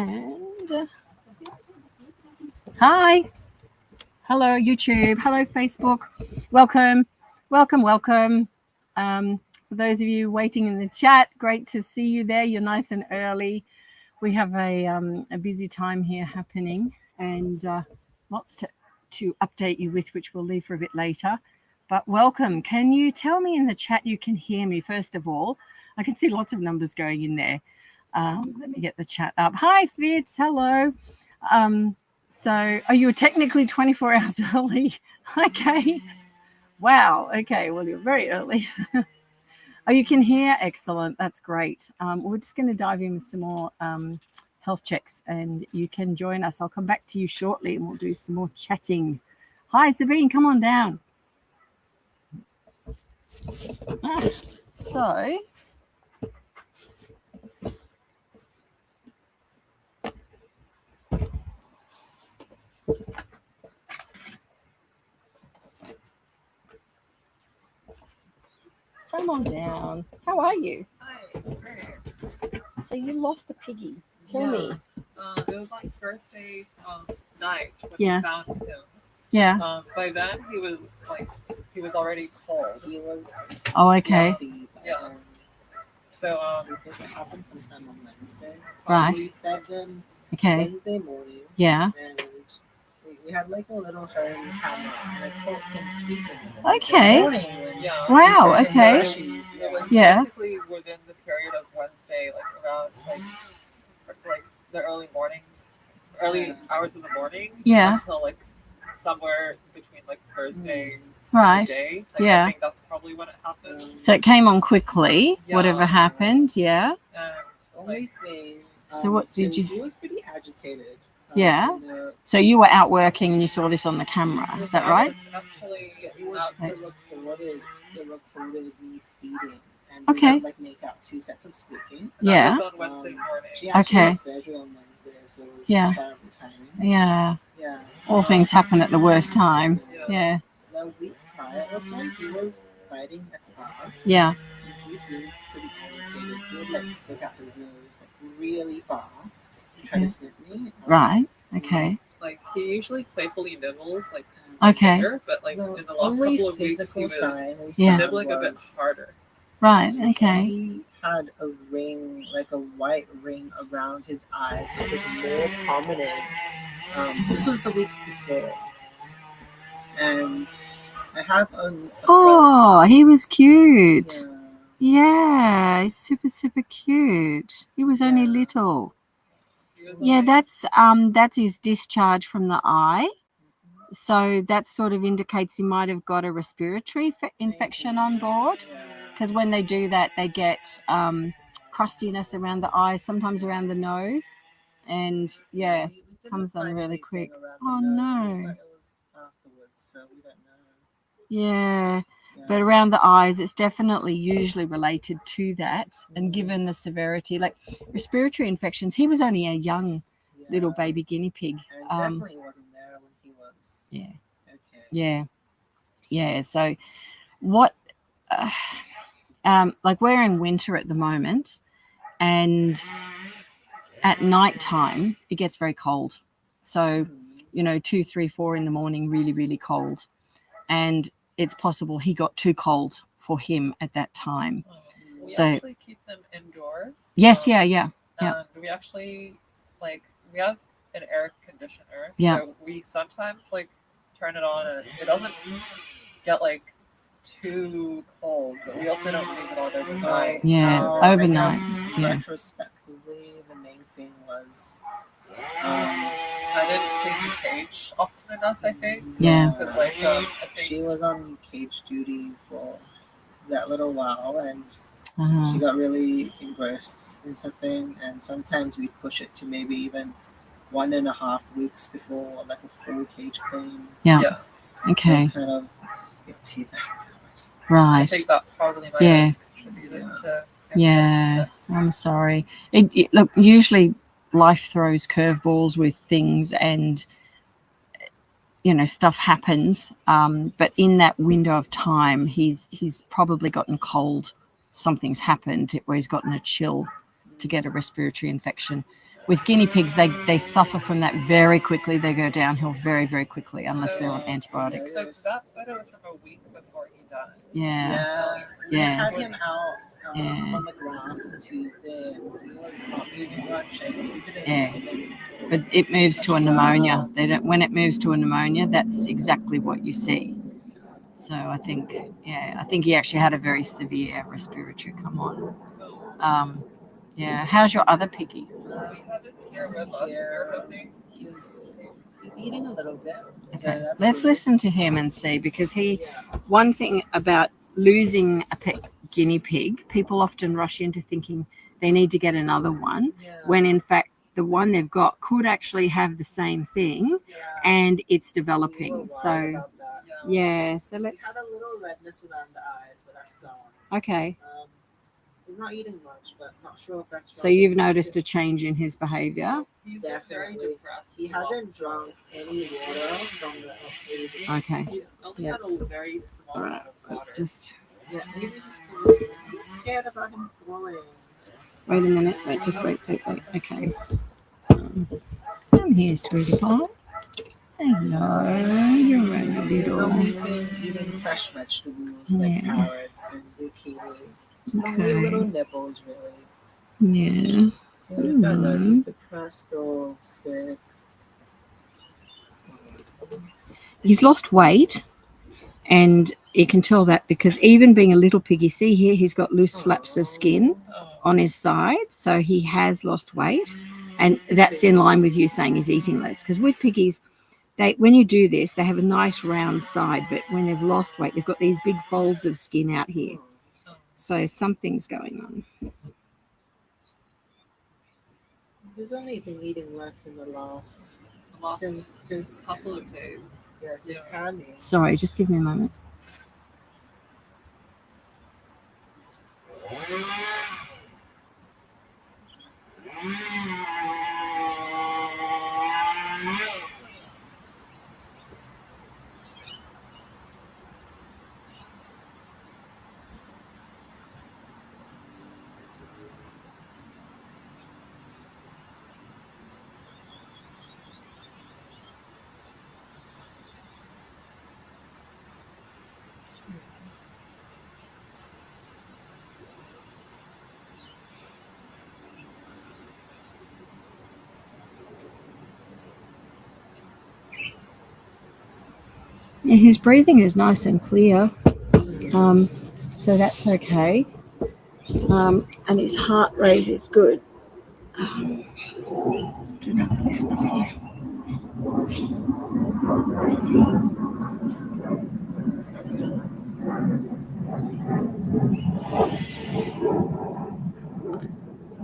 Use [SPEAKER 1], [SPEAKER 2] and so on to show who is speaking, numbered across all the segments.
[SPEAKER 1] And hi. Hello, YouTube. Hello, Facebook. Welcome. For those of you waiting in the chat, great to see you there. You're nice and early. We have a busy time here happening, and lots to update you with, which we'll leave for a bit later. But welcome. Can you tell me in the chat you can hear me, first of all? I can see lots of numbers going in there. Let me get the chat up. Hi, Fitz. Hello. So, you were technically 24 hours early. Okay. Wow. Okay. Well, you're very early. Oh, you can hear? Excellent. That's great. We're just going to dive in with some more health checks, and you can join us. I'll come back to you shortly, and we'll do some more chatting. Hi, Sabine. Come on down. So... Come on down. How are you?
[SPEAKER 2] Hi.
[SPEAKER 1] So you lost a piggy. Tell me.
[SPEAKER 2] It was on Thursday night when
[SPEAKER 1] Yeah.
[SPEAKER 2] we found him.
[SPEAKER 1] Yeah.
[SPEAKER 2] By then he was already cold.
[SPEAKER 3] He was
[SPEAKER 1] Oh, okay.
[SPEAKER 3] fluffy,
[SPEAKER 2] Yeah. So
[SPEAKER 3] I think it happened sometime on Wednesday.
[SPEAKER 1] Right.
[SPEAKER 3] We fed them
[SPEAKER 1] Okay.
[SPEAKER 3] Wednesday morning.
[SPEAKER 1] Yeah.
[SPEAKER 3] And we had like a little home camera, and I caught him speaking.
[SPEAKER 1] Okay.
[SPEAKER 3] Morning when
[SPEAKER 1] Wow.
[SPEAKER 3] we fed him
[SPEAKER 1] Okay.
[SPEAKER 3] Hershey's,
[SPEAKER 2] it was
[SPEAKER 1] Yeah.
[SPEAKER 2] basically within the period of Wednesday, like around like the early hours of the morning.
[SPEAKER 1] Yeah.
[SPEAKER 2] Until like somewhere between like Thursday.
[SPEAKER 1] Right.
[SPEAKER 2] Day.
[SPEAKER 1] Yeah.
[SPEAKER 2] I think that's probably when it happened.
[SPEAKER 1] So it came on quickly.
[SPEAKER 2] Yeah.
[SPEAKER 1] Whatever happened. Yeah.
[SPEAKER 3] only thing.
[SPEAKER 1] So what did you?
[SPEAKER 3] He was pretty agitated.
[SPEAKER 1] Yeah.
[SPEAKER 3] in the-
[SPEAKER 1] So you were out working and you saw this on the camera. Is that right?
[SPEAKER 2] Actually,
[SPEAKER 3] So it was it recorded me feeding, and
[SPEAKER 1] Okay.
[SPEAKER 3] we had like make out 2 sets of squeaking.
[SPEAKER 1] Yeah.
[SPEAKER 2] That was on Wednesday morning.
[SPEAKER 3] She actually
[SPEAKER 1] Okay.
[SPEAKER 3] had surgery on Wednesday, so it was
[SPEAKER 1] Yeah.
[SPEAKER 3] terrible timing.
[SPEAKER 1] Yeah.
[SPEAKER 3] Yeah.
[SPEAKER 1] All things happen at the worst time. Yeah.
[SPEAKER 3] The week prior or so, he was biting at the glass.
[SPEAKER 1] Yeah.
[SPEAKER 3] And he seemed pretty agitated. He would like stick out his nose like really far and try
[SPEAKER 1] Yeah.
[SPEAKER 3] to sniff me.
[SPEAKER 1] Right. Okay.
[SPEAKER 2] Like he usually playfully nibbles like
[SPEAKER 1] Okay.
[SPEAKER 2] finger, but like
[SPEAKER 3] The
[SPEAKER 2] in the last
[SPEAKER 3] only
[SPEAKER 2] couple of weeks he
[SPEAKER 3] physical
[SPEAKER 2] was
[SPEAKER 3] sign we
[SPEAKER 1] Yeah.
[SPEAKER 3] found
[SPEAKER 2] nibbling a bit
[SPEAKER 3] was
[SPEAKER 2] harder.
[SPEAKER 1] Right. Okay.
[SPEAKER 3] he had a ring, like a white ring around his eyes, which was more prominent. This was the week before. And I have a
[SPEAKER 1] Oh, he was cute.
[SPEAKER 3] yeah.
[SPEAKER 1] Yeah, he's super, super cute. He was only
[SPEAKER 3] Yeah.
[SPEAKER 1] little.
[SPEAKER 2] He was
[SPEAKER 1] Yeah,
[SPEAKER 2] only-
[SPEAKER 1] that's his discharge from the eye. So that sort of indicates he might have got a respiratory infection on board. Because when they do that, they get crustiness around the eyes, sometimes around the nose. And yeah,
[SPEAKER 3] We didn't
[SPEAKER 1] comes on
[SPEAKER 3] find
[SPEAKER 1] really
[SPEAKER 3] anything
[SPEAKER 1] quick.
[SPEAKER 3] around
[SPEAKER 1] Oh,
[SPEAKER 3] the nose,
[SPEAKER 1] no.
[SPEAKER 3] but it was afterwards, so we don't know.
[SPEAKER 1] Yeah.
[SPEAKER 3] Yeah.
[SPEAKER 1] But around the eyes, it's definitely usually related to that. And given the severity, like respiratory infections, he was only a young little
[SPEAKER 3] Yeah.
[SPEAKER 1] baby guinea pig.
[SPEAKER 3] And definitely wasn't there when he was
[SPEAKER 1] Yeah.
[SPEAKER 3] okay.
[SPEAKER 1] Yeah. Yeah. So what, like we're in winter at the moment, and at night time, it gets very cold. So, 2, 3, 4 in the morning, really, really cold. And it's possible he got too cold for him at that time.
[SPEAKER 2] We
[SPEAKER 1] So-
[SPEAKER 2] actually keep them indoors.
[SPEAKER 1] Yes. Yeah. Yeah. Yeah.
[SPEAKER 2] And we actually we have an air conditioner.
[SPEAKER 1] Yeah.
[SPEAKER 2] So we sometimes turn it on and it doesn't get too cold, but we also don't leave it on overnight.
[SPEAKER 1] Yeah,
[SPEAKER 3] I
[SPEAKER 1] overnight,
[SPEAKER 3] guess
[SPEAKER 1] yeah.
[SPEAKER 3] Retrospectively, the main thing was
[SPEAKER 2] I didn't clean the cage often enough, I think.
[SPEAKER 1] Yeah.
[SPEAKER 2] Because I think
[SPEAKER 3] she was on cage duty for that little while, and
[SPEAKER 1] Uh-huh.
[SPEAKER 3] she got really engrossed in something, and sometimes we'd push it to maybe even 1.5 weeks before like a full cage clean.
[SPEAKER 1] Yeah.
[SPEAKER 2] yeah,
[SPEAKER 1] Okay.
[SPEAKER 3] So kind of gets hit out.
[SPEAKER 2] I
[SPEAKER 1] Right.
[SPEAKER 2] think that probably might
[SPEAKER 1] Yeah.
[SPEAKER 2] have contributed to him
[SPEAKER 1] Yeah.
[SPEAKER 2] getting sick.
[SPEAKER 1] I'm sorry. Look, usually life throws curveballs with things, and stuff happens. But in that window of time, he's probably gotten cold. Something's happened where he's gotten a chill to get a respiratory infection. with guinea pigs, they suffer from that very quickly. They go downhill very, very quickly unless they're on antibiotics.
[SPEAKER 2] So that photo was from a week before he died.
[SPEAKER 1] Yeah.
[SPEAKER 3] We
[SPEAKER 1] Yeah.
[SPEAKER 3] had him out
[SPEAKER 1] Yeah.
[SPEAKER 3] on the grass on Tuesday, and he was not moving much, and we didn't
[SPEAKER 1] Yeah.
[SPEAKER 3] even.
[SPEAKER 1] But it moves to a pneumonia. When it moves to a pneumonia, that's exactly what you see. So I think he actually had a very severe respiratory come on. Yeah. How's your other piggy?
[SPEAKER 2] We had it here with us. We're hoping.
[SPEAKER 3] He's eating a little bit. So
[SPEAKER 1] Okay.
[SPEAKER 3] that's
[SPEAKER 1] Let's
[SPEAKER 3] good.
[SPEAKER 1] listen to him and see, because one thing about losing a guinea pig, people often rush into thinking they need to get another one, when in fact the one they've got could actually have the same thing, and it's
[SPEAKER 3] We were
[SPEAKER 1] developing.
[SPEAKER 3] worried
[SPEAKER 1] So
[SPEAKER 3] about that.
[SPEAKER 1] so
[SPEAKER 3] He
[SPEAKER 1] let's.
[SPEAKER 3] had a little redness around the eyes, but that's gone.
[SPEAKER 1] Okay.
[SPEAKER 3] He's not eating much, but not sure if that's.
[SPEAKER 1] So you've noticed a change in his behavior.
[SPEAKER 2] He's very
[SPEAKER 3] Definitely.
[SPEAKER 2] depressed.
[SPEAKER 3] He hasn't drunk any water from the.
[SPEAKER 1] Okay.
[SPEAKER 2] He's only
[SPEAKER 1] Yeah.
[SPEAKER 2] had a very small
[SPEAKER 1] All right.
[SPEAKER 2] amount of water.
[SPEAKER 1] Let's just
[SPEAKER 3] Yeah, maybe he's scared about him falling.
[SPEAKER 1] wait a minute. Wait. Okay. I'm here, sweetie pie. Hello, you're a
[SPEAKER 3] He's
[SPEAKER 1] little.
[SPEAKER 3] only been eating fresh vegetables like
[SPEAKER 1] Yeah.
[SPEAKER 3] carrots and zucchini. Only
[SPEAKER 1] Okay.
[SPEAKER 3] little nipples, really.
[SPEAKER 1] Yeah.
[SPEAKER 3] So I don't know if he's depressed or sick.
[SPEAKER 1] He's lost weight, and you can tell that because even being a little piggy, see here, he's got loose flaps of skin on his side, so he has lost weight, and that's in line with you saying he's eating less. Because with piggies, when you do this, they have a nice round side, but when they've lost weight, they've got these big folds of skin out here. So something's going on.
[SPEAKER 3] He's only been eating less in the last since
[SPEAKER 2] couple of days.
[SPEAKER 3] since Hammy.
[SPEAKER 1] Sorry, just give me a moment. Yeah, his breathing is nice and clear, so that's okay. And his heart rate is good. So do not listen up here.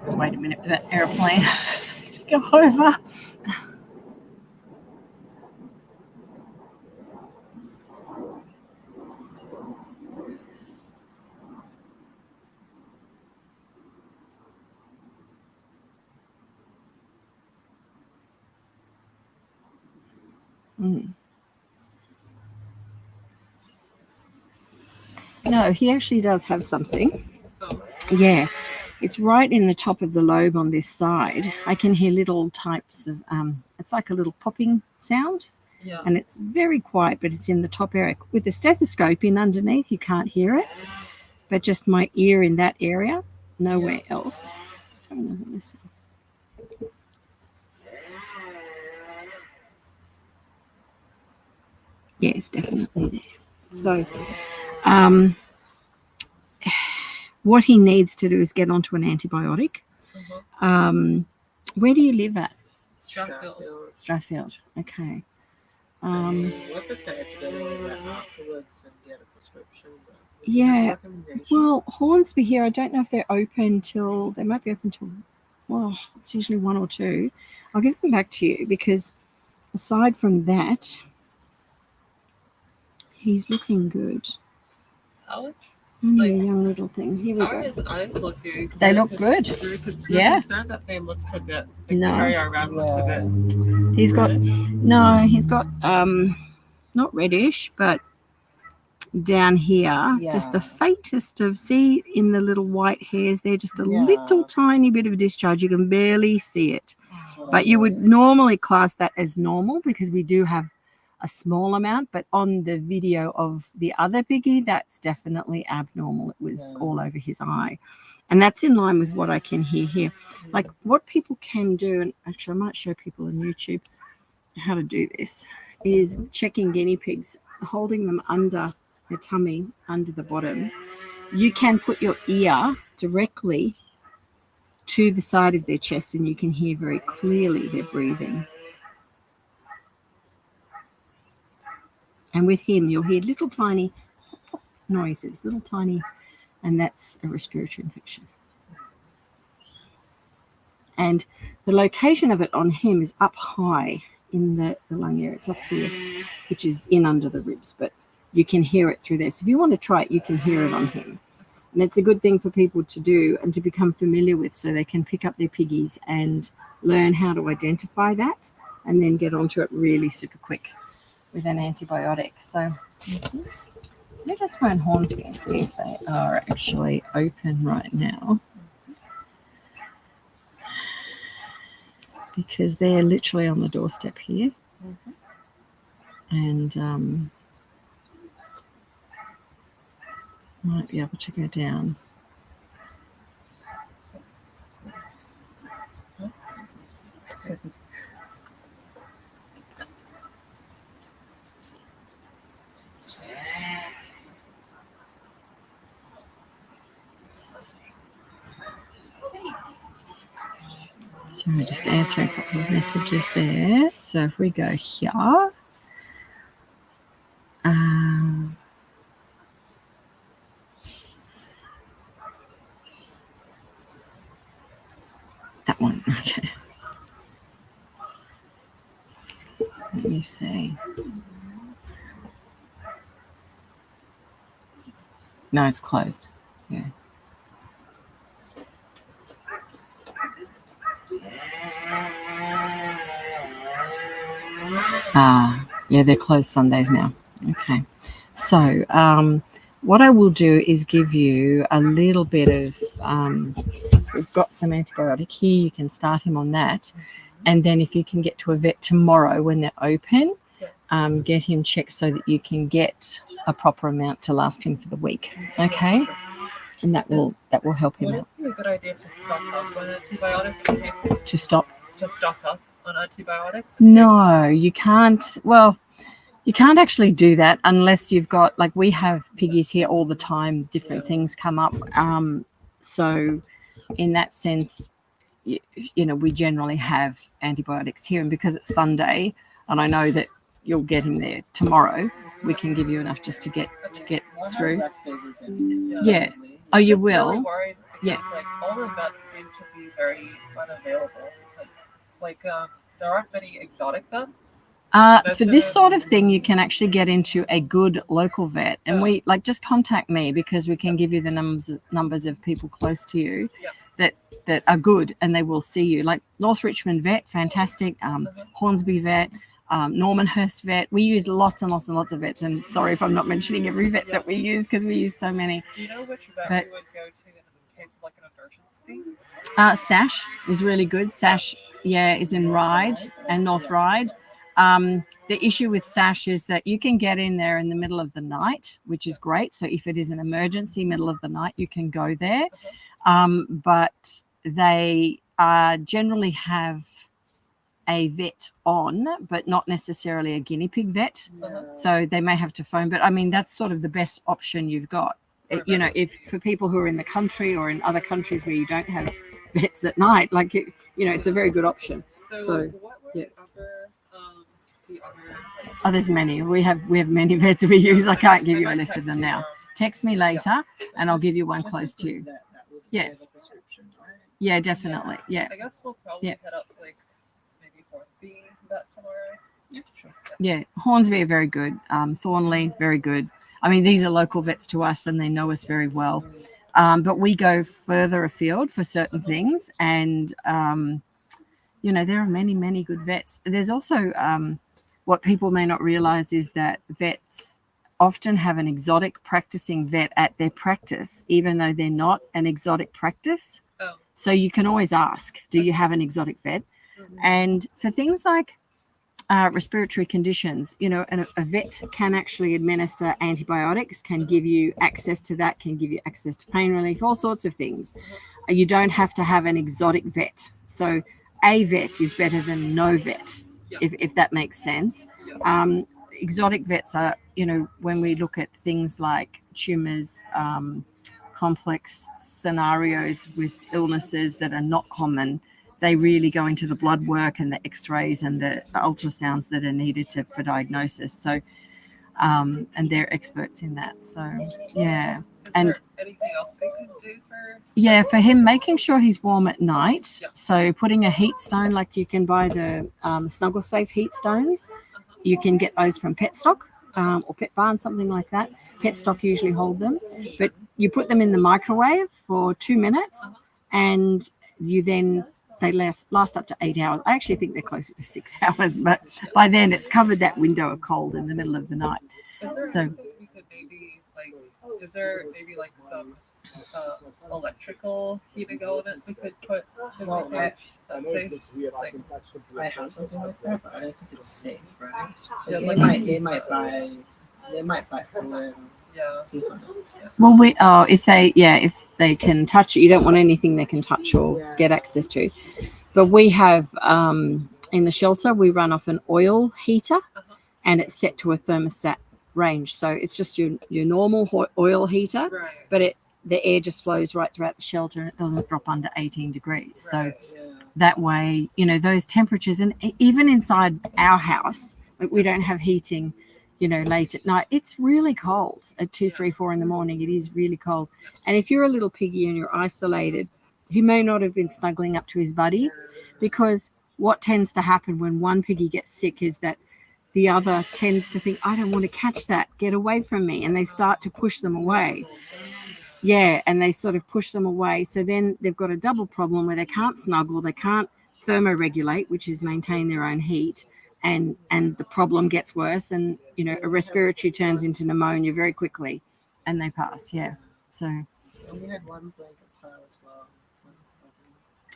[SPEAKER 1] Let's wait a minute for that airplane to go over. No, he actually does have something. Yeah, it's right in the top of the lobe on this side. I can hear little types of, it's like a little popping sound.
[SPEAKER 2] Yeah.
[SPEAKER 1] And it's very quiet, but it's in the top area. With the stethoscope in underneath, you can't hear it. But just my ear in that area, nowhere else. Let's have another listen. Yeah, it's definitely there. So, what he needs to do is get onto an antibiotic. Where do you live at? Strathfield. Okay.
[SPEAKER 3] We're prepared to go there afterwards and get a prescription.
[SPEAKER 1] Yeah. Well, Hornsby here, I don't know if they're open till, they might be open till, well, it's usually 1 or 2. I'll give them back to you because aside from that, he's looking good.
[SPEAKER 2] How is
[SPEAKER 1] Only a young little thing. Here we
[SPEAKER 2] how are
[SPEAKER 1] go.
[SPEAKER 2] his eyes looking?
[SPEAKER 1] They look good. Yeah.
[SPEAKER 2] I'm concerned that they looked a bit. Like
[SPEAKER 1] No.
[SPEAKER 2] the area around looked a bit.
[SPEAKER 1] He's got not reddish, but down here, just the faintest of, see in the little white hairs there, just a little tiny bit of discharge. You can barely see it.
[SPEAKER 3] what I
[SPEAKER 1] But you would
[SPEAKER 3] noticed.
[SPEAKER 1] normally class that as normal because we do have a small amount, but on the video of the other piggy, that's definitely abnormal. It was all over his eye. And that's in line with what I can hear here. Like what people can do, and actually I might show people on YouTube how to do this, is checking guinea pigs, holding them under their tummy, under the bottom. You can put your ear directly to the side of their chest and you can hear very clearly their breathing. And with him, you'll hear little tiny noises, little tiny, and that's a respiratory infection. And the location of it on him is up high in the lung area. It's up here, which is in under the ribs, but you can hear it through there. So if you want to try it, you can hear it on him. And it's a good thing for people to do and to become familiar with so they can pick up their piggies and learn how to identify that and then get onto it really super quick with an antibiotic. So let us run Hornsby and see if they are actually open right now. Because they're literally on the doorstep here. And might be able to go down. So we're just answering a couple of messages there. So if we go here, that one, okay. Let me see. No, it's closed. Yeah. Yeah, they're closed Sundays now. Okay. So what I will do is give you a little bit of, we've got some antibiotic here. You can start him on that. And then if you can get to a vet tomorrow when they're open, get him checked so that you can get a proper amount to last him for the week. Okay? And that will help him out.
[SPEAKER 2] Would it be a good idea to stock up on antibiotics in case?
[SPEAKER 1] To stop?
[SPEAKER 2] To stock up on antibiotics?
[SPEAKER 1] No, you can't. Well, you can't actually do that unless you've got, like we have piggies here all the time, different things come up. So in that sense, you know, we generally have antibiotics here. And because it's Sunday, and I know that you'll get him there tomorrow, we can give you enough just to get through. Yeah. Oh, you will?
[SPEAKER 2] Really worried because,
[SPEAKER 1] Yeah.
[SPEAKER 2] like, all the vets seem to be very unavailable. Like there aren't many exotic vets.
[SPEAKER 1] For this sort of thing, you can actually get into a good local vet, and we just contact me because we can give you the numbers of people close to you that are good, and they will see you. Like North Richmond Vet, fantastic. Hornsby Vet, Normanhurst Vet. We use lots and lots and lots of vets, and sorry if I'm not mentioning every vet that we use because we use so many.
[SPEAKER 2] Do you know which vet you would go to in case of like an emergency?
[SPEAKER 1] Sash is really good. Sash, is in Ryde and North Ryde. The issue with Sash is that you can get in there in the middle of the night, which is great. So if it is an emergency middle of the night, you can go there. But they generally have a vet on, but not necessarily a guinea pig vet. So they may have to phone. But I mean, that's sort of the best option you've got. You know, if for people who are in the country or in other countries where you don't have vets at night, like, you know, it's a very good option. So
[SPEAKER 2] what were
[SPEAKER 1] yeah.
[SPEAKER 2] the other
[SPEAKER 1] Oh, there's many. We have many vets we use. I can't give you a list of them now. Text me later and I'll give you one close to you. Yeah. Yeah, definitely. Yeah.
[SPEAKER 2] I guess we'll probably head up like maybe Hornsby vet tomorrow.
[SPEAKER 3] Yeah, sure.
[SPEAKER 1] Yeah, Hornsby are very good. Thornley, very good. I mean, these are local vets to us and they know us very well. But we go further afield for certain things. And, you know, there are many, many good vets. There's also what people may not realize is that vets often have an exotic practicing vet at their practice, even though they're not an exotic practice. So you can always ask, do you have an exotic vet? And for things like respiratory conditions, you know, and a vet can actually administer antibiotics, can give you access to that, can give you access to pain relief, all sorts of things. You don't have to have an exotic vet. So a vet is better than no vet, if that makes sense. Exotic vets are, you know, when we look at things like tumors, complex scenarios with illnesses that are not common, they really go into the blood work and the x-rays and the ultrasounds that are needed for diagnosis. So, and they're experts in that. So, yeah.
[SPEAKER 2] Is there anything else they could do for?
[SPEAKER 1] Yeah, for him, making sure he's warm at night. Yep. So putting a heat stone, like you can buy the Snuggle Safe heat stones. You can get those from Petstock or Pet Barn, something like that. Petstock usually hold them. But you put them in the microwave for 2 minutes and you then, they last up to 8 hours. I actually think they're closer to 6 hours, but by then it's covered that window of cold in the middle of the night. So
[SPEAKER 2] we could maybe is there maybe like some electrical heating element we could put in the cage that's safe? Like,
[SPEAKER 3] I have something like that, but I don't think it's safe, right?
[SPEAKER 2] Yeah,
[SPEAKER 3] They might buy from
[SPEAKER 1] well, if they can touch it, you don't want anything they can touch or get access to. But we have in the shelter, we run off an oil heater, and it's set to a thermostat range. So it's just your normal oil heater,
[SPEAKER 2] right.
[SPEAKER 1] But the air just flows right throughout the shelter and it doesn't drop under 18 degrees.
[SPEAKER 2] Right.
[SPEAKER 1] So that way, you know, those temperatures, and even inside our house, like we don't have heating, you know, late at night, it's really cold at 2, 3, 4 in the morning. It is really cold. And if you're a little piggy and you're isolated, he may not have been snuggling up to his buddy, because what tends to happen when one piggy gets sick is that the other tends to think, I don't want to catch that, get away from me. And they start to push them away. Yeah, and they sort of push them away. So then they've got a double problem where they can't snuggle, they can't thermoregulate, which is maintain their own heat. And the problem gets worse, and, you know, a respiratory turns into pneumonia very quickly and they pass. Yeah. So.
[SPEAKER 3] And we had one blanket pile as well.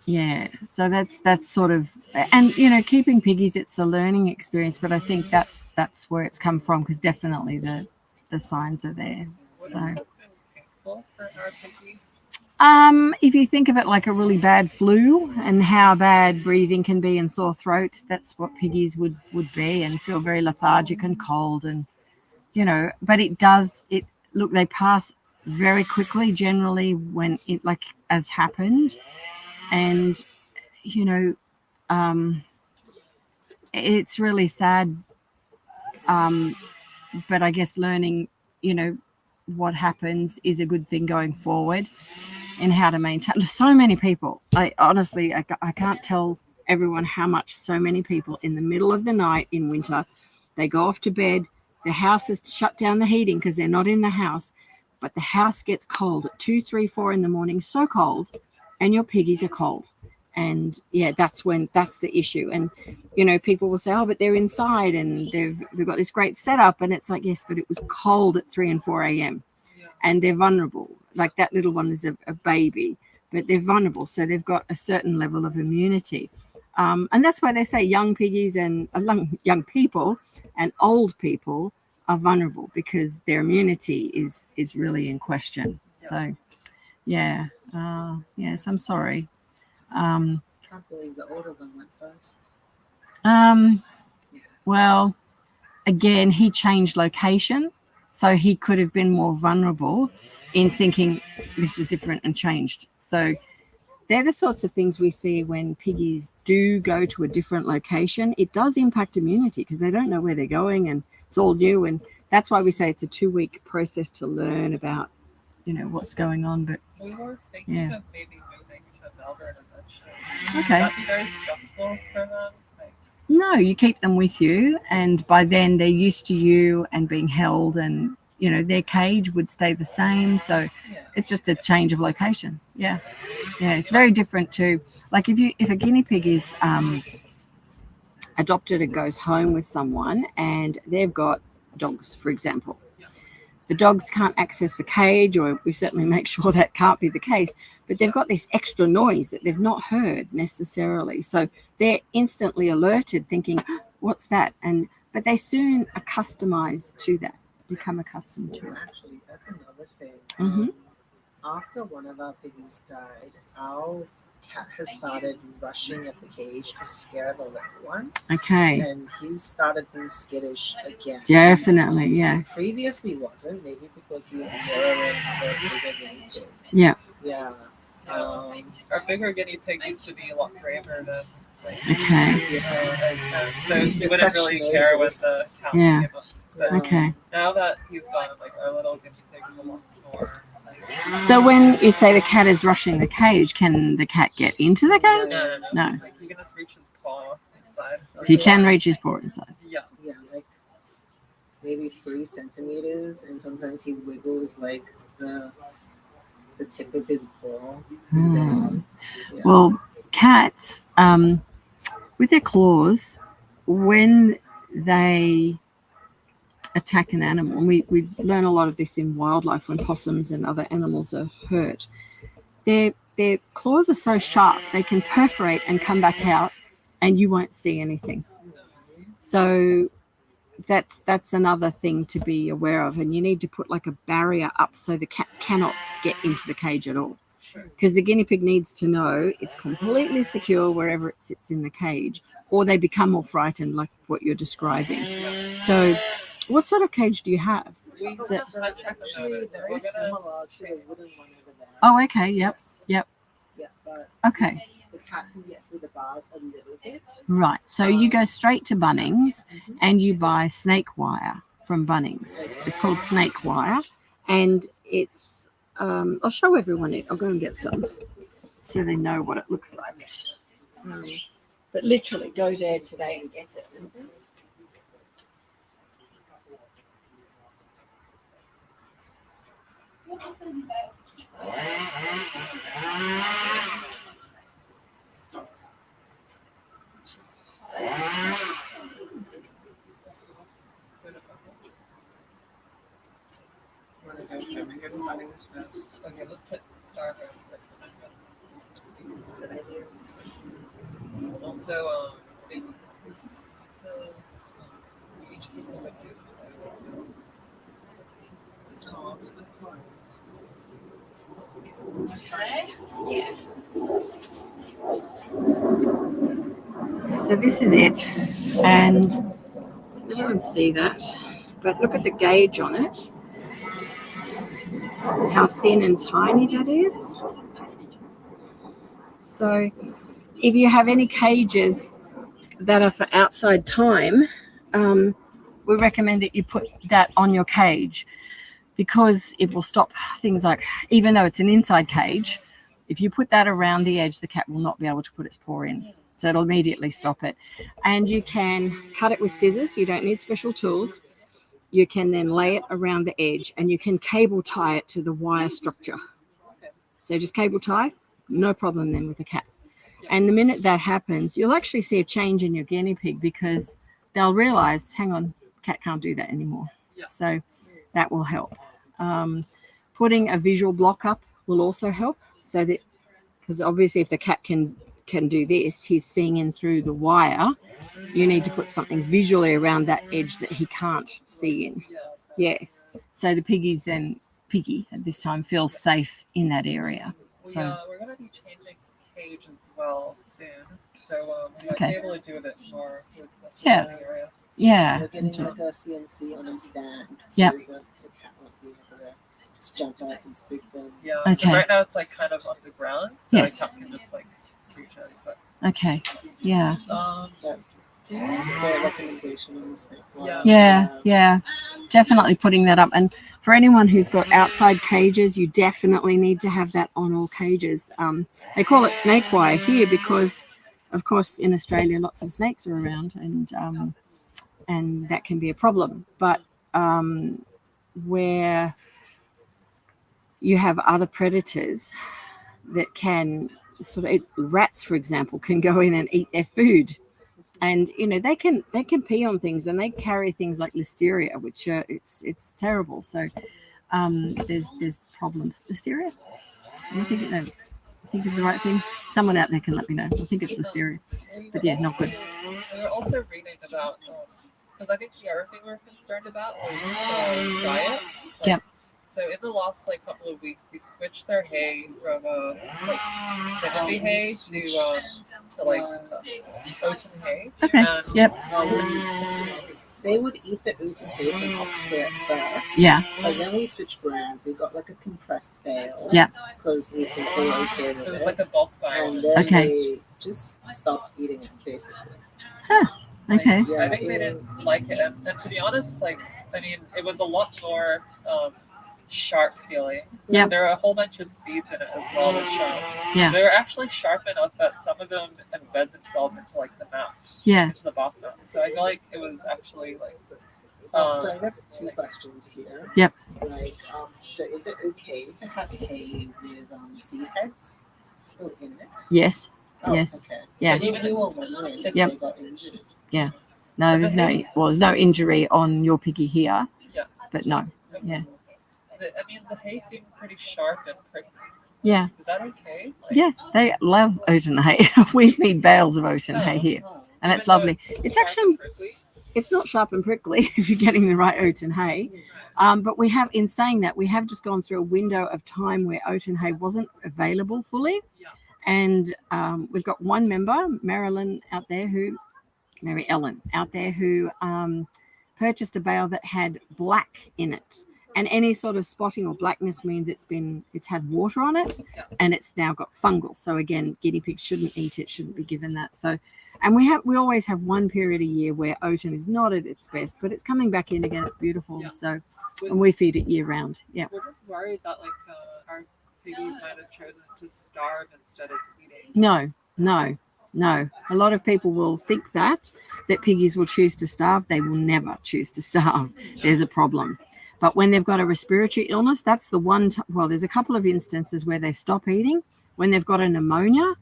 [SPEAKER 1] Yeah, so that's sort of, and you know, keeping piggies, it's a learning experience, but I think that's where it's come from, because definitely the signs are there. So if you think of it like a really bad flu and how bad breathing can be and sore throat, that's what piggies would be, and feel very lethargic and cold, and you know, but look, they pass very quickly generally when it like as happened. And, you know, it's really sad. But I guess learning, you know, what happens is a good thing going forward, and how to maintain. So many people, I can't tell everyone how much so many people in the middle of the night in winter, they go off to bed, the house is shut down the heating because they're not in the house, but the house gets cold at 2, 3, 4 in the morning, so cold, and your piggies are cold. And yeah, that's the issue. And, you know, people will say, oh, but they're inside and they've got this great setup. And it's like, yes, but it was cold at 3 and 4 a.m. and they're vulnerable. Like that little one is a baby, but they're vulnerable. So they've got a certain level of immunity. And that's why they say young piggies and young people and old people are vulnerable, because their immunity is really in question. So, yeah. Yes, I'm sorry.
[SPEAKER 3] I can't believe the older one went first.
[SPEAKER 1] Well, again, he changed location, so he could have been more vulnerable in thinking this is different and changed. So they're the sorts of things we see when piggies do go to a different location. It does impact immunity because they don't know where they're going and it's all new. And that's why we say it's a 2-week process to learn about, you know, what's going on. But
[SPEAKER 2] we were thinking of maybe moving to Melbourne eventually.
[SPEAKER 1] Okay.
[SPEAKER 2] Would that be very stressful for them?
[SPEAKER 1] No, you keep them with you, and by then they're used to you and being held, and you know their cage would stay the same. So it's just a change of location. Yeah, it's very different to, like, if a guinea pig is adopted and goes home with someone and they've got dogs, for example. the dogs can't access the cage, or we certainly make sure that can't be the case, but they've got this extra noise that they've not heard necessarily. So they're instantly alerted thinking, what's that? But they soon accustomized to that, become accustomed to it.
[SPEAKER 3] Actually, that's another thing.
[SPEAKER 1] Mhm.
[SPEAKER 3] After one of our piggies died, our cat has started rushing at the cage to scare the little one,
[SPEAKER 1] Okay.
[SPEAKER 3] and he's started being skittish again.
[SPEAKER 1] Definitely, yeah.
[SPEAKER 3] He previously wasn't, maybe because he was mirroring the bigger guinea pig.
[SPEAKER 1] Yeah.
[SPEAKER 3] Yeah.
[SPEAKER 2] Our bigger guinea pig used to be a lot braver than
[SPEAKER 1] Okay.
[SPEAKER 2] so
[SPEAKER 3] He used
[SPEAKER 2] he
[SPEAKER 3] to
[SPEAKER 2] wouldn't
[SPEAKER 3] touch
[SPEAKER 2] really care when
[SPEAKER 3] noses.
[SPEAKER 2] the cat
[SPEAKER 1] Yeah.
[SPEAKER 2] came up. But
[SPEAKER 1] Okay.
[SPEAKER 2] now that he's gone, like our little guinea pig is a lot more.
[SPEAKER 1] So when you say the cat is rushing the cage, can the cat get into the cage? No.
[SPEAKER 2] Like he can just reach his paw inside.
[SPEAKER 1] He can reach his paw inside.
[SPEAKER 2] Yeah.
[SPEAKER 3] Yeah, like maybe 3 centimeters, and sometimes he wiggles like the tip of his paw.
[SPEAKER 1] Hmm.
[SPEAKER 3] Yeah.
[SPEAKER 1] Well, cats, with their claws, when they attack an animal, and we learn a lot of this in wildlife when possums and other animals are hurt, their claws are so sharp they can perforate and come back out, and you won't see anything. So that's another thing to be aware of, and you need to put like a barrier up so the cat cannot get into the cage at all, because the guinea pig needs to know it's completely secure wherever it sits in the cage, or they become more frightened, like what you're describing. So what sort of cage do you have? Is it-
[SPEAKER 3] So actually very similar to the wooden one over there.
[SPEAKER 1] Oh, okay. Yep.
[SPEAKER 3] Yes.
[SPEAKER 1] Yep.
[SPEAKER 3] Yeah, but
[SPEAKER 1] Okay.
[SPEAKER 3] the cat can get through the bars a little bit.
[SPEAKER 1] Right. So you go straight to Bunnings and you buy snake wire from Bunnings. It's called snake wire, and it's I'll show everyone it. I'll go and get some so they know what it looks like. But literally go there today and get it.
[SPEAKER 3] Want to go Kevin get Bunnings first?
[SPEAKER 2] Okay, let's start with
[SPEAKER 3] That's a good idea.
[SPEAKER 2] also maybe each people would use
[SPEAKER 3] Oh, that's a good point.
[SPEAKER 1] So this is it, and everyone see that, but look at the gauge on it, how thin and tiny that is. So if you have any cages that are for outside time, we recommend that you put that on your cage, because it will stop things like, even though it's an inside cage, if you put that around the edge, the cat will not be able to put its paw in. So it'll immediately stop it. And you can cut it with scissors. You don't need special tools. You can then lay it around the edge, and you can cable tie it to the wire structure. So just cable tie, no problem then with the cat. And the minute that happens, you'll actually see a change in your guinea pig, because they'll realize, hang on, cat can't do that anymore. So that will help. Putting a visual block up will also help, so that, because obviously if the cat can do this, he's seeing in through the wire. You need to put something visually around that edge that he can't see in. Yeah. So the piggies then, Piggie at this time, feels safe in that area. So
[SPEAKER 2] we're going to be changing cage as well soon, so we might
[SPEAKER 1] Okay.
[SPEAKER 2] be able to do a bit more with this
[SPEAKER 1] Yeah.
[SPEAKER 2] area.
[SPEAKER 1] yeah.
[SPEAKER 3] We're getting like a CNC on a stand. So
[SPEAKER 1] Yep.
[SPEAKER 3] the cat won't be able to just jump up and spook them.
[SPEAKER 2] Yeah. 'Cause
[SPEAKER 1] Okay.
[SPEAKER 2] Right now it's like kind of on the ground, so
[SPEAKER 1] Yes.
[SPEAKER 2] the cat can just like screech at it. But,
[SPEAKER 1] Okay. Yeah.
[SPEAKER 3] Their recommendation on the snake wire.
[SPEAKER 1] Yeah. Definitely putting that up. And for anyone who's got outside cages, you definitely need to have that on all cages. They call it snake wire here because, of course, in Australia, lots of snakes are around, and that can be a problem. But where you have other predators that can sort of, rats, for example, can go in and eat their food. And they can pee on things, and they carry things like listeria, which it's terrible. So there's problems. Listeria? Am I thinking of the right thing? Someone out there can let me know. I think it's listeria, but yeah, not good.
[SPEAKER 2] We were also reading about because I think the other thing we're concerned about was diet.
[SPEAKER 1] Yep.
[SPEAKER 2] So in the last couple of weeks, we switched their hay from Timothy hay to oaten hay.
[SPEAKER 1] Okay.
[SPEAKER 2] And,
[SPEAKER 1] Yep.
[SPEAKER 3] They would eat the oaten hay from Oxford at first.
[SPEAKER 1] Yeah.
[SPEAKER 3] And then we switched brands. We got a compressed bale.
[SPEAKER 1] Yeah.
[SPEAKER 3] Because we thought they were okay with
[SPEAKER 2] it was like a bulk buy.
[SPEAKER 3] And then
[SPEAKER 1] Okay.
[SPEAKER 3] they just stopped eating it, basically.
[SPEAKER 1] Huh. Okay.
[SPEAKER 3] Yeah,
[SPEAKER 2] I think they didn't like it. And to be honest, it was a lot more sharp feeling.
[SPEAKER 1] Yep.
[SPEAKER 2] There were a whole bunch of seeds in it as well as sharps.
[SPEAKER 1] Yeah.
[SPEAKER 2] They were actually sharp enough that some of them embed themselves into the mouth.
[SPEAKER 1] Yeah.
[SPEAKER 2] Into the bark mouth. So I feel like it was actually
[SPEAKER 3] so I guess 2 questions here.
[SPEAKER 1] Yep.
[SPEAKER 3] So is it okay to have hay with seed heads still in it?
[SPEAKER 1] Yes.
[SPEAKER 3] Oh,
[SPEAKER 1] Yes.
[SPEAKER 3] Okay.
[SPEAKER 1] Yeah.
[SPEAKER 3] We were wondering if
[SPEAKER 1] Yep.
[SPEAKER 3] they got injured.
[SPEAKER 1] No, there's no injury on your piggy here.
[SPEAKER 2] Yeah.
[SPEAKER 1] But no. Yeah.
[SPEAKER 2] The hay seemed pretty sharp and prickly.
[SPEAKER 1] Yeah.
[SPEAKER 2] Is that okay?
[SPEAKER 1] Yeah. They love oaten hay. We feed bales of oaten hay here, and it's lovely. It's actually it's not sharp and prickly if you're getting the right oaten hay. But we have, in saying that, we have just gone through a window of time where oaten hay wasn't available fully.
[SPEAKER 2] Yeah.
[SPEAKER 1] And we've got one member, Mary Ellen out there who purchased a bale that had black in it. And any sort of spotting or blackness means it's had water on it, and it's now got fungal. So again, guinea pigs shouldn't eat it, shouldn't be given that. So, and we always have one period a year where oaten is not at its best, but it's coming back in again. It's beautiful. Yeah. So, and we feed it year round. Yeah.
[SPEAKER 2] We're just worried that our piggies might have chosen to starve instead of eating.
[SPEAKER 1] No. A lot of people will think that piggies will choose to starve. They will never choose to starve. There's a problem. But when they've got a respiratory illness, that's the one. There's a couple of instances where they stop eating. When they've got a pneumonia,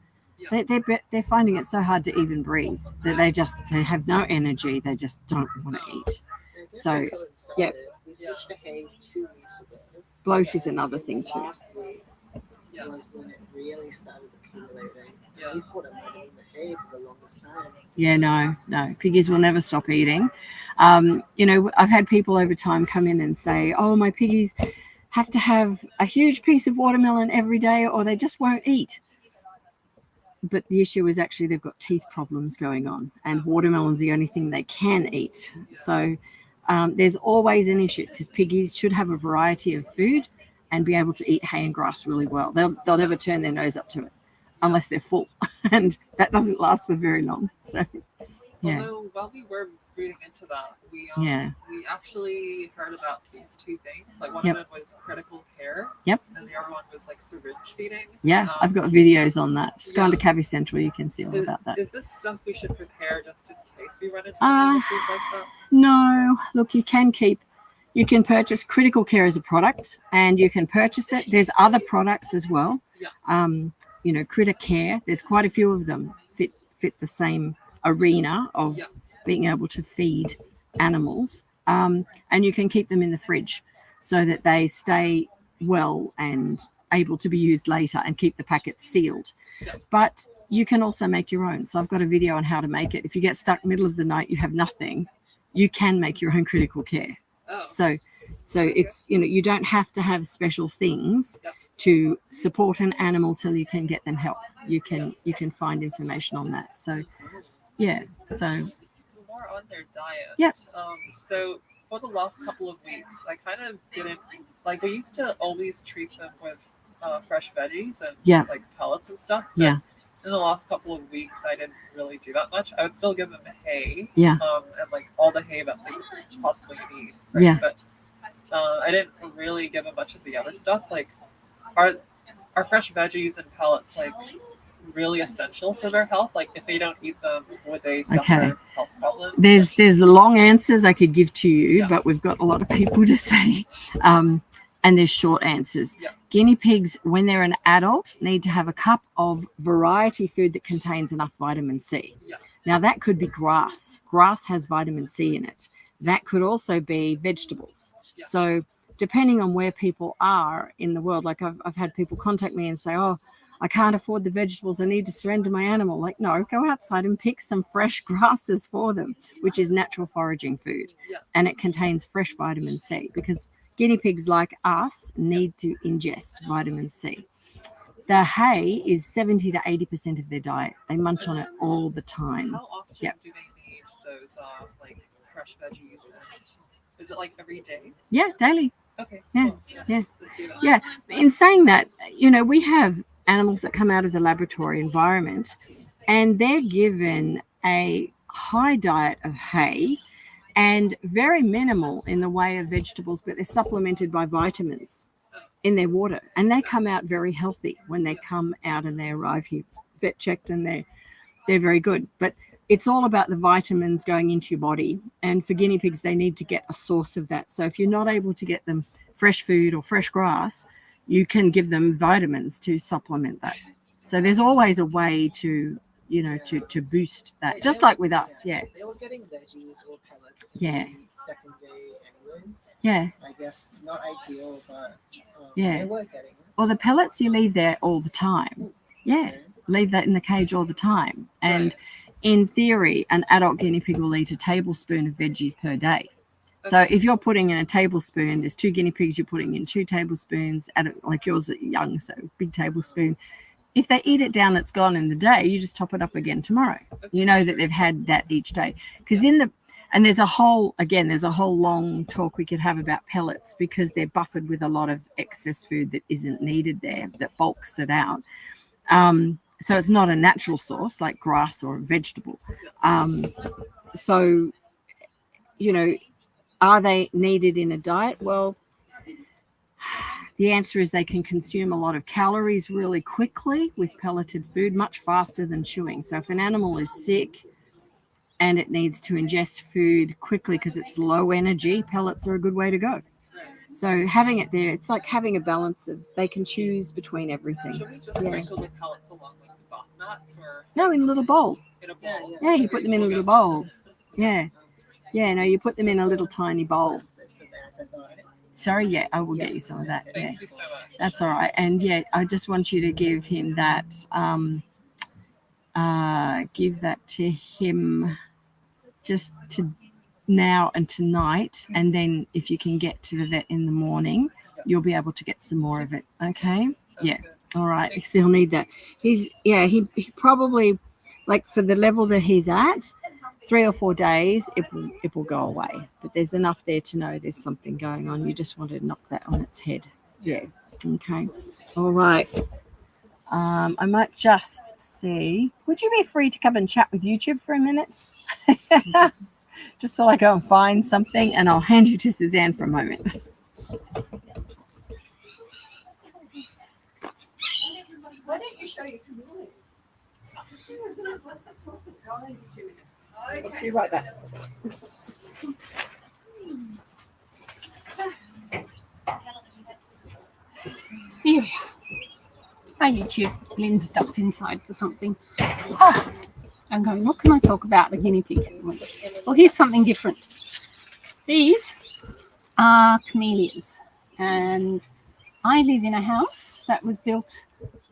[SPEAKER 1] they're finding it so hard to even breathe that they have no energy. They just don't want to eat. So, yeah.
[SPEAKER 3] We switched to hay 2 weeks ago.
[SPEAKER 1] Bloat is another thing too.
[SPEAKER 3] Last week was when it really started accumulating.
[SPEAKER 2] Yeah.
[SPEAKER 3] We thought it might have been the hay for the longest time.
[SPEAKER 1] Yeah, no. Piggies will never stop eating. I've had people over time come in and say, oh, my piggies have to have a huge piece of watermelon every day or they just won't eat. But the issue is actually they've got teeth problems going on, and watermelon's the only thing they can eat. So there's always an issue because piggies should have a variety of food and be able to eat hay and grass really well. They'll never turn their nose up to it unless they're full, and that doesn't last for very long. So, yeah.
[SPEAKER 2] Although while we were reading into that, we actually heard about these 2 things. One of them was critical care.
[SPEAKER 1] Yep.
[SPEAKER 2] And the other one was syringe feeding.
[SPEAKER 1] Yeah, I've got videos on that. Just go on to Cavy Central, you can see all about that.
[SPEAKER 2] Is this stuff we should prepare just in case we run into any issues like that?
[SPEAKER 1] No. Look, you can purchase critical care as a product, and you can purchase it. There's other products as well. Yeah. Critter care. There's quite a few of them fit the same arena of being able to feed animals, and you can keep them in the fridge so that they stay well and able to be used later and keep the packets sealed. But you can also make your own. So I've got a video on how to make it. If you get stuck middle of the night, you have nothing, you can make your own critical care. So it's you don't have to have special things to support an animal till you can get them help. You can find information on that. So
[SPEAKER 2] more on their diet.
[SPEAKER 1] Yeah.
[SPEAKER 2] So for the last couple of weeks, I kind of didn't we used to always treat them with fresh veggies and pellets and stuff. But in the last couple of weeks, I didn't really do that much. I would still give them hay.
[SPEAKER 1] Yeah.
[SPEAKER 2] And all the hay that they possibly need. Right?
[SPEAKER 1] Yeah.
[SPEAKER 2] But I didn't really give them much of the other stuff. Are fresh veggies and pellets really essential for their health? If they don't eat them, would they suffer health problems?
[SPEAKER 1] There's long answers I could give to you, but we've got a lot of people to say, and there's short answers. Guinea pigs, when they're an adult, need to have a cup of variety food that contains enough vitamin C. Now, that could be grass. Grass has vitamin C in it. That could also be vegetables. So depending on where people are in the world, like I've had people contact me and say, oh, I can't afford the vegetables. I need to surrender my animal. Like, no, go outside and pick some fresh grasses for them, which is natural foraging food. And it contains fresh vitamin C because guinea pigs like us need to ingest vitamin C. The hay is 70 to 80% of their diet. They munch on it all the time.
[SPEAKER 2] How often do they need those like fresh veggies? Is it like every day?
[SPEAKER 1] Yeah, daily.
[SPEAKER 2] Okay.
[SPEAKER 1] Yeah,
[SPEAKER 2] cool.
[SPEAKER 1] yeah,
[SPEAKER 2] Let's do that.
[SPEAKER 1] yeah. In saying that, you know, we have animals that come out of the laboratory environment and they're given a high diet of hay and very minimal in the way of vegetables, but they're supplemented by vitamins in their water. And they come out very healthy when they come out and they arrive here, vet checked, and they're very good. But it's all about the vitamins going into your body. And for guinea pigs, they need to get a source of that. So if you're not able to get them fresh food or fresh grass, you can give them vitamins to supplement that. So there's always a way to, you know, to boost that, just like with us. Yeah.
[SPEAKER 3] They were getting veggies or pellets
[SPEAKER 1] Yeah.
[SPEAKER 3] second day anyways.
[SPEAKER 1] Yeah.
[SPEAKER 3] I guess not ideal, but
[SPEAKER 1] Yeah.
[SPEAKER 3] they were getting it.
[SPEAKER 1] Well, the pellets you leave there all the time. Yeah. Leave that in the cage all the time. And in theory, an adult guinea pig will eat a tablespoon of veggies per day. So if you're putting in a tablespoon, there's 2 guinea pigs, you're putting in 2 tablespoons, like yours are young, so big tablespoon. If they eat it down, it's gone in the day, you just top it up again tomorrow. You know that they've had that each day. Because and there's a whole long talk we could have about pellets because they're buffered with a lot of excess food that isn't needed there, that bulks it out. So it's not a natural source like grass or a vegetable. So, you know, are they needed in a diet? Well, the answer is they can consume a lot of calories really quickly with pelleted food, much faster than chewing. So if an animal is sick and it needs to ingest food quickly because it's low energy, pellets are a good way to go. So having it there, it's like having a balance of, they can choose between everything.
[SPEAKER 2] Should we just sprinkle the pellets along with the buff nuts, or
[SPEAKER 1] No, in a little bowl.
[SPEAKER 2] in a bowl?
[SPEAKER 1] Yeah, you put them in a little bowl. Yeah. Yeah, no, you put them in a little tiny bowl. Sorry, yeah, I will get you some of that. Yeah,
[SPEAKER 2] Thank you so much.
[SPEAKER 1] that's all right. And yeah, I just want you to give him that, give that to him just to now and tonight. And then if you can get to the vet in the morning, you'll be able to get some more of it. Okay? Yeah. All right. You still need that. He probably, like for the level that he's at, 3 or 4 days, it will go away. But there's enough there to know there's something going on. You just want to knock that on its head. Yeah. Okay. All right. I might just see. Would you be free to come and chat with YouTube for a minute? Just while I go and find something, and I'll hand you to Suzanne for a moment. Why don't you show your camellias? Let's be right back.
[SPEAKER 4] Here we are. Hi YouTube. Lynn's ducked inside for something. Oh, I'm going, what can I talk about the guinea pig? Well, here's something different. These are camellias, and I live in a house that was built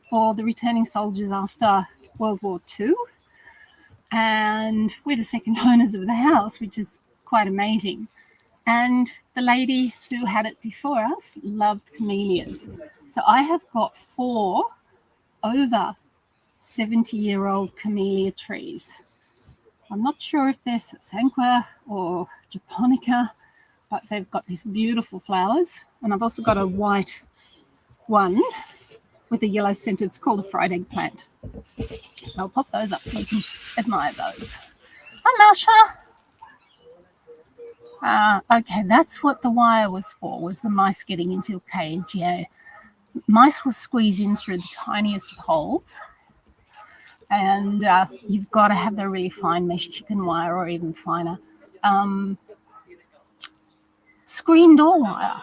[SPEAKER 4] for the returning soldiers after World War II, and we're the second owners of the house, which is quite amazing. And the lady who had it before us loved camellias. So I have got 4 over 70-year-old camellia trees. I'm not sure if they're Sasanqua or Japonica, but they've got these beautiful flowers. And I've also got a white one with a yellow centre. It's called a fried eggplant. So I'll pop those up so you can admire those. Hi, Marsha. Okay, that's what the wire was for, was the mice getting into a cage. Yeah, mice will squeeze in through the tiniest of holes. And you've got to have the really fine mesh chicken wire, or even finer. Screen door wire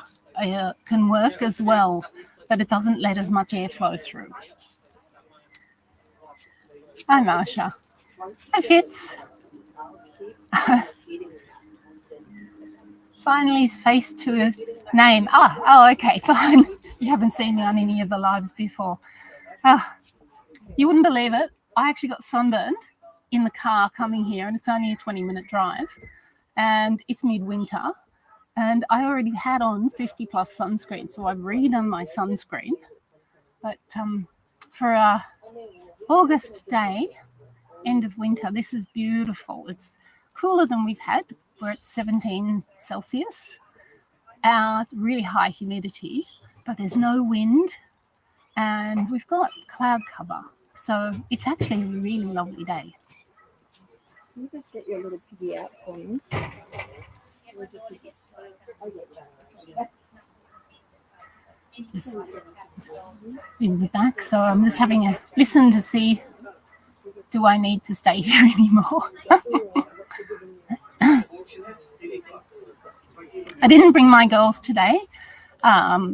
[SPEAKER 4] can work as well, but it doesn't let as much airflow through. Hi, Marsha. Hi, Fitz. Finally, he's faced to a name. Oh, okay, fine. You haven't seen me on any of the lives before. You wouldn't believe it. I actually got sunburned in the car coming here, and it's only a 20-minute drive, and it's midwinter, and I already had on 50 plus sunscreen, so I've redone my sunscreen. But for a August day, end of winter, this is beautiful. It's cooler than we've had. We're at 17 Celsius. It's really high humidity, but there's no wind, and we've got cloud cover. So it's actually a really lovely day.
[SPEAKER 1] Can you just get your little piggy out for me?
[SPEAKER 4] Just wind's back, so I'm just having a listen to see, do I need to stay here anymore? I didn't bring my girls today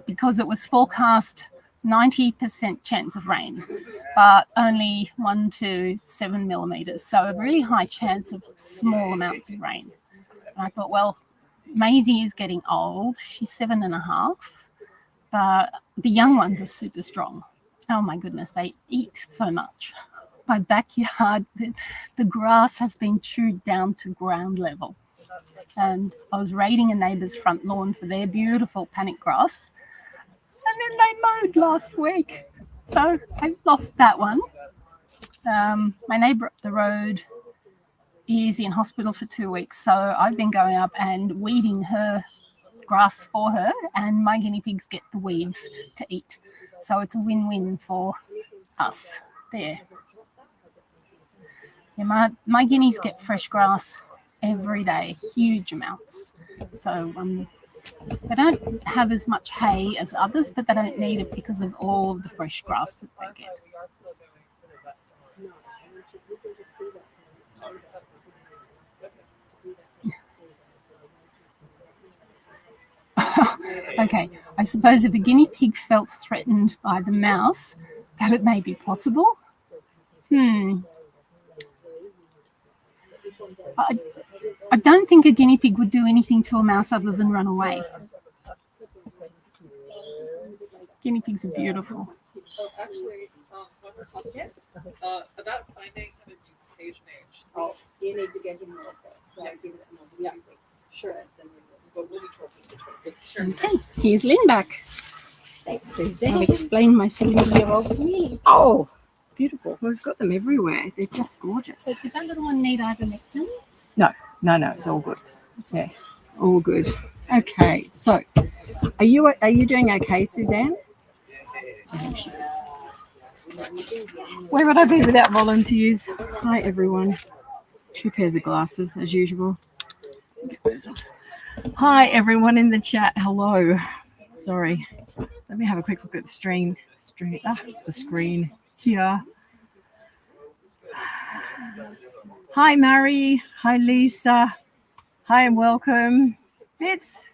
[SPEAKER 4] because it was forecast 90% chance of rain, but only 1 to 7 millimeters. So a really high chance of small amounts of rain. And I thought, well, Maisie is getting old. She's 7.5, but the young ones are super strong. Oh my goodness, they eat so much. My backyard, the grass has been chewed down to ground level. And I was raiding a neighbour's front lawn for their beautiful panic grass. And then they mowed last week. So I lost that one. My neighbour up the road is in hospital for 2 weeks. So I've been going up and weeding her grass for her, and my guinea pigs get the weeds to eat. So it's a win-win for us there. Yeah, my guineas get fresh grass every day, huge amounts. So they don't have as much hay as others, but they don't need it because of all of the fresh grass that they get. Okay, I suppose if a guinea pig felt threatened by the mouse, that it may be possible. I don't think a guinea pig would do anything to a mouse other than run away. Guinea pigs are beautiful.
[SPEAKER 2] So actually, when we're talking about finding a new cage mange.
[SPEAKER 5] Oh, you need to get him more first. So give it another 2 weeks.
[SPEAKER 2] Sure.
[SPEAKER 5] But we'll be talking.
[SPEAKER 2] Sure.
[SPEAKER 4] Okay, here's Lynn back.
[SPEAKER 5] Thanks,
[SPEAKER 4] I'll
[SPEAKER 5] Suzanne.
[SPEAKER 4] explain my 70-year-old guinea.
[SPEAKER 1] Oh, beautiful. We've got them everywhere. They're just gorgeous.
[SPEAKER 4] So did that little one need ivermectin?
[SPEAKER 1] No, it's all good. Yeah, all good. Okay, so are you doing okay, Suzanne? I think she is. Where would I be without volunteers? Hi, everyone. 2 pairs of glasses, as usual. Get those off. Hi, everyone in the chat. Hello. Sorry. Let me have a quick look at the the screen here. Hi, Mary. Hi, Lisa. Hi, and welcome. Fitz.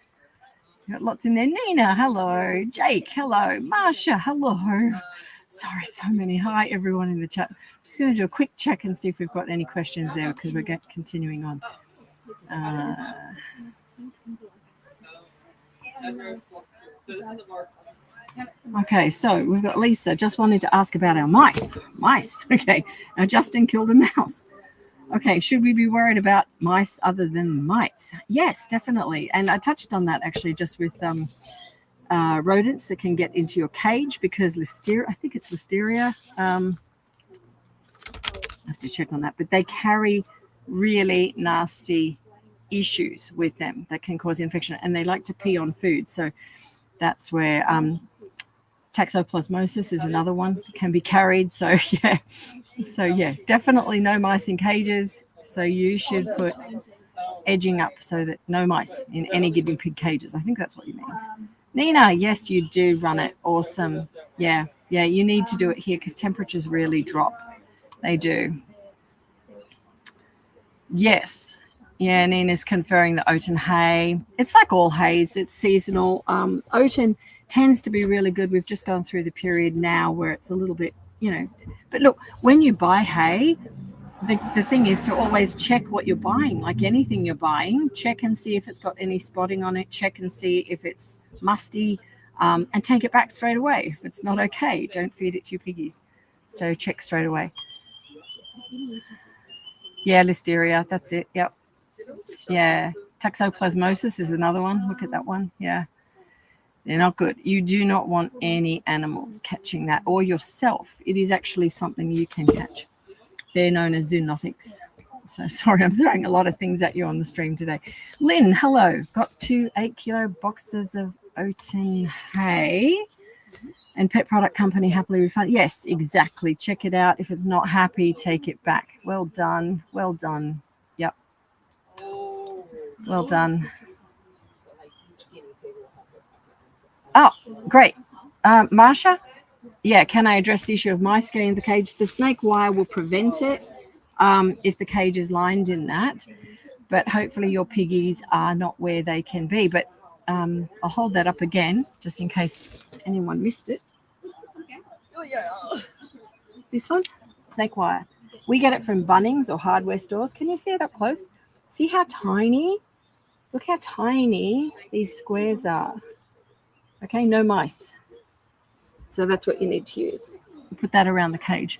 [SPEAKER 1] Got lots in there. Nina, hello. Jake, hello. Marsha, hello. Sorry, so many. Hi, everyone in the chat. I'm just going to do a quick check and see if we've got any questions there because we're continuing on. Okay, so we've got Lisa. Just wanted to ask about our mice. Mice. Okay. Now, Justin killed a mouse. Okay, should we be worried about mice other than mites? Yes, definitely. And I touched on that actually just with rodents that can get into your cage because listeria, I think it's listeria. I have to check on that, but they carry really nasty issues with them that can cause infection, and they like to pee on food. So that's where toxoplasmosis is another one that can be carried. So yeah, definitely no mice in cages. So you should put edging up so that no mice in any guinea pig cages. I think that's what you mean. Nina, yes, you do run it. Awesome. Yeah, you need to do it here because temperatures really drop. They do. Yes. Yeah, Nina's conferring the oaten hay. It's like all hays. It's seasonal. Oaten tends to be really good. We've just gone through the period now where it's a little bit, but look, when you buy hay, the thing is to always check what you're buying, like anything you're buying. Check and see if it's got any spotting on it. Check and see if it's musty, and take it back straight away. If it's not okay, don't feed it to your piggies. So check straight away. Yeah, listeria, that's it. Yep. Yeah, toxoplasmosis is another one. Look at that one. Yeah, they're not good. You do not want any animals catching that, or yourself. It is actually something you can catch. They're known as zoonotics. So sorry, I'm throwing a lot of things at you on the stream today. Lynn, hello. Got 2 8-kilo boxes of oaten hay, and pet product company happily refund. Yes, exactly. Check it out. If it's not happy, take it back. Well done. Well done. Yep. Well done. Oh, great. Marsha? Yeah, can I address the issue of mice getting in the cage? The snake wire will prevent it if the cage is lined in that. But hopefully your piggies are not where they can be. But I'll hold that up again, just in case anyone missed it. This one, snake wire. We get it from Bunnings or hardware stores. Can you see it up close? See how tiny? Look how tiny these squares are. Okay, no mice. So that's what you need to use. Put that around the cage.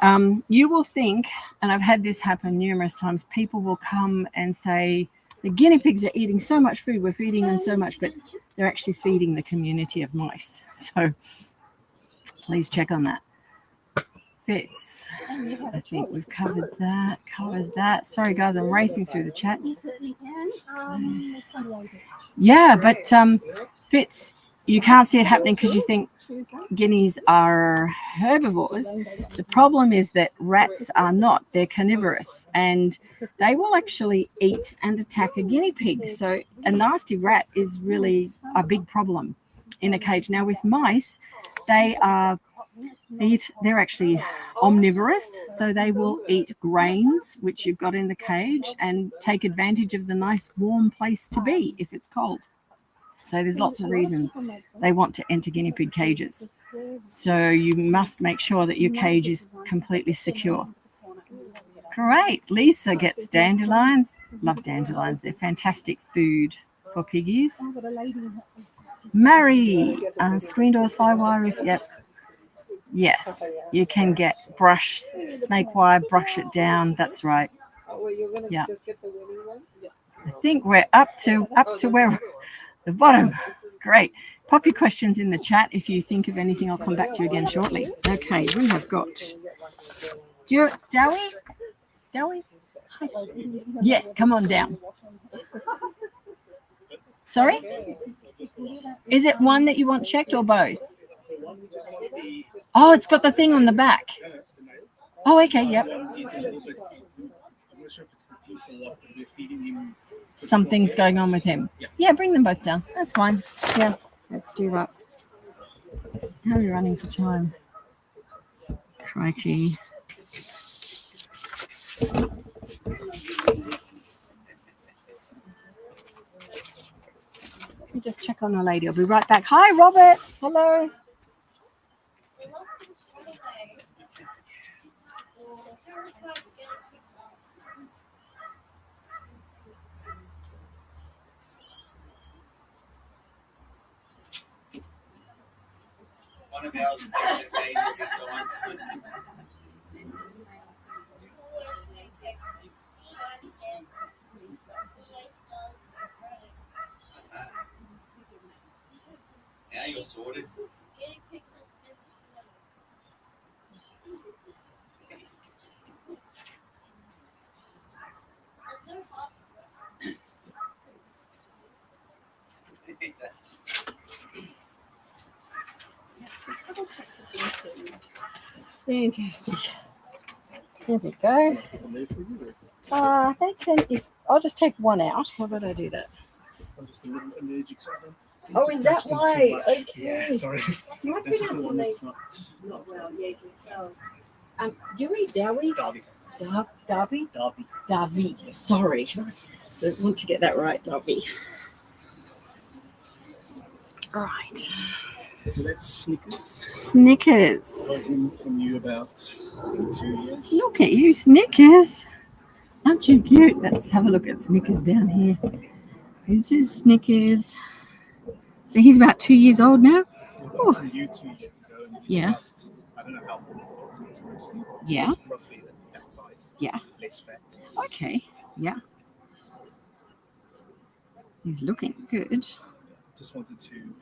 [SPEAKER 1] You will think, and I've had this happen numerous times, people will come and say, the guinea pigs are eating so much food, we're feeding them so much, but they're actually feeding the community of mice. So please check on that. Fits. I think we've covered that. Sorry, guys, I'm racing through the chat. Yeah, but Fitz, you can't see it happening because you think guineas are herbivores. The problem is that rats are not. They're carnivorous, and they will actually eat and attack a guinea pig. So a nasty rat is really a big problem in a cage. Now with mice, they're actually omnivorous, so they will eat grains, which you've got in the cage, and take advantage of the nice warm place to be if it's cold. So there's lots of reasons they want to enter guinea pig cages. So you must make sure that your cage is completely secure. Great. Lisa gets dandelions. Love dandelions. They're fantastic food for piggies. Mary, screen doors, fly wire. Yep. Yes, you can get brush, snake wire, brush it down. That's right. Yeah. I think we're up to where the bottom. Great. Pop your questions in the chat. If you think of anything, I'll come back to you again shortly. Okay, we have got Dowie? Dowie? Hi. Yes, come on down. Sorry? Is it one that you want checked or both? Oh, it's got the thing on the back. Oh, okay, yep. Something's going on with him. Yeah, bring them both down. That's fine. Yeah, let's do that. How are we running for time? Crikey. Let me just check on the lady. I'll be right back. Hi, Robert. Hello.
[SPEAKER 6] One of ours now you're sorted.
[SPEAKER 1] Fantastic. There we go. They can. If I'll just take one out. How about I do that?
[SPEAKER 7] I'm just a little allergic.
[SPEAKER 1] Oh, is that why? Okay.
[SPEAKER 7] Yeah, sorry.
[SPEAKER 1] My
[SPEAKER 7] This is the one
[SPEAKER 1] pronounce
[SPEAKER 7] that's
[SPEAKER 1] not well. Yeah, you can tell. Dewey, Dowie,
[SPEAKER 7] Darby.
[SPEAKER 1] Darby,
[SPEAKER 7] Darby.
[SPEAKER 1] Darby. Sorry. So I want to get that right, Darby. All right.
[SPEAKER 7] So that's Snickers.
[SPEAKER 1] Snickers.
[SPEAKER 7] Got him from you about 2 years.
[SPEAKER 1] Look at you, Snickers. Aren't you cute? Let's have a look at Snickers down here. This is Snickers. So he's about 2 years old now? Oh.
[SPEAKER 7] From you 2 years ago. And
[SPEAKER 1] Yeah.
[SPEAKER 7] About, I don't know how old he is. It's recently.
[SPEAKER 1] Yeah.
[SPEAKER 7] He's roughly that size.
[SPEAKER 1] Yeah.
[SPEAKER 7] Less fat.
[SPEAKER 1] Okay. Yeah. He's looking good.
[SPEAKER 7] Just wanted to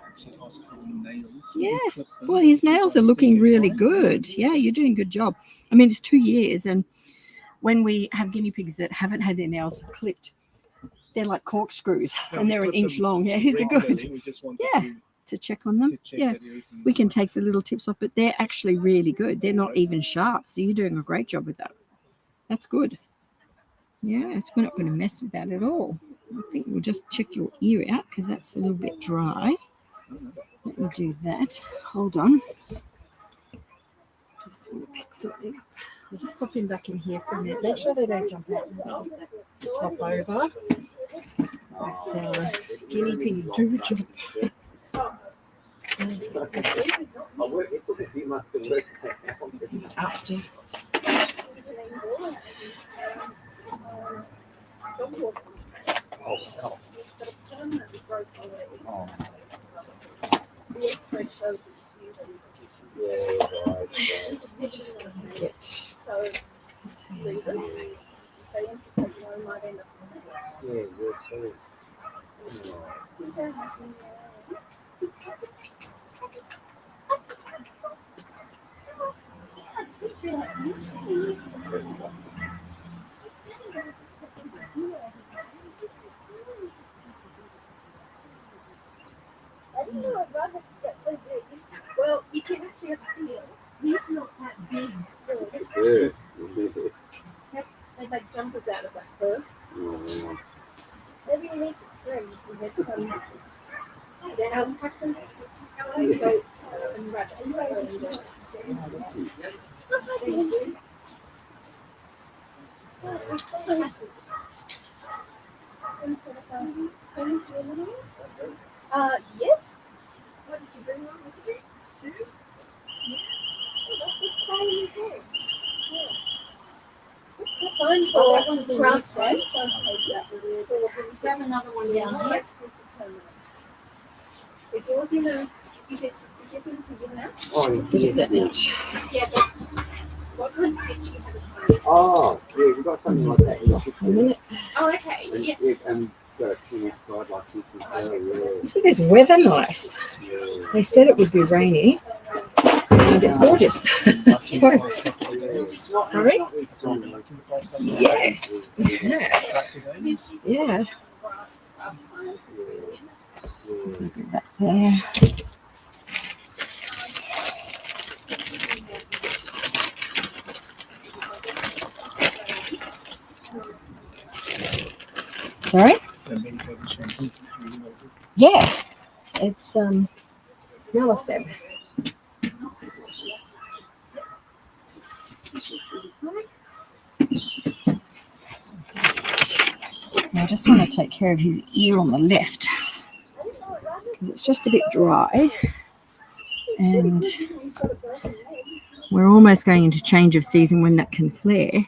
[SPEAKER 7] actually ask for the nails.
[SPEAKER 1] Yeah.
[SPEAKER 7] Clip them.
[SPEAKER 1] Well, his nails are
[SPEAKER 7] Nice
[SPEAKER 1] looking
[SPEAKER 7] looking
[SPEAKER 1] really
[SPEAKER 7] fine.
[SPEAKER 1] good. Yeah, you're doing a good job. I mean, it's 2 years, and when we have guinea pigs that haven't had their nails clipped, they're like corkscrews,
[SPEAKER 7] No,
[SPEAKER 1] and
[SPEAKER 7] we
[SPEAKER 1] they're an
[SPEAKER 7] clip
[SPEAKER 1] inch
[SPEAKER 7] them
[SPEAKER 1] long. Yeah, he's a
[SPEAKER 7] regularly.
[SPEAKER 1] good
[SPEAKER 7] We just wanted
[SPEAKER 1] Yeah. to check on them.
[SPEAKER 7] to check
[SPEAKER 1] Yeah,
[SPEAKER 7] that everything
[SPEAKER 1] we
[SPEAKER 7] is
[SPEAKER 1] can
[SPEAKER 7] fine.
[SPEAKER 1] take the little tips off, but they're actually really good. They're not even sharp, so you're doing a great job with that. That's good. Yes, we're not going to mess with that at all. I think we'll just check your ear out because that's a little bit dry. Let me do that. Hold on. Just want to pick something up. I'll just pop him back in here for a minute. Make sure they don't jump out. Just hop over. This guinea pigs do jump. After. We're just going to get.
[SPEAKER 5] Well, you can actually have a feel. He's not that big. They make jumpers out of that fur. Maybe you need to trim and get some alpacas, goats, and rabbits. Yes. What did you bring on with you? Two? Yeah. That's fine as well. Yeah. Fine for that one's grass fed. Grab another one down here. Is yours in a, is it in a now?
[SPEAKER 1] What is that now?
[SPEAKER 5] Yeah, but what kind of fish you have at home?
[SPEAKER 8] Oh, yeah, we've got something like that in the kitchen.
[SPEAKER 5] Oh, okay.
[SPEAKER 8] And,
[SPEAKER 5] Yeah.
[SPEAKER 8] and got a king side like this as well, yeah.
[SPEAKER 1] See this weather nice. They said it would be rainy, and it's gorgeous. Sorry? Yes. Yeah. Yeah. Put that there. Sorry? Yeah. It's Maleseb. Now I just want to take care of his ear on the left because it's just a bit dry, and we're almost going into change of season when that can flare,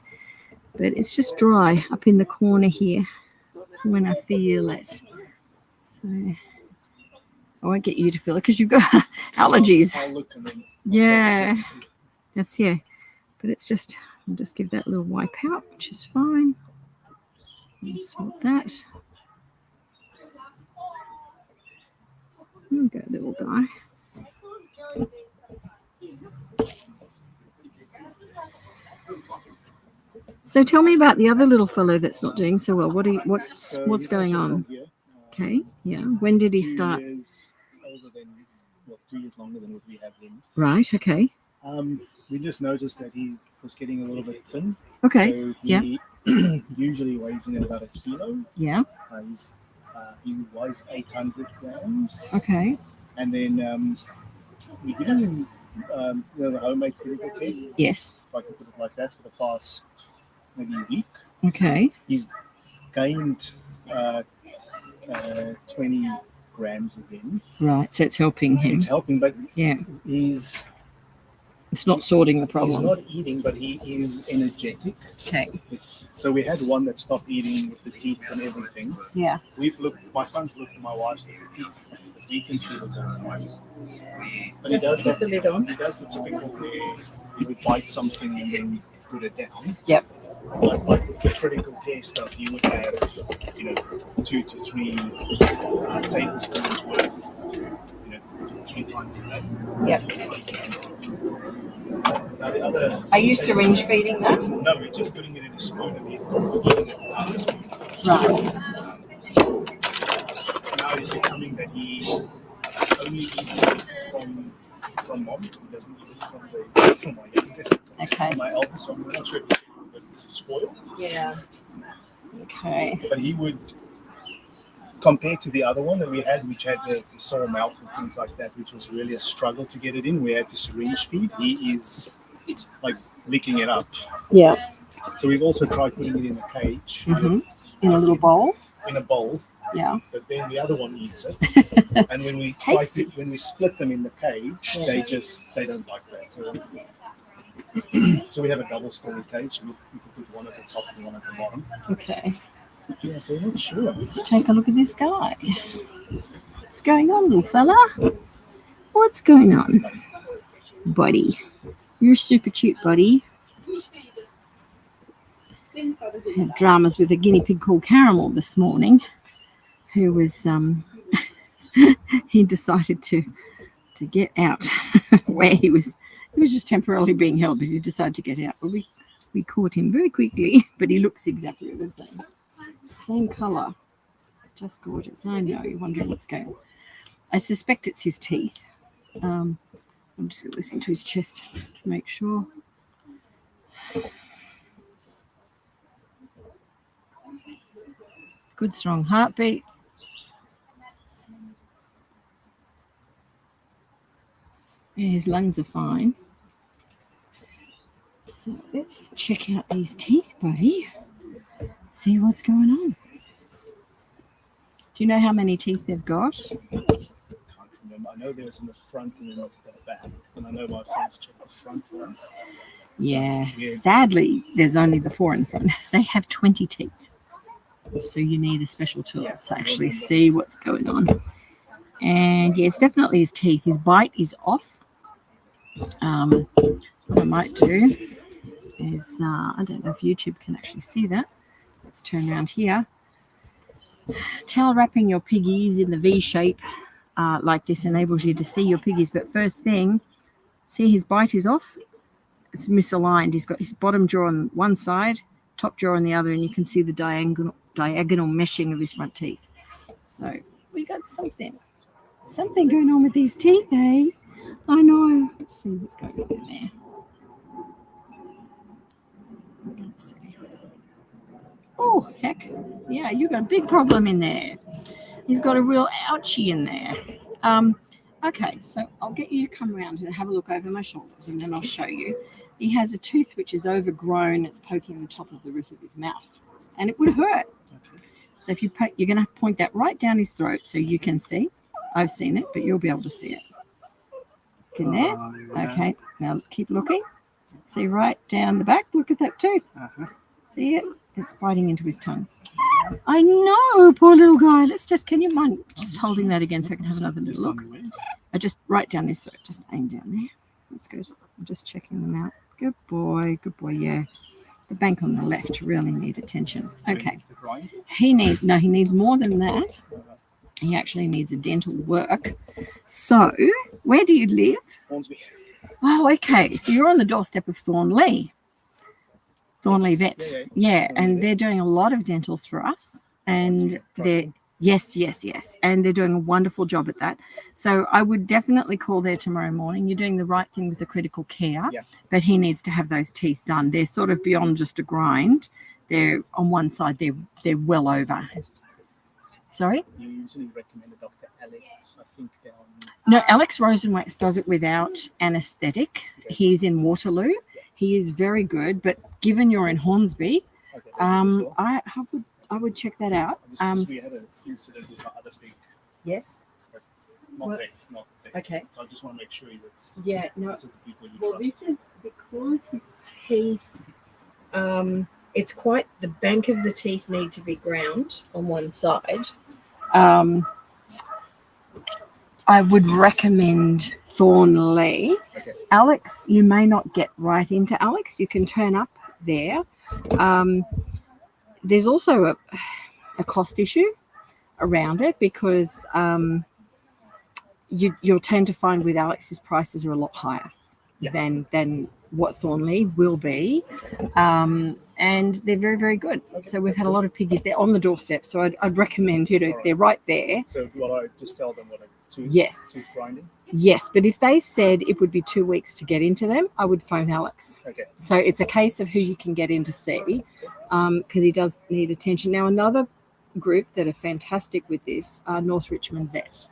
[SPEAKER 1] but it's just dry up in the corner here when I feel it. So I won't get you to feel it because you've got allergies.
[SPEAKER 7] I'll look and then
[SPEAKER 1] Yeah, that's yeah. But it's just, I'll just give that a little wipe out, which is fine. Sort that. There we go, little guy. So tell me about the other little fellow that's not doing so well. What's going on? Okay, yeah. When did he start?
[SPEAKER 7] 2 years older than, well, 2 years longer than what we have him.
[SPEAKER 1] Right. Okay.
[SPEAKER 7] We just noticed that he was getting a little bit thin.
[SPEAKER 1] Okay.
[SPEAKER 7] So
[SPEAKER 1] Yeah.
[SPEAKER 7] he usually weighs in at about 1 kilo.
[SPEAKER 1] Yeah.
[SPEAKER 7] He weighs 800 grams.
[SPEAKER 1] Okay.
[SPEAKER 7] And then we give him the homemade critical care,
[SPEAKER 1] Yes.
[SPEAKER 7] if I can put it like that, for the past maybe week.
[SPEAKER 1] Okay.
[SPEAKER 7] He's gained 20 grams again.
[SPEAKER 1] Right, so it's helping him.
[SPEAKER 7] It's helping, but
[SPEAKER 1] Yeah,
[SPEAKER 7] he's
[SPEAKER 1] it's not sorting the
[SPEAKER 7] he's
[SPEAKER 1] problem.
[SPEAKER 7] not eating, but he is energetic.
[SPEAKER 1] Okay.
[SPEAKER 7] So we had one that stopped eating with the teeth and everything.
[SPEAKER 1] Yeah.
[SPEAKER 7] My son's looked at my wife's teeth. We can see what's going on. But he does that.
[SPEAKER 1] the lid on.
[SPEAKER 7] He does the typical where he would bite something and then put it down.
[SPEAKER 1] Yep.
[SPEAKER 7] Like with the critical care stuff, you would have, 2 to 3 tablespoons worth, 3 times a day.
[SPEAKER 1] Yep.
[SPEAKER 7] Now the other.
[SPEAKER 1] Are you syringe feeding that?
[SPEAKER 7] No, we're just putting it in a spoon and he's eating it out of a spoon.
[SPEAKER 1] Right.
[SPEAKER 7] Now he's becoming that he only eats it from mom. He doesn't eat it from my youngest.
[SPEAKER 1] Okay.
[SPEAKER 7] From my eldest, so I'm not sure if he's a bit spoiled.
[SPEAKER 1] Yeah. Okay.
[SPEAKER 7] But he would, compared to the other one that we had, which had the sore mouth and things like that, which was really a struggle to get it in. We had to syringe feed. He is like licking it up.
[SPEAKER 1] Yeah.
[SPEAKER 7] So we've also tried putting it in a cage,
[SPEAKER 1] In a little bowl.
[SPEAKER 7] in a bowl.
[SPEAKER 1] Yeah.
[SPEAKER 7] But then the other one eats it. And when we
[SPEAKER 1] It's tasty.
[SPEAKER 7] when we split them in the cage, they don't like that. So we have a double story cage. We can put one at the top and one at the bottom.
[SPEAKER 1] Okay.
[SPEAKER 7] Yeah, so we're not sure.
[SPEAKER 1] Let's take a look at this guy. What's going on, little fella? What's going on? Buddy. You're super cute, buddy. Had dramas with a guinea pig called Caramel this morning, who was he decided to get out where he was just temporarily being held, but he decided to get out. But we caught him very quickly, but he looks exactly the same color. Just gorgeous. I know you're wondering what's going on. I suspect it's his teeth. I'm just going to listen to his chest to make sure. Good strong heartbeat. Yeah, his lungs are fine. So let's check out these teeth, buddy. See what's going on. Do you know how many teeth they've got?
[SPEAKER 7] I can't remember. I know there's in the front and then there's the back. And I know my son's checked the front for us.
[SPEAKER 1] Yeah. Sadly, there's only the 4 in front. They have 20 teeth. So you need a special tool to actually see what's going on. And yeah, it's definitely his teeth. His bite is off. What I might do is, I don't know if YouTube can actually see that. Let's turn around here. Towel wrapping your piggies in the V shape like this enables you to see your piggies. But first thing, see his bite is off. It's misaligned. He's got his bottom jaw on one side, top jaw on the other, and you can see the diagonal meshing of his front teeth. So we got something going on with these teeth, eh? I know. Let's see what's going on in there. Let's see. Oh, heck. Yeah, you got a big problem in there. He's got a real ouchie in there. Okay, so I'll get you to come around and have a look over my shoulders, and then I'll show you. He has a tooth which is overgrown. It's poking the top of the roof of his mouth, and it would hurt. Okay. So if you're going to point that right down his throat so you can see. I've seen it, but you'll be able to see it. Look in there. Yeah. Okay, now keep looking. See right down the back. Look at that tooth. See it? It's biting into his tongue. I know, poor little guy. Can you mind just holding that again so I can have another little look? I just right down his throat. Just aim down there. That's good. I'm just checking them out. Good boy. Good boy. Yeah. The bank on the left really need attention. Okay. He needs more than that. He actually needs a dental work. So, where do you live?
[SPEAKER 7] Hornsby.
[SPEAKER 1] Oh, okay. So you're on the doorstep of Thornley Vet. Yeah, and they're doing a lot of dentals for us. And they're yes. And they're doing a wonderful job at that. So I would definitely call there tomorrow morning. You're doing the right thing with the critical care, but he needs to have those teeth done. They're sort of beyond just a grind. They're on one side, they're well over. Sorry?
[SPEAKER 7] You usually recommend Dr. Alex, I think.
[SPEAKER 1] No, Alex Rosenwax does it without anesthetic. Okay. He's in Waterloo. Yeah. He is very good, but given you're in Hornsby, I would check that out.
[SPEAKER 7] We had an incident with our other pig.
[SPEAKER 1] Yes.
[SPEAKER 7] not they, not they.
[SPEAKER 1] Okay.
[SPEAKER 7] So I just want to make sure that's
[SPEAKER 1] Yeah, no.
[SPEAKER 7] these are the people you
[SPEAKER 1] Well,
[SPEAKER 7] trust.
[SPEAKER 1] this is because his teeth, it's quite, the bank of the teeth need to be ground on one side. I would recommend Thornley.
[SPEAKER 7] Okay.
[SPEAKER 1] Alex, you may not get right into Alex. You can turn up there. There's also a cost issue around it because you'll tend to find with Alex's prices are a lot higher than what Thornley will be. And they're very, very good.
[SPEAKER 7] Okay,
[SPEAKER 1] so we've had a lot of piggies. They're on the doorstep. So I'd recommend, they're right there.
[SPEAKER 7] So what I just tell them what I tooth grinding?
[SPEAKER 1] Yes, but if they said it would be 2 weeks to get into them, I would phone Alex.
[SPEAKER 7] Okay.
[SPEAKER 1] So it's a case of who you can get in to see, because he does need attention. Now, another group that are fantastic with this are North Richmond Vet.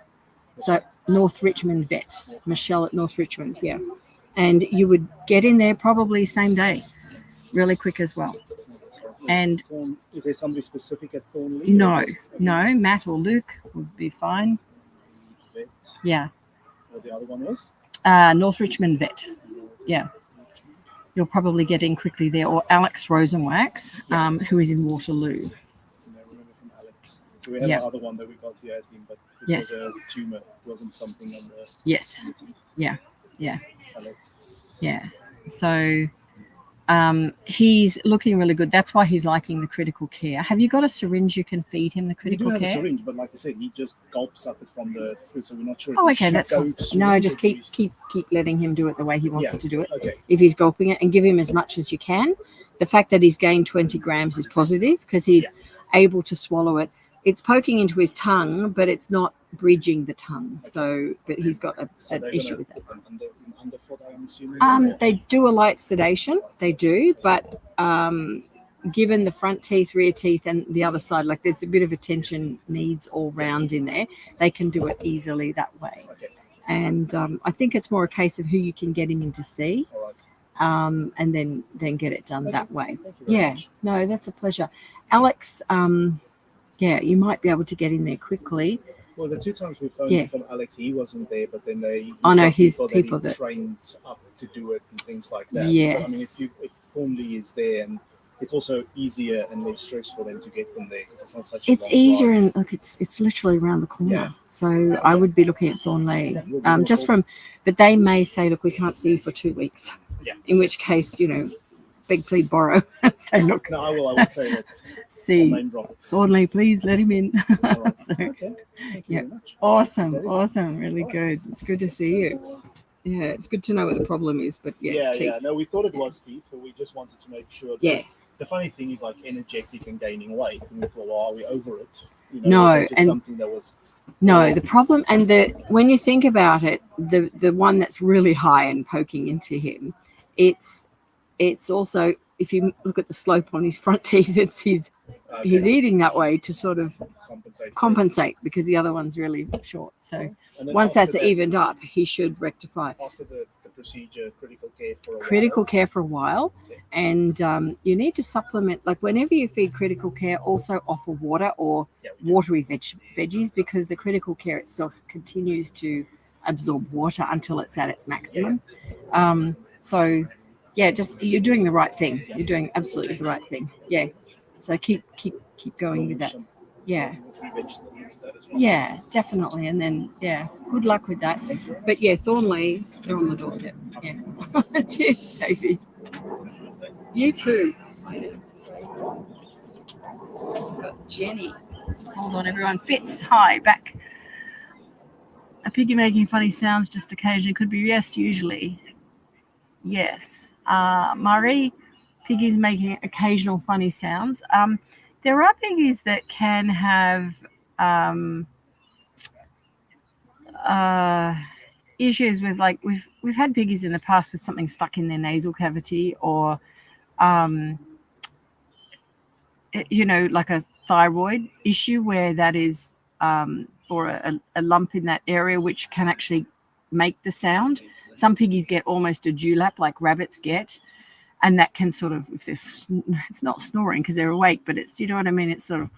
[SPEAKER 1] So North Richmond Vet, Michelle at North Richmond, yeah. And you would get in there probably same day, really quick as well. And
[SPEAKER 7] is there somebody specific at Thornley?
[SPEAKER 1] no, Matt or Luke would be fine.
[SPEAKER 7] Vet.
[SPEAKER 1] Yeah.
[SPEAKER 7] What the other one was?
[SPEAKER 1] North Richmond Vet. Yeah. You'll probably get in quickly there. Or Alex Rosenwax, who is in Waterloo.
[SPEAKER 7] I remember from Alex. So we had another one that we got here at him, but it was a tumor. It wasn't something on the teeth.
[SPEAKER 1] Yeah.
[SPEAKER 7] Alex.
[SPEAKER 1] Yeah. So he's looking really good. That's why he's liking the critical care. Have you got a syringe you can feed him the critical
[SPEAKER 7] we do have
[SPEAKER 1] care?
[SPEAKER 7] a syringe, but like I said, he just gulps up it from the food, so we're not sure.
[SPEAKER 1] Oh, okay, that's fine. No, just keep letting him do it the way he wants to do it.
[SPEAKER 7] Okay.
[SPEAKER 1] If he's gulping it, and give him as much as you can. The fact that he's gained 20 grams is positive because he's able to swallow it. It's poking into his tongue, but it's not bridging the tongue. So, but he's got an issue with that.
[SPEAKER 7] Underfoot, I'm assuming.
[SPEAKER 1] They do a light sedation. They do, but given the front teeth, rear teeth, and the other side, like there's a bit of attention needs all round in there. They can do it easily that way.
[SPEAKER 7] Okay.
[SPEAKER 1] And I think it's more a case of who you can get him in to see.
[SPEAKER 7] All right.
[SPEAKER 1] And then get it done that way.
[SPEAKER 7] Thank you very much.
[SPEAKER 1] No, that's a pleasure. Alex, you might be able to get in there quickly.
[SPEAKER 7] Well, the 2 times we phoned from Alex, he wasn't there, but then
[SPEAKER 1] his people that
[SPEAKER 7] trained up to do it and things like that.
[SPEAKER 1] Yes.
[SPEAKER 7] But, I mean, if Thornley is there, and it's also easier and less stress for them to get them there because it's not such.
[SPEAKER 1] It's
[SPEAKER 7] long
[SPEAKER 1] easier
[SPEAKER 7] drive.
[SPEAKER 1] and look, it's literally around the corner.
[SPEAKER 7] Yeah.
[SPEAKER 1] So I would be looking at Thornley, but they may say, look, we can't see you for 2 weeks.
[SPEAKER 7] Yeah.
[SPEAKER 1] In which case, beg, plead, borrow. So look.
[SPEAKER 7] No, I will say that.
[SPEAKER 1] See, Thornley, please let him in.
[SPEAKER 7] All right.
[SPEAKER 1] So,
[SPEAKER 7] okay. Thank you very much.
[SPEAKER 1] Awesome, really good. It's good to see you. Yeah, it's good to know what the problem is, but it's teeth.
[SPEAKER 7] No, we thought it was teeth, but we just wanted to make sure.
[SPEAKER 1] Yeah.
[SPEAKER 7] The funny thing is, like, energetic and gaining weight, and we thought, well, are we over it?
[SPEAKER 1] No,
[SPEAKER 7] was it just
[SPEAKER 1] and
[SPEAKER 7] something that was.
[SPEAKER 1] No, the problem, and when you think about it, the one that's really high and poking into him, it's also, if you look at the slope on his front teeth, it's he's eating that way to sort of compensate because the other one's really short. So once that's evened up, he should rectify.
[SPEAKER 7] After the procedure,
[SPEAKER 1] critical care for a while, and you need to supplement. Like whenever you feed critical care, also offer water or watery veggies because the critical care itself continues to absorb water until it's at its maximum. So. Yeah, just you're doing the right thing. You're doing absolutely the right thing. Yeah. So keep going with that. Yeah. Yeah, definitely. And then good luck with that. But yeah, Thornley, they're on the doorstep. Yeah. Cheers, Cavy. You too. Got Jenny. Hold on, everyone. Fitz, hi, back. A piggy making funny sounds just occasionally could be yes, usually. Yes. Murray, piggies making occasional funny sounds. There are piggies that can have issues with, like, we've had piggies in the past with something stuck in their nasal cavity or like a thyroid issue where that is or a lump in that area which can actually make the sound. Some piggies get almost a dewlap like rabbits get, and that can sort of, if it's not snoring because they're awake, but it's, you know what I mean? It's sort of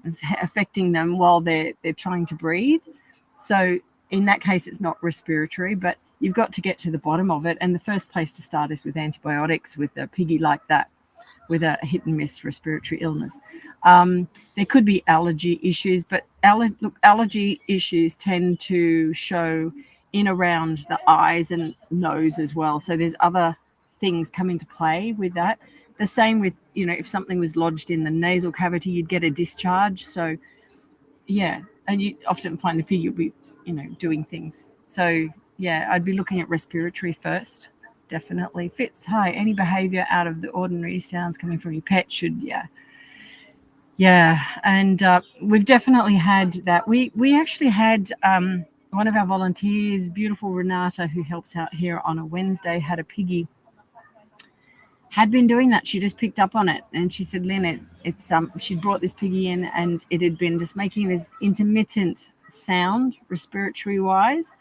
[SPEAKER 1] it's affecting them while they're trying to breathe. So in that case, it's not respiratory, but you've got to get to the bottom of it. And the first place to start is with antibiotics with a piggy like that, with a hit and miss respiratory illness. There could be allergy issues, but allergy issues tend to show in around the eyes and nose as well. So there's other things come into play with that. The same with, if something was lodged in the nasal cavity, you'd get a discharge. So yeah, and you often find the pig will be, doing things. So yeah, I'd be looking at respiratory first. Definitely. Fits high. Any behavior out of the ordinary sounds coming from your pet should, and we've definitely had that. We actually had one of our volunteers, beautiful Renata, who helps out here on a Wednesday, had a piggy, had been doing that. She just picked up on it, and she said, Lynn, it's she'd brought this piggy in, and it had been just making this intermittent sound respiratory wise.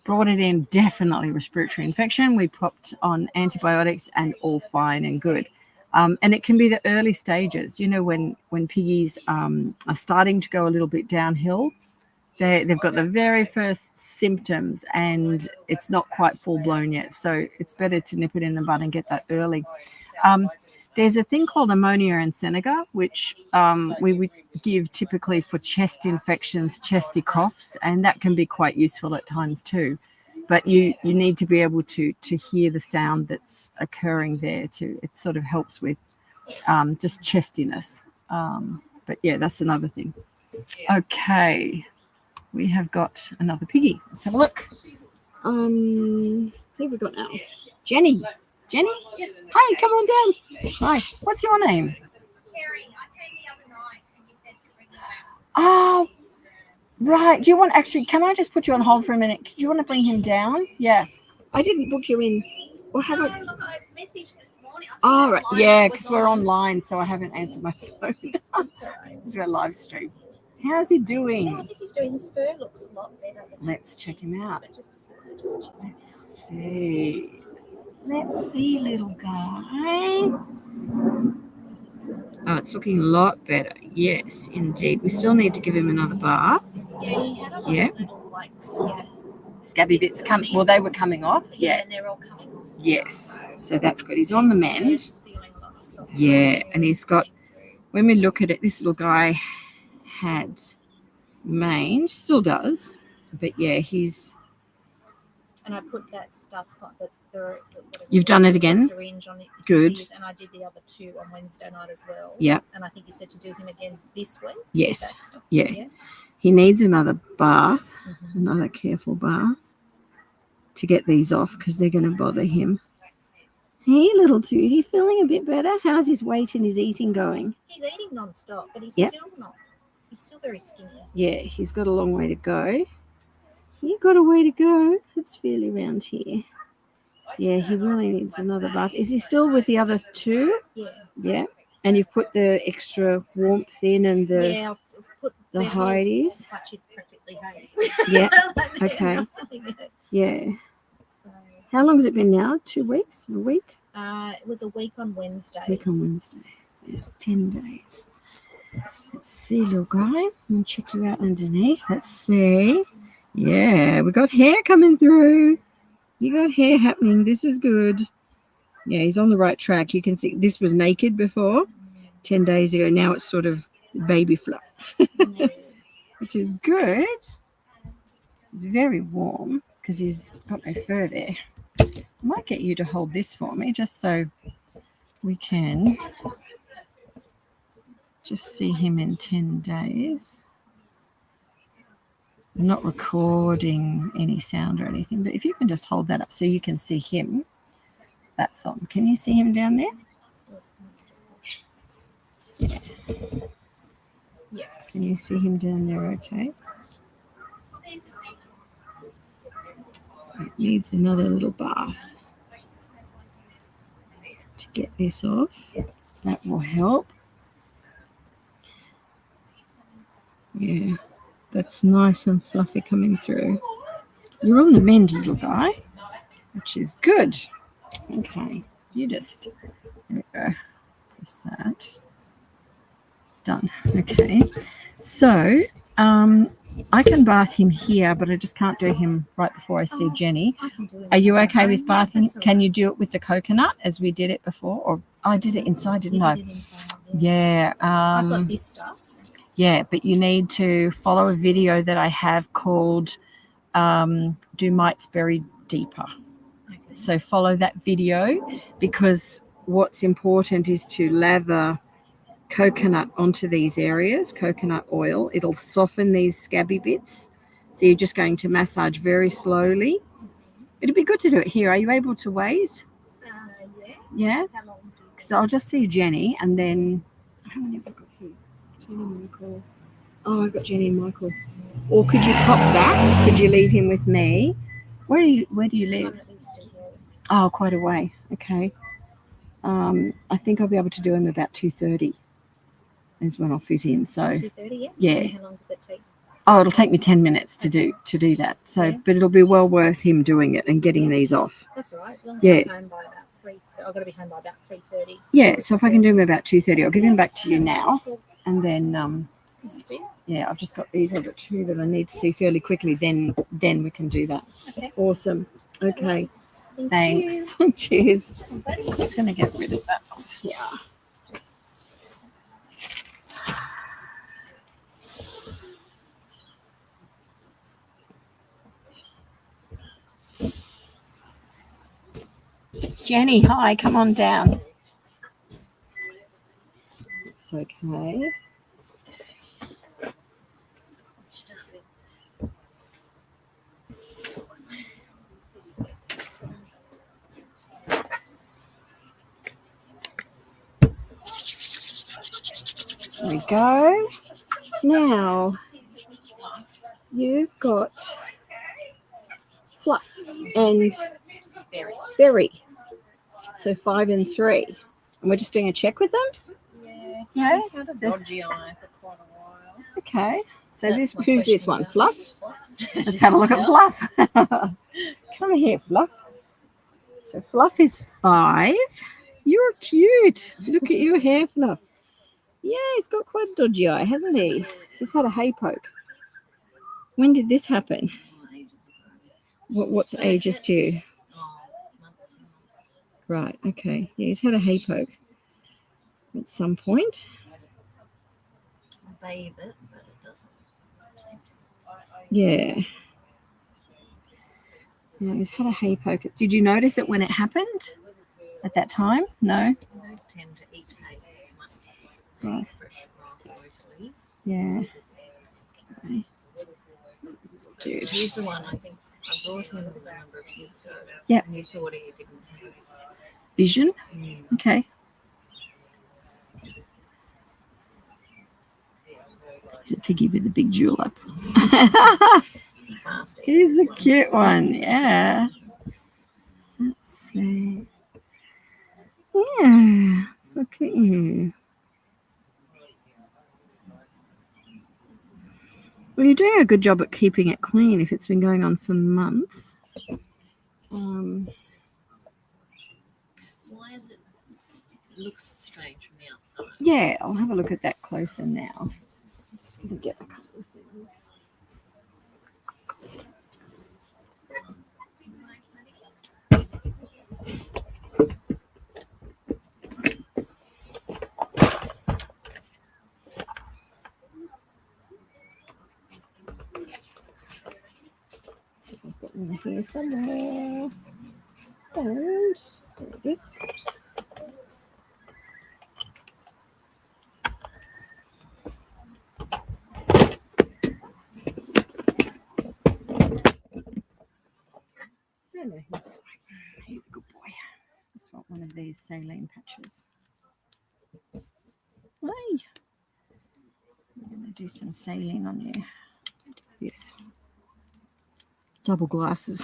[SPEAKER 1] Brought it in, definitely respiratory infection. We popped on antibiotics and all fine and good. And it can be the early stages, when piggies are starting to go a little bit downhill. They've got the very first symptoms and it's not quite full blown yet. So it's better to nip it in the bud and get that early. There's a thing called ammonia and Seneca, which we would give typically for chest infections, chesty coughs, and that can be quite useful at times too. But you need to be able to hear the sound that's occurring there too. It sort of helps with just chestiness. But yeah, that's another thing. Okay, we have got another piggy. Let's have a look. Who have we got now? Jenny? Yes. Hi, come on down. Hi, what's your name?
[SPEAKER 5] Carrie, I came the other night and you said to bring him back.
[SPEAKER 1] Oh, right. Do you want, can I just put you on hold for a minute? Do you want to bring him down? Yeah. I didn't book you in. Or have I?
[SPEAKER 5] Look, I messaged this morning.
[SPEAKER 1] Oh, right. Yeah, because we're online, so I haven't answered my phone. It's our live stream. How's he doing?
[SPEAKER 5] Yeah, I think he's doing. His fur looks a lot better.
[SPEAKER 1] Let's check him out.
[SPEAKER 5] Just
[SPEAKER 1] Let's see. Let's see, little guy. Oh, it's looking a lot better. Yes, indeed. We still need to give him another bath.
[SPEAKER 5] Yeah, he had a lot of little like
[SPEAKER 1] Scabby bits coming. Well, they were coming off.
[SPEAKER 5] Yeah, and they're all coming off.
[SPEAKER 1] Yes. So that's good. He's on the mend. Yeah, and he's got, when we look at it, this little guy had mange, still does. But yeah, he's.
[SPEAKER 5] And I put that stuff on
[SPEAKER 1] You've done it again?
[SPEAKER 5] Syringe on it.
[SPEAKER 1] Good.
[SPEAKER 5] And I did the other two on Wednesday night as well.
[SPEAKER 1] Yeah.
[SPEAKER 5] And I think you said to do him again this week.
[SPEAKER 1] Yes. Yeah. He needs another bath, another careful bath to get these off because they're going to bother him. Hey, little Tootie, feeling a bit better? How's his weight and his eating going?
[SPEAKER 5] He's eating non-stop, but he's still not. He's still very skinny.
[SPEAKER 1] Yeah, he's got a long way to go. You've got a way to go. It's fairly round here. Yeah, he really needs another bath. Is he still with the other two?
[SPEAKER 5] Yeah.
[SPEAKER 1] Yeah. And you've put the extra warmth in and the
[SPEAKER 5] I've put
[SPEAKER 1] the hideies.
[SPEAKER 5] Patch is perfectly hay.
[SPEAKER 1] Yeah. Okay. Yeah.
[SPEAKER 5] So,
[SPEAKER 1] how long has it been now? 2 weeks? A week?
[SPEAKER 5] It was a week on Wednesday.
[SPEAKER 1] Week on Wednesday. It's 10 days. Let's see, little guy. I'll check you out underneath. Let's see. Yeah, we got hair coming through. You got hair happening. This is good. Yeah, he's on the right track. You can see this was naked before 10 days ago. Now it's sort of baby fluff, which is good. It's very warm because he's got no fur there. I might get you to hold this for me just so we can just see him in 10 days. I'm not recording any sound or anything, but if you can just hold that up so you can see him, that's on. Can you see him down there? Yeah.
[SPEAKER 5] Yeah.
[SPEAKER 1] Can you see him down there okay? It needs another little bath to get this off. That will help. Yeah. That's nice and fluffy coming through. You're on the mend, little guy, which is good. Okay, you just, there we go, press that. Done. Okay, so I can bath him here, but I just can't do him right before I see Jenny.
[SPEAKER 5] I can do it.
[SPEAKER 1] Are you okay with
[SPEAKER 5] Yeah,
[SPEAKER 1] bathing?
[SPEAKER 5] that's all
[SPEAKER 1] Can
[SPEAKER 5] right.
[SPEAKER 1] you do it with the coconut as we did it before? Or I did it inside, didn't
[SPEAKER 5] You
[SPEAKER 1] I?
[SPEAKER 5] did it inside, yeah.
[SPEAKER 1] Yeah.
[SPEAKER 5] I've got this stuff.
[SPEAKER 1] Yeah, but you need to follow a video that I have called Do Mites Bury Deeper.
[SPEAKER 5] Okay.
[SPEAKER 1] So follow that video, because what's important is to lather coconut onto these areas, coconut oil. It'll soften these scabby bits. So you're just going to massage very slowly. It'd be good to do it here. Are you able to wait?
[SPEAKER 5] Yeah.
[SPEAKER 1] Yeah?
[SPEAKER 5] How long do you
[SPEAKER 1] So I'll just see Jenny, and then how many have I got here? Jenny, Michael. Oh, I've got Jenny and Michael. Or could you pop back? Could you leave him with me? Where do you live?
[SPEAKER 5] I'm at Winston Hills.
[SPEAKER 1] Oh, quite a way. Okay. I think I'll be able to do him about 2:30 is when I'll fit in. So
[SPEAKER 5] 2:30, yeah?
[SPEAKER 1] yeah.
[SPEAKER 5] And how long does it take?
[SPEAKER 1] Oh, it'll take me 10 minutes to do that. So
[SPEAKER 5] Yeah.
[SPEAKER 1] but it'll be well worth him doing it and getting these off.
[SPEAKER 5] That's all right. As long as
[SPEAKER 1] Yeah.
[SPEAKER 5] I'm home by about 3. I've got to be home by about 3:30.
[SPEAKER 1] Yeah, so if I can do him about 2:30, I'll give him back to you now. And then
[SPEAKER 5] Let's do.
[SPEAKER 1] yeah, I've just got these other two that I need to see fairly quickly. Then we can do that.
[SPEAKER 5] Okay.
[SPEAKER 1] Awesome. Okay.
[SPEAKER 5] Thank
[SPEAKER 1] Thanks. Cheers. I'm just going to get rid of that off here. Jenny, hi, come on down. It's okay. There we go. Now, you've got Fluff and Berry. So 5 and 3. And we're just doing a check with them?
[SPEAKER 2] Yeah.
[SPEAKER 1] Yeah.
[SPEAKER 2] He's had a
[SPEAKER 1] This-
[SPEAKER 2] dodgy eye for quite a while.
[SPEAKER 1] Okay. So
[SPEAKER 2] That's my
[SPEAKER 1] who's this
[SPEAKER 2] question
[SPEAKER 1] one?
[SPEAKER 2] about
[SPEAKER 1] Fluff?
[SPEAKER 2] Mrs. Fluff.
[SPEAKER 1] Let's have a look at Fluff. Come here, Fluff. So Fluff is 5. You're cute. Look at your hair, Fluff. Yeah, he's got quite a dodgy eye, hasn't he? He's had a hay poke. When did this happen? What's ages to you? Right, okay. Yeah, he's had a hay poke at some point.
[SPEAKER 5] Bathe it, but it doesn't.
[SPEAKER 1] Yeah. Yeah, he's had a hay poke. Did you notice it when it happened at that time? No?
[SPEAKER 5] I tend to eat hay much.
[SPEAKER 1] Right.
[SPEAKER 5] Fresh grass mostly.
[SPEAKER 1] Yeah. Okay. Dude.
[SPEAKER 5] Here's the one I think I brought him a number of years ago.
[SPEAKER 1] Yeah.
[SPEAKER 5] And you thought he didn't have.
[SPEAKER 1] Vision? Okay. He's a piggy with a big julep.
[SPEAKER 5] It's fast.
[SPEAKER 1] He's a cute one, yeah. Let's see. Yeah, let's look at you. Well, you're doing a good job at keeping it clean if it's been going on for months.
[SPEAKER 5] Why is it? It looks strange from the outside.
[SPEAKER 1] Yeah, I'll have a look at that closer now. I'm just going to get a couple of things. I've got one here somewhere. And there it is. No, he's all right. He's a good boy. Let's want one of these saline patches. Hey, I'm going to do some saline on you. Yes. Double glasses.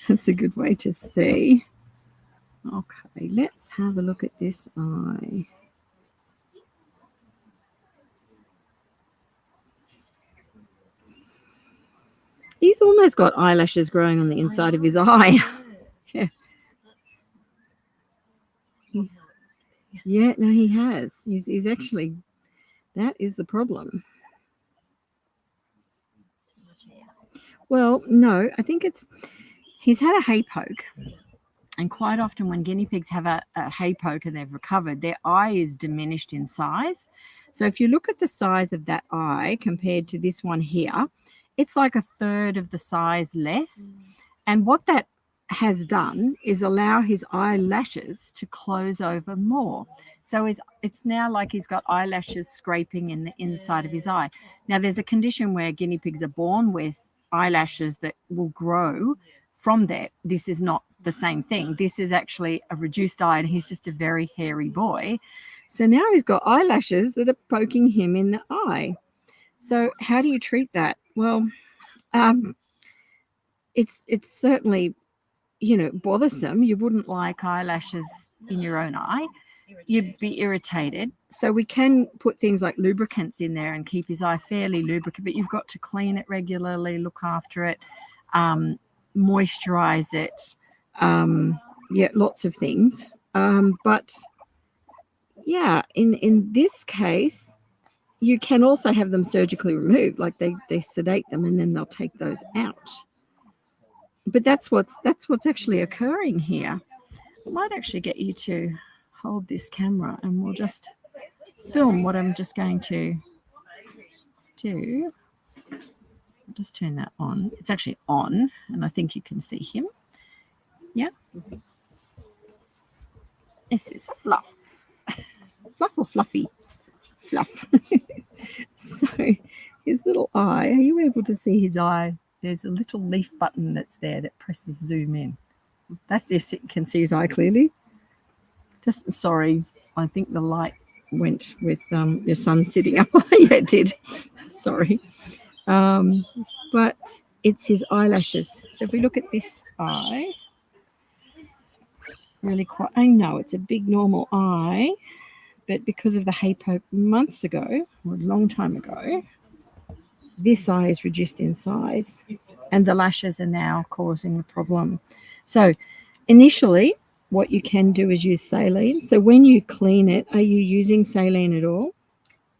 [SPEAKER 1] That's a good way to see. Okay, let's have a look at this eye. He's almost got eyelashes growing on the inside of his eye. Yeah. Yeah, no, he has. He's actually, that is the problem. Well, no, I think he's had a hay poke. And quite often when guinea pigs have a hay poke and they've recovered, their eye is diminished in size. So if you look at the size of that eye compared to this one here, it's like a third of the size less. And what that has done is allow his eyelashes to close over more. So it's now like he's got eyelashes scraping in the inside of his eye. Now, there's a condition where guinea pigs are born with eyelashes that will grow from there. This is not the same thing. This is actually a reduced eye, and he's just a very hairy boy. So now he's got eyelashes that are poking him in the eye. So how do you treat that? Well, it's certainly, bothersome. You wouldn't like eyelashes in your own eye. You'd be irritated. So we can put things like lubricants in there and keep his eye fairly lubricant, but you've got to clean it regularly, look after it, moisturize it, lots of things. But yeah, in this case, you can also have them surgically removed, like they sedate them and then they'll take those out. But that's what's actually occurring here. I might actually get you to hold this camera and we'll just film what I'm just going to do. I'll just turn that on. It's actually on, and I think you can see him. Yeah. This is Fluff. Fluff or Fluffy? Fluff. So his little eye, are you able to see his eye? There's a little leaf button that's there that presses zoom in. That's it. You can see his eye clearly. Just sorry, I think the light went with your son sitting up. Yeah, it did. Sorry. But it's his eyelashes. So if we look at this eye, really quite, I know it's a big normal eye, but because of the hay poke months ago, or a long time ago, this eye is reduced in size and the lashes are now causing the problem. So initially, what you can do is use saline. So when you clean it, are you using saline at all?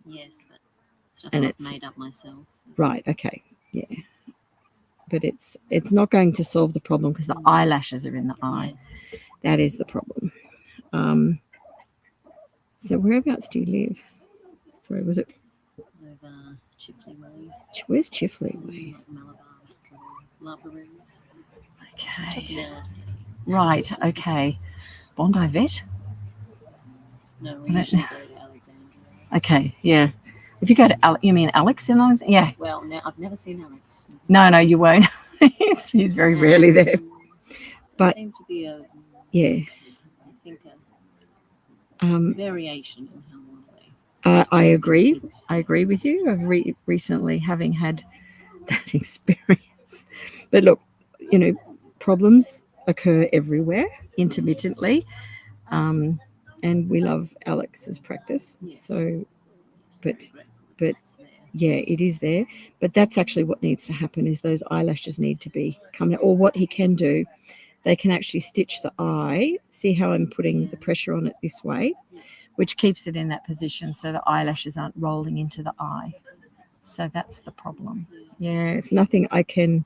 [SPEAKER 9] Yes, but stuff
[SPEAKER 1] And
[SPEAKER 9] I've
[SPEAKER 1] it's
[SPEAKER 9] made up myself.
[SPEAKER 1] right. Okay. Yeah. But it's not going to solve the problem because the eyelashes are in the eye.
[SPEAKER 9] Yeah.
[SPEAKER 1] That is the problem. So whereabouts do you live? Sorry, was it?
[SPEAKER 9] Over Chipley Way.
[SPEAKER 1] Where's Chifley Way?
[SPEAKER 9] Malabar Rooms.
[SPEAKER 1] Okay. Right. Okay. Bondi Vet.
[SPEAKER 9] No, we usually go to Alexandria.
[SPEAKER 1] Okay. Yeah. If you go to you mean Alex in Alexandria? Yeah.
[SPEAKER 9] Well, no, I've never seen Alex.
[SPEAKER 1] No, you won't. he's very rarely there. But
[SPEAKER 9] seemed to be a
[SPEAKER 1] yeah.
[SPEAKER 9] I think a variation in how one way.
[SPEAKER 1] I agree. I agree with you. I've recently having had that experience. But look, problems occur everywhere intermittently. And we love Alex's practice.
[SPEAKER 9] Yes.
[SPEAKER 1] So, but yeah, it is there. But that's actually what needs to happen is those eyelashes need to be coming out. Or what he can do, they can actually stitch the eye. See how I'm putting the pressure on it this way, which keeps it in that position so the eyelashes aren't rolling into the eye. So that's the problem. Yeah, it's nothing I can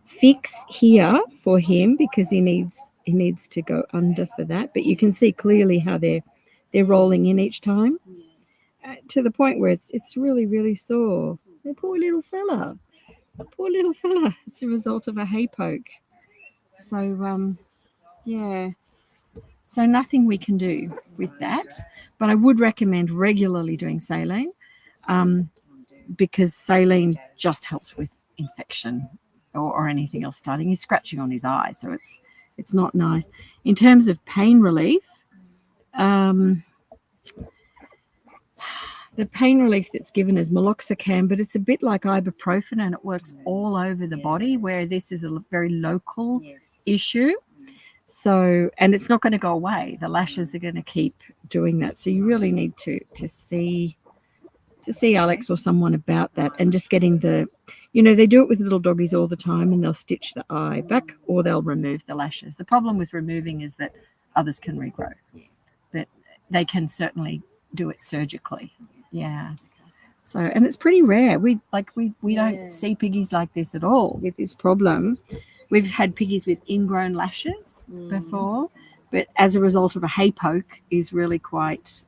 [SPEAKER 1] fix here for him because he needs to go under for that. But you can see clearly how they're rolling in each time to the point where it's really, really sore. The poor little fella. Poor little fella. It's a result of a hay poke. So, yeah. So nothing we can do with that. But I would recommend regularly doing saline because saline just helps with infection or anything else starting. He's scratching on his eye, so it's not nice. In terms of pain relief, the pain relief that's given is meloxicam, but it's a bit like ibuprofen and it works all over the body, where this is a very local issue. So, and it's not going to go away. The lashes are going to keep doing that. So you really need to see Alex or someone about that and just getting they do it with little doggies all the time and they'll stitch the eye back or they'll remove the lashes. The problem with removing is that others can regrow, but they can certainly do it surgically. Yeah. So, and it's pretty rare. We
[SPEAKER 9] Yeah.
[SPEAKER 1] don't see piggies like this at all with this problem. We've had piggies with ingrown lashes before, but as a result of a hay poke is really quite,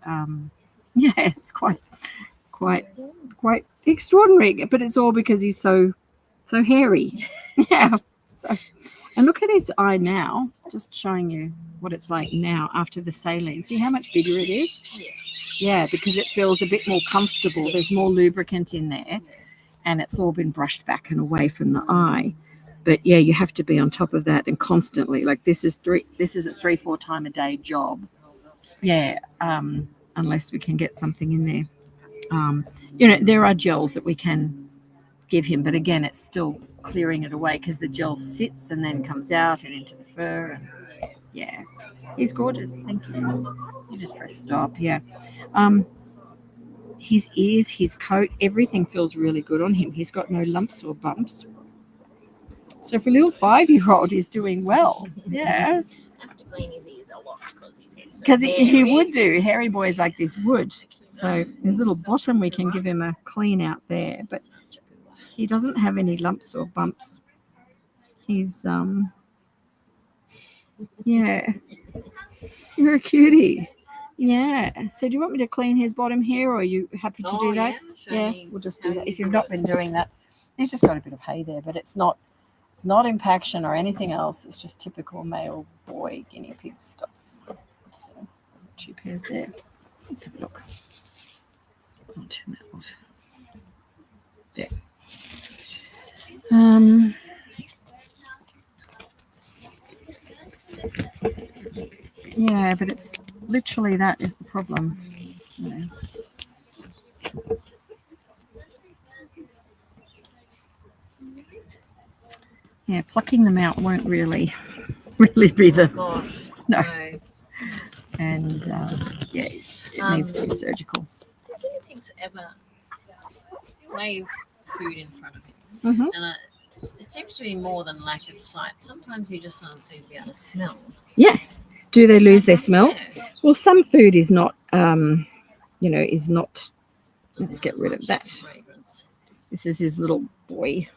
[SPEAKER 1] it's quite extraordinary. But it's all because he's so hairy. Yeah. So, and look at his eye now. Just showing you what it's like now after the saline. See how much bigger it is? Yeah, because it feels a bit more comfortable. There's more lubricant in there, and it's all been brushed back and away from the eye. But yeah, you have to be on top of that and constantly. Like this is a 3-4 time a day job. Yeah, unless we can get something in there. There are gels that we can give him, but again, it's still clearing it away because the gel sits and then comes out and into the fur. And yeah, he's gorgeous. Thank you. You just press stop. Yeah. His ears, his coat, everything feels really good on him. He's got no lumps or bumps. So for a little 5-year-old, he's doing well. Yeah.
[SPEAKER 9] I have to clean his ears a lot because his head's so
[SPEAKER 1] Because he
[SPEAKER 9] hairy.
[SPEAKER 1] would do. Hairy boys like this would. So his little bottom, we can give him a clean out there. But he doesn't have any lumps or bumps. He's, yeah. You're a cutie. Yeah. So do you want me to clean his bottom here, or are you happy to do that?
[SPEAKER 9] Yeah,
[SPEAKER 1] We'll just do that. If you've not been doing that, he's just got a bit of hay there, but it's not impaction or anything else. It's just typical male boy guinea pig stuff. So 2 pairs there. Let's have a look. I'll turn that off. There. Yeah, but it's literally that is the problem. So. Yeah, plucking them out won't really be the no. And yeah, it needs to be surgical.
[SPEAKER 9] Do guinea pigs ever wave food in front of him?
[SPEAKER 1] Mhm.
[SPEAKER 9] And it seems to be more than lack of sight. Sometimes he just doesn't seem to be able to smell.
[SPEAKER 1] Yeah. Do they lose their smell?
[SPEAKER 9] Yeah.
[SPEAKER 1] Well, some food is not, is not. Let's get rid of that.
[SPEAKER 9] Fragrance.
[SPEAKER 1] This is his little boy.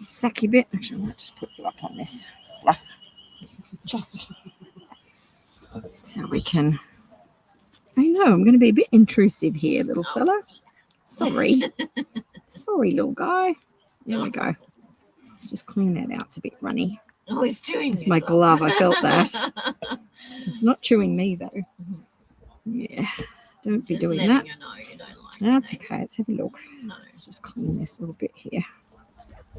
[SPEAKER 1] Sucky bit. Actually, I might just put you up on this fluff. Just so we can. I know I'm going to be a bit intrusive here, little fella. Sorry. Sorry, little guy. There we go. Let's just clean that out. It's a bit runny.
[SPEAKER 9] Oh, he's chewing
[SPEAKER 1] It's
[SPEAKER 9] you,
[SPEAKER 1] my
[SPEAKER 9] love.
[SPEAKER 1] glove. I felt that. So it's not chewing me, though. Yeah. Don't be
[SPEAKER 9] Just
[SPEAKER 1] doing
[SPEAKER 9] letting
[SPEAKER 1] that.
[SPEAKER 9] you know you don't like
[SPEAKER 1] That's
[SPEAKER 9] it.
[SPEAKER 1] okay. Let's have a look.
[SPEAKER 9] No.
[SPEAKER 1] Let's just clean this little bit here.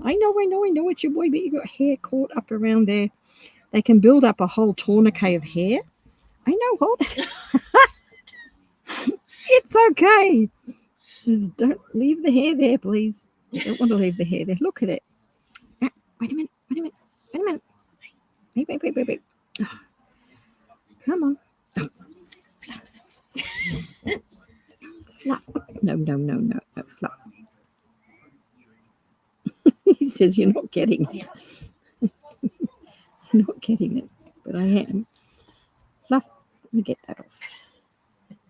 [SPEAKER 1] I know it's your boy, but you got hair caught up around there. They can build up a whole tourniquet of hair. I know, hold it. It's okay. Says, don't leave the hair there, please. I don't want to leave the hair there. Look at it. Wait a minute. Wait. Oh. Come on. Oh. Fluff. Fluff. No, Fluff. He says you're not getting it. You're not getting it, but I am. Fluff, let me get that off.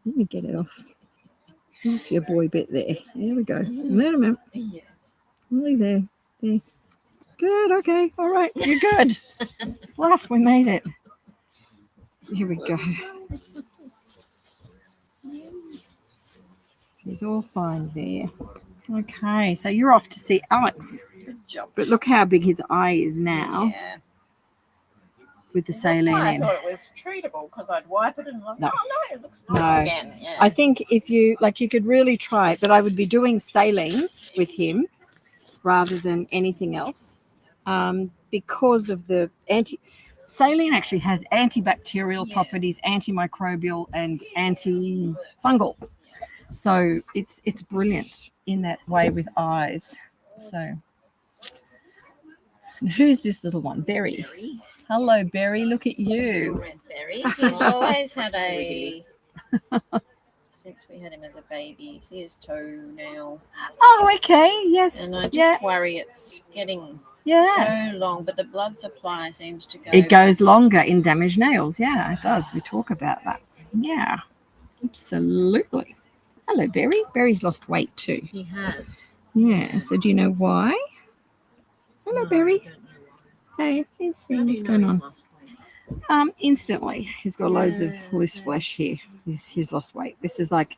[SPEAKER 1] Let me get it off. Off your boy bit there. There we go. Let him out.
[SPEAKER 9] Yes.
[SPEAKER 1] Only there. There. Good, okay. All right, you're good. Fluff, we made it. Here we go. It's all fine there. Okay, so you're off to see Alex.
[SPEAKER 9] Good job.
[SPEAKER 1] But look how big his eye is now
[SPEAKER 9] Yeah.
[SPEAKER 1] with the
[SPEAKER 9] That's
[SPEAKER 1] saline
[SPEAKER 9] why I
[SPEAKER 1] in.
[SPEAKER 9] thought it was treatable because I'd wipe it and look.
[SPEAKER 1] No.
[SPEAKER 9] Oh no, it looks normal
[SPEAKER 1] No.
[SPEAKER 9] again. Yeah.
[SPEAKER 1] I think if you could really try it, but I would be doing saline with him rather than anything else, because of the saline actually has antibacterial properties, antimicrobial, and antifungal. So it's brilliant in that way with eyes. So and who's this little one? Berry. Hello, Berry. Look at you.
[SPEAKER 9] Red berry. He's always had a. Since we had him as a baby, see his toenail,
[SPEAKER 1] Oh, okay. Yes.
[SPEAKER 9] and I just
[SPEAKER 1] Yeah.
[SPEAKER 9] worry it's getting
[SPEAKER 1] Yeah.
[SPEAKER 9] so long. But the blood supply seems to go.
[SPEAKER 1] It goes longer in damaged nails. Yeah, it does. We talk about that. Yeah, absolutely. Hello, Berry. Berry's lost weight too.
[SPEAKER 9] He has.
[SPEAKER 1] Yeah. So do you know why? Hello,
[SPEAKER 9] No,
[SPEAKER 1] Berry.
[SPEAKER 9] I don't know why.
[SPEAKER 1] Hey, he's
[SPEAKER 9] How
[SPEAKER 1] seeing
[SPEAKER 9] do
[SPEAKER 1] what's
[SPEAKER 9] you
[SPEAKER 1] going
[SPEAKER 9] know he's
[SPEAKER 1] on.
[SPEAKER 9] lost weight?
[SPEAKER 1] Instantly. He's got loads of loose
[SPEAKER 9] Okay.
[SPEAKER 1] flesh here. He's lost weight. This is like,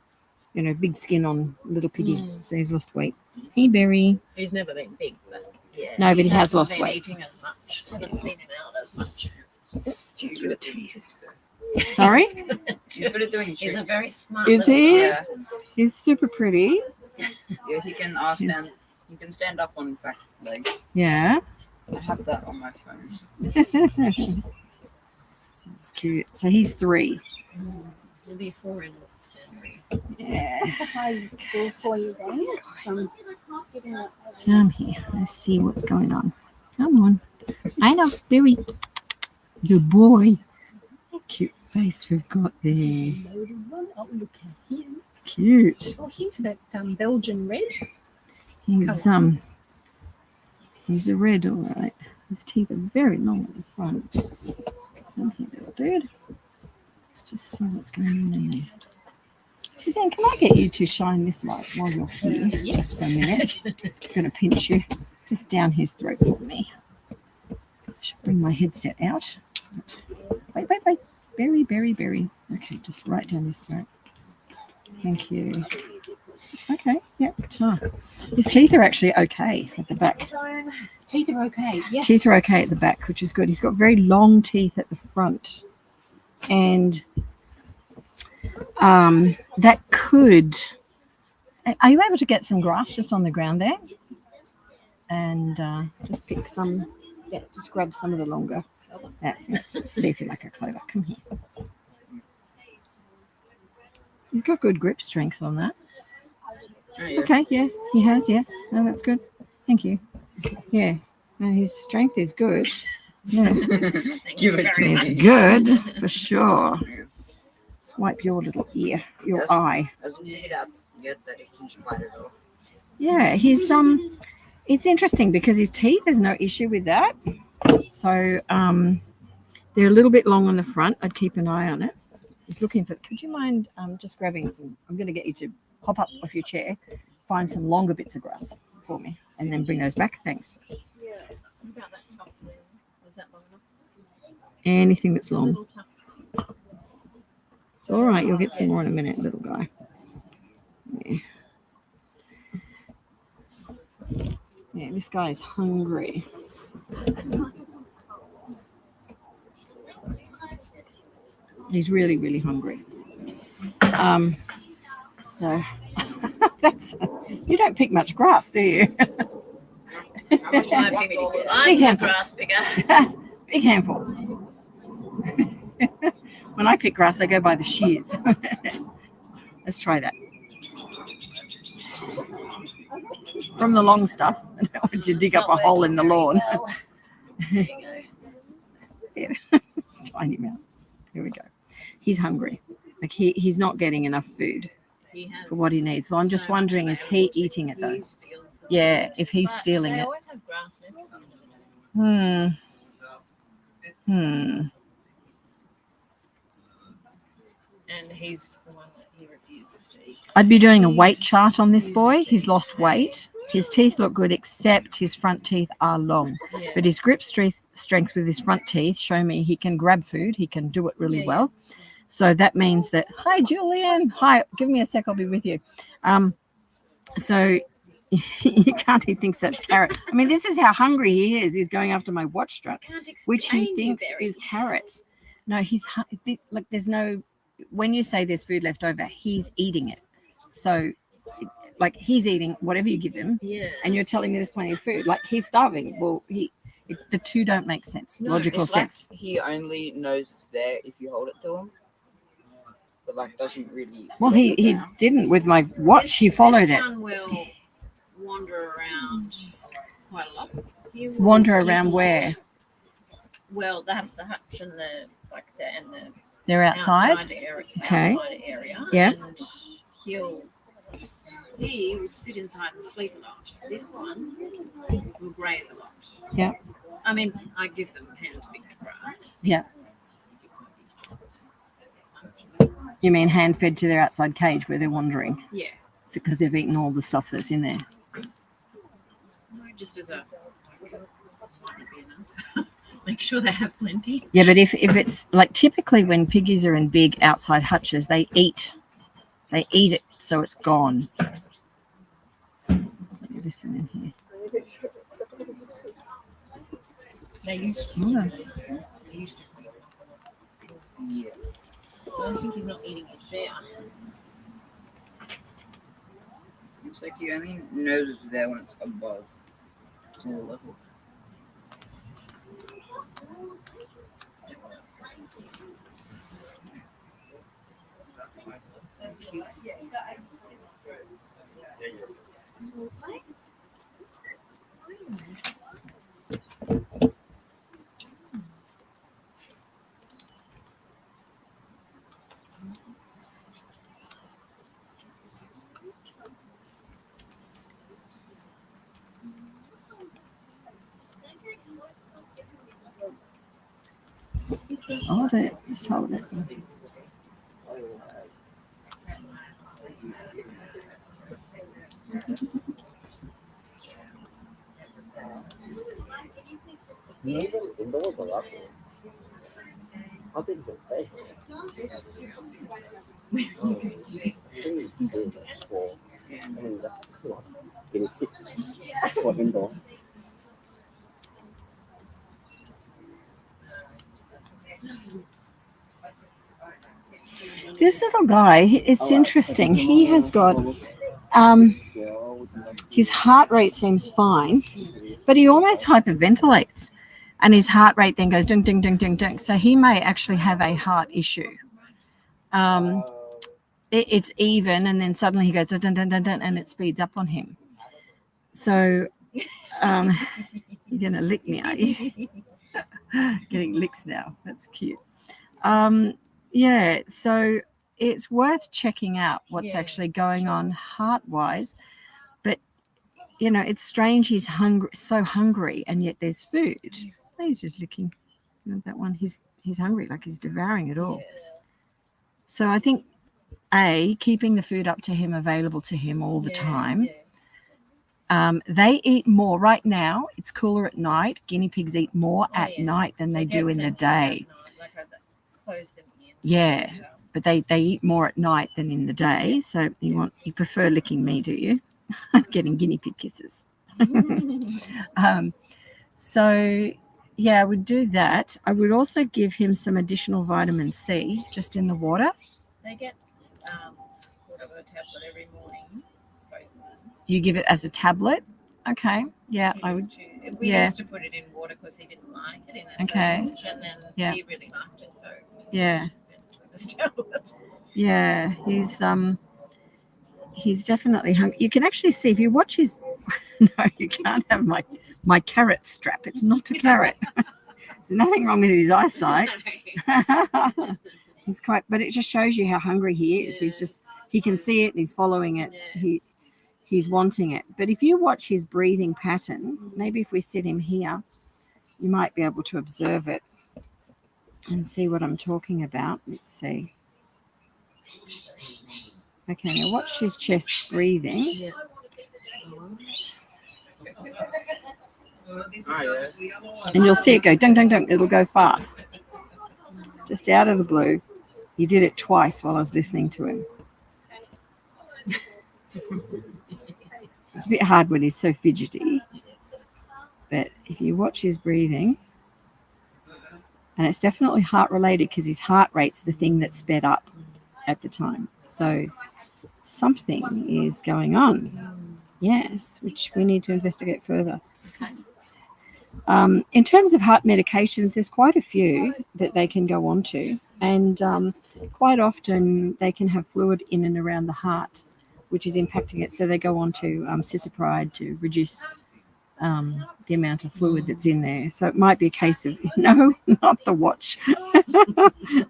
[SPEAKER 1] big skin on little piggy. So he's lost weight. Hey, Berry.
[SPEAKER 9] He's never been big, but yeah.
[SPEAKER 1] No, but he has
[SPEAKER 9] hasn't
[SPEAKER 1] lost
[SPEAKER 9] been
[SPEAKER 1] weight.
[SPEAKER 9] eating as much. Haven't seen him out as much.
[SPEAKER 1] Sorry?
[SPEAKER 10] He's good at doing
[SPEAKER 9] He's a
[SPEAKER 10] tricks.
[SPEAKER 9] very smart.
[SPEAKER 1] Is
[SPEAKER 9] little
[SPEAKER 1] he?
[SPEAKER 9] guy.
[SPEAKER 10] Yeah,
[SPEAKER 1] He's super pretty.
[SPEAKER 10] yeah. He can stand. He can stand up on back legs.
[SPEAKER 1] Yeah.
[SPEAKER 10] I have that on my phone.
[SPEAKER 1] That's cute. So he's 3.
[SPEAKER 9] He'll be 4 in January.
[SPEAKER 1] Yeah.
[SPEAKER 4] High school for you then.
[SPEAKER 1] Come here. Let's see what's going on. Come on. I know, Berry. Good boy. Cute face we've got there.
[SPEAKER 4] Oh, look at him.
[SPEAKER 1] Cute.
[SPEAKER 4] Oh, he's that Belgian red.
[SPEAKER 1] He's a red, all right. His teeth are very long at the front. Come here, little dude. Let's just see what's going on in there. Suzanne, can I get you to shine this light while you're here? Just for a minute. I'm going to pinch you just down his throat for me. I should bring my headset out. Wait. Berry. Okay, just right down his throat. Thank you. Okay, yep. His teeth are actually okay at the back.
[SPEAKER 4] Teeth are okay. Yes.
[SPEAKER 1] Teeth are okay at the back, which is good. He's got very long teeth at the front. And that could... Are you able to get some grass just on the ground there? And just pick some... Yeah, just grab some of the longer. That's it. Let's see if you like a clover. Come here. He's got good grip strength on that.
[SPEAKER 10] Oh, yeah.
[SPEAKER 1] Okay, yeah, he has, yeah. No, that's good. Thank you. Yeah, no, his strength is good. Yeah,
[SPEAKER 10] Give it to
[SPEAKER 1] it's
[SPEAKER 10] me.
[SPEAKER 1] good for sure. Let's wipe your little ear, your
[SPEAKER 10] Yes.
[SPEAKER 1] eye.
[SPEAKER 10] As we get up, get that he can bite it off.
[SPEAKER 1] Yeah, he's it's interesting because his teeth, there's no issue with that. So they're a little bit long on the front. I'd keep an eye on it. He's looking for, could you mind just grabbing some, I'm going to get you to hop up off your chair, find some longer bits of grass for me, and then bring those back. Thanks.
[SPEAKER 9] What about that tough one? Was that long enough?
[SPEAKER 1] Anything that's long.
[SPEAKER 9] Little tough.
[SPEAKER 1] It's all right. You'll get some more in a minute, little guy. Yeah, this guy is hungry. He's really, really hungry. So that's, you don't pick much grass, do you?
[SPEAKER 9] I
[SPEAKER 1] Big
[SPEAKER 9] pick
[SPEAKER 1] handful.
[SPEAKER 9] grass bigger.
[SPEAKER 1] Big handful. When I pick grass, I go by the shears. Let's try that. From the long stuff. I don't want you to dig up a hole in the lawn.
[SPEAKER 9] There you go.
[SPEAKER 1] It's tiny mouth. Here we go. He's hungry. Like he's not getting enough food
[SPEAKER 9] He has
[SPEAKER 1] for what he needs. Well, I'm just
[SPEAKER 9] so much
[SPEAKER 1] wondering, is he
[SPEAKER 9] available.
[SPEAKER 1] eating it though?
[SPEAKER 9] He steals them.
[SPEAKER 1] Yeah, if he's
[SPEAKER 9] But
[SPEAKER 1] stealing
[SPEAKER 9] they
[SPEAKER 1] it.
[SPEAKER 9] always have grass left. And he's the one that he refuses to eat.
[SPEAKER 1] I'd be doing a weight chart on this boy. He's lost weight. His teeth look good, except his front teeth are long.
[SPEAKER 9] Yeah.
[SPEAKER 1] But his grip strength with his front teeth show me he can grab food. He can do it really well. So that means that, hi, Julian. Hi, give me a sec. I'll be with you. So you can't, he thinks that's carrot. I mean, this is how hungry he is. He's going after my watch strap, which he thinks is carrot. No, like there's no, when you say there's food left over, he's eating it. So like he's eating whatever you give him, and you're telling me there's plenty of food. Like he's starving. Well, the two don't make sense. Logical
[SPEAKER 10] It's like
[SPEAKER 1] sense.
[SPEAKER 10] he only knows it's there if you hold it to him. But like doesn't really.
[SPEAKER 1] Well,
[SPEAKER 10] look
[SPEAKER 1] he
[SPEAKER 10] around.
[SPEAKER 1] didn't with my watch. He followed
[SPEAKER 9] this
[SPEAKER 1] it.
[SPEAKER 9] one will wander around quite a lot. He will
[SPEAKER 1] Wander
[SPEAKER 9] sleep
[SPEAKER 1] around
[SPEAKER 9] a lot.
[SPEAKER 1] where?
[SPEAKER 9] Well, they have the hutch and the
[SPEAKER 1] They're outside. Okay.
[SPEAKER 9] outside area.
[SPEAKER 1] Yeah.
[SPEAKER 9] And he will sit inside and sleep a lot. This one will graze a lot.
[SPEAKER 1] Yeah.
[SPEAKER 9] I mean, I give them hand-picked grass.
[SPEAKER 1] Yeah. You mean hand fed to their outside cage where they're wandering?
[SPEAKER 9] Yeah.
[SPEAKER 1] So because they've eaten all the stuff that's in there.
[SPEAKER 9] No, just as a make sure they have plenty.
[SPEAKER 1] Yeah, but if it's like typically when piggies are in big outside hutches, they eat it so it's gone. Let me listen in here.
[SPEAKER 9] They used to.
[SPEAKER 1] Oh.
[SPEAKER 9] They used to. Yeah. So I think he's not eating his share.
[SPEAKER 10] Looks like he only noses there when it's above sea level.
[SPEAKER 1] Hold it. Just hold it.
[SPEAKER 8] Even indoors are up. I think it's okay. For indoor.
[SPEAKER 1] This little guy, it's interesting. He has got his heart rate seems fine, but he almost hyperventilates, and his heart rate then goes ding, ding, ding, ding, ding. So he may actually have a heart issue. It's even, and then suddenly he goes dun, dun, dun, dun, dun, and it speeds up on him. So you're going to lick me, are you? Getting licks now. That's cute. Yeah, so it's worth checking out what's actually going on heart-wise. But, you know, it's strange he's hungry, so hungry, and yet there's food. He's just licking. You know, that one, he's hungry, like he's devouring it all.
[SPEAKER 9] Yes.
[SPEAKER 1] So I think, A, keeping the food up to him, available to him all the time.
[SPEAKER 9] Yeah.
[SPEAKER 1] They eat more. Right now, it's cooler at night. Guinea pigs eat more at night than they do in the day.
[SPEAKER 9] Like I close them in.
[SPEAKER 1] Yeah, but they eat more at night than in the day. So you prefer licking me, do you? Getting guinea pig kisses. So yeah, I would do that. I would also give him some additional vitamin C just in the water.
[SPEAKER 9] They get whatever tablet every morning.
[SPEAKER 1] You give it as a tablet. Okay. Yeah, I would.
[SPEAKER 9] We used to put it in water because he didn't like it in a syringe, and then he really liked it. So
[SPEAKER 1] yeah. Yeah, he's definitely hungry. You can actually see if you watch his. No, you can't have my carrot strap. It's not a carrot. There's nothing wrong with his eyesight. He's quite, but it just shows you how hungry he is. He can see it and he's following it. He's wanting it. But if you watch his breathing pattern, maybe if we sit him here, you might be able to observe it and see what I'm talking about. Let's see. Okay, now watch his chest breathing. And you'll see it go dung, dung, dung. It'll go fast. Just out of the blue. He did it twice while I was listening to him. It's a bit hard when he's so fidgety. But if you watch his breathing, and it's definitely heart related because his heart rate's the thing that sped up at the time. So something is going on. Yes, which we need to investigate further. In terms of heart medications, there's quite a few that they can go on to. And quite often they can have fluid in and around the heart, which is impacting it. So they go on to cisapride to reduce the amount of fluid that's in there. So it might be a case of, no, not the watch.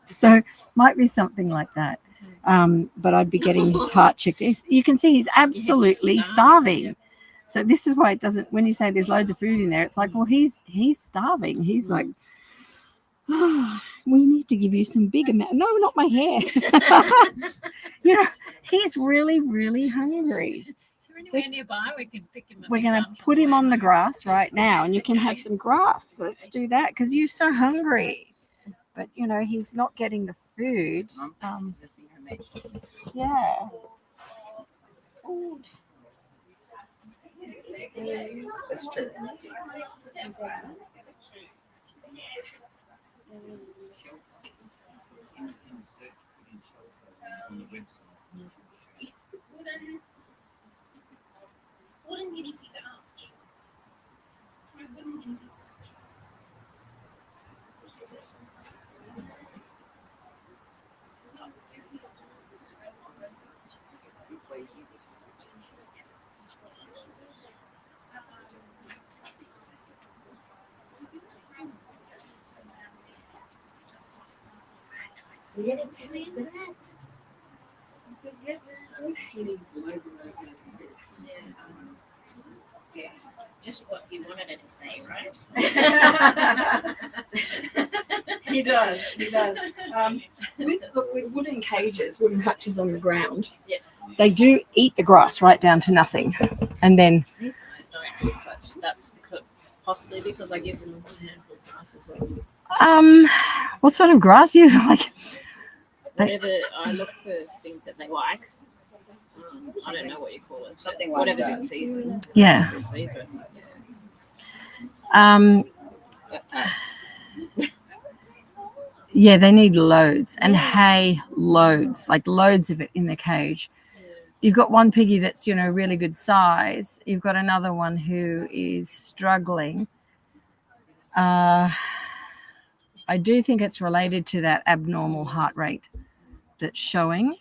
[SPEAKER 1] So might be something like that. But I'd be getting his heart checked. You can see he's absolutely starving. So this is why it doesn't, when you say there's loads of food in there, it's like, well, he's starving. He's like, we need to give you some big amount. No, not my hair. You know, he's really, really hungry.
[SPEAKER 9] Is there anywhere nearby we can pick him up?
[SPEAKER 1] We're going to put him on the grass right now, and you can have some grass. So let's do that because you're so hungry. But, you know, he's not getting the food. Yeah. Food.
[SPEAKER 3] That's true.
[SPEAKER 5] Wooden guinea pig arch. Try wooden guinea pig.
[SPEAKER 9] Yeah, it's really good. He says yes, it's good. He needs loads and loads of food. Yeah. Just what you wanted it to say, right?
[SPEAKER 1] He does. He does. With wooden cages, wooden hutches on the ground,
[SPEAKER 9] Yes.
[SPEAKER 1] they do eat the grass right down to nothing. And then,
[SPEAKER 9] These guys don't, but that's possibly because I give them a handful of grass as well.
[SPEAKER 1] what sort of grass you like?
[SPEAKER 9] Whatever, I look for things that they like. I don't know what you call it.
[SPEAKER 10] Something like
[SPEAKER 9] whatever's
[SPEAKER 10] that.
[SPEAKER 9] in season.
[SPEAKER 1] Yeah.
[SPEAKER 9] Obviously, but,
[SPEAKER 1] Yeah, they need loads and hay, loads, like loads of it in the cage. You've got one piggy that's, you know, really good size. You've got another one who is struggling. I do think it's related to that abnormal heart rate that's showing.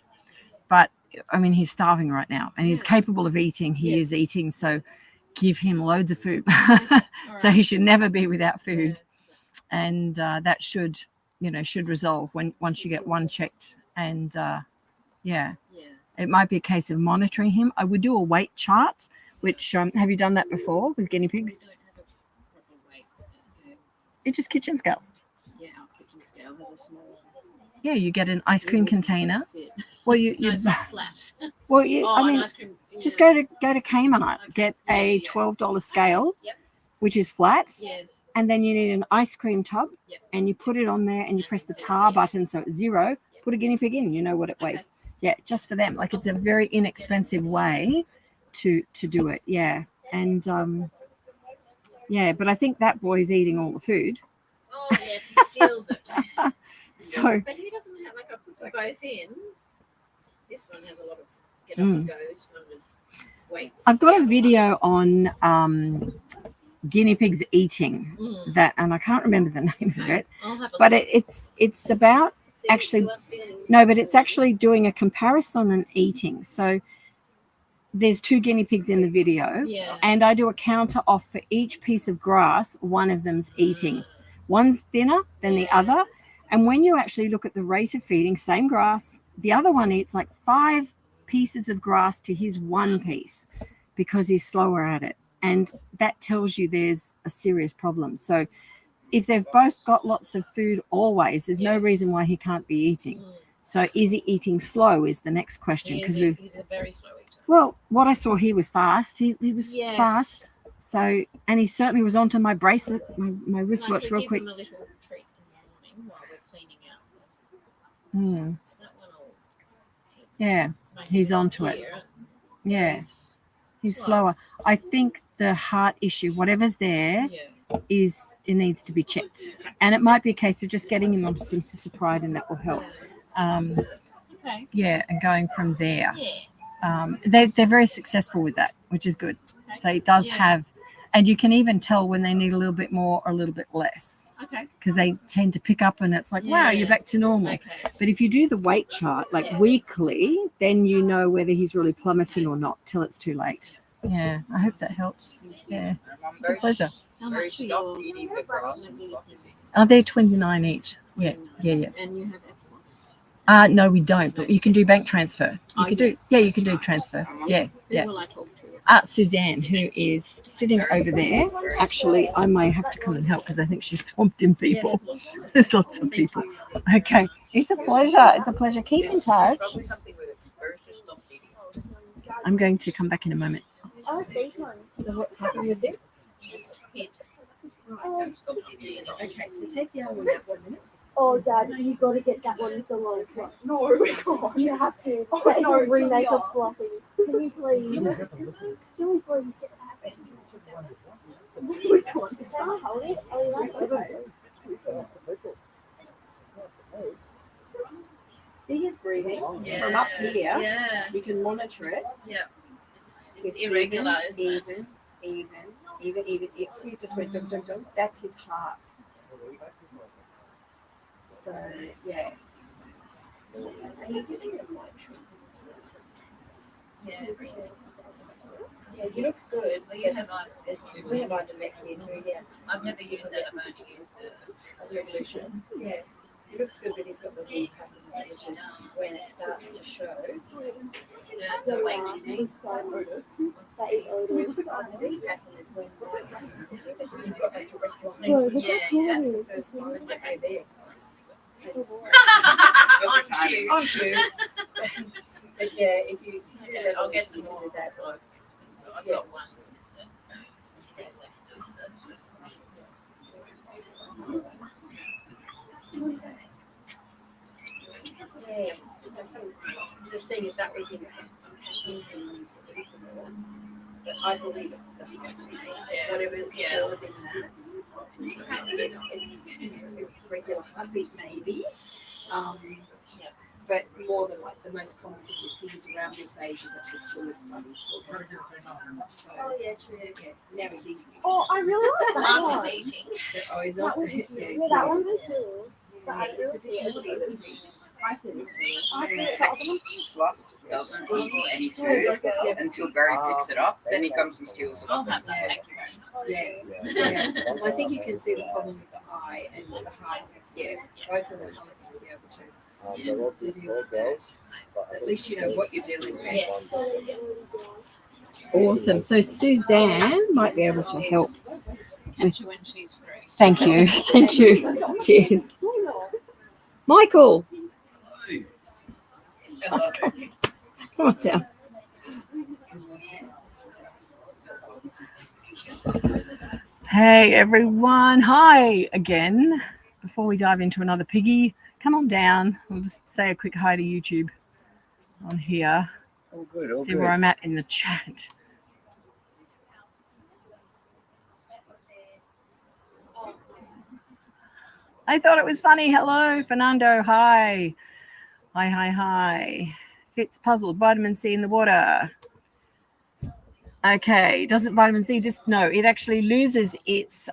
[SPEAKER 1] But, I mean, he's starving right now and he's capable of eating. He is eating, so give him loads of food. So he should never be without food. And that should resolve once you get one checked. And, it might be a case of monitoring him. I would do a weight chart, which have you done that before with guinea pigs?
[SPEAKER 9] don't have a proper weight.
[SPEAKER 1] It's just kitchen scales.
[SPEAKER 9] Yeah, our kitchen scale has a small
[SPEAKER 1] Yeah, you get an ice cream container.
[SPEAKER 9] fit.
[SPEAKER 1] Well,
[SPEAKER 9] No, it's not flat.
[SPEAKER 1] well, you.
[SPEAKER 9] Oh,
[SPEAKER 1] I
[SPEAKER 9] an
[SPEAKER 1] mean,
[SPEAKER 9] ice cream.
[SPEAKER 1] just
[SPEAKER 9] yeah.
[SPEAKER 1] go to Kmart, get a $12 scale,
[SPEAKER 9] Yep.
[SPEAKER 1] which is flat,
[SPEAKER 9] Yes.
[SPEAKER 1] and then you need an ice cream tub,
[SPEAKER 9] Yep.
[SPEAKER 1] and you put it on there, and you press the tar button so it's 0. Put a guinea pig in, you know what it weighs. Yeah, just for them. Like it's a very inexpensive way to do it. Yeah, and but I think that boy's eating all the food.
[SPEAKER 9] Oh yes, he steals it.
[SPEAKER 1] So
[SPEAKER 9] But he doesn't have I put them both in. This one has a lot of get up and go. This one was weights.
[SPEAKER 1] I've got a video on guinea pigs eating that, and I can't remember the name of it,
[SPEAKER 9] I'll have a
[SPEAKER 1] but
[SPEAKER 9] look.
[SPEAKER 1] it's about
[SPEAKER 9] See,
[SPEAKER 1] actually
[SPEAKER 9] you are stealing-
[SPEAKER 1] no, but it's actually doing a comparison on eating. So there's 2 guinea pigs in the video,
[SPEAKER 9] Yeah.
[SPEAKER 1] and I do a counter off for each piece of grass. One of them's eating. One's thinner than the other. And when you actually look at the rate of feeding, same grass, the other one eats like 5 pieces of grass to his 1 piece because he's slower at it. And that tells you there's a serious problem. So if they've both got lots of food always, there's no reason why he can't be eating. So is he eating slow is the next question. Because
[SPEAKER 9] he's a very slow eater.
[SPEAKER 1] well, what I saw, he was fast. He was
[SPEAKER 9] Yes.
[SPEAKER 1] fast. So, and he certainly was onto my bracelet, my wristwatch real quick.
[SPEAKER 9] Give him a little treat in the morning while we're cleaning out. That one will
[SPEAKER 1] Yeah,
[SPEAKER 9] make
[SPEAKER 1] he's
[SPEAKER 9] him
[SPEAKER 1] onto it.
[SPEAKER 9] clear.
[SPEAKER 1] Yeah,
[SPEAKER 9] He's
[SPEAKER 1] he's
[SPEAKER 9] slow.
[SPEAKER 1] slower. I think the heart issue, whatever's there, it needs to be checked. And it might be a case of just getting him onto some cisapride, and that will help.
[SPEAKER 9] Okay.
[SPEAKER 1] Yeah, and going from there.
[SPEAKER 9] Yeah.
[SPEAKER 1] They're very successful with that, which is good. So it does have, and you can even tell when they need a little bit more or a little bit less,
[SPEAKER 9] Okay.
[SPEAKER 1] because they tend to pick up and it's like, wow, you're back to normal.
[SPEAKER 9] Okay.
[SPEAKER 1] But if you do the weight chart like weekly, then you know whether he's really plummeting or not till it's too late. Yeah, I hope that helps. Yeah, it's a pleasure.
[SPEAKER 9] How
[SPEAKER 10] Very
[SPEAKER 9] much are
[SPEAKER 10] stopped
[SPEAKER 9] your
[SPEAKER 10] eating the grass and Fluff is eating.
[SPEAKER 1] Are they 29 each? Yeah.
[SPEAKER 9] And you have F+.
[SPEAKER 1] No, we don't, but you can do bank transfer. You
[SPEAKER 9] Oh,
[SPEAKER 1] can do,
[SPEAKER 9] yes,
[SPEAKER 1] yeah, you can
[SPEAKER 9] that's
[SPEAKER 1] do
[SPEAKER 9] right.
[SPEAKER 1] transfer.
[SPEAKER 10] Who
[SPEAKER 1] Yeah,
[SPEAKER 9] Who will I talk to
[SPEAKER 1] Suzanne, who is sitting over there. Actually, I may have to come and help because I think she's swamped in people. There's lots of people. Okay, it's a pleasure. It's a pleasure. Keep in touch.
[SPEAKER 10] Probably something with it. First, just stop eating.
[SPEAKER 1] I'm going to come back in a moment.
[SPEAKER 5] Oh, these ones.
[SPEAKER 1] So what's happening with them?
[SPEAKER 9] Just hit.
[SPEAKER 10] Stop eating.
[SPEAKER 1] Okay, so take the other one out 1 minute.
[SPEAKER 5] Oh, Dad, you got to get that one with the long one. No, we can't. You have to. No, remake a Fluffy. Can you please? Can we please get that? We can't. Can I hold it? Oh, yeah.
[SPEAKER 1] See his breathing
[SPEAKER 9] Yeah.
[SPEAKER 1] from up here.
[SPEAKER 9] Yeah.
[SPEAKER 1] You can monitor it.
[SPEAKER 9] Yeah. It's
[SPEAKER 1] It's
[SPEAKER 9] irregular, isn't it?
[SPEAKER 1] even. See, it just went dum dum dum. That's his heart. So yeah.
[SPEAKER 9] Yeah.
[SPEAKER 1] Yeah, he looks good.
[SPEAKER 9] We have
[SPEAKER 1] We have ivermectin here too. Yeah.
[SPEAKER 9] I've never used it. I've only used the
[SPEAKER 1] Resolution. Yeah. He looks good, but he's got the weird pattern, which is when it starts to show.
[SPEAKER 9] the weight you need.
[SPEAKER 1] The pattern is when you've got like a regular
[SPEAKER 5] Good.
[SPEAKER 1] length.
[SPEAKER 9] Yeah,
[SPEAKER 1] That's the first sign that they there.
[SPEAKER 9] On cue.
[SPEAKER 1] But yeah, if you
[SPEAKER 9] I'll get some more.
[SPEAKER 1] do that.
[SPEAKER 9] I've got one.
[SPEAKER 1] Yeah. Just seeing if that was in but I believe it's the whatever is causing that. It's regular heartbeat maybe. But more than like the most common thing with kids around this age is actually fluid study.
[SPEAKER 5] Oh, yeah, true.
[SPEAKER 1] Yeah, now he's eating.
[SPEAKER 5] Oh, I really like that
[SPEAKER 9] Half
[SPEAKER 5] one.
[SPEAKER 9] is eating.
[SPEAKER 1] So, oh, he's
[SPEAKER 5] That
[SPEAKER 1] not.
[SPEAKER 5] one's cute. Yeah, that one's cool. But I really think I see it.
[SPEAKER 10] Fluff doesn't eat any food until Barry picks it up. Then he comes and steals it
[SPEAKER 9] I'll
[SPEAKER 10] off
[SPEAKER 9] have
[SPEAKER 10] him.
[SPEAKER 9] that. Thank you very much.
[SPEAKER 1] Yes. Yeah. Well, I think you can see the problem with the eye and with the heart. Yeah, both of them will be able to deal with that. So at least you know what you're dealing with.
[SPEAKER 9] Yes.
[SPEAKER 1] Awesome. So Suzanne might be able to help.
[SPEAKER 9] Catch her when she's free.
[SPEAKER 1] Thank you. Thank you. Cheers. Michael, come on down. Hey everyone. Hi again. Before we dive into another piggy, come on down. We'll just say a quick hi to YouTube on here.
[SPEAKER 10] Oh, good. Oh,
[SPEAKER 1] See
[SPEAKER 10] good.
[SPEAKER 1] where I'm at in the chat. I thought it was funny. Hello, Fernando. Hi. Hi. Fitz puzzled. Vitamin C in the water. Okay. Doesn't vitamin C just no? It actually loses its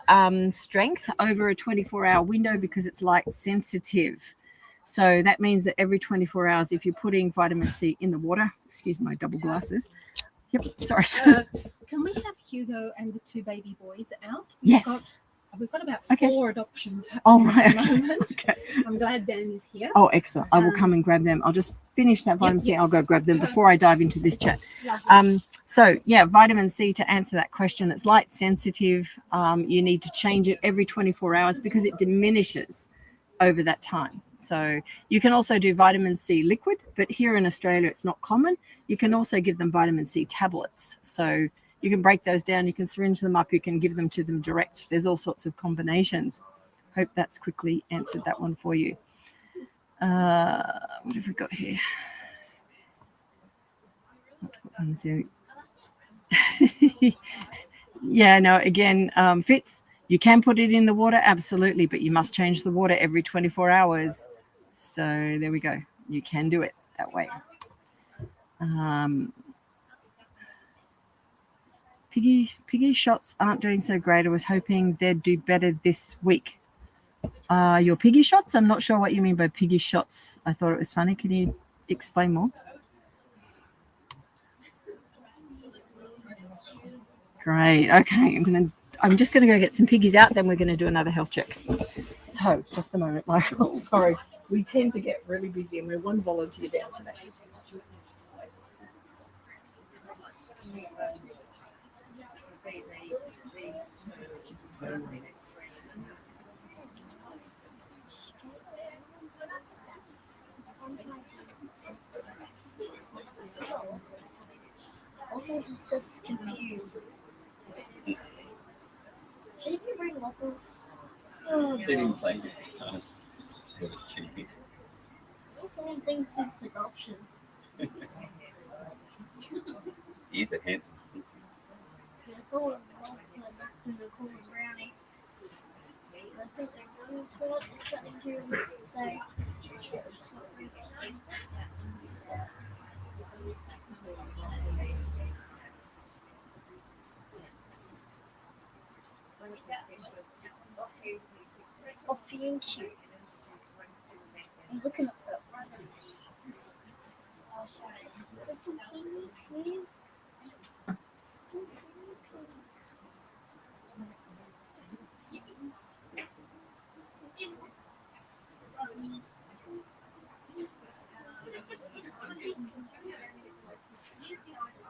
[SPEAKER 1] strength over a 24-hour window because it's light sensitive. So that means that every 24 hours, if you're putting vitamin C in the water, excuse my double glasses. Yep. Sorry.
[SPEAKER 4] Can we have Hugo and the two baby boys out?
[SPEAKER 1] Yes.
[SPEAKER 4] We've got about
[SPEAKER 1] Okay.
[SPEAKER 4] 4 adoptions
[SPEAKER 1] Oh,
[SPEAKER 4] happening
[SPEAKER 1] right.
[SPEAKER 4] at the moment.
[SPEAKER 1] Okay.
[SPEAKER 4] I'm glad Dan is here.
[SPEAKER 1] Oh, excellent. I will come and grab them. I'll just finish that vitamin C. I'll go
[SPEAKER 4] yes.
[SPEAKER 1] grab them before I dive into this chat. So, yeah, vitamin C, to answer that question, it's light sensitive. You need to change it every 24 hours because it diminishes over that time. So you can also do vitamin C liquid, but here in Australia, it's not common. You can also give them vitamin C tablets. So you can break those down. You can syringe them up. You can give them to them direct. There's all sorts of combinations. Hope that's quickly answered that one for you. What have we got here? Yeah, no, again, Fitz, you can put it in the water, absolutely, but you must change the water every 24 hours. So there we go. You can do it that way. Piggy shots aren't doing so great. I was hoping they'd do better this week. Your piggy shots? I'm not sure what you mean by piggy shots. I thought it was funny. Can you explain more? Great. Okay. I'm just gonna go get some piggies out, then we're gonna do another health check. So just a moment, Michael. Sorry. We tend to get really busy and we're one volunteer down today.
[SPEAKER 5] Waffles is just confused. Shouldn't you bring Waffles? Oh,
[SPEAKER 6] They didn't play it because they were cheating.
[SPEAKER 5] Waffles thinks he's adoption.
[SPEAKER 6] He's a handsome.
[SPEAKER 5] Yeah, someone wants to adopt him to call him Brownie. I think they're going to it. It's something to say. Oh, thank you. I'm looking at that.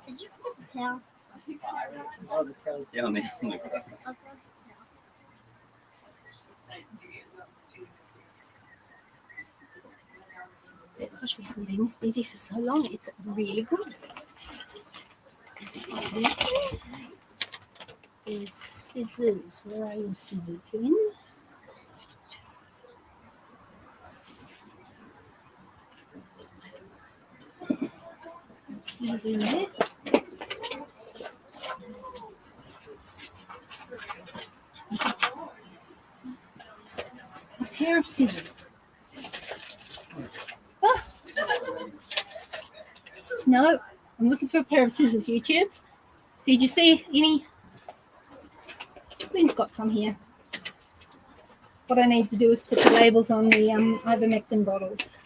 [SPEAKER 5] Did you put the towel?
[SPEAKER 8] Oh, the tail's
[SPEAKER 6] Down there.
[SPEAKER 5] Okay.
[SPEAKER 4] Gosh, we haven't been this busy for so long. It's really good. There's scissors. Where are your scissors, Lynn? Scissors in there. A pair of scissors. Ah. No, I'm looking for a pair of scissors, YouTube. Did you see any? Lynn's got some here. What I need to do is put the labels on the ivermectin bottles.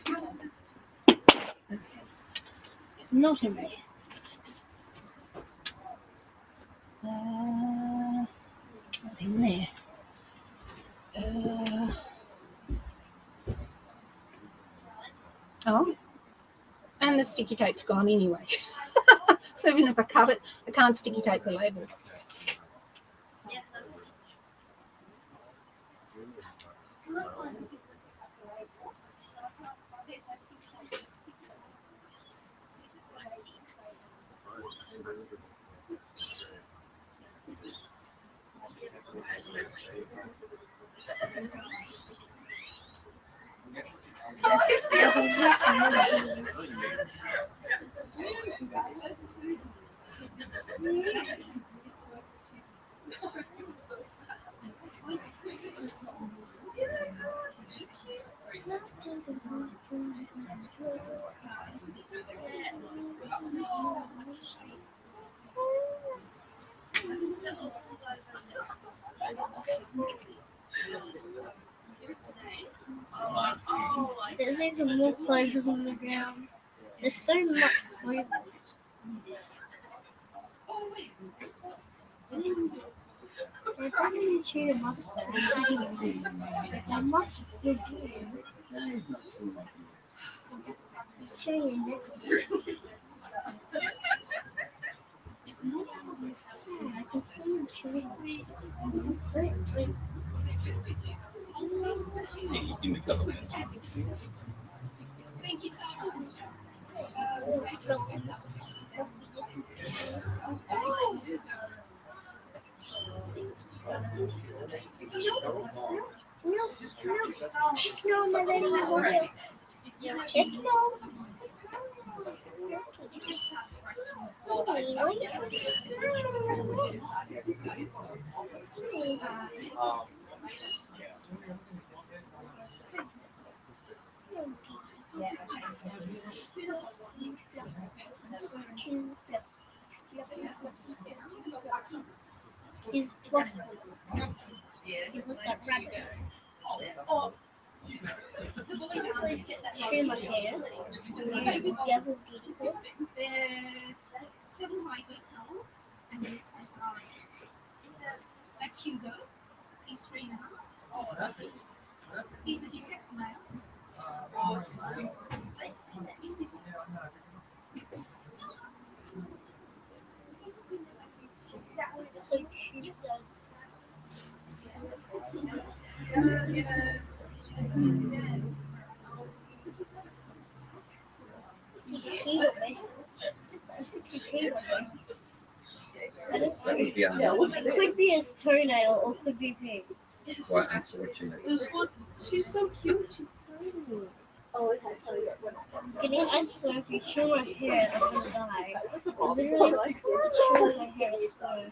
[SPEAKER 4] Okay. Not in there. Not in there. Oh, and the sticky tape's gone anyway. So even if I cut it, I can't sticky tape the label.
[SPEAKER 5] There's even more clovers on the ground. There's so much clovers. They don't even chew a mustard. I must review. Show you next. I can see you chewing.
[SPEAKER 6] In the cover.
[SPEAKER 5] No, my lady, no. Check no. He's Fluff. He's like that rabbit. Trim my hair. The other beautiful.
[SPEAKER 11] That's Hugo. He's 3.5. He's a desexed male. He's desexed.
[SPEAKER 5] so cute. It could be his toenail or could be pink.
[SPEAKER 6] Quite unfortunate.
[SPEAKER 2] She's so cute. She's tiny. Oh, okay.
[SPEAKER 5] Guinea, I swear, if you show my hair, I'm gonna die. Literally, show my hair, I swear.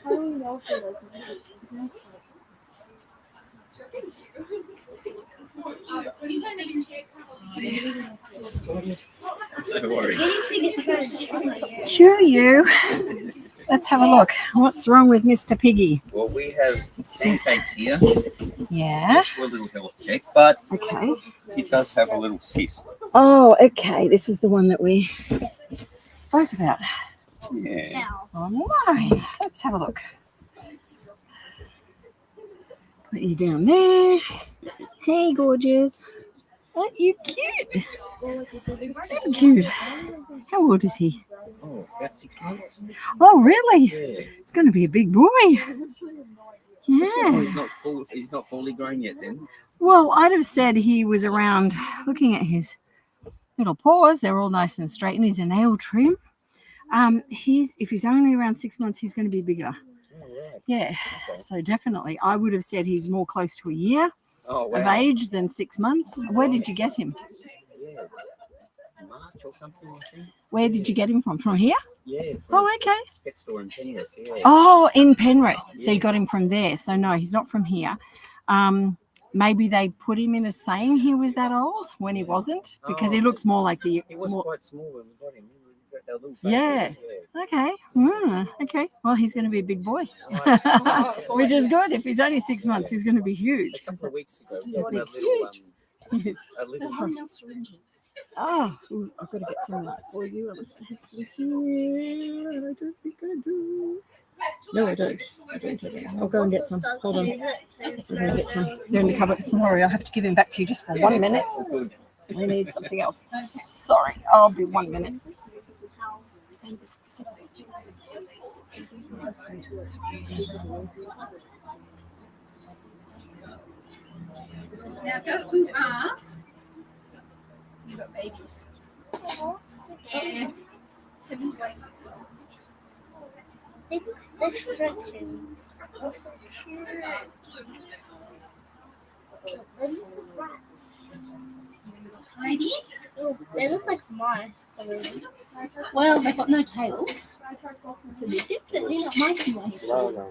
[SPEAKER 2] I don't know if it was.
[SPEAKER 6] No worries.
[SPEAKER 5] Guinea pig is trying to chew my hair.
[SPEAKER 1] Chew you. Let's have a look. What's wrong with Mr. Piggy?
[SPEAKER 6] Well, we have pancakes here
[SPEAKER 1] Yeah.
[SPEAKER 6] for a little health check, but
[SPEAKER 1] Okay.
[SPEAKER 6] he does have a little cyst.
[SPEAKER 1] Oh, okay. This is the one that we spoke about
[SPEAKER 6] Yeah.
[SPEAKER 1] online. Let's have a look. Put you down there. Hey, gorgeous. Aren't you cute? So cute. How old is he?
[SPEAKER 6] Oh, about 6 months.
[SPEAKER 1] Oh, really?
[SPEAKER 6] Yeah.
[SPEAKER 1] It's going to be a big boy.
[SPEAKER 6] Oh,
[SPEAKER 1] Yeah.
[SPEAKER 6] he's not fully grown yet then.
[SPEAKER 1] Well, I'd have said he was around, looking at his little paws, they're all nice and straight, and he's a nail trim. If he's only around 6 months, he's going to be bigger.
[SPEAKER 6] Oh, right.
[SPEAKER 1] Yeah.
[SPEAKER 6] Okay.
[SPEAKER 1] So definitely, I would have said he's more close to a year
[SPEAKER 6] Oh,
[SPEAKER 1] of
[SPEAKER 6] wow.
[SPEAKER 1] age than 6 months. Where did you get him?
[SPEAKER 6] Yeah. March or something, I think.
[SPEAKER 1] Where did you get him from? From here?
[SPEAKER 6] Yeah.
[SPEAKER 1] Oh, okay.
[SPEAKER 6] Pet store in Penrith, yeah.
[SPEAKER 1] Oh, in Penrith. So you
[SPEAKER 6] Yeah.
[SPEAKER 1] got him from there. So no, he's not from here. Maybe they put him in as saying he was that old when he wasn't, because he
[SPEAKER 6] Oh.
[SPEAKER 1] looks more like the.
[SPEAKER 6] He was
[SPEAKER 1] more,
[SPEAKER 6] quite small when we got him. He was that little
[SPEAKER 1] Yeah.
[SPEAKER 6] baby,
[SPEAKER 1] okay. Okay. Well, he's going to be a big boy,
[SPEAKER 6] yeah.
[SPEAKER 1] which is good. If he's only 6 months, he's going to be huge.
[SPEAKER 6] A couple of weeks ago, we
[SPEAKER 1] He's
[SPEAKER 6] had a
[SPEAKER 1] big.
[SPEAKER 6] little, a little
[SPEAKER 1] Oh, I've got to get some of that for you. Let's have some here. I don't think I do. No, I don't. I'll go and get some. Hold on. I'm going to get some. They're in the cupboard. Sorry, I'll have to give him back to you just for 1 minute.
[SPEAKER 6] Good.
[SPEAKER 1] We need something else. Sorry, I'll be 1 minute.
[SPEAKER 4] Now go ooh-ah. You've got babies. Yeah. 7 to 8 months old.
[SPEAKER 5] They're stretching. They're so cute. They look like rats.
[SPEAKER 4] Heidi?
[SPEAKER 5] Oh, they look like mice. Some of them.
[SPEAKER 4] Well, they've got no tails. So they're definitely not micey mice.
[SPEAKER 8] No.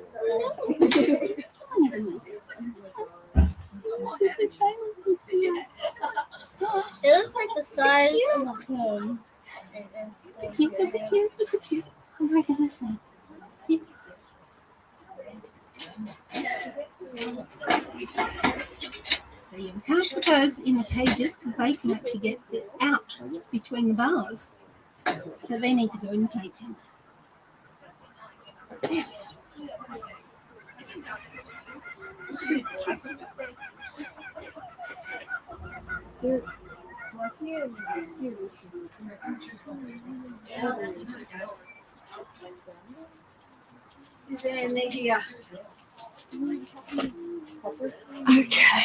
[SPEAKER 5] They look like the size of a home.
[SPEAKER 4] Look at you. I'm breaking this one. See? So you can't put those in the cages because they can actually get out between the bars. So they need to go in the playpen.
[SPEAKER 1] Suzanne, they're here. Okay.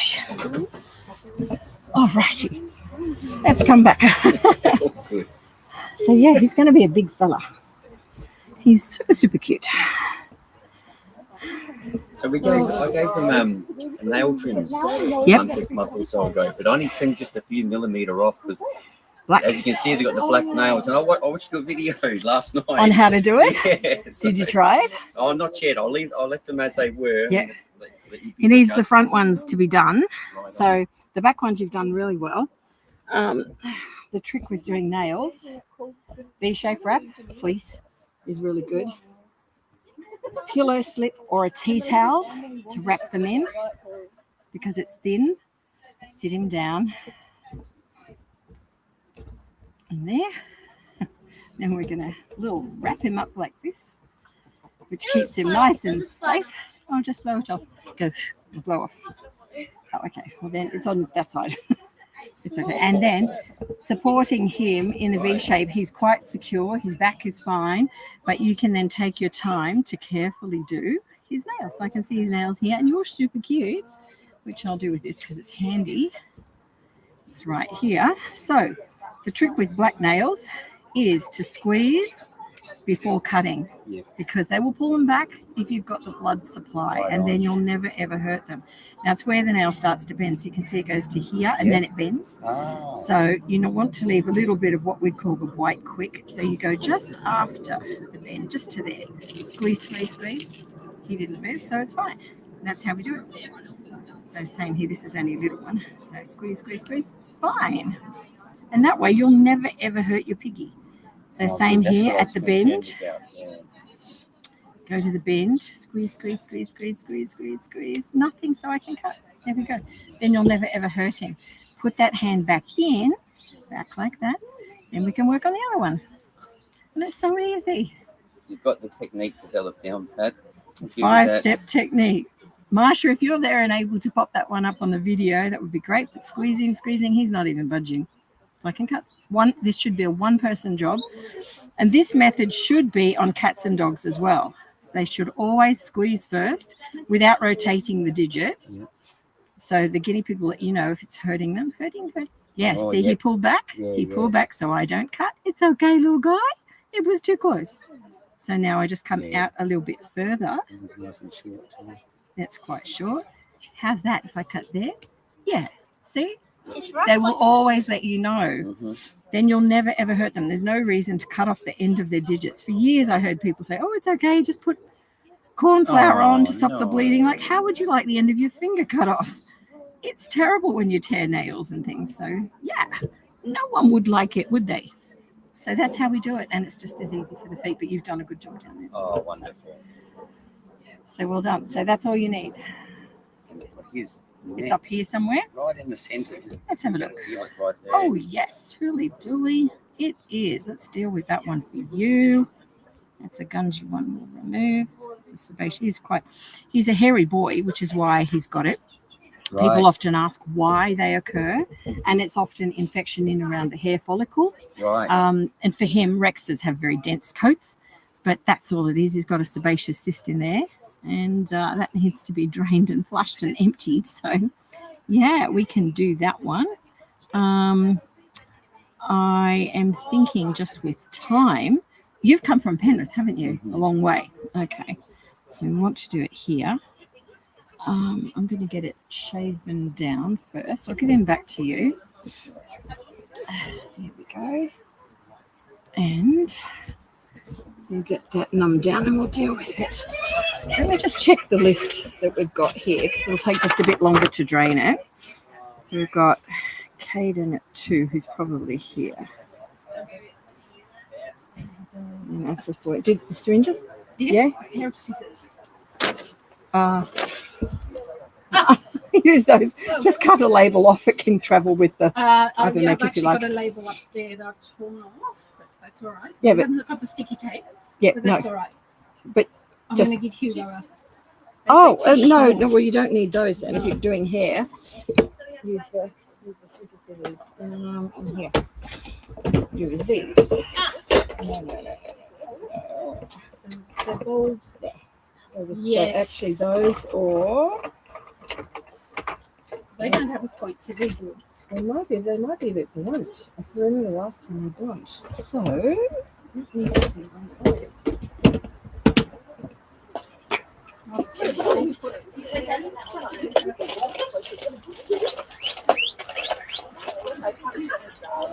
[SPEAKER 1] All righty. Let's come back.
[SPEAKER 6] Good.
[SPEAKER 1] So yeah, he's going to be a big fella. He's super, super cute.
[SPEAKER 6] So I gave him a nail trim
[SPEAKER 1] Yep.
[SPEAKER 6] month or so ago, but I only trimmed just a few millimeter off because,
[SPEAKER 1] Black.
[SPEAKER 6] as you can see, they got the black nails. And I watched a video last night
[SPEAKER 1] On how to do it?
[SPEAKER 6] Yeah, so-
[SPEAKER 1] Did you try it?
[SPEAKER 6] Oh, not yet. I left them as they were.
[SPEAKER 1] Yeah.
[SPEAKER 6] Let you
[SPEAKER 1] He needs the
[SPEAKER 6] adjust.
[SPEAKER 1] front ones to be done.
[SPEAKER 6] Right on.
[SPEAKER 1] So the back ones you've done really well. The trick with doing nails, V-shape wrap, fleece is really good. Pillow slip or a tea towel to wrap them in because it's thin. Sit him down. And there. Then we're going to wrap him up like this, which keeps him nice and safe. Oh, just blow it off. Go, blow off. Oh, okay. Well, then it's on that side. It's okay. And then supporting him in a V shape. He's quite secure. His back is fine, but you can then take your time to carefully do his nails. So I can see his nails here, and you're super cute, which I'll do with this because it's handy. It's right here. So the trick with black nails is to squeeze before cutting, because they will pull them back if you've got the blood supply, and then you'll never ever hurt them. That's where the nail starts to bend. So you can see it goes to here and then it bends. So you want to leave a little bit of what we'd call the white quick. So you go just after the bend, just to there. Squeeze, squeeze, squeeze. He didn't move, so it's fine. That's how we do it. So same here. This is only a little one. So squeeze, squeeze, squeeze. Fine. And that way you'll never ever hurt your piggy. So same here at the bend. Go to the bend. Squeeze, squeeze, squeeze, squeeze, squeeze, squeeze, squeeze. Nothing, so I can cut. There we go. Then you'll never ever hurt him. Put that hand back in, back like that. Then we can work on the other one. And it's so easy.
[SPEAKER 6] You've got the technique developed down, Pat.
[SPEAKER 1] 5-step technique. Marsha, if you're there and able to pop that one up on the video, that would be great. But squeezing, he's not even budging. So I can cut. This should be a one-person job, and this method should be on cats and dogs as well. So they should always squeeze first without rotating the digit. So the guinea pig will let you know if it's hurting them. Hurting. Yeah, see, he pulled back. He pulled back, so I don't cut. It's okay, little guy. It was too close. So now I just come out a little bit further.
[SPEAKER 6] Nice and short too.
[SPEAKER 1] That's quite short. How's that if I cut there? Yeah, see? They will always let you know. Then you'll never ever hurt them. There's no reason to cut off the end of their digits. For years I heard people say, oh, it's okay, just put corn flour on to stop the bleeding. Like, how would you like the end of your finger cut off? It's terrible when you tear nails and things. So yeah, no one would like it, would they? So that's how we do it, and it's just as easy for the feet, but you've done a good job down there.
[SPEAKER 6] Oh, wonderful.
[SPEAKER 1] So well done. So that's all you need. It's up here somewhere.
[SPEAKER 6] Right in the centre.
[SPEAKER 1] Let's have a look.
[SPEAKER 6] Right there.
[SPEAKER 1] Oh, yes. Hooly dooly. It is. Let's deal with that one for you. That's a gungy one we'll remove. It's a sebaceous. He's a hairy boy, which is why he's got it. Right. People often ask why they occur, and it's often infection in around the hair follicle.
[SPEAKER 6] Right.
[SPEAKER 1] And for him, Rexes have very dense coats, but that's all it is. He's got a sebaceous cyst in there. And that needs to be drained and flushed and emptied. So, yeah, we can do that one. I am thinking just with time. You've come from Penrith, haven't you? A long way. Okay. So we want to do it here. I'm going to get it shaven down first. I'll give him back to you. There we go. And we'll get that numb down and we'll deal with it. Let me just check the list that we've got here because it'll take just a bit longer to drain it. So we've got Caden at 2, who's probably here. Did the syringes?
[SPEAKER 4] Yes,
[SPEAKER 1] yeah?
[SPEAKER 4] A pair of scissors.
[SPEAKER 1] Use those. Just cut a label off. It can travel with the
[SPEAKER 4] I've actually got a label up there that I've torn off, but that's all right.
[SPEAKER 1] Yeah, but
[SPEAKER 4] I've got the sticky tape.
[SPEAKER 1] Yeah,
[SPEAKER 4] but that's all right.
[SPEAKER 1] But
[SPEAKER 4] I'm
[SPEAKER 1] just
[SPEAKER 4] going to give Hugo a
[SPEAKER 1] no. Well, you don't need those then. If you're doing hair, use the scissors. In here. Use these. No.
[SPEAKER 4] The gold.
[SPEAKER 1] Yes. Actually, those or
[SPEAKER 4] they don't have a point, so they're good.
[SPEAKER 1] They might be a bit blunt. I remember the last time they blunt. So let me see.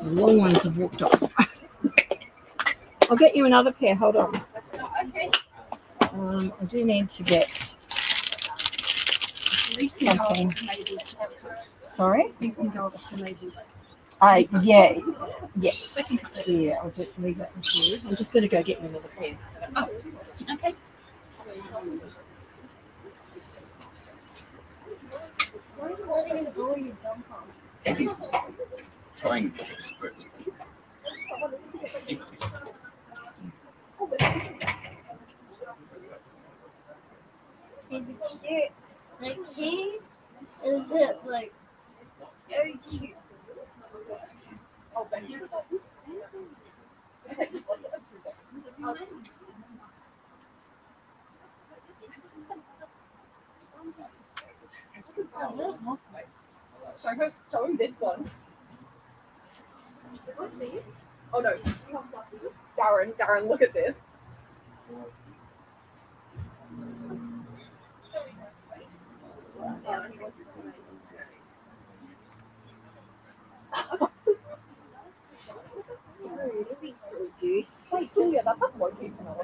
[SPEAKER 1] The long ones have walked off. I'll get you another pair. Hold on. I do need to get something. Sorry?
[SPEAKER 4] These can go off the labels.
[SPEAKER 1] Yeah. Yes. Yeah, I'll just leave that with you. I'm just going to go get you another pair.
[SPEAKER 4] Oh, okay.
[SPEAKER 6] He's trying desperately.
[SPEAKER 5] Is it cute? Like he is it like very cute?
[SPEAKER 2] Show him this one. Oh no. Darren, look at this. Wait, Julia, that's not what you know.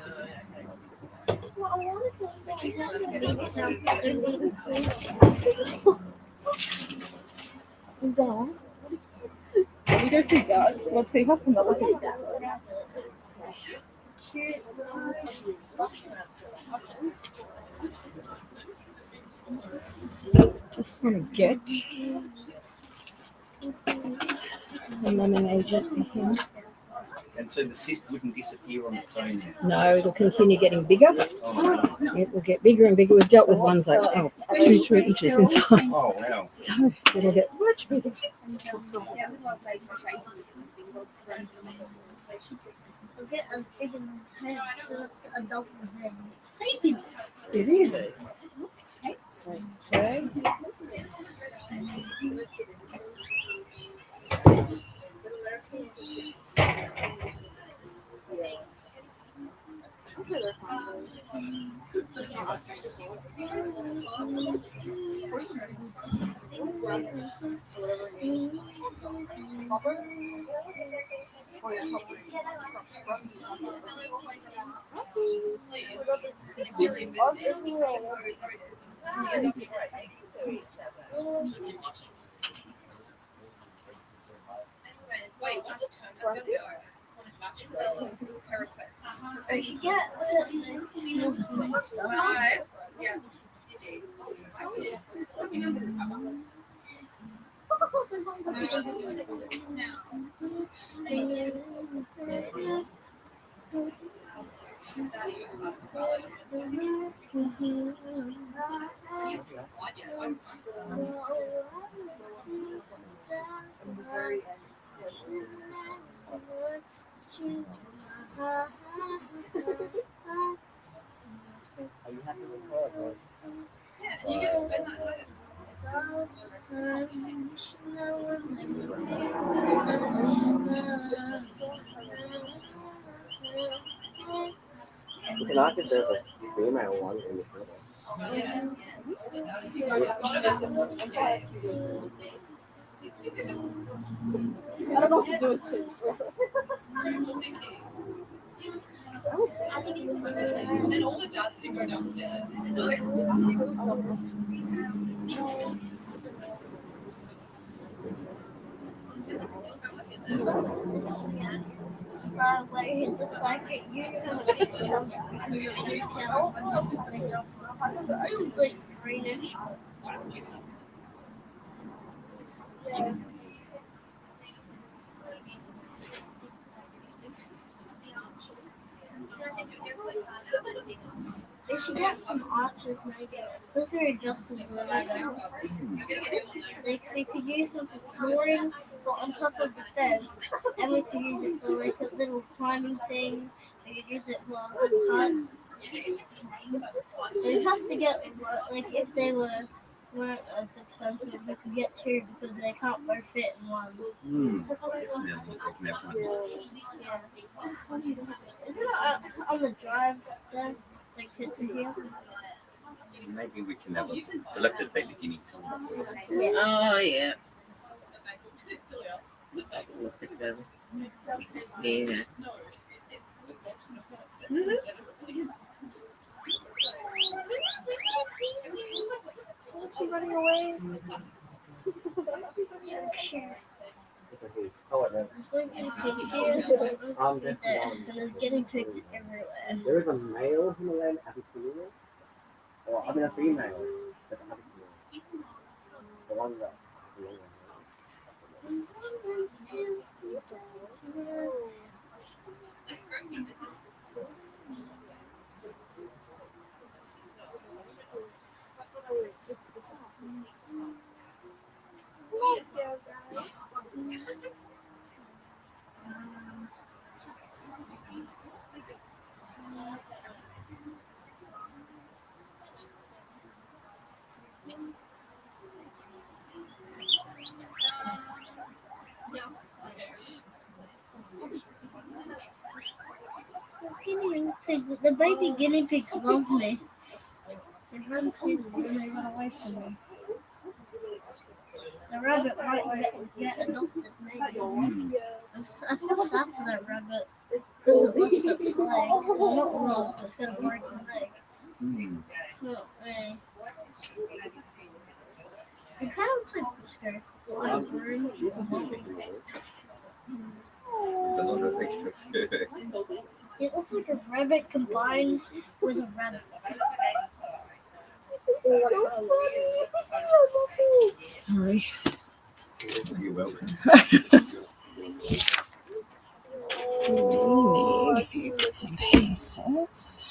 [SPEAKER 2] Let me go see God. Let's see how come look at that.
[SPEAKER 1] Just want to get the numbing agent for him.
[SPEAKER 6] And so the cyst wouldn't disappear on its own now?
[SPEAKER 1] No, it'll continue getting bigger.
[SPEAKER 6] Oh,
[SPEAKER 1] It will get bigger and bigger. We've dealt with ones like 2-3 inches in size.
[SPEAKER 6] oh wow.
[SPEAKER 1] So it'll get much bigger.
[SPEAKER 5] It'll get as big as his head, so it's a double head.
[SPEAKER 1] Craziness. It is. Okay.
[SPEAKER 11] Wait, why don't you turn that video? Her request.
[SPEAKER 5] You should get
[SPEAKER 11] Right. Yeah.
[SPEAKER 8] Are you happy with her? Or?
[SPEAKER 11] Yeah, and you get to spend that time.
[SPEAKER 8] You can ask if there's a female one in the photo.
[SPEAKER 11] Yeah.
[SPEAKER 2] I don't know what to do with it.
[SPEAKER 11] And all the dads can go downstairs.
[SPEAKER 5] where he looked like it. You know, it's like greenish. They should get some arches maybe. Those are adjustable. They could use them for flooring, but on top of the fence. And we could use it for like a little climbing things. We could use it for huts. We'd have to get, like, if they weren't as expensive, we could get two because they can't both fit in one. Isn't it on the drive there? Like picture here?
[SPEAKER 6] Maybe we can have a we'll have to take the Guinea somewhere first.
[SPEAKER 3] Oh, yeah.
[SPEAKER 6] Look at them. Yeah.
[SPEAKER 5] Keep running away. There's going to be pig here, and there's guinea pigs everywhere.
[SPEAKER 8] There is a male Himalayan Abyssinian, or I mean a female, but an Abyssinian. The one that.
[SPEAKER 5] the baby guinea pigs love me. They run to me when they run away from me. The rabbit might get adopted, maybe. I feel sad for that rabbit because it lost its leg. Well, not lost, but it's going to break the leg. It's not me. It kind of looks like the scary. It looks like a rabbit combined with a rabbit.
[SPEAKER 1] Sorry.
[SPEAKER 6] You're welcome.
[SPEAKER 1] We need a few bits and pieces.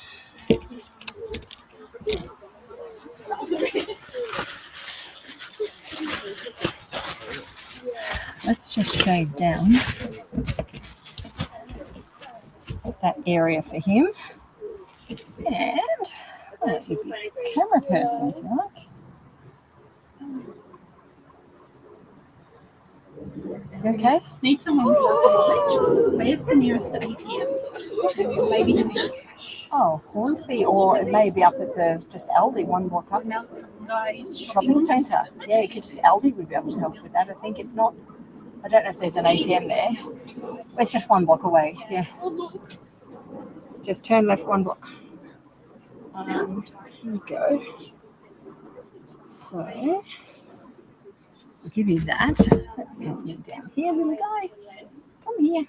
[SPEAKER 1] Let's just shave down that area for him. And you'd be a camera person if you like. You okay?
[SPEAKER 4] Need someone with knowledge. Where's the nearest ATM? Maybe he needs cash.
[SPEAKER 1] Oh, Hornsby, or it may be up at the just Aldi, one block up. Shopping centre. Yeah, you could just Aldi would be able to help with that. I think if not, I don't know if there's an ATM there. It's just one block away. Yeah. Just turn left one block. Here we go. So I'll give you that. Let's help you down here, little guy. Come here.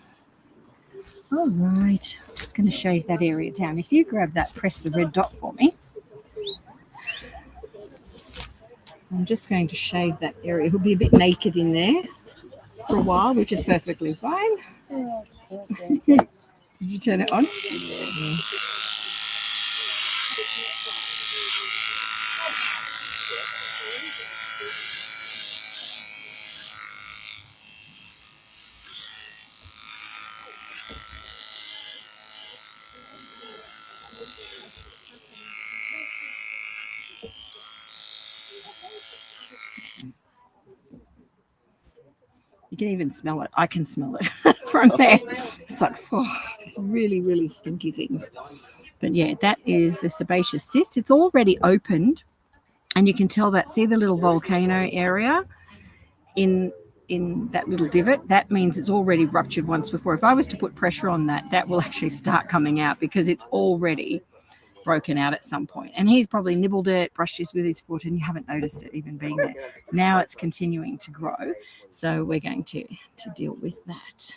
[SPEAKER 1] All right. I'm just going to shave that area down. If you grab that, press the red dot for me. I'm just going to shave that area. He'll be a bit naked in there for a while, which is perfectly fine. Did you turn it on? Yeah. You can even smell it. I can smell it from there. It's like, these really, really stinky things. But yeah, that is the sebaceous cyst. It's already opened, and you can tell that. See the little volcano area in that little divot? That means it's already ruptured once before. If I was to put pressure on that, that will actually start coming out because it's already broken out at some point. And he's probably nibbled it, brushed it with his foot, and you haven't noticed it even being there. Now it's continuing to grow. So we're going to deal with that.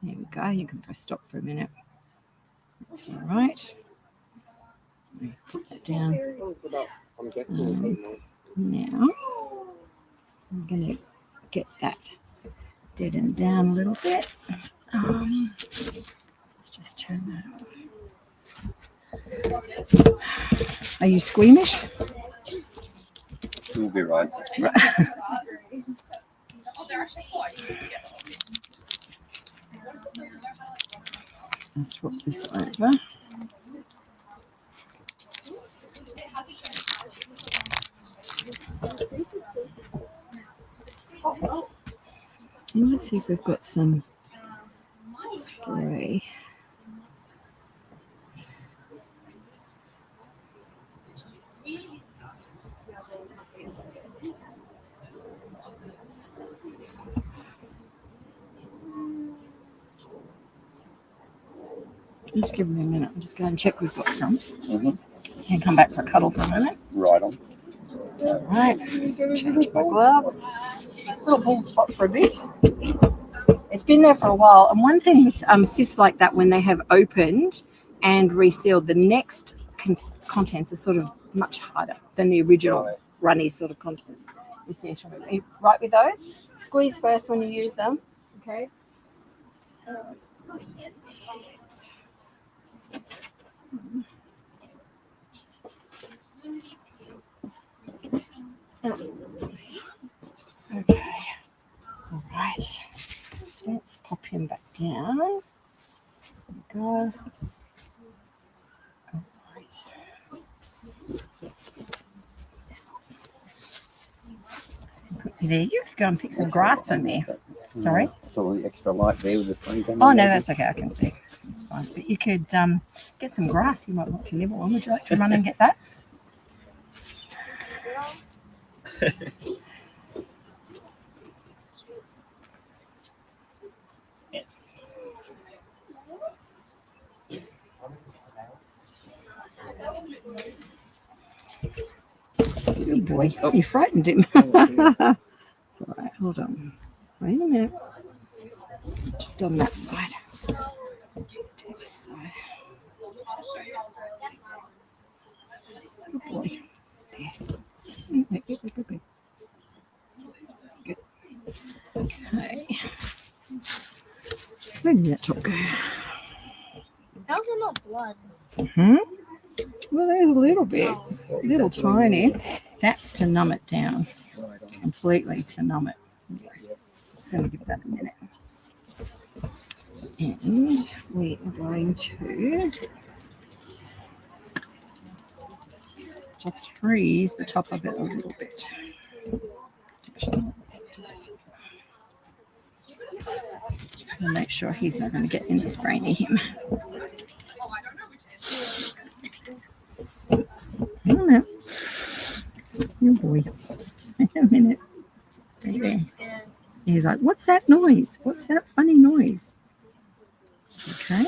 [SPEAKER 1] There we go. You can press stop for a minute. That's all right. Put that down. Now I'm going to get that deadened down a little bit. Let's just turn that off. Are you squeamish?
[SPEAKER 6] You'll be right.
[SPEAKER 1] I'll swap this over. Let's see if we've got some spray. Just give me a minute. I'm just going to check we've got some. Can come back for a cuddle for a minute.
[SPEAKER 6] Right on.
[SPEAKER 1] That's all right. Just change my gloves. Little bald spot for a bit. It's been there for a while. And one thing with cysts like that, when they have opened and resealed, the next contents are sort of much harder than the original runny sort of contents. You see, are you right with those? Squeeze first when you use them. Okay. Okay. All right. Let's pop him back down. There we go. All right. Let's put You there? You could go and pick some grass for me. Sorry?
[SPEAKER 8] It's all the extra light there with the phone camera.
[SPEAKER 1] Oh, no, that's okay. I can see. It's fine. But you could get some grass you might want to nibble on. Would you like to run and get that? Good boy. Oh, you frightened him. It's all right. Hold on. Wait a minute. Just on that side. Let's do this side. Good boy. There. Good. Okay. Where did that top go?
[SPEAKER 5] Those are not blood.
[SPEAKER 1] Hmm? Well, there's a little bit. Little tiny. That's to numb it down. Completely to numb it. Just going to give that a minute. And we are going to just freeze the top of it a little bit. Just going to make sure he's not going to get any spray near him. I don't know. Oh boy. Wait a minute. Stay there. He's like, what's that noise? What's that funny noise? Okay.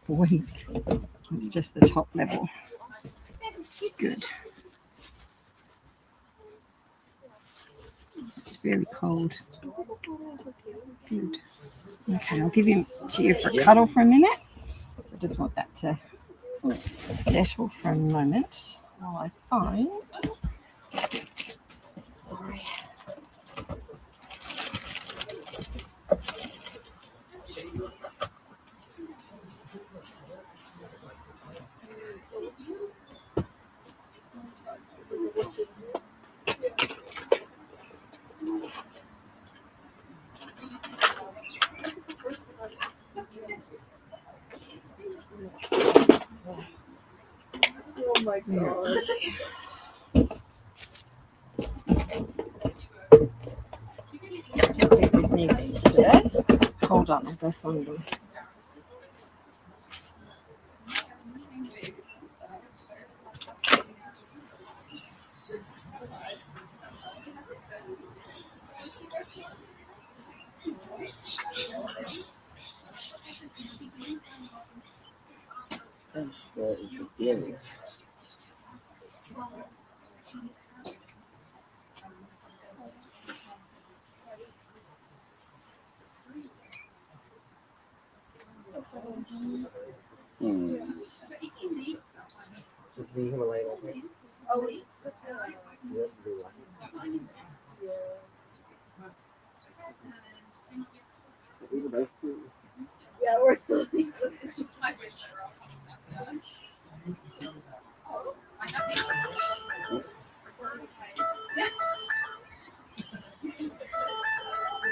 [SPEAKER 1] Boy. It's just the top level. Good. It's very cold. Good. Okay, I'll give him to you for a cuddle for a minute. So I just want that to settle for a moment while I find. Sorry.
[SPEAKER 3] Oh my god.
[SPEAKER 1] Hold on, I'll go find them.
[SPEAKER 5] Yeah, we're still.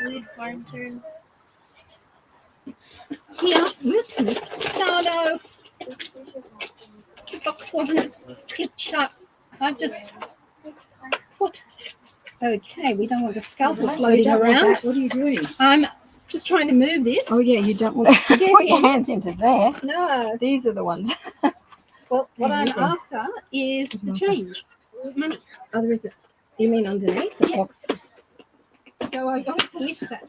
[SPEAKER 5] We'd farm turn.
[SPEAKER 4] Here, whoopsie. No. The box wasn't kept shut. I've just put. Okay, we don't want the scalpel floating around.
[SPEAKER 1] What are you doing?
[SPEAKER 4] I'm just trying to move this.
[SPEAKER 1] Oh yeah, you don't want to put your hands into there.
[SPEAKER 4] No.
[SPEAKER 1] These are the ones.
[SPEAKER 4] Well, what I'm
[SPEAKER 1] Using.
[SPEAKER 4] after is the change. Money.
[SPEAKER 1] Oh, there is it. You mean underneath?
[SPEAKER 4] Yeah. So I got to lift that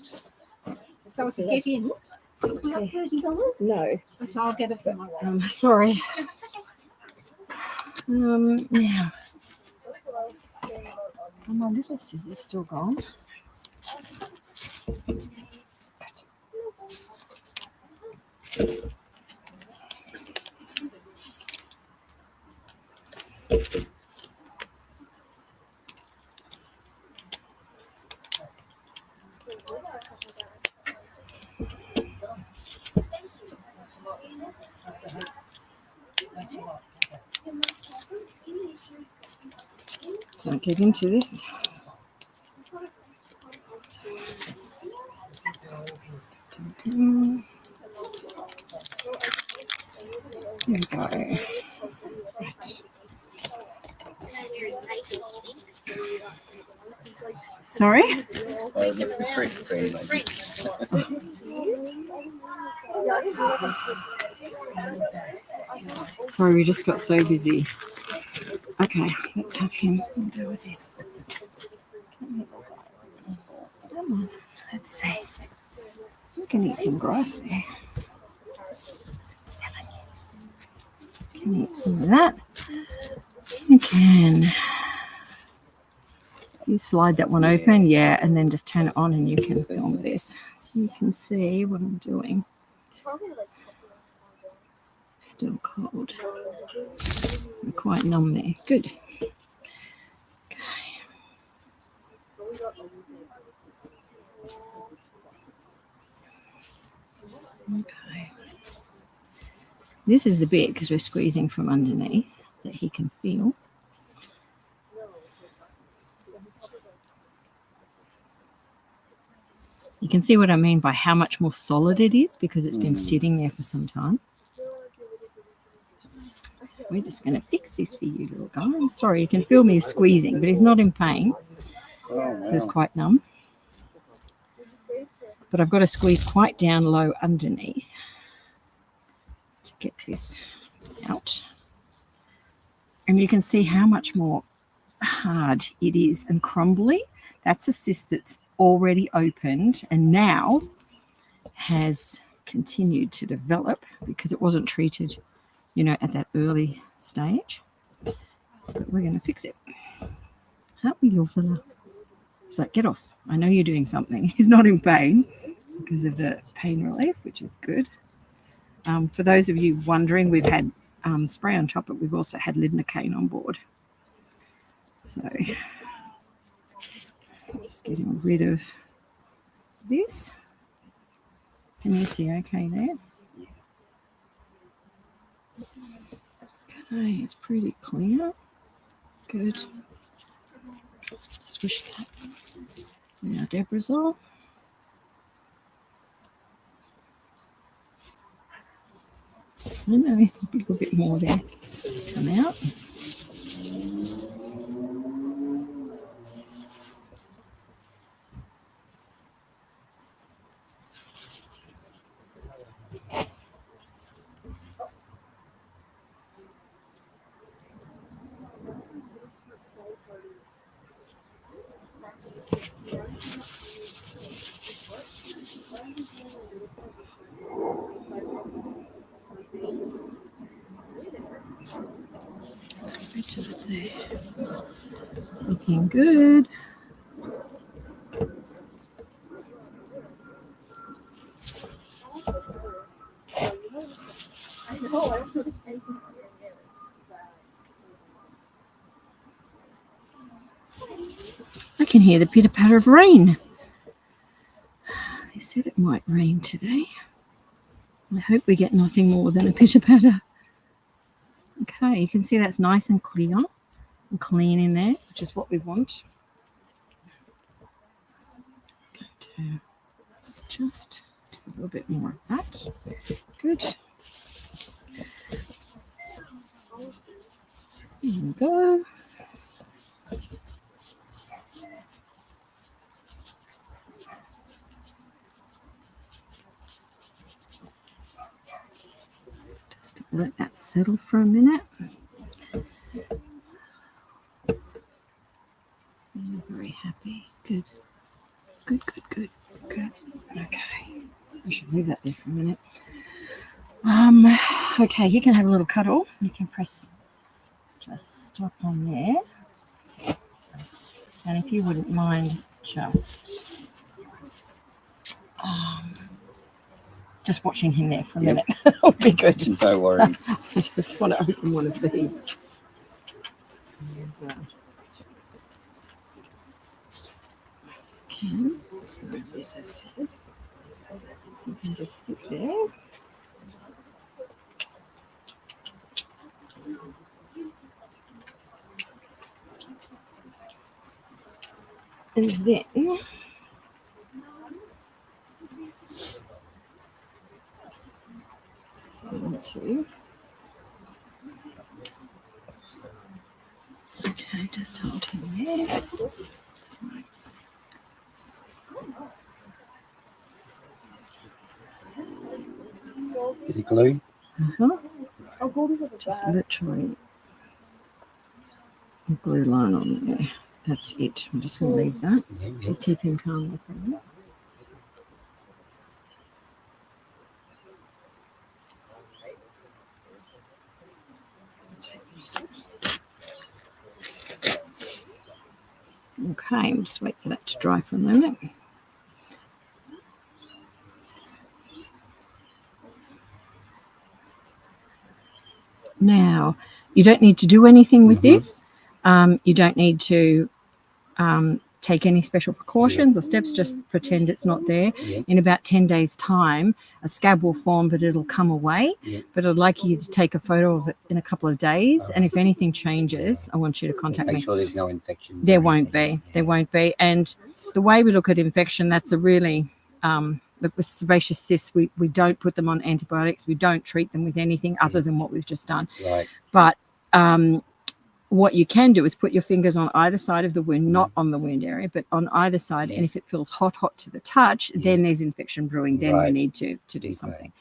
[SPEAKER 4] so I could get in. About $30?
[SPEAKER 1] No.
[SPEAKER 4] But I'll get it for my wallet.
[SPEAKER 1] Sorry. Now. Are my little scissors still gone? I'll get into this. Here we go. Right. Sorry? Sorry, we just got so busy. Okay, let's have him deal with this. Come on, let's see. You can eat some grass there. You can eat some of that. You can. You slide that one open, yeah, and then just turn it on and you can film this. So you can see what I'm doing. Still cold. I'm quite numb there. Good. Okay. This is the bit, because we're squeezing from underneath, that he can feel. You can see what I mean by how much more solid it is because it's been sitting there for some time. So we're just going to fix this for you, little guy. I'm sorry, you can feel me squeezing, but he's not in pain. It's quite numb. But I've got to squeeze quite down low underneath to get this out. And you can see how much more hard it is and crumbly. That's a cyst that's already opened and now has continued to develop because it wasn't treated, you know, at that early stage. But we're going to fix it. Aren't we, little fella? So get off. I know you're doing something. He's not in pain because of the pain relief, which is good. For those of you wondering, we've had spray on top, but we've also had lidocaine on board. So just getting rid of this. Can you see okay there? Okay, it's pretty clear. Good. Let's swish that. Now Debrazole. I know, a little bit more there. Come out. Just there. Looking good. I can hear the pitter-patter of rain. They said it might rain today. I hope we get nothing more than a pitter-patter. Okay, you can see that's nice and clear and clean in there, which is what we want. Going to just do a little bit more of that. Good. There we go. Just let that settle for a minute. I'm very happy. Good. Good, good, good, good. Okay. I should leave that there for a minute. Okay, you can have a little cuddle. You can press just stop on there. And if you wouldn't mind just watching him there for a minute. That would be good.
[SPEAKER 6] No worries.
[SPEAKER 1] I just want to open one of these. And, so there's those scissors. You can just sit there. And then okay, just hold him there.
[SPEAKER 6] Bit of glue.
[SPEAKER 1] Uh-huh. Just literally a glue line on there. That's it. I'm just going to leave that.
[SPEAKER 6] Yeah,
[SPEAKER 1] Just keep him calm for a minute. Okay, I'll just wait for that to dry for a moment. Now, you don't need to do anything with this. You don't need to take any special precautions or steps. Just pretend it's not there. In about 10 days' time, a scab will form, but it'll come away. But I'd like you to take a photo of it in a couple of days. And if anything changes, I want you to contact me.
[SPEAKER 6] Make sure there's no infection.
[SPEAKER 1] There won't be. There won't be. And the way we look at infection, that's a really with sebaceous cysts, we don't put them on antibiotics. We don't treat them with anything other than what we've just done.
[SPEAKER 6] Right.
[SPEAKER 1] But what you can do is put your fingers on either side of the wound, not on the wound area, but on either side. And if it feels hot to the touch, then there's infection brewing. Then we need to do something.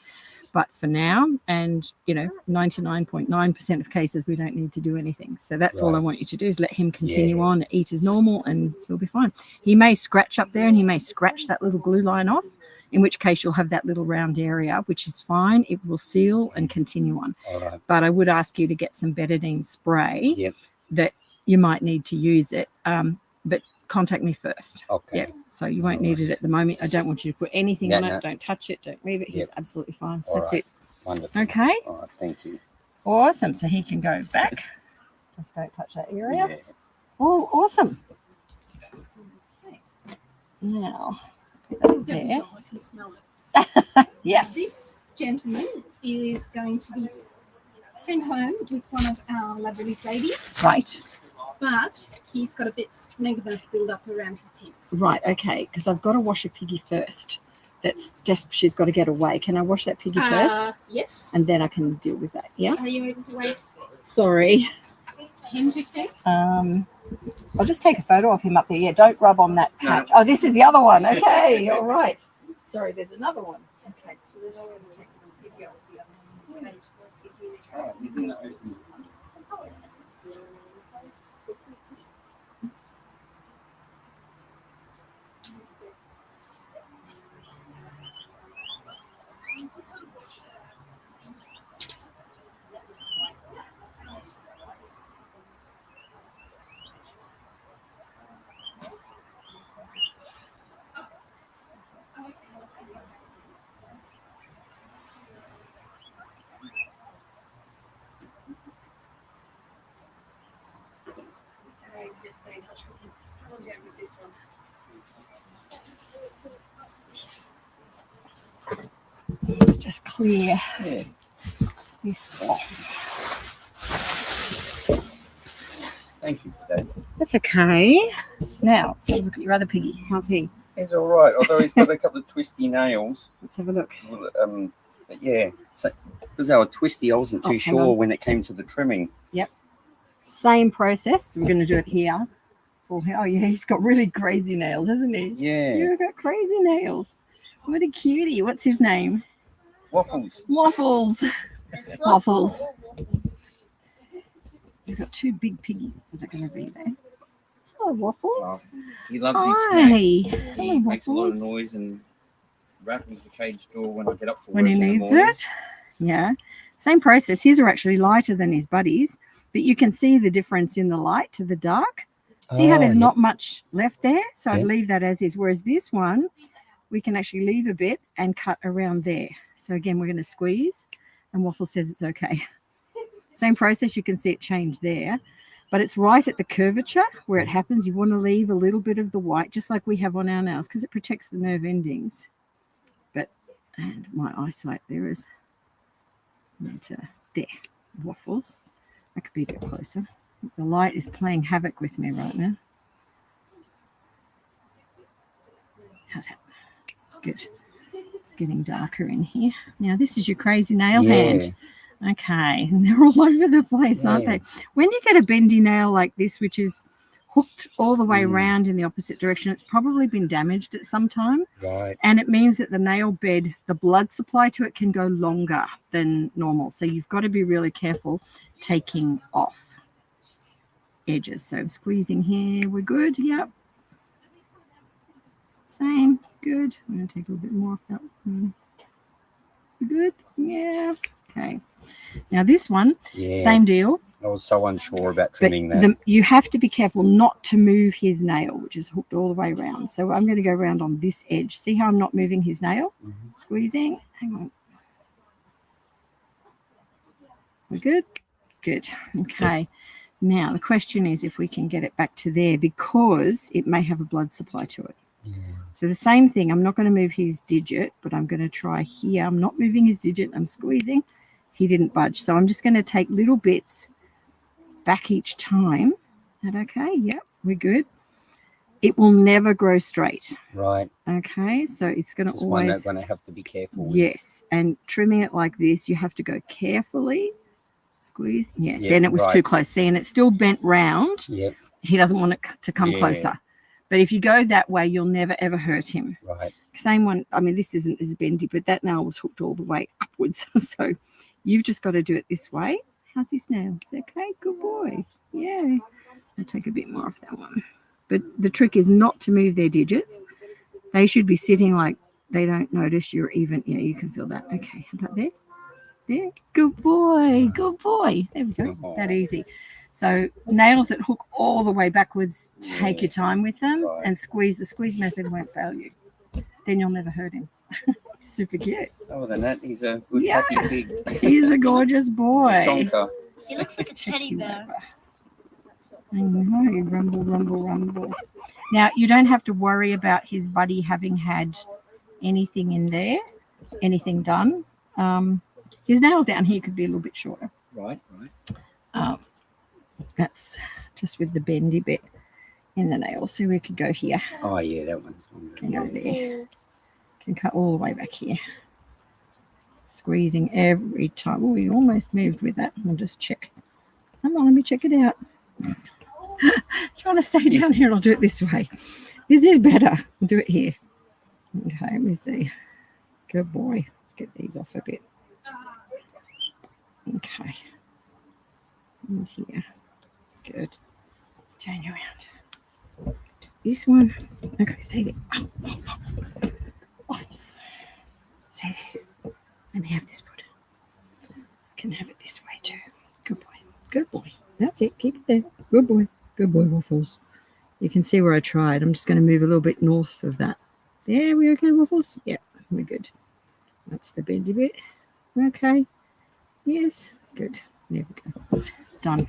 [SPEAKER 1] But for now, and 99.9% of cases, we don't need to do anything. So that's all I want you to do is let him continue on, eat as normal, and he'll be fine. He may scratch up there and he may scratch that little glue line off, in which case you'll have that little round area, which is fine. It will seal and continue on. But I would ask you to get some betadine spray that you might need to use it. But contact me first.
[SPEAKER 6] Okay.
[SPEAKER 1] Yeah. So you won't need it at the moment. I don't want you to put anything on it. Don't touch it. Don't leave it. He's absolutely fine. That's it.
[SPEAKER 6] Wonderful.
[SPEAKER 1] Okay.
[SPEAKER 6] All right. Thank you.
[SPEAKER 1] Awesome. So he can go back. Just don't touch that area. Oh, awesome. Now, there.
[SPEAKER 4] I can smell it.
[SPEAKER 1] Yes.
[SPEAKER 4] This gentleman is going to be sent home with one of our laboratory ladies.
[SPEAKER 1] Right.
[SPEAKER 4] But he's got a bit negative build up around his penis.
[SPEAKER 1] Right, okay, because I've got to wash a piggy first. That's just, she's got to get away. Can I wash that piggy first?
[SPEAKER 4] Yes.
[SPEAKER 1] And then I can deal with that, yeah?
[SPEAKER 4] Are you able to wait?
[SPEAKER 1] Sorry.
[SPEAKER 4] 10, 15?
[SPEAKER 1] I'll just take a photo of him up there. Yeah, don't rub on that patch. Oh, this is the other one. Okay, all right. Sorry, there's another one. Okay. Let's just clear this off.
[SPEAKER 6] Thank you for that.
[SPEAKER 1] That's okay. Now, let's have a look at your other piggy. How's he?
[SPEAKER 6] He's all right, although he's got a couple of twisty nails.
[SPEAKER 1] Let's have a look.
[SPEAKER 6] But yeah, so, because they were twisty, I wasn't too sure when it came to the trimming.
[SPEAKER 1] Yep. Same process. We're going to do it here. Oh, yeah, he's got really crazy nails, hasn't he?
[SPEAKER 6] Yeah.
[SPEAKER 1] You've got crazy nails. What a cutie. What's his name?
[SPEAKER 6] Waffles.
[SPEAKER 1] Waffles. Waffles. You've got two big piggies that are going to be there. Hello, Waffles.
[SPEAKER 6] Oh, he loves his
[SPEAKER 1] Hi.
[SPEAKER 6] snacks.
[SPEAKER 1] Hello,
[SPEAKER 6] He makes a lot of
[SPEAKER 1] Waffles.
[SPEAKER 6] noise and rattles the cage door when I get up for
[SPEAKER 1] When
[SPEAKER 6] work
[SPEAKER 1] he
[SPEAKER 6] in the
[SPEAKER 1] needs
[SPEAKER 6] morning.
[SPEAKER 1] it. Yeah. Same process. His are actually lighter than his buddies, but you can see the difference in the light to the dark. See how there's not much left there? So I'd leave that as is. Whereas this one, we can actually leave a bit and cut around there. So again, we're going to squeeze, and Waffle says it's okay. Same process. You can see it change there, but it's right at the curvature where it happens. You want to leave a little bit of the white, just like we have on our nails, because it protects the nerve endings. And my eyesight there is there. Waffles. I could be a bit closer. The light is playing havoc with me right now. How's that? Good. It's getting darker in here. Now, this is your crazy nail hand. Okay. And they're all over the place, aren't they? When you get a bendy nail like this, which is hooked all the way
[SPEAKER 6] Mm.
[SPEAKER 1] around in the opposite direction. It's probably been damaged at some time.
[SPEAKER 6] Right.
[SPEAKER 1] And it means that the nail bed, the blood supply to it can go longer than normal. So you've got to be really careful taking off edges. So I'm squeezing here. We're good. Yep. Same. Good. I'm going to take a little bit more off that one. We're good. Yeah. Okay. Now this one,
[SPEAKER 6] Yeah.
[SPEAKER 1] same deal.
[SPEAKER 6] I was so unsure about
[SPEAKER 1] But
[SPEAKER 6] trimming that.
[SPEAKER 1] you have to be careful not to move his nail, which is hooked all the way around. So I'm going to go around on this edge. See how I'm not moving his nail?
[SPEAKER 6] Mhm.
[SPEAKER 1] Squeezing. Hang on. We're good? Good. Okay. Now, the question is if we can get it back to there because it may have a blood supply to it.
[SPEAKER 6] Yeah.
[SPEAKER 1] So the same thing. I'm not going to move his digit, but I'm going to try here. I'm not moving his digit. I'm squeezing. He didn't budge. So I'm just going to take little bits back each time. Is that okay? Yep, we're good. It will never grow straight.
[SPEAKER 6] Right.
[SPEAKER 1] Okay, so it's going to
[SPEAKER 6] Just one
[SPEAKER 1] always...
[SPEAKER 6] that going to have to be careful with.
[SPEAKER 1] Yes, and trimming it like this, you have to go carefully. Squeeze. Yeah,
[SPEAKER 6] Yep,
[SPEAKER 1] then it was
[SPEAKER 6] right.
[SPEAKER 1] too close. See, and it's still bent round.
[SPEAKER 6] Yep.
[SPEAKER 1] He doesn't want it to come
[SPEAKER 6] Yeah.
[SPEAKER 1] closer. But if you go that way, you'll never, ever hurt him.
[SPEAKER 6] Right.
[SPEAKER 1] Same one. I mean, this isn't as bendy, but that nail was hooked all the way upwards. So you've just got to do it this way. How's his nail? It's okay. Good boy. Yeah. I'll take a bit more off that one. But the trick is not to move their digits. They should be sitting like they don't notice you're even. Yeah, you can feel that. Okay. How about there? There. Good boy. Good boy. There we go.
[SPEAKER 6] Oh.
[SPEAKER 1] That easy. So nails that hook all the way backwards, take
[SPEAKER 6] Yeah.
[SPEAKER 1] your time with them
[SPEAKER 6] Right.
[SPEAKER 1] and squeeze. The squeeze method won't fail you. Then you'll never hurt him. Super cute.
[SPEAKER 6] Other than that, he's a good,
[SPEAKER 1] Yeah.
[SPEAKER 6] happy pig.
[SPEAKER 1] He's a gorgeous boy.
[SPEAKER 6] He's a chonker.
[SPEAKER 5] He looks like a teddy bear.
[SPEAKER 1] I know, rumble, rumble, rumble. Now, you don't have to worry about his buddy having had anything in there, anything done. His nails down here could be a little bit shorter.
[SPEAKER 6] Right, right.
[SPEAKER 1] That's just with the bendy bit in the nail. So we could go here.
[SPEAKER 6] Oh, yeah, that one's longer.
[SPEAKER 1] Can go there. Can cut all the way back here. Squeezing every time. Oh, we almost moved with that. I'll just check. Come on, let me check it out. Do you want to stay down here? I'll do it this way. This is better. I'll do it here. Okay, let me see. Good boy. Let's get these off a bit. Okay. And here. Good. Let's turn you around. Do this one. Okay, stay there. Oh. Waffles. Stay there. Let me have this foot. I can have it this way too. Good boy. Good boy. That's it. Keep it there. Good boy. Good boy, Waffles. You can see where I tried. I'm just going to move a little bit north of that. There, we okay, Waffles? Yep, we're good. That's the bendy bit. We're okay. Yes. Good. There we go. Done.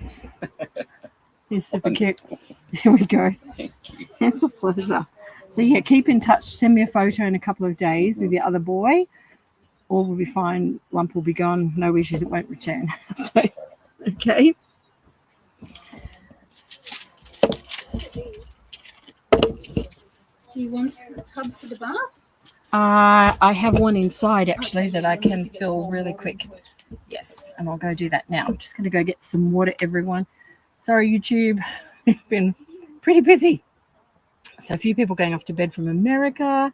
[SPEAKER 1] He's super cute. There we go.
[SPEAKER 6] Thank you.
[SPEAKER 1] It's a pleasure. So, yeah, keep in touch. Send me a photo in a couple of days with the other boy. All will be fine. Lump will be gone. No issues. It won't return. So, okay.
[SPEAKER 4] Do you want a tub for the bath?
[SPEAKER 1] I have one inside, actually, that I can fill really quick. Yes, and I'll go do that now. I'm just going to go get some water, everyone. Sorry, YouTube. We've been pretty busy. So a few people going off to bed from America.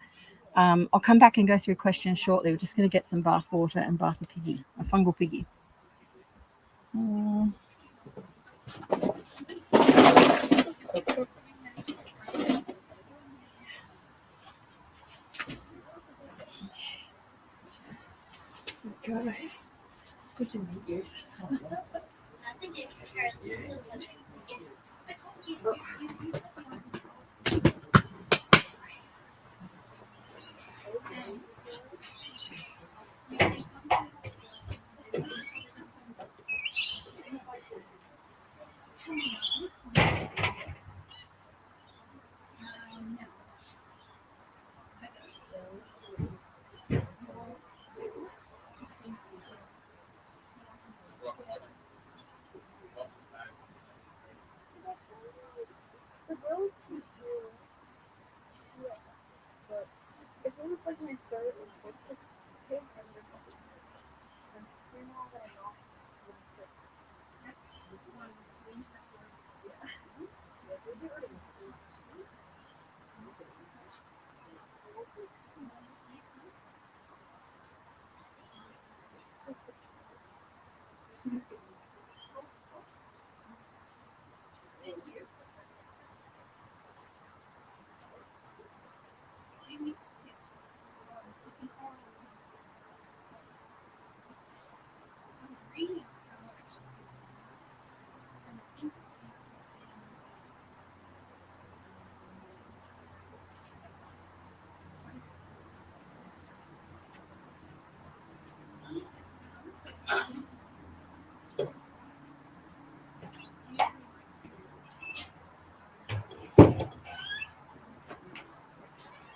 [SPEAKER 1] I'll come back and go through questions shortly. We're just going to get some bath water and bath a piggy, a fungal piggy. It's good to meet you.
[SPEAKER 5] I think it hurts. Yes. I told you.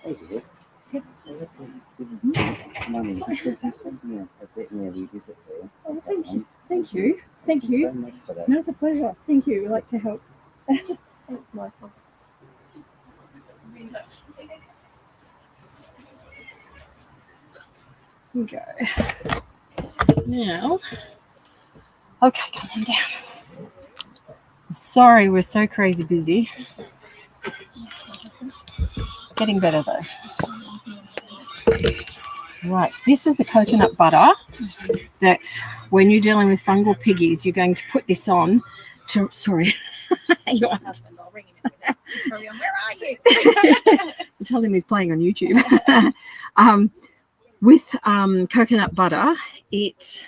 [SPEAKER 8] Hey, dear. Mummy, because you sent me a veterinary visit there.
[SPEAKER 1] Oh, thank you. Thank you. Thank
[SPEAKER 8] Thank you
[SPEAKER 1] you.
[SPEAKER 8] so much for that.
[SPEAKER 1] No, it's a pleasure. Thank you. We like to help. Thanks, Michael. Okay. Now, okay, come on down. Sorry, we're so crazy busy. Getting better though. Right, this is the coconut butter that when you're dealing with fungal piggies, you're going to put this on to, sorry. Hang on.
[SPEAKER 9] Where are you?
[SPEAKER 1] You told him he's playing on YouTube. With coconut butter, it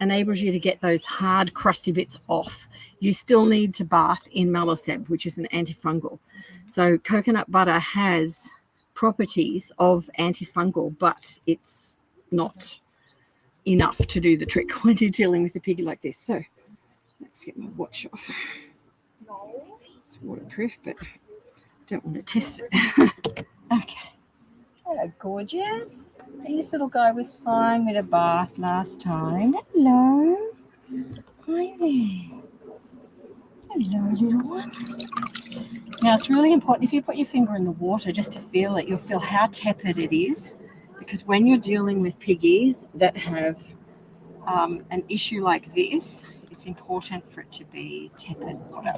[SPEAKER 1] enables you to get those hard, crusty bits off. You still need to bath in Maleseb, which is an antifungal. So coconut butter has properties of antifungal, but it's not enough to do the trick when you're dealing with a piggy like this. So let's get my watch off. It's waterproof, but I don't want to test it. Okay. Hello, gorgeous. This little guy was fine with a bath last time. Hello. Hi there. Hello, little one. Now, it's really important if you put your finger in the water just to feel it, you'll feel how tepid it is. Because when you're dealing with piggies that have an issue like this, it's important for it to be tepid water.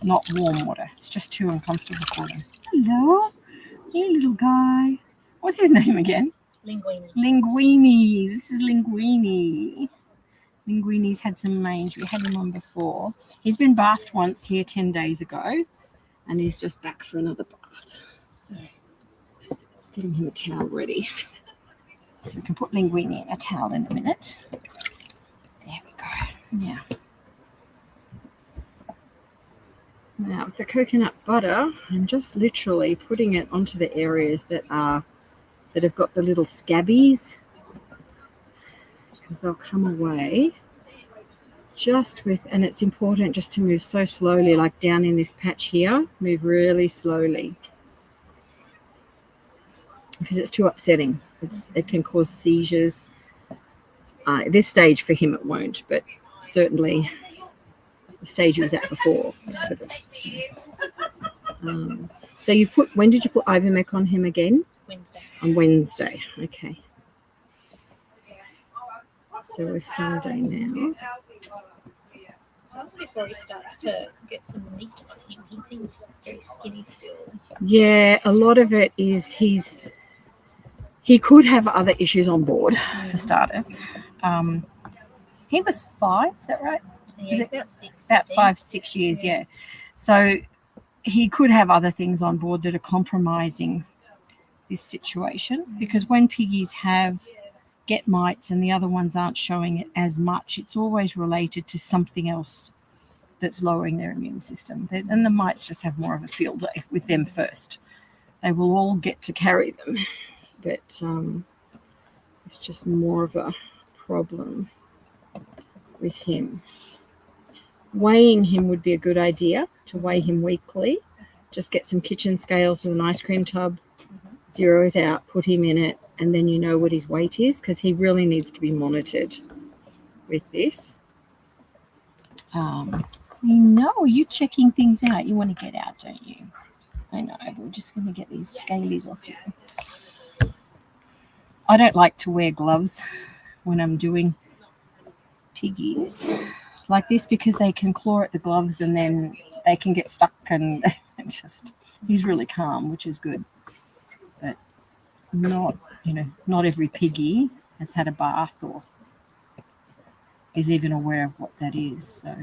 [SPEAKER 1] Not warm water. It's just too uncomfortable for them. Hello. Hey, little guy. What's his name again?
[SPEAKER 9] Linguine.
[SPEAKER 1] Linguine. This is Linguine. Linguine's had some mange. We had him on before. He's been bathed once here 10 days ago, and he's just back for another bath. So let's getting him a towel ready. So we can put Linguine in a towel in a minute. There we go. Yeah. Now with the coconut butter, I'm just literally putting it onto the areas that have got the little scabbies, because they'll come away just with, and it's important just to move so slowly, like down in this patch here, move really slowly, because it's too upsetting. It can cause seizures. At this stage for him it won't, but certainly the stage he was at before. So you've put, when did you put Ivomec on him again?
[SPEAKER 9] Wednesday.
[SPEAKER 1] On Wednesday, okay. So we're Sunday now.
[SPEAKER 9] Before he starts to get some meat on him, he seems very skinny still.
[SPEAKER 1] Yeah, a lot of it is he could have other issues on board, for starters. He was 5, is that right?
[SPEAKER 9] Yeah, he's about 6.
[SPEAKER 1] About 5, 6 years, yeah. So he could have other things on board that are compromising this situation, because when piggies get mites and the other ones aren't showing it as much, it's always related to something else that's lowering their immune system. And the mites just have more of a field day with them first. They will all get to carry them, but it's just more of a problem with him. Weighing him would be a good idea, to weigh him weekly. Just get some kitchen scales with an ice cream tub, zero it out, put him in it, and then you know what his weight is, because he really needs to be monitored with this. You know, you're checking things out. You want to get out, don't you? I know, but we're just going to get these scalies off you. I don't like to wear gloves when I'm doing piggies like this, because they can claw at the gloves and then they can get stuck, and just, he's really calm, which is good. But not every piggy has had a bath or is even aware of what that is. So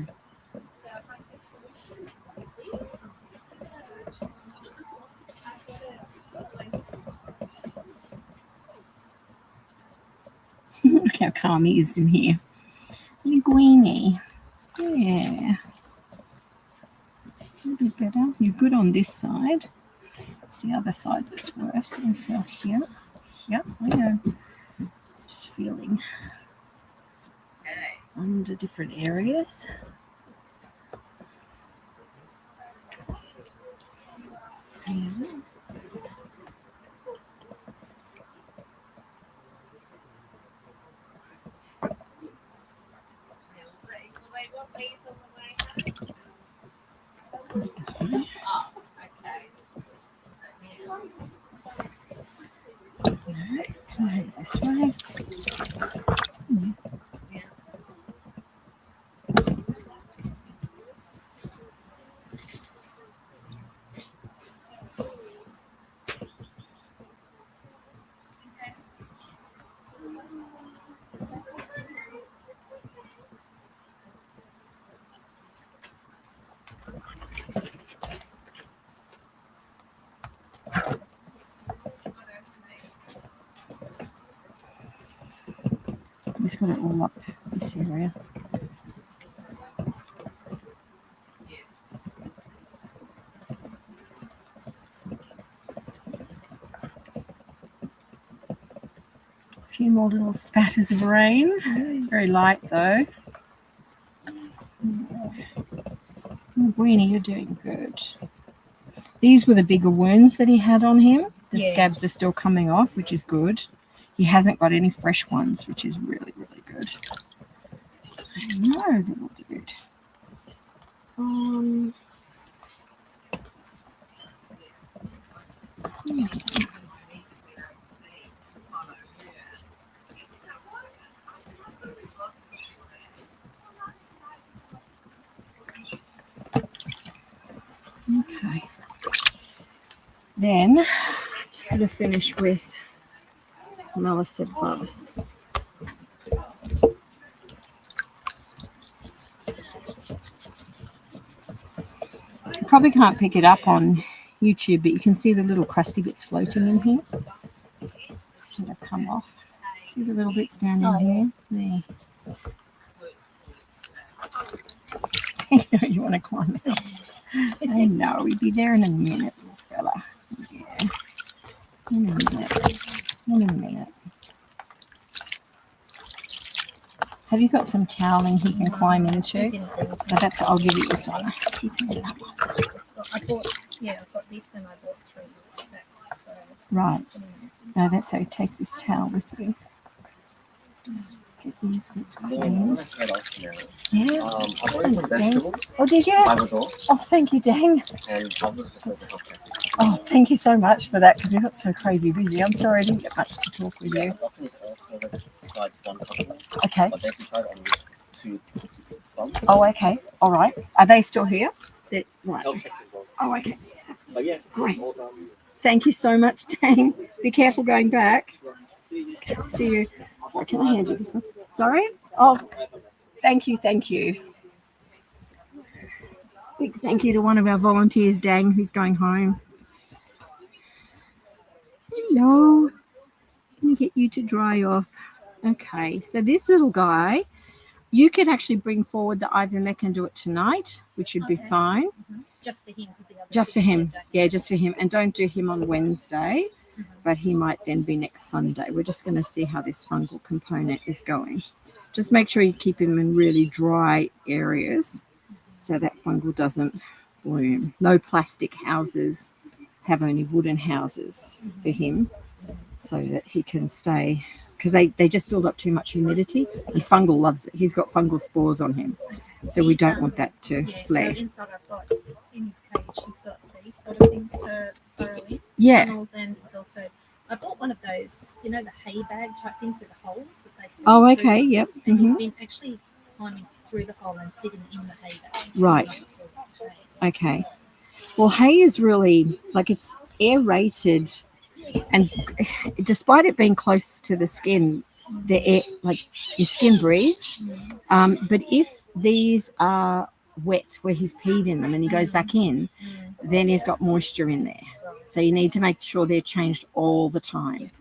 [SPEAKER 1] look how calm he is in here. Linguine. Yeah. A little better. You're good on this side. It's the other side that's worse. I feel here. Yep, I know. Just feeling under different areas. And come over this way. He's got it all up this area. A few more little spatters of rain. It's very light though. Guinea, you're doing good. These were the bigger wounds that he had on him. The scabs are still coming off, which is good. He hasn't got any fresh ones, which is really, really good. I know, little dude. Okay. Then, just going to finish with Maleseb bath. You probably can't pick it up on YouTube, but you can see the little crusty bits floating in here that have come off. See the little bits down in here? There. I know you want to climb out. I know, we'd be there in a minute, little fella. Yeah. In a minute. In a minute. Have you got some toweling he can climb into? But that's, I'll give you this one. Keep it up.
[SPEAKER 9] I've got this and I bought 3 sets. So
[SPEAKER 1] Right. No, that's how you take this towel with you. Just get these bits cleaned. Yeah.
[SPEAKER 8] I've already some vegetables.
[SPEAKER 1] Oh, did you? Oh, thank you, Dang. Oh, thank you so much for that because we got so crazy busy. I'm sorry I didn't get much to talk with you. Okay. Oh, okay. All right. Are they still here? Right. Oh, okay. Great. Thank you so much, Dang. Be careful going back. Okay, see you. Sorry, can I hand you this one? Sorry? Oh, thank you, thank you. Big thank you to one of our volunteers, Dang, who's going home. Hello. Let me get you to dry off. Okay, so this little guy, you could actually bring forward the ivermectin and do it tonight, which would be fine.
[SPEAKER 9] Just for him.
[SPEAKER 1] Just for him. Yeah, just for him. And don't do him on Wednesday, but he might then be next Sunday. We're just going to see how this fungal component is going. Just make sure you keep him in really dry areas so that fungal doesn't bloom. No plastic houses, have only wooden houses for him so that he can stay, because they just build up too much humidity and fungal loves it. He's got fungal spores on him. So we don't want that to flare.
[SPEAKER 9] So inside I've got, in his cage, he's got these sort of things to burrow in.
[SPEAKER 1] Yeah.
[SPEAKER 9] Tunnels, and he's also, I bought one of those, you know, the hay bag type things with the holes that they can
[SPEAKER 1] Oh, okay, yep.
[SPEAKER 9] And he's been actually climbing through the hole and sitting in the hay bag.
[SPEAKER 1] Right. Okay. Well, hay is really, like, it's aerated, and despite it being close to the skin, the air, like, your skin breathes. But if these are wet where he's peed in them and he goes back in, then he's got moisture in there. So you need to make sure they're changed all the time.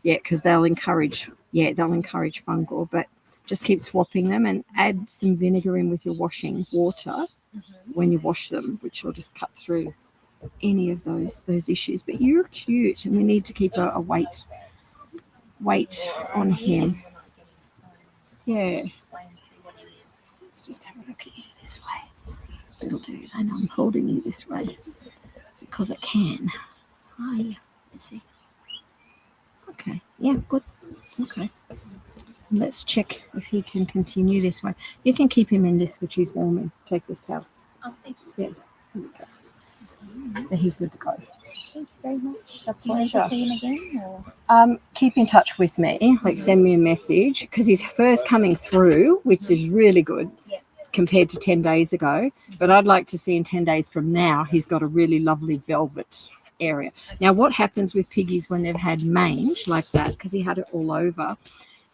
[SPEAKER 1] Yeah, because they'll encourage fungal, but just keep swapping them and add some vinegar in with your washing water when you wash them, which will just cut through any of those issues. But you're cute, and we need to keep a weight on him. Yeah. Let's just have a look at you this way, little dude. I know I'm holding you this way because I can. Hi. Let's see. Okay. Yeah. Good. Okay. Let's check if he can continue this way. You can keep him in this, which is warming. Take this towel.
[SPEAKER 5] Oh, thank you.
[SPEAKER 1] Yeah. Here we go. So he's good to go.
[SPEAKER 5] Thank you very much.
[SPEAKER 1] It's a
[SPEAKER 5] Do you need
[SPEAKER 1] pleasure.
[SPEAKER 5] to see him again? Or?
[SPEAKER 1] Keep in touch with me. Like, send me a message because he's first coming through, which is really good compared to 10 days ago. But I'd like to see in 10 days from now, he's got a really lovely velvet area. Now, what happens with piggies when they've had mange like that, because he had it all over,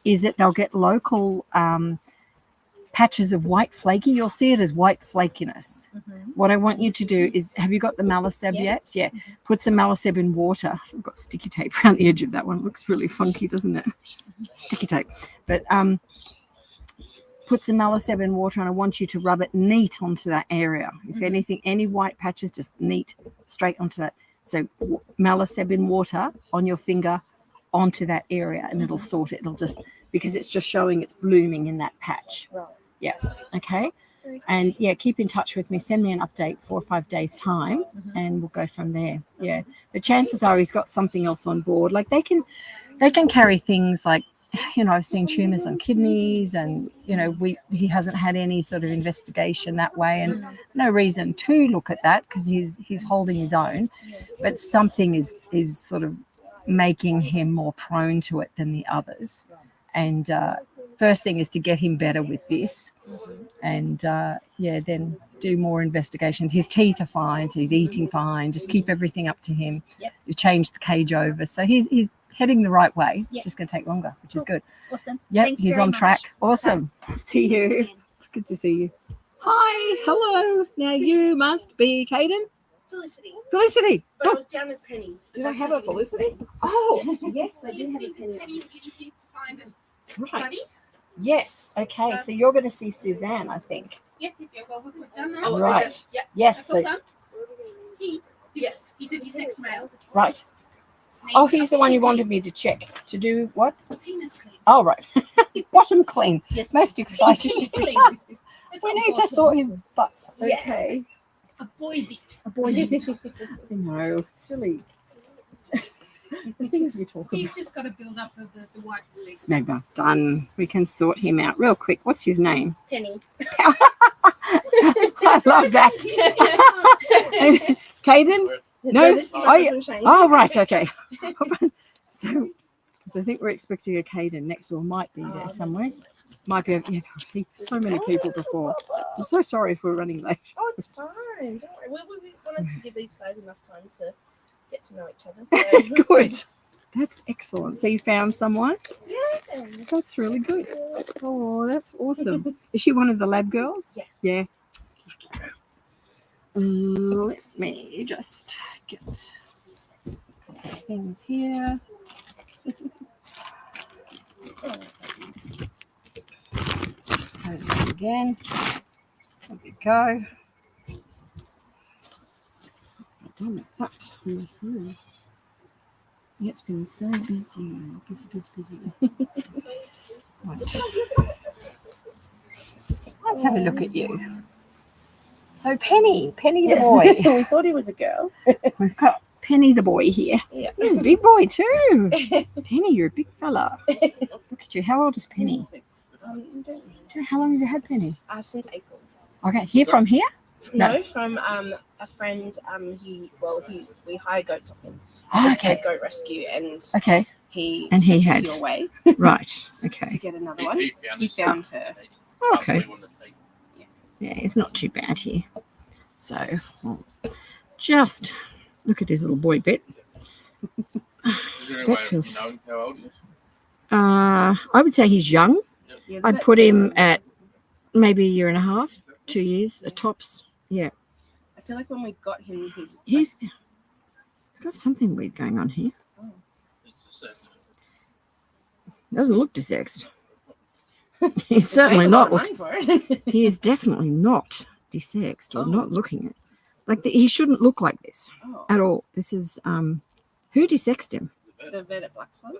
[SPEAKER 1] is that they'll get local patches of white flaky. You'll see it as white flakiness. What I want you to do is, have you got the Maleseb yet? Yeah. Put some Maleseb in water. I've got sticky tape around the edge of that one. It looks really funky, doesn't it? Sticky tape. But put some Maleseb in water, and I want you to rub it neat onto that area. If anything, any white patches, just neat straight onto that. So Maleseb in water on your finger onto that area, and it'll sort it. It'll just, because it's just showing it's blooming in that patch.
[SPEAKER 5] Right.
[SPEAKER 1] Yeah. Okay. And yeah, keep in touch with me. Send me an update 4 or 5 days time, and we'll go from there. Yeah. But chances are he's got something else on board. Like they can carry things like, you know, I've seen tumors on kidneys, and you know, he hasn't had any sort of investigation that way, and no reason to look at that because he's holding his own. But something is sort of making him more prone to it than the others. And first thing is to get him better with this, and then do more investigations. His teeth are fine, so he's eating fine. Just keep everything up to him. You change the cage over, so he's heading the right way. It's just going to take longer, which is good.
[SPEAKER 5] Awesome.
[SPEAKER 1] Yep,
[SPEAKER 5] Thank you
[SPEAKER 1] he's
[SPEAKER 5] very
[SPEAKER 1] on
[SPEAKER 5] much.
[SPEAKER 1] track. Awesome. See you. Good to see you. Hi. Hello. Now you must be Caden.
[SPEAKER 12] Felicity.
[SPEAKER 1] Felicity.
[SPEAKER 12] But I
[SPEAKER 1] Oh,
[SPEAKER 12] was down as Penny.
[SPEAKER 1] did I have a Felicity? Oh,
[SPEAKER 12] Yes, I did have a Penny.
[SPEAKER 1] right. Yes. Okay. So you're going to see Suzanne, I think.
[SPEAKER 5] Well, we've done that.
[SPEAKER 12] Oh,
[SPEAKER 1] Right.
[SPEAKER 12] is it? Yeah.
[SPEAKER 1] Yes.
[SPEAKER 5] That's all
[SPEAKER 1] So,
[SPEAKER 5] done.
[SPEAKER 12] Yes.
[SPEAKER 5] He's a desexed male.
[SPEAKER 1] right. Oh, he's the one you wanted me to check. To do what?
[SPEAKER 5] Penis clean.
[SPEAKER 1] Oh, right. Bottom clean.
[SPEAKER 12] Yes.
[SPEAKER 1] Most exciting. We need to sort his butts.
[SPEAKER 12] Yeah.
[SPEAKER 1] Okay.
[SPEAKER 5] A boy bit.
[SPEAKER 1] A boy. No, silly. The things we talk about.
[SPEAKER 5] He's just got a build up of the white sleep.
[SPEAKER 1] Smegma. Done. We can sort him out real quick. What's his name?
[SPEAKER 12] Penny.
[SPEAKER 1] I love that. Caden? No.
[SPEAKER 12] This is
[SPEAKER 1] Oh,
[SPEAKER 12] my
[SPEAKER 1] yeah.
[SPEAKER 12] husband, Shane.
[SPEAKER 1] Oh, right. Okay. So, because I think we're expecting a Caden next door. Might be there somewhere. Might be. Yeah, so many people before. I'm so sorry if we're running late.
[SPEAKER 12] Oh, it's fine. Don't worry. We wanted to give these guys enough time to get to know each other. So.
[SPEAKER 1] Good. That's excellent. So you found someone?
[SPEAKER 12] Yeah.
[SPEAKER 1] That's really good. Oh, that's awesome. Is she one of the lab girls?
[SPEAKER 12] Yes.
[SPEAKER 1] Yeah. Let me just get a couple of things here. Close it again. There we go. I've done with that on my phone. It's been so busy. Busy. Right. Let's have a look at you. So Penny the boy.
[SPEAKER 12] We thought he was a girl.
[SPEAKER 1] We've got Penny the boy here.
[SPEAKER 12] Yeah.
[SPEAKER 1] He's a big boy too. Penny, you're a big fella. Look at you. How old is Penny?
[SPEAKER 12] Don't know.
[SPEAKER 1] How long have you had Penny?
[SPEAKER 12] Since April.
[SPEAKER 1] Okay, here from here?
[SPEAKER 12] No, from a friend. We hire goats off him.
[SPEAKER 1] Oh,
[SPEAKER 12] It's
[SPEAKER 1] okay.
[SPEAKER 12] a goat rescue, and
[SPEAKER 1] Okay.
[SPEAKER 12] he
[SPEAKER 1] And he
[SPEAKER 12] sent us
[SPEAKER 1] had-
[SPEAKER 12] your way
[SPEAKER 1] Right.
[SPEAKER 12] to
[SPEAKER 1] Okay.
[SPEAKER 12] get another one. He found her.
[SPEAKER 1] Okay. Yeah, it's not too bad here. So we'll just look at his little boy bit.
[SPEAKER 13] Is there any
[SPEAKER 1] That
[SPEAKER 13] way
[SPEAKER 1] feels-
[SPEAKER 13] of knowing how old he is?
[SPEAKER 1] I would say he's young.
[SPEAKER 12] Yeah,
[SPEAKER 1] I'd put him at maybe a year and a half, 2 years, tops. Yeah.
[SPEAKER 12] I feel like when we got him,
[SPEAKER 1] He's got something weird going on here. Doesn't look desexed. He's certainly not.
[SPEAKER 12] Money for it.
[SPEAKER 1] He is definitely not desexed or not looking it. Like he shouldn't look like this
[SPEAKER 2] Oh.
[SPEAKER 1] at all. This is who desexed him?
[SPEAKER 2] The vet at Blackstone.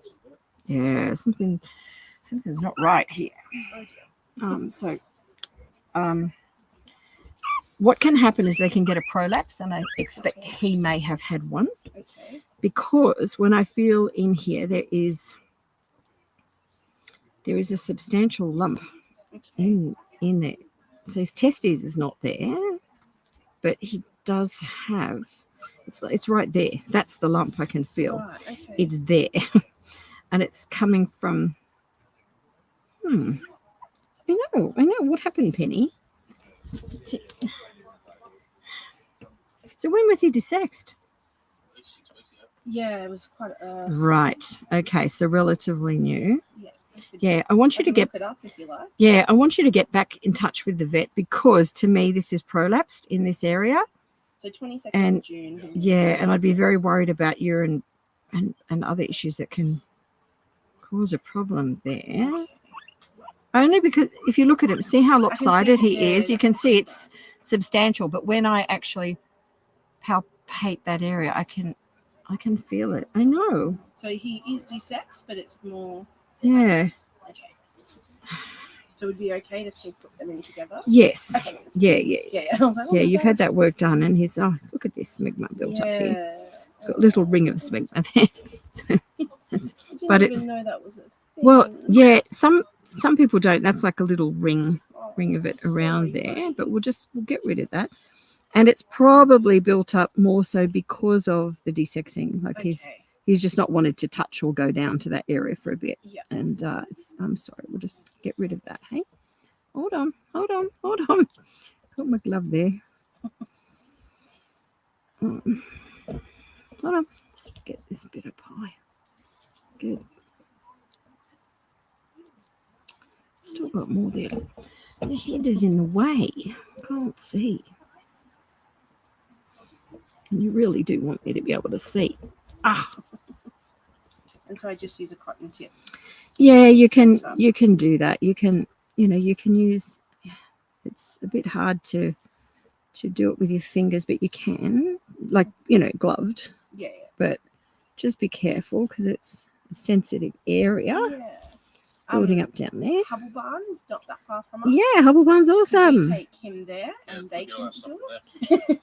[SPEAKER 1] Yeah, something's not right here.
[SPEAKER 2] Oh dear.
[SPEAKER 1] What can happen is they can get a prolapse, and I expect he may have had one,
[SPEAKER 2] Okay.
[SPEAKER 1] because when I feel in here there is a substantial lump in there. So his testes is not there, but he does have. It's right there. That's the lump I can feel.
[SPEAKER 2] Right, okay.
[SPEAKER 1] It's there, and it's coming from. I know. What happened, Penny? So when was he desexed?
[SPEAKER 2] Yeah, it was quite
[SPEAKER 1] Right. Okay. So relatively new.
[SPEAKER 2] Yeah.
[SPEAKER 1] Yeah. I want you to
[SPEAKER 2] can
[SPEAKER 1] get.
[SPEAKER 2] look it up if you like.
[SPEAKER 1] Yeah, I want you to get back in touch with the vet, because to me this is prolapsed in this area.
[SPEAKER 2] So 22nd
[SPEAKER 1] And
[SPEAKER 2] of June.
[SPEAKER 1] yeah, and I'd be very worried about urine and other issues that can cause a problem there. Only because if you look at him, see how lopsided he is. You can see it's substantial, but when I actually palpate that area, I can feel it. I know.
[SPEAKER 2] So he is desexed, but it's more.
[SPEAKER 1] Yeah.
[SPEAKER 2] Okay. So it would be okay to still put them in together?
[SPEAKER 1] Yes.
[SPEAKER 2] Okay.
[SPEAKER 1] Yeah.
[SPEAKER 2] I was like, oh
[SPEAKER 1] Yeah,
[SPEAKER 2] my
[SPEAKER 1] you've had
[SPEAKER 2] gosh.
[SPEAKER 1] that work done, and he's look at this smegma built up here.
[SPEAKER 2] Yeah.
[SPEAKER 1] It's got a little ring of smegma there. So
[SPEAKER 2] I didn't
[SPEAKER 1] but
[SPEAKER 2] even
[SPEAKER 1] it's
[SPEAKER 2] know that was a thing.
[SPEAKER 1] well, yeah. Some people don't. That's like a little ring of it around there. But we'll get rid of that. And it's probably built up more so because of the desexing. Like he's just not wanted to touch or go down to that area for a bit.
[SPEAKER 2] Yeah.
[SPEAKER 1] And I'm sorry, we'll just get rid of that. Hey, hold on. Got my glove there. Hold on. Let's get this bit of pie. Good. Still got more there. The head is in the way. Can't see. And you really do want me to be able to see.
[SPEAKER 2] And so I just use a cotton tip.
[SPEAKER 1] Yeah, you can do that. You can use. It's a bit hard to do it with your fingers, but you can, like, gloved.
[SPEAKER 2] Yeah.
[SPEAKER 1] But just be careful because it's a sensitive area.
[SPEAKER 2] Yeah.
[SPEAKER 1] Building up down there.
[SPEAKER 2] Hubble Barn is not that far from us.
[SPEAKER 1] Yeah, Hubble Barn's awesome.
[SPEAKER 2] We take him there, and they can do it.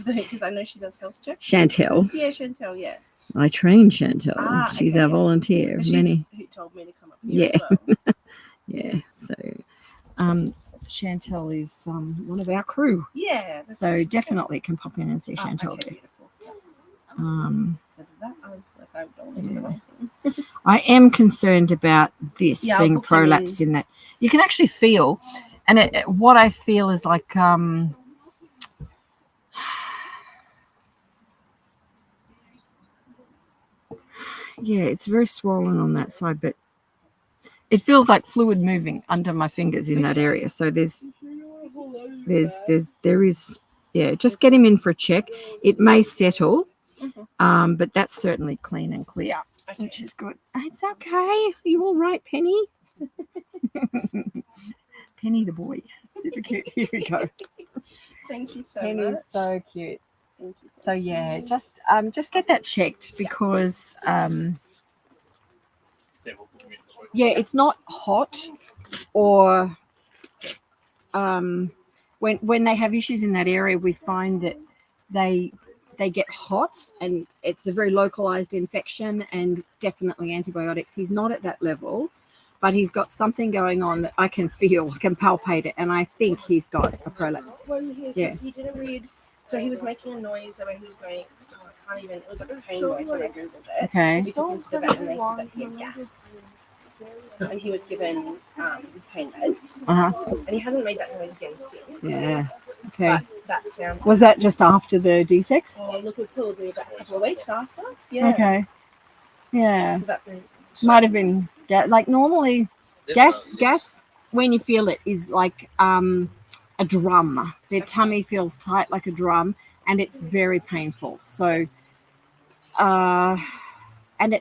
[SPEAKER 2] Because I know she does health checks.
[SPEAKER 1] Chantel.
[SPEAKER 2] Yeah, Chantel. Yeah.
[SPEAKER 1] I train Chantel. She's our volunteer.
[SPEAKER 2] She's
[SPEAKER 1] Many.
[SPEAKER 2] Who told me to come up here as well.
[SPEAKER 1] Yeah. So, Chantel is one of our crew.
[SPEAKER 2] Yeah.
[SPEAKER 1] So definitely can pop in and see Chantel.
[SPEAKER 2] Okay,
[SPEAKER 1] beautiful.
[SPEAKER 2] Because of that, I don't want to do anything.
[SPEAKER 1] I am concerned about this
[SPEAKER 2] Yeah,
[SPEAKER 1] being
[SPEAKER 2] I'll book him
[SPEAKER 1] prolapse in that. You can actually feel, and what I feel is like yeah, it's very swollen on that side, but it feels like fluid moving under my fingers in that area. So there is, yeah, just get him in for a check. It may settle, but that's certainly clean and clear, which is good. It's okay. Are you all right, Penny? Penny the boy. Super cute. Here we go.
[SPEAKER 2] Thank you so
[SPEAKER 1] Penny's
[SPEAKER 2] much.
[SPEAKER 1] so cute. So yeah, just get that checked because yeah, it's not hot or when they have issues in that area, we find that they get hot and it's a very localized infection and definitely antibiotics. He's not at that level, but he's got something going on that I can feel, I can palpate it, and I think he's got a prolapse.
[SPEAKER 12] He did a weird. So he was making a noise the way he was going. Oh, I can't even. It was like a pain noise when I googled it.
[SPEAKER 1] Okay.
[SPEAKER 12] We took him to the vet and they said that he had gas, and he was given pain meds. And he hasn't made that noise again since.
[SPEAKER 1] Yeah. Okay.
[SPEAKER 12] But that sounds.
[SPEAKER 1] Was that just after the desex?
[SPEAKER 12] Oh, look, it was probably about a couple of weeks after. Yeah.
[SPEAKER 1] Okay. Yeah.
[SPEAKER 12] So that
[SPEAKER 1] might have been like normally gas when you feel it is like a drum. Their tummy feels tight like a drum and it's very painful. So and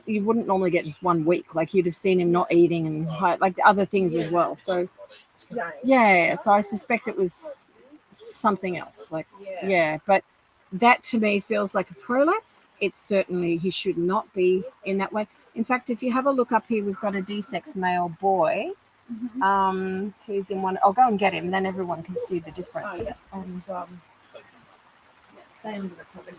[SPEAKER 1] you wouldn't normally get just 1 week. Like you'd have seen him not eating and like other things as well. So yeah, so I suspect it was something else. Like, yeah, but that to me feels like a prolapse. It's certainly, he should not be in that way. In fact, if you have a look up here, we've got a desexed male boy. Who's in one. I'll go and get him, then everyone can see the difference. And stay under the cover.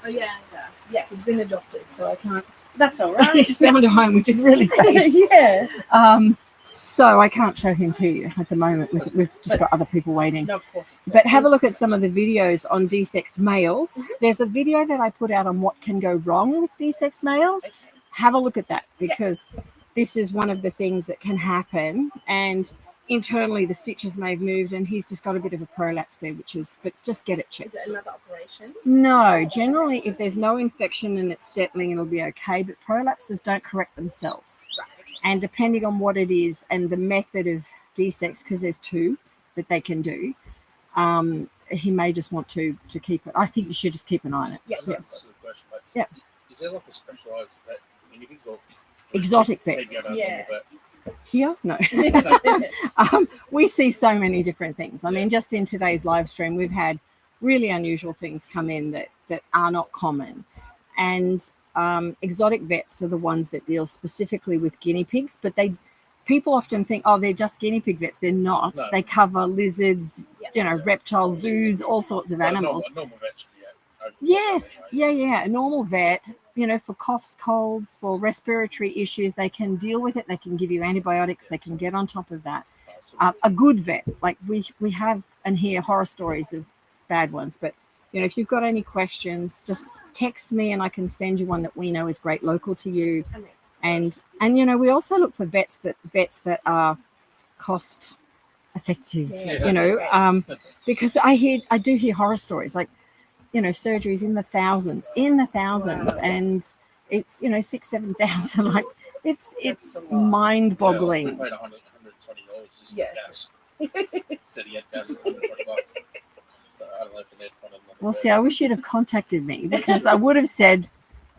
[SPEAKER 1] Oh yeah, he's been adopted, so I can't.
[SPEAKER 12] That's all right.
[SPEAKER 1] He's found a home, which is really great.
[SPEAKER 12] Yeah.
[SPEAKER 1] So I can't show him to you at the moment. We've just got other people waiting.
[SPEAKER 12] No, of course.
[SPEAKER 1] But have a look at some of the videos on desexed males. There's a video that I put out on what can go wrong with desexed males. Have a look at that, because this is one of the things that can happen. And internally the stitches may have moved and he's just got a bit of a prolapse there, but just get it checked.
[SPEAKER 12] Is it another operation?
[SPEAKER 1] No, generally if there's no infection and it's settling, it'll be okay, but prolapses don't correct themselves.
[SPEAKER 12] Right.
[SPEAKER 1] And depending on what it is and the method of desex, because there's two that they can do, he may just want to keep it. I think you should just keep an eye on it.
[SPEAKER 12] Yes.
[SPEAKER 1] Yeah.
[SPEAKER 13] That's the question, mate.
[SPEAKER 1] Yeah.
[SPEAKER 13] Is there like a specialised vet for guinea pigs or
[SPEAKER 1] Exotic vets.
[SPEAKER 12] Yeah.
[SPEAKER 1] Here? No. We see so many different things. I mean, just in today's live stream, we've had really unusual things come in that are not common. And exotic vets are the ones that deal specifically with guinea pigs, but people often think, oh, they're just guinea pig vets. They're not.
[SPEAKER 13] No.
[SPEAKER 1] They cover lizards, reptiles, zoos, all sorts of animals.
[SPEAKER 13] Normal vets,
[SPEAKER 1] Yes, yeah. A normal vet, for coughs, colds, for respiratory issues, they can deal with it. They can give you antibiotics. They can get on top of that. A good vet, like we have and hear horror stories of bad ones. But, if you've got any questions, just text me and I can send you one that we know is great local to you. And we also look for vets that are cost effective, because I do hear horror stories like, surgeries in the thousands,
[SPEAKER 12] Wow.
[SPEAKER 1] and it's, 6,000-7,000. Like it's mind boggling.
[SPEAKER 13] I paid $120 just
[SPEAKER 12] Yeah.
[SPEAKER 13] for gas. Said he had gas at $120. So I don't know if they're fun.
[SPEAKER 1] Well, see, I wish you'd have contacted me, because I would have said,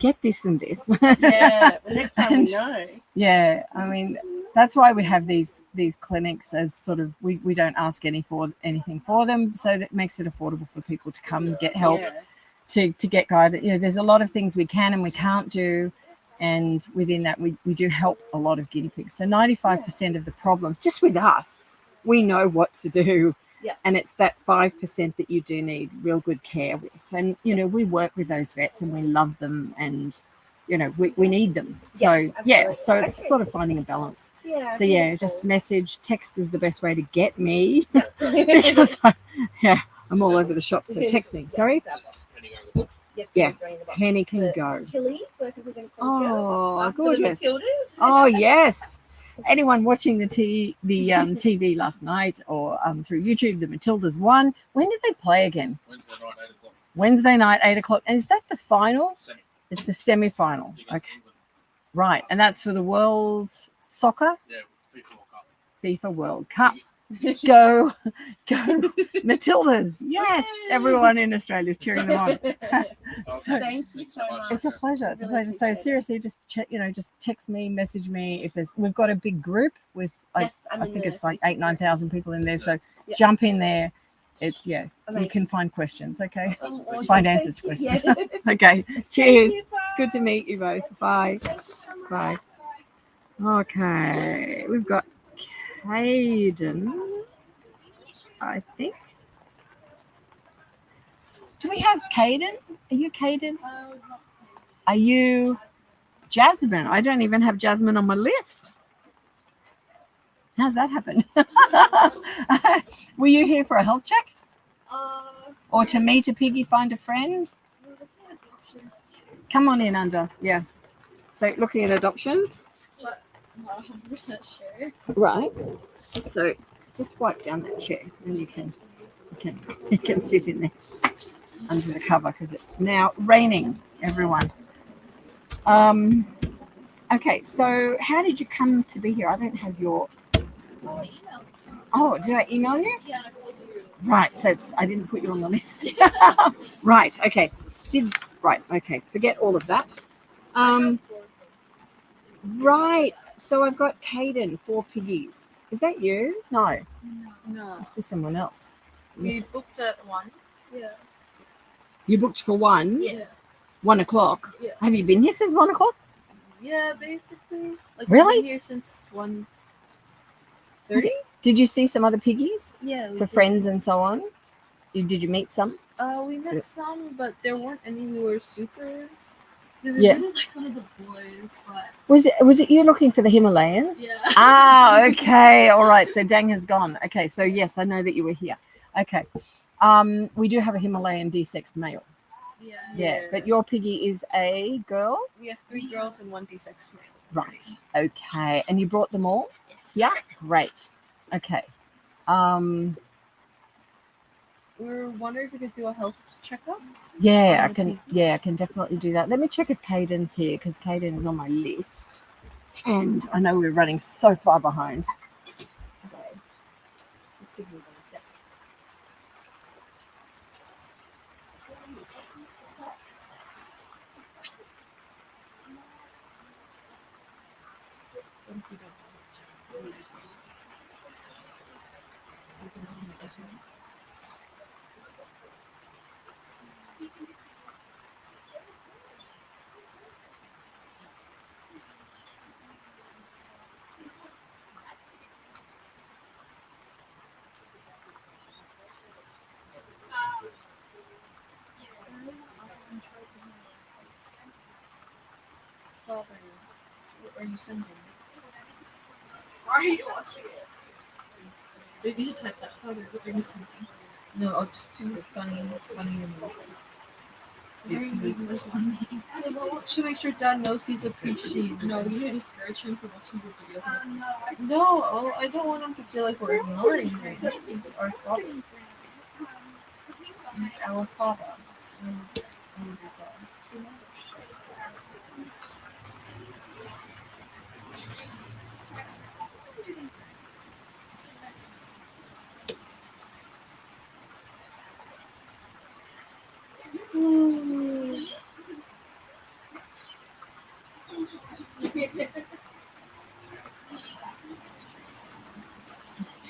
[SPEAKER 1] get this and this.
[SPEAKER 12] Yeah. Well, next time
[SPEAKER 1] And-
[SPEAKER 12] we know.
[SPEAKER 1] Yeah, I mean, that's why we have these clinics as sort of, we don't ask anything for them, so that makes it affordable for people to come get help,
[SPEAKER 12] Yeah.
[SPEAKER 1] to get guided. There's a lot of things we can and we can't do, and within that we do help a lot of guinea pigs. So 95% of the problems, just with us, we know what to do.
[SPEAKER 12] Yeah.
[SPEAKER 1] And it's that 5% that you do need real good care with. And, we work with those vets and we love them, and, we need them. So,
[SPEAKER 12] Yes,
[SPEAKER 1] so
[SPEAKER 12] absolutely.
[SPEAKER 1] it's sort of finding a balance.
[SPEAKER 12] Yeah.
[SPEAKER 1] So, just message, text is the best way to get me. Because, I'm all over the shop. So text me. Sorry?
[SPEAKER 12] Yes,
[SPEAKER 1] Yeah,
[SPEAKER 12] please, ring the box.
[SPEAKER 1] Penny can
[SPEAKER 12] The
[SPEAKER 1] go.
[SPEAKER 12] Tilly, working with them.
[SPEAKER 1] Oh,
[SPEAKER 12] For the
[SPEAKER 1] gorgeous.
[SPEAKER 12] Matildas.
[SPEAKER 1] Oh, yes. Anyone watching the TV last night or through YouTube, the Matildas won. When did they play again?
[SPEAKER 13] Wednesday night, 8 o'clock.
[SPEAKER 1] Wednesday night, 8 o'clock. And is that the final?
[SPEAKER 13] Semi.
[SPEAKER 1] It's the semi-final.
[SPEAKER 13] Against
[SPEAKER 1] Okay,
[SPEAKER 13] England.
[SPEAKER 1] right. And that's for the World Soccer,
[SPEAKER 13] Yeah, FIFA World Cup.
[SPEAKER 1] FIFA World Cup. Go Matildas. Yes, everyone in Australia is cheering them on. So,
[SPEAKER 12] Thank you so much.
[SPEAKER 1] it's a pleasure. It's a
[SPEAKER 12] Really
[SPEAKER 1] pleasure. So
[SPEAKER 12] appreciate it.
[SPEAKER 1] seriously, just check, just text me, message me if we've got a big group with
[SPEAKER 12] Yes, I'm
[SPEAKER 1] I
[SPEAKER 12] in
[SPEAKER 1] think
[SPEAKER 12] the
[SPEAKER 1] it's like
[SPEAKER 12] Facebook
[SPEAKER 1] 8,000-9,000 people in there. So
[SPEAKER 12] Yeah.
[SPEAKER 1] jump in there. It's you
[SPEAKER 12] Amazing.
[SPEAKER 1] can find questions. Okay.
[SPEAKER 12] Oh, awesome.
[SPEAKER 1] Find
[SPEAKER 12] Thank
[SPEAKER 1] answers to
[SPEAKER 12] you.
[SPEAKER 1] questions.
[SPEAKER 12] Yeah.
[SPEAKER 1] Okay. Cheers.
[SPEAKER 12] you,
[SPEAKER 1] It's good to meet you both. Bye. Bye. Okay. We've got Caden, I think. Do we have Caden? Are you Caden? Are you Jasmine? I don't even have Jasmine on my list. How's that happened? Were you here for a health check? Or to meet a piggy, find a friend? Come on in under. Yeah. So looking at adoptions.
[SPEAKER 11] But not 100% sure.
[SPEAKER 1] Right. So just wipe down that chair and you can sit in there. under the cover because it's now raining, everyone. Okay, so how did you come to be here? I don't have your... Oh, did I email you?
[SPEAKER 11] Yeah, I called you.
[SPEAKER 1] Right, so I didn't put you on the list. Right, okay. Right, okay. Forget all of that. Right, so I've got Caden, 4 piggies. Is that you? No.
[SPEAKER 11] No.
[SPEAKER 1] Must be someone else.
[SPEAKER 11] We booked at 1. Yeah.
[SPEAKER 1] You booked for 1?
[SPEAKER 11] Yeah.
[SPEAKER 1] 1 o'clock?
[SPEAKER 11] Yeah.
[SPEAKER 1] Have you been here since 1 o'clock?
[SPEAKER 11] Yeah, basically. Like,
[SPEAKER 1] Really?
[SPEAKER 11] we've been here since 1:30?
[SPEAKER 1] Did you see some other piggies?
[SPEAKER 11] Yeah.
[SPEAKER 1] For friends and so on? Did you meet some?
[SPEAKER 11] We met some, but there weren't any we were super... They were
[SPEAKER 1] Yeah.
[SPEAKER 11] really like one of the boys, but...
[SPEAKER 1] Was it you looking for the Himalayan?
[SPEAKER 11] Yeah.
[SPEAKER 1] Ah, okay. All right. So Dang has gone. Okay. So yes, I know that you were here. Okay. We do have a Himalayan desexed male. Yeah. But your piggy is a girl?
[SPEAKER 11] We have 3 girls and 1 desexed male.
[SPEAKER 1] Right. Okay. And you brought them all?
[SPEAKER 11] Yes.
[SPEAKER 1] Yeah. Great. Okay.
[SPEAKER 11] We were wondering if we could do a health checkup.
[SPEAKER 1] Yeah, I can. Yeah, I can definitely do that. Let me check if Caden's here because Caden is on my list, and I know we're running so far behind. Okay. Just give me 1 sec.
[SPEAKER 11] Father, what are you sending? Why are you watching it? You should type that. Father, what are you sending? No, I'll just do the funny emojis. Because I want to make sure Dad knows he's appreciated. No, you need to discourage him from watching your videos. No, I don't want him to feel like we're ignoring him. He's our father. He's our father.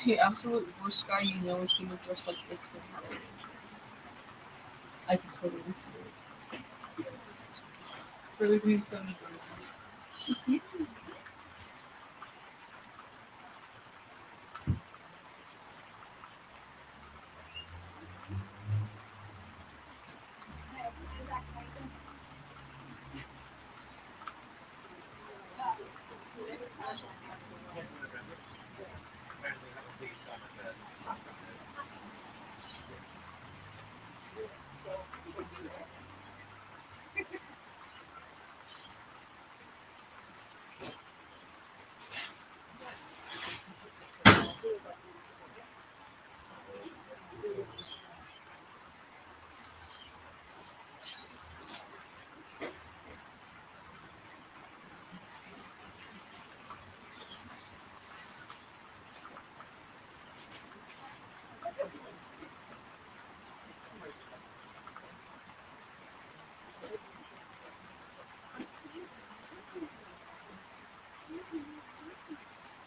[SPEAKER 11] The absolute worst guy you know is gonna dress like this for Halloween. I can totally see it. Really being so nice.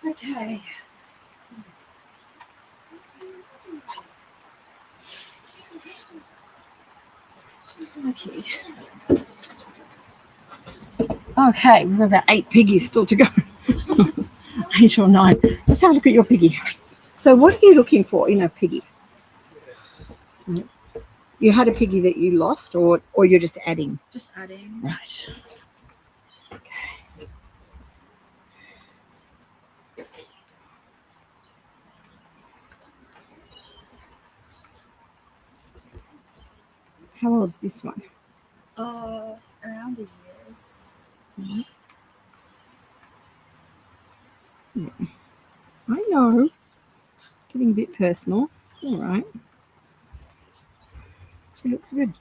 [SPEAKER 11] Okay. Okay.
[SPEAKER 1] Okay, we've got about 8 piggies still to go. 8 or 9. Let's have a look at your piggy. So what are you looking for in a piggy? So you had a piggy that you lost or you're just adding?
[SPEAKER 11] Just adding.
[SPEAKER 1] Right. Okay. How old is this one?
[SPEAKER 11] Around a year.
[SPEAKER 1] Mm-hmm. Yeah. I know. Getting a bit personal. It's all right. She looks good.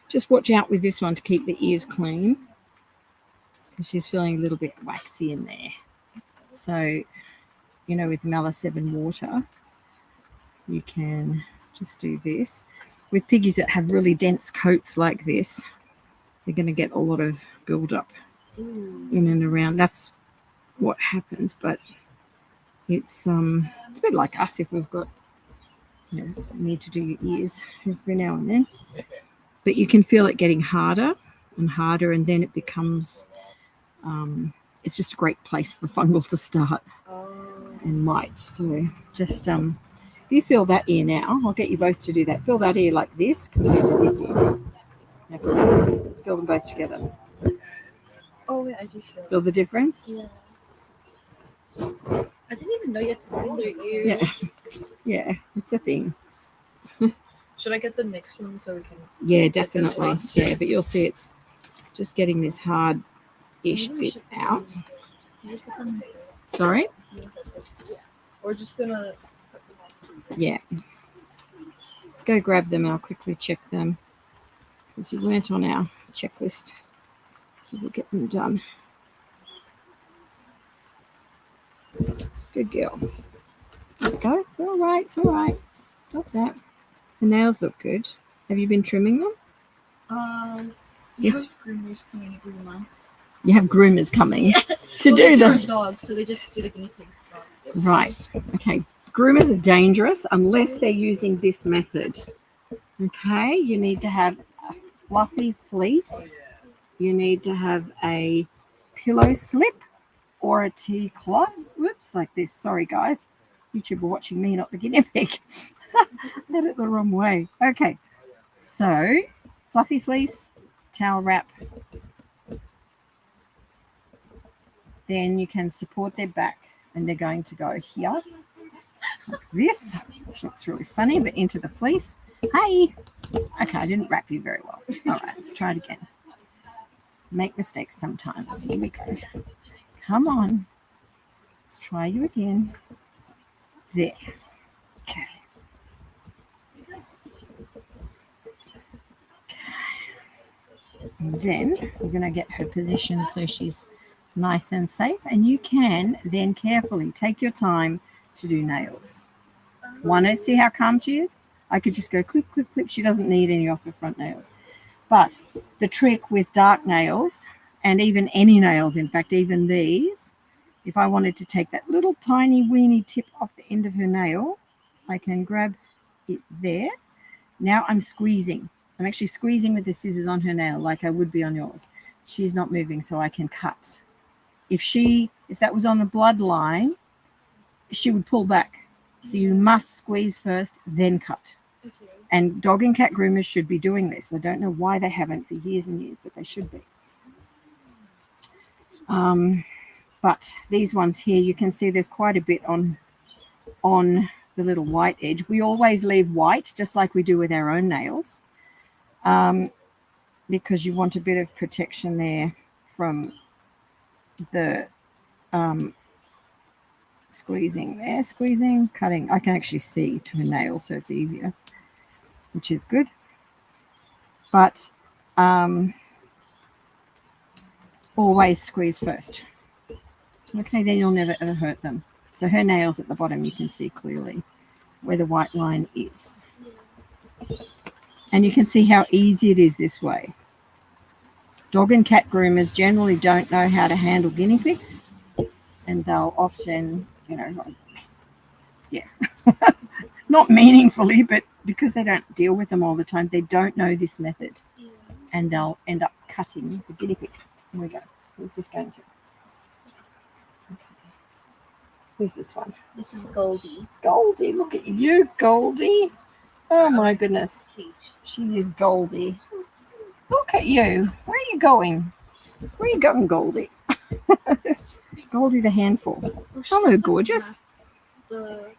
[SPEAKER 1] Just watch out with this one to keep the ears clean, because she's feeling a little bit waxy in there. So, you know, with Maleseb and water, you can just do this. With piggies that have really dense coats like this, they're going to get a lot of build-up in and around. That's what happens, but it's a bit like us if we've got, you know, need to do your ears every now and then. But you can feel it getting harder and harder, and then it becomes, it's just a great place for fungal to start and mites. So just, if you feel that ear now, I'll get you both to do that. Feel that ear like this compared to this ear. Now feel them both together.
[SPEAKER 11] Oh, yeah, I do
[SPEAKER 1] Feel the difference?
[SPEAKER 11] Yeah. I didn't even know you had to clean their ears.
[SPEAKER 1] Yeah, it's a thing.
[SPEAKER 11] Should I get the next one so we can?
[SPEAKER 1] Yeah,
[SPEAKER 11] get this
[SPEAKER 1] definitely.
[SPEAKER 11] faster?
[SPEAKER 1] Yeah, but you'll see it's just getting this hard-ish
[SPEAKER 11] Maybe we
[SPEAKER 1] bit
[SPEAKER 11] should put
[SPEAKER 1] out.
[SPEAKER 11] them- can you put them-
[SPEAKER 1] Sorry?
[SPEAKER 11] Yeah. We're just gonna.
[SPEAKER 1] Yeah. Let's go grab them. I'll quickly check them, because you weren't on our checklist. We'll get them done. Good girl. There we go. It's all right. It's all right. Stop that. The nails look good. Have you been trimming them?
[SPEAKER 11] We
[SPEAKER 1] Yes.
[SPEAKER 11] have groomers coming every month.
[SPEAKER 1] You have groomers coming to
[SPEAKER 11] Well,
[SPEAKER 1] do
[SPEAKER 11] they
[SPEAKER 1] them.
[SPEAKER 11] our dogs, so they just do the guinea pigs.
[SPEAKER 1] Right. Okay. Groomers are dangerous unless they're using this method. Okay. You need to have a fluffy fleece. You need to have a pillow slip or a tea cloth. Whoops, like this. Sorry, guys. YouTube are watching me, not the guinea pig. Did it the wrong way. Okay. So, fluffy fleece, towel wrap. Then you can support their back, and they're going to go here like this, which looks really funny, but into the fleece. Hey. Okay, I didn't wrap you very well. All right, let's try it again. Make mistakes sometimes. Here we go. Come on. Let's try you again. There. Okay. And then we're going to get her position so she's nice and safe. And you can then carefully take your time to do nails. Want to see how calm she is? I could just go clip, clip, clip. She doesn't need any off her front nails. But the trick with dark nails, and even any nails, in fact, even these, if I wanted to take that little tiny weeny tip off the end of her nail, I can grab it there. Now I'm squeezing. I'm actually squeezing with the scissors on her nail like I would be on yours. She's not moving, so I can cut. If that was on the bloodline, she would pull back. So you must squeeze first, then cut.
[SPEAKER 11] Okay.
[SPEAKER 1] And dog and cat groomers should be doing this. I don't know why they haven't for years and years, but they should be. But these ones here, you can see there's quite a bit on the little white edge. We always leave white, just like we do with our own nails, because you want a bit of protection there from the squeezing there, squeezing, cutting. I can actually see through a nail, so it's easier, which is good. But always squeeze first. Okay, then you'll never ever hurt them. So her nails at the bottom, you can see clearly where the white line is. And you can see how easy it is this way. Dog and cat groomers generally don't know how to handle guinea pigs, and they'll often, not meaningfully, but because they don't deal with them all the time, they don't know this method, and they'll end up cutting the guinea pig. Here we go. Who's this going to? Okay. Who's this one?
[SPEAKER 11] This is Goldie.
[SPEAKER 1] Goldie, look at you, Goldie. Oh my goodness. She is Goldie. Look at you. Where are you going? Where are you going, Goldie? Goldie the handful. Hello, gorgeous.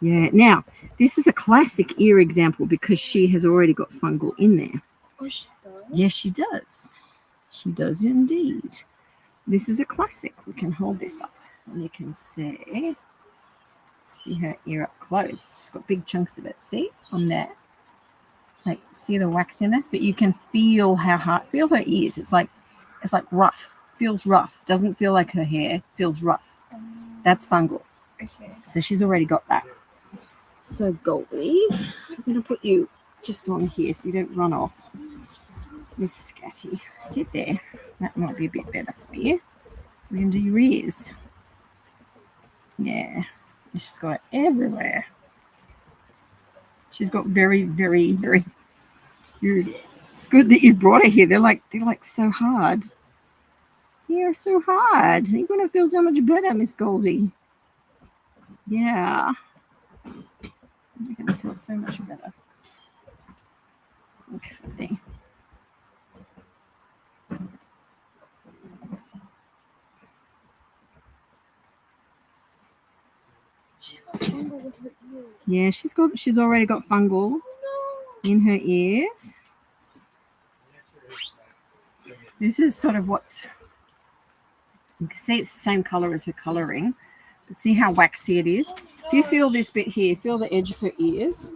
[SPEAKER 1] Yeah, now, this is a classic ear example because she has already got fungal in there.
[SPEAKER 11] Oh, she does?
[SPEAKER 1] Yes, she does. She does indeed. This is a classic. We can hold this up. And you can see her ear up close. She's got big chunks of it. See on there. It's like, see the waxiness, but you can feel how hard. Feel her ears. It's like rough. Feels rough. Doesn't feel like her hair. Feels rough. That's fungal.
[SPEAKER 11] Okay.
[SPEAKER 1] So she's already got that. So Goldie, I'm going to put you just on here so you don't run off. Miss Scatty, sit there. That might be a bit better for you. We can do your ears. Yeah. She's got it everywhere. She's got very, very, very. It's good that you've brought her here. They're like so hard. You're so hard. You're gonna feel so much better, Miss Goldie. Yeah. You're gonna feel so much better. Okay.
[SPEAKER 11] She's got fungal with her ears.
[SPEAKER 1] Yeah, she's already got fungal in her ears. This is sort of what's, you can see it's the same color as her coloring, but see how waxy it is. If you feel this bit here, feel the edge of her ears,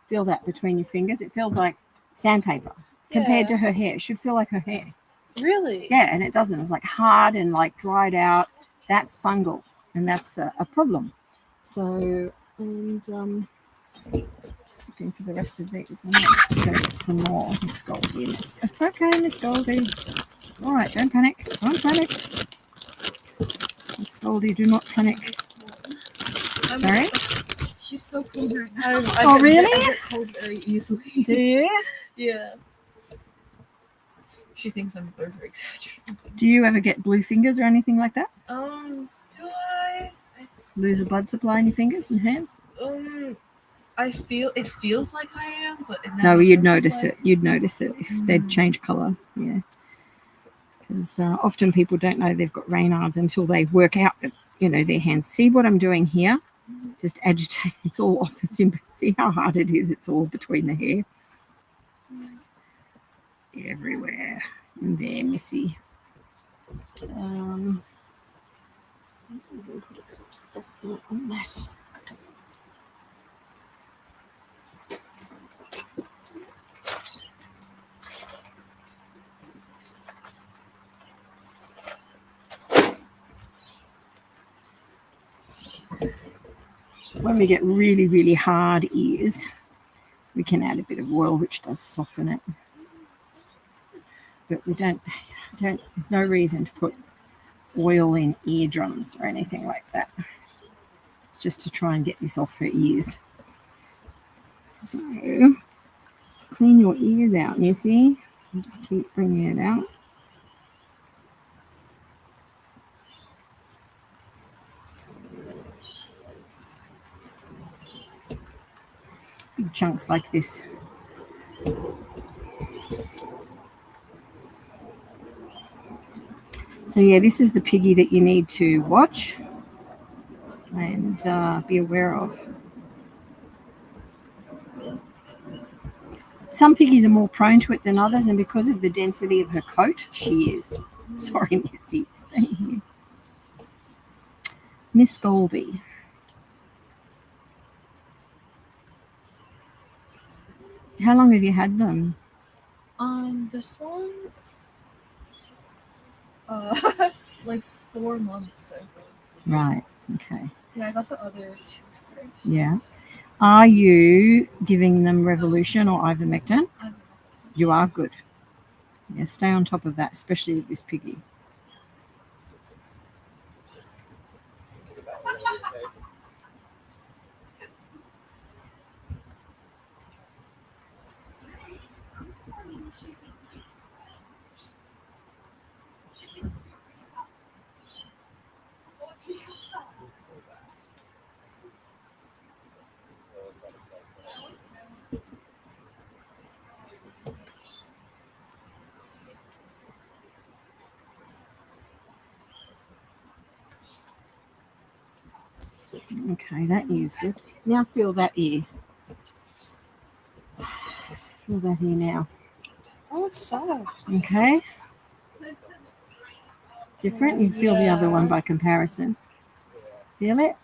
[SPEAKER 1] feel that between your fingers. It feels like sandpaper compared to her hair. It should feel like her hair.
[SPEAKER 11] Really?
[SPEAKER 1] Yeah, and it doesn't. It's like hard and like dried out. That's fungal, and that's a problem. So, and just looking for the rest of these. I'm going to get some more, Miss Goldie. It's okay, Miss Goldie. It's all right. Don't panic. Don't panic. Miss Goldie, do not panic. Sorry?
[SPEAKER 11] She's so cold right now.
[SPEAKER 1] Oh, really?
[SPEAKER 11] I get cold very easily.
[SPEAKER 1] Do you?
[SPEAKER 11] Yeah. She thinks I'm over exaggerating.
[SPEAKER 1] Do you ever get blue fingers or anything like that?
[SPEAKER 11] Do I?
[SPEAKER 1] Lose a blood supply in your fingers and hands?
[SPEAKER 11] It feels like I am, but
[SPEAKER 1] No, you'd notice it. You'd notice it if they'd change color. Yeah. Because often people don't know they've got Raynaud's until they work out that, their hands. See what I'm doing here? Just agitate. It's all off. See how hard it is? It's all between the hair. Everywhere. And there, Missy. I'm going to put a softener on that. When we get really, really hard ears, we can add a bit of oil, which does soften it. But we don't, there's no reason to put oil in eardrums or anything like that. It's just to try and get this off her ears. So let's clean your ears out, Missy. And just keep bringing it out. Big chunks like this. So yeah, this is the piggy that you need to watch and be aware of. Some piggies are more prone to it than others, and because of the density of her coat, she is. Sorry, Missy, stay here. Miss Goldie. How long have you had them?
[SPEAKER 11] This one, like 4 months, I think.
[SPEAKER 1] Right, okay.
[SPEAKER 11] Yeah, I got the other two first.
[SPEAKER 1] Yeah. Are you giving them Revolution or ivermectin? You are good. Yeah, stay on top of that, especially with this piggy. Okay, that is good. Now feel that ear. Feel that ear now.
[SPEAKER 11] Oh, it's soft.
[SPEAKER 1] Okay. Different. You feel the other one by comparison. Feel it?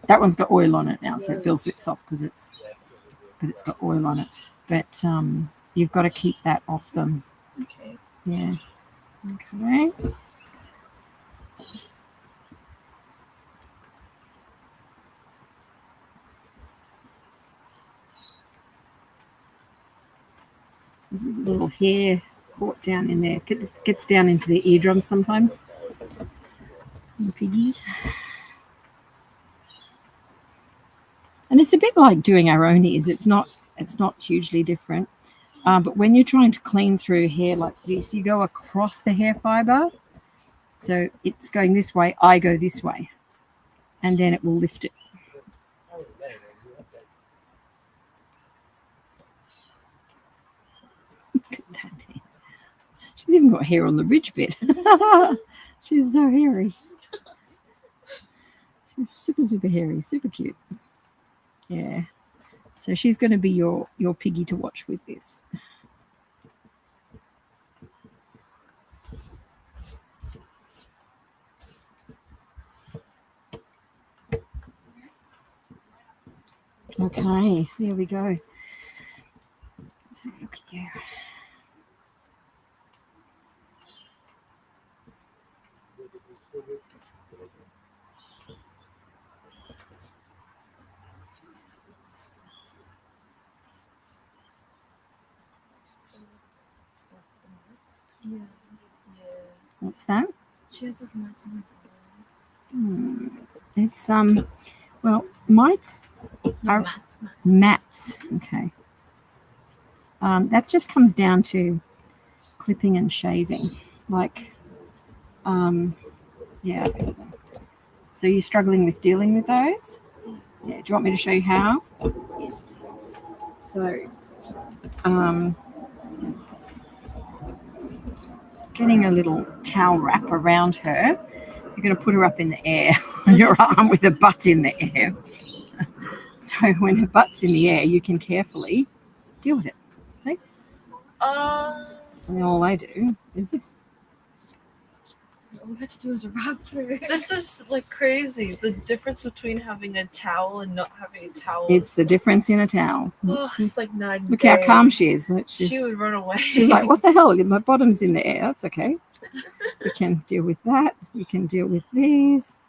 [SPEAKER 1] That one's got oil on it now, so it feels a bit soft because it's got oil on it. But you've got to keep that off them.
[SPEAKER 11] Okay.
[SPEAKER 1] Yeah. Okay. There's a little hair caught down in there. Gets down into the eardrum sometimes. The piggies. And it's a bit like doing our own ears. It's not hugely different. But when you're trying to clean through hair like this, you go across the hair fiber. So it's going this way, I go this way. And then it will lift it. Look at that thing. She's even got hair on the ridge bit. She's so hairy. She's super, super hairy, super cute. Yeah. So she's going to be your piggy to watch with this. Okay, there we go. Let's have a look at you.
[SPEAKER 11] Yeah.
[SPEAKER 1] What's that?
[SPEAKER 11] She has like mites on her
[SPEAKER 1] It's well, mites are mats. Okay. That just comes down to clipping and shaving. Like, yeah, I feel them. So you're struggling with dealing with those? Yeah. Do you want me to show you how?
[SPEAKER 11] Yes.
[SPEAKER 1] So, getting a little towel wrap around her. You're going to put her up in the air on your arm with her butt in the air. So when her butt's in the air, you can carefully deal with it. See? And all I do is this.
[SPEAKER 11] All we had to do is wrap her. This is like crazy. The difference between having a towel and not having a towel.
[SPEAKER 1] It's the difference in a towel.
[SPEAKER 11] Oh, it's like night and
[SPEAKER 1] Look
[SPEAKER 11] day.
[SPEAKER 1] how calm she is.
[SPEAKER 11] She would run away.
[SPEAKER 1] She's like, what the hell? My bottom's in the air. That's okay. We can deal with that. We can deal with these.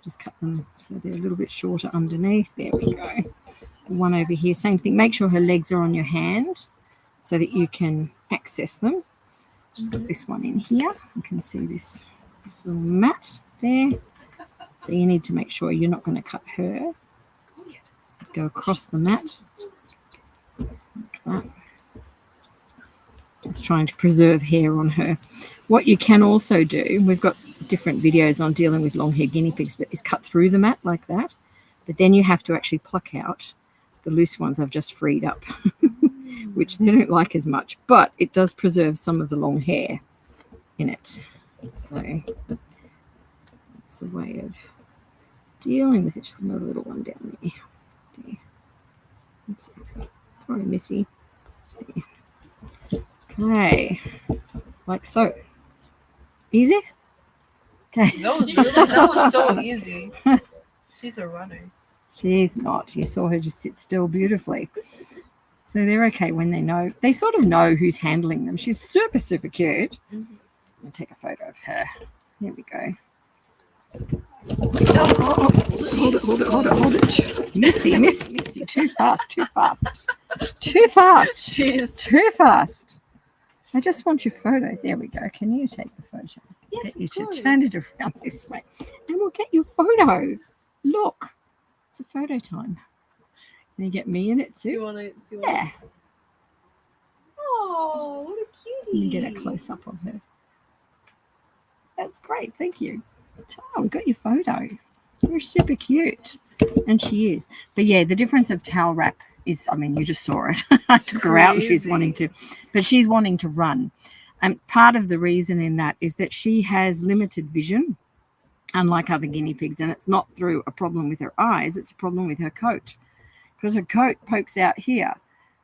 [SPEAKER 1] Just cut them so they're a little bit shorter underneath. There we go. One over here, same thing. Make sure her legs are on your hand so that you can access them. Just got this one in here. You can see this little mat there. So you need to make sure you're not going to cut her. Go across the mat. Like that. It's trying to preserve hair on her. What you can also do, we've got different videos on dealing with long hair guinea pigs, but is cut through the mat like that. But then you have to actually pluck out the loose ones I've just freed up, which they don't like as much, but it does preserve some of the long hair in it. So it's a way of dealing with it. Just another little one down there. That's okay. Sorry, Missy. There. Okay, like so. Easy? Okay.
[SPEAKER 11] That was so easy. She's a runner.
[SPEAKER 1] She's not. You saw her just sit still beautifully. So they're okay when they know. They sort of know who's handling them. She's super, super cute. I'll take a photo of her. Here we go. Hold it. Missy. Too fast. Too fast. I just want your photo. There we go. Can you take the photo?
[SPEAKER 11] Yes,
[SPEAKER 1] Get you
[SPEAKER 11] of course.
[SPEAKER 1] to turn it around this way. And we'll get your photo. Look. It's a photo time. Can you get me in it too?
[SPEAKER 11] Do you want to?
[SPEAKER 1] Yeah.
[SPEAKER 11] Oh, what a cutie.
[SPEAKER 1] You get a close up of her. That's great. Thank you. Oh, we got your photo. You're super cute. And she is. But yeah, the difference of towel wrap is, I mean, you just saw it. I took her out and she's wanting to, but she's wanting to run. And part of the reason in that is that she has limited vision, unlike other guinea pigs. And it's not through a problem with her eyes, it's a problem with her coat. Because her coat pokes out here.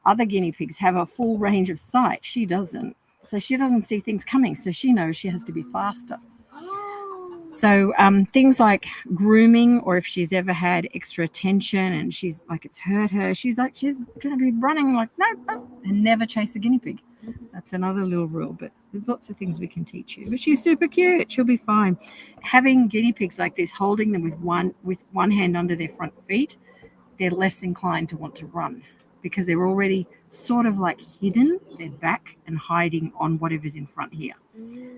[SPEAKER 1] Other guinea pigs have a full range of sight. She doesn't. So she doesn't see things coming. So she knows she has to be faster. So things like grooming, or if she's ever had extra attention and she's like it's hurt her, she's going to be running like no, and never chase a guinea pig. That's another little rule, but there's lots of things we can teach you. But she's super cute. She'll be fine. Having guinea pigs like this, holding them with one hand under their front feet, they're less inclined to want to run because they're already sort of like hidden, their back and hiding on whatever's in front here.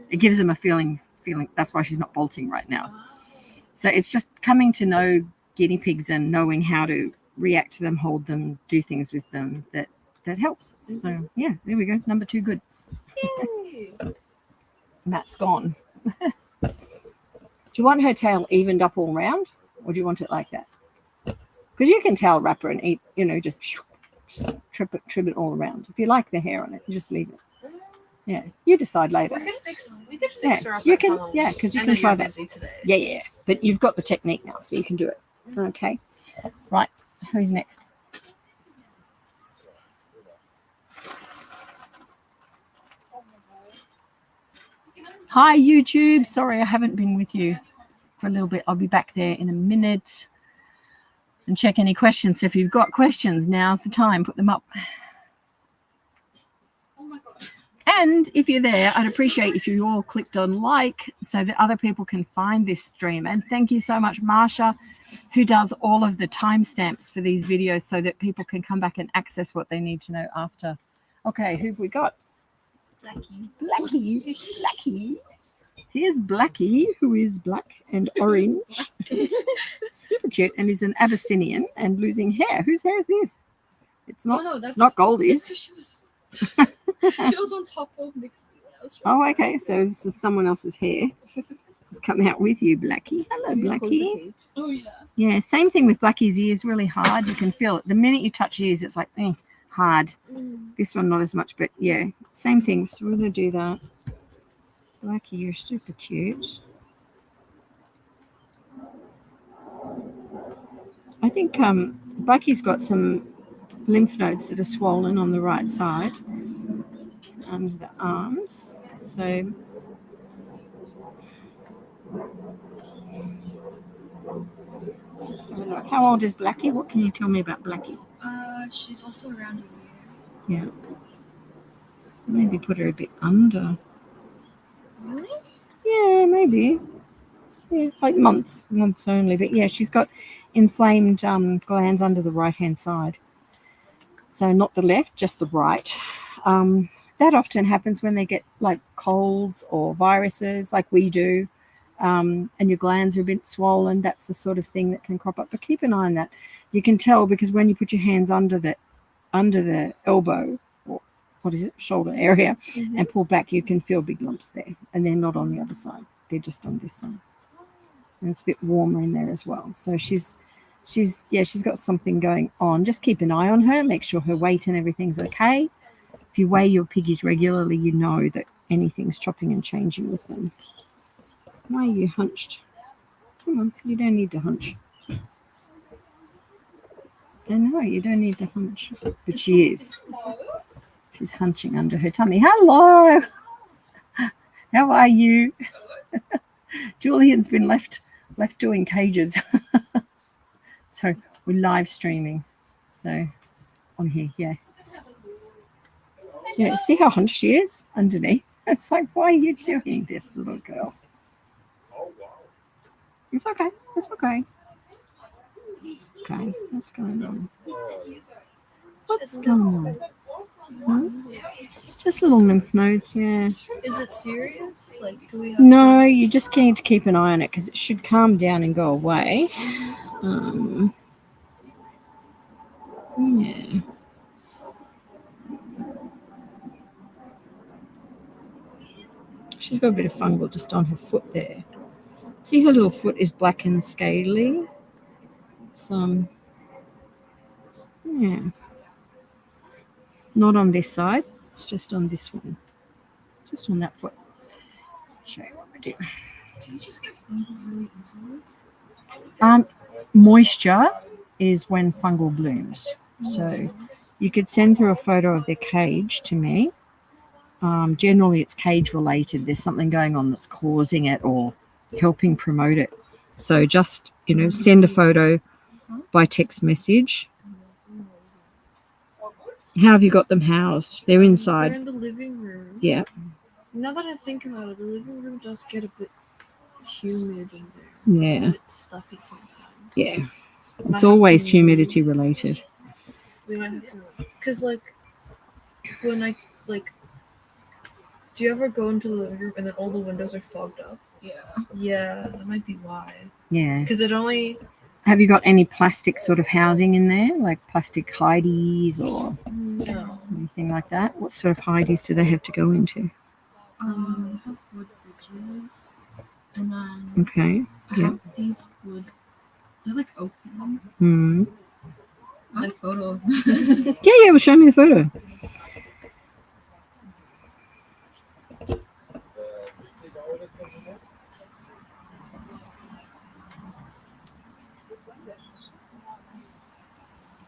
[SPEAKER 1] It gives them a feeling. That's why she's not bolting right now. So it's just coming to know guinea pigs and knowing how to react to them, hold them, do things with them that helps. So yeah, there we go. Number 2, good. Matt's gone. Do you want her tail evened up all round, or do you want it like that? Because you can tail wrap her and eat, just trip it all around. If you like the hair on it, just leave it. Yeah, you decide later.
[SPEAKER 11] We could fix her up.
[SPEAKER 1] You can, because you can try that. Yeah. But you've got the technique now, so you can do it. Okay. Right. Who's next? Hi, YouTube. Sorry, I haven't been with you for a little bit. I'll be back there in a minute and check any questions. So if you've got questions, now's the time. Put them up. And if you're there, I'd appreciate if you all clicked on like so that other people can find this stream. And thank you so much, Marsha, who does all of the timestamps for these videos so that people can come back and access what they need to know after. Okay, who've we got? Blackie. Here's Blackie, who is black and orange. Super cute. And is an Abyssinian and losing hair. Whose hair is this? It's not, it's not Goldie's.
[SPEAKER 11] She was on top of Nixie when I was trying.
[SPEAKER 1] Oh, okay. So this is someone else's hair. It's come out with you, Blackie. Hello, Blackie.
[SPEAKER 11] Oh, yeah.
[SPEAKER 1] Yeah, same thing with Blackie's ears. Really hard. You can feel it. The minute you touch ears, it's like hard. This one, not as much, but yeah, same thing. So we're going to do that. Blackie, you're super cute. I think Blackie's got some lymph nodes that are swollen on the right side under the arms. So how old is Blackie? What can you tell me about Blackie?
[SPEAKER 11] She's also around a year.
[SPEAKER 1] Yeah. Maybe put her a bit under.
[SPEAKER 11] Really?
[SPEAKER 1] Yeah, maybe. Yeah, like months only. But yeah, she's got inflamed glands under the right-hand side. So not the left, just the right. That often happens when they get like colds or viruses like we do, and your glands are a bit swollen. That's the sort of thing that can crop up. But keep an eye on that. You can tell because when you put your hands under the elbow, or what is it, shoulder area, and pull back, you can feel big lumps there. And they're not on the other side. They're just on this side. And it's a bit warmer in there as well. So she's got something going on. Just keep an eye on her. Make sure her weight and everything's okay. If you weigh your piggies regularly, you know that anything's chopping and changing with them. Why are you hunched? Come on, you don't need to hunch. I know, you don't need to hunch. But she is. She's hunching under her tummy. Hello! How are you? Julian's been left doing cages. So we're live streaming. So on here, yeah. Yeah, see how hunched she is underneath? It's like, why are you doing this, little girl? It's okay. It's okay. It's okay. What's going on? What's going on? Huh? Just little lymph nodes, yeah.
[SPEAKER 11] Is it serious? Like, do we have
[SPEAKER 1] No, you just need to keep an eye on it because it should calm down and go away. Yeah. She's got a bit of fungal just on her foot there. See her little foot is black and scaly. It's yeah. Not on this side. It's just on this one. Just on that foot. I'll show you what we do.
[SPEAKER 11] Do you just get fungal really easily?
[SPEAKER 1] Moisture is when fungal blooms. So you could send through a photo of their cage to me. Generally, it's cage related. There's something going on that's causing it, or helping promote it. So just, you know, send a photo by text message. How have you got them housed? They're inside.
[SPEAKER 11] They're in the living room.
[SPEAKER 1] Yeah.
[SPEAKER 11] Now that I think about it, the living room does get a bit humid in there.
[SPEAKER 1] Yeah.
[SPEAKER 11] It's a bit stuffy sometimes.
[SPEAKER 1] Yeah. It's always humidity related.
[SPEAKER 11] We might have to, because like when I like, do you ever go into the living room and then all the windows are fogged up?
[SPEAKER 10] Yeah.
[SPEAKER 11] Yeah, that might be why.
[SPEAKER 1] Yeah.
[SPEAKER 11] Because it only.
[SPEAKER 1] Have you got any plastic sort of housing in there, like plastic hideys or
[SPEAKER 11] No.
[SPEAKER 1] anything like that? What sort of hideys do they have to go into?
[SPEAKER 11] I have wood bridges, and then
[SPEAKER 1] Okay.
[SPEAKER 11] I have these wood. They're like open.
[SPEAKER 1] Hmm.
[SPEAKER 11] I have a photo of them.
[SPEAKER 1] Yeah, well, show me the photo.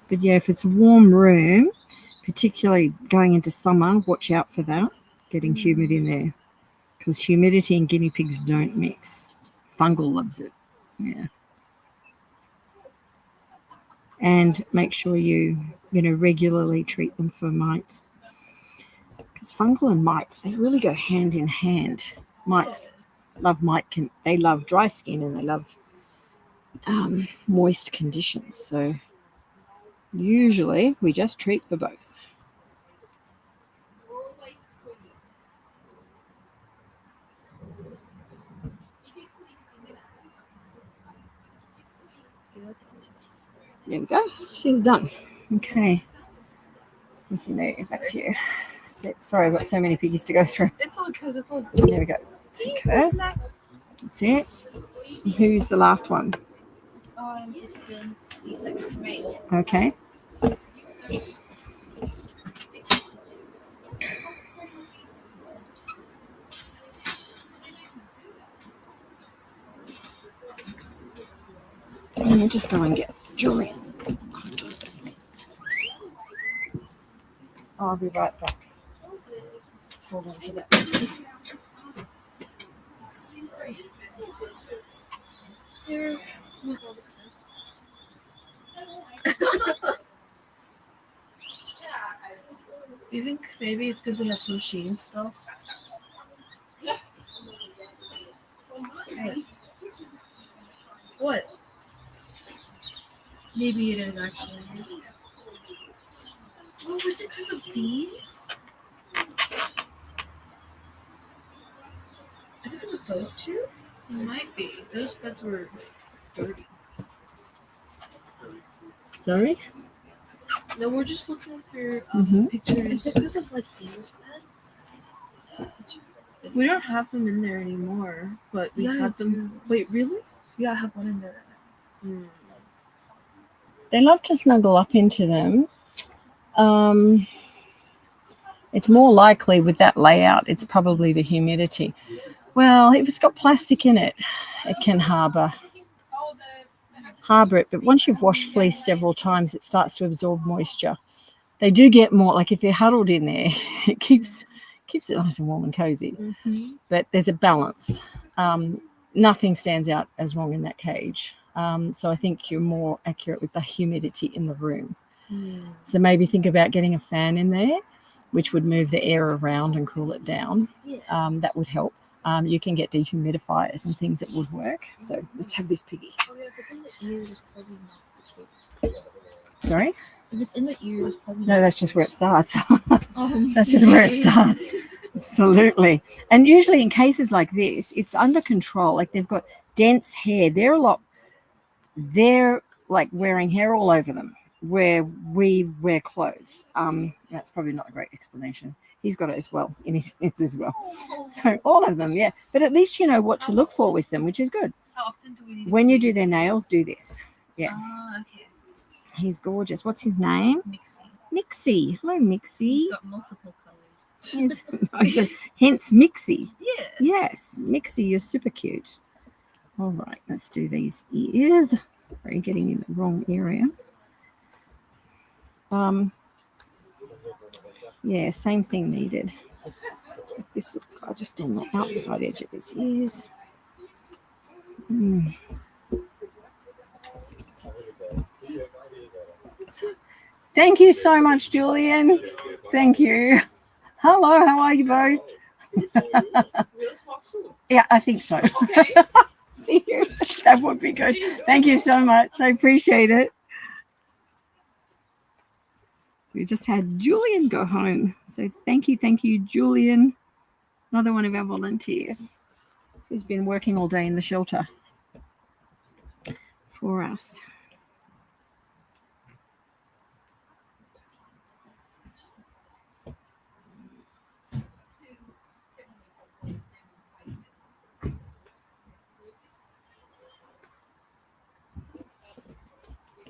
[SPEAKER 1] But yeah, if it's a warm room, particularly going into summer, watch out for that, getting humid in there. Because humidity and guinea pigs don't mix. Fungal loves it. Yeah. And make sure you regularly treat them for mites. Because fungal and mites, they really go hand in hand. Mites love they love dry skin and they love moist conditions. So usually we just treat for both. There we go. She's done. Okay. Listen, back to you. That's it. Sorry, I've got so many piggies to go through.
[SPEAKER 11] It's all good. It's all good.
[SPEAKER 1] There we go. Okay. That's it. And who's the last one?
[SPEAKER 11] It's the desexed male.
[SPEAKER 1] Okay. And we'll just go and get Julian. I'll be right back. Hold on to that.
[SPEAKER 11] Here. Do you think maybe it's because we have some Shein stuff? Hey. What? Maybe it is actually. Oh, was it because of these? Is it because of those two? It might be. Those beds were dirty.
[SPEAKER 1] Sorry?
[SPEAKER 11] No, we're just looking through
[SPEAKER 1] Mhm.
[SPEAKER 11] pictures. Is it because of like these beds? We don't have them in there anymore, but we had them. Wait, really? Yeah, I have one in there.
[SPEAKER 1] They love to snuggle up into them. It's more likely with that layout, it's probably the humidity. Well, if it's got plastic in it, it can harbor it. But once you've washed fleece several times, it starts to absorb moisture. They do get more, like if they're huddled in there, it keeps it nice and warm and cozy.
[SPEAKER 11] Mm-hmm.
[SPEAKER 1] But there's a balance. Nothing stands out as wrong in that cage. So I think you're more accurate with the humidity in the room. So maybe think about getting a fan in there, which would move the air around and cool it down. That would help. You can get dehumidifiers and things that would work. So let's have this piggy.
[SPEAKER 11] Oh yeah, if it's in the ears, it's probably not the case.
[SPEAKER 1] Sorry?
[SPEAKER 11] If it's in the ears, it's probably
[SPEAKER 1] No,
[SPEAKER 11] not
[SPEAKER 1] that's just where it starts.
[SPEAKER 11] Oh,
[SPEAKER 1] That's just where it starts. Absolutely. And usually in cases like this, it's under control. Like they've got dense hair. They're like wearing hair all over them where we wear clothes. That's probably not a great explanation. He's got it as well in his as well. So all of them, yeah. But at least you know what to look for with them, which is good.
[SPEAKER 11] How often do we need
[SPEAKER 1] When you do their nails, do this. Yeah.
[SPEAKER 11] Okay.
[SPEAKER 1] He's gorgeous. What's his name? Mixie. Hello, Mixie.
[SPEAKER 11] He's got multiple colors.
[SPEAKER 1] Yes. Hence Mixie.
[SPEAKER 11] Yeah.
[SPEAKER 1] Yes, Mixie, you're super cute. All right, let's do these ears. Sorry, getting in the wrong area. Yeah, same thing needed. This just on the outside edge of his ears. Thank you so much, Julian. Thank you. Hello, how are you both? Yeah, I think so. Okay. See you. That would be good. Thank you so much. I appreciate it. So we just had Julian go home. So thank you, Julian. Another one of our volunteers who's been working all day in the shelter for us.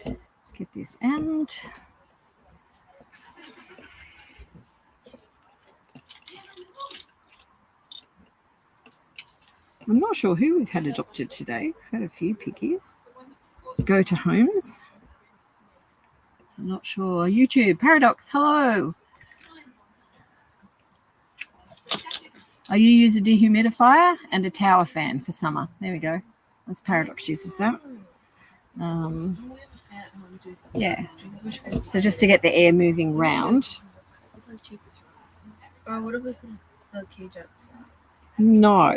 [SPEAKER 1] Let's get this out. I'm not sure who we've had adopted today. We've had a few piggies go to homes. So I'm not sure. YouTube, Paradox, hello. Oh, you use a dehumidifier and a tower fan for summer. There we go. That's Paradox uses that. Yeah. So just to get the air moving round.
[SPEAKER 11] What if we put the cage outside?
[SPEAKER 1] No.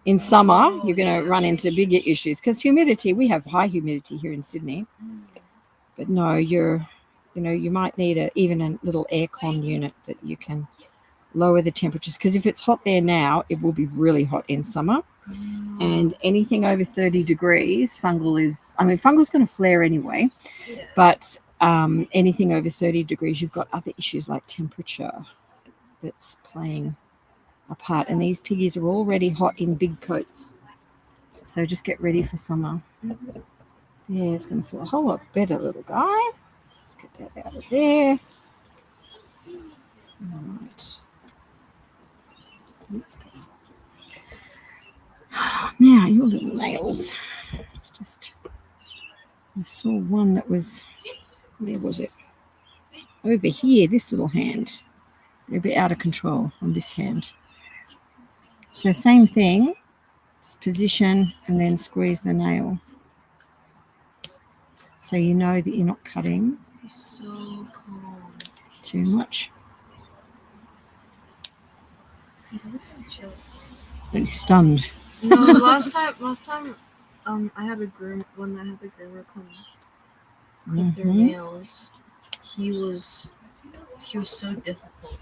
[SPEAKER 1] In summer, you're going to run into bigger issues because humidity, we have high humidity here in Sydney. But no, you might need even a little aircon unit that you can lower the temperatures, because if it's hot there now, it will be really hot in summer. And anything over 30 degrees, fungal's going to flare anyway. But anything over 30 degrees, you've got other issues like temperature that's playing a part. And these piggies are already hot in big coats. So just get ready for summer. Yeah, it's going to feel a whole lot better, little guy. Let's get that out of there. All right. Let's go. Now, your little nails. It's just, I saw one that was, where was it? Over here, this little hand. They're a bit out of control on this hand. So same thing, just position and then squeeze the nail. So you know that you're not cutting too much. Really stunned.
[SPEAKER 11] No, last time, I had a groomer come cut their nails. He was so difficult.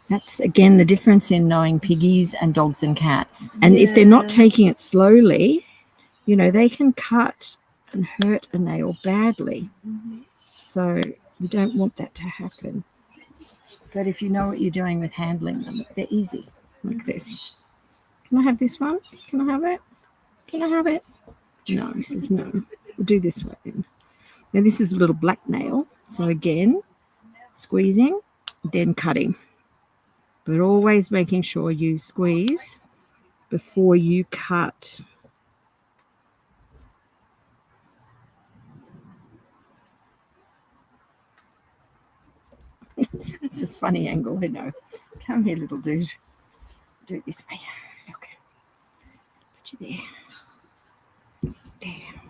[SPEAKER 1] That's again the difference in knowing piggies and dogs and cats. And if they're not taking it slowly, they can cut and hurt a nail badly. So we don't want that to happen. But if you know what you're doing with handling them, they're easy, like this. Can I have this one? Can I have it? Can I have it? No, he says no. We'll do this way then. Now this is a little black nail. So again, squeezing, then cutting. But always making sure you squeeze before you cut. It's a funny angle, I know. Come here, little dude. Do it this way. Okay. Put you there. There.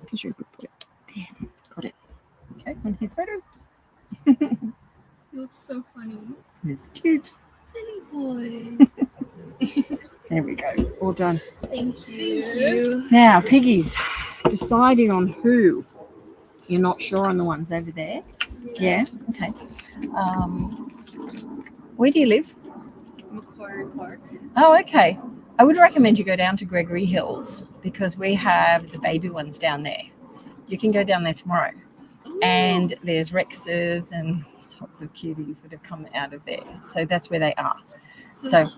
[SPEAKER 1] Because you're a good boy. There. Got it. Okay, on his photo.
[SPEAKER 11] You look so funny.
[SPEAKER 1] It's cute.
[SPEAKER 11] Silly boy.
[SPEAKER 1] There we go. All done.
[SPEAKER 11] Thank you.
[SPEAKER 1] Now, piggies. Deciding on who. You're not sure on the ones over there? Yeah. Okay. Where do you live?
[SPEAKER 11] Macquarie Park.
[SPEAKER 1] Oh, okay. I would recommend you go down to Gregory Hills because we have the baby ones down there. You can go down there tomorrow. And there's Rexes and sorts of cuties that have come out of there. So that's where they are. So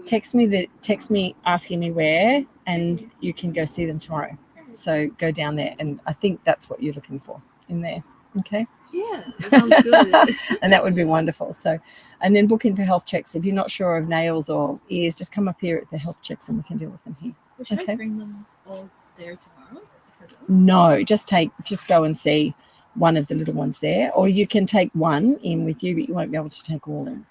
[SPEAKER 1] text me asking me where, and you can go see them tomorrow. So go down there, and I think that's what you're looking for in there. Okay.
[SPEAKER 11] Yeah, that sounds good.
[SPEAKER 1] And that would be wonderful. So, and then book in for health checks. If you're not sure of nails or ears, just come up here at the health checks, and we can deal with them here.
[SPEAKER 11] Should I bring them all there tomorrow?
[SPEAKER 1] No, just go and see one of the little ones there, or you can take one in with you, but you won't be able to take all in.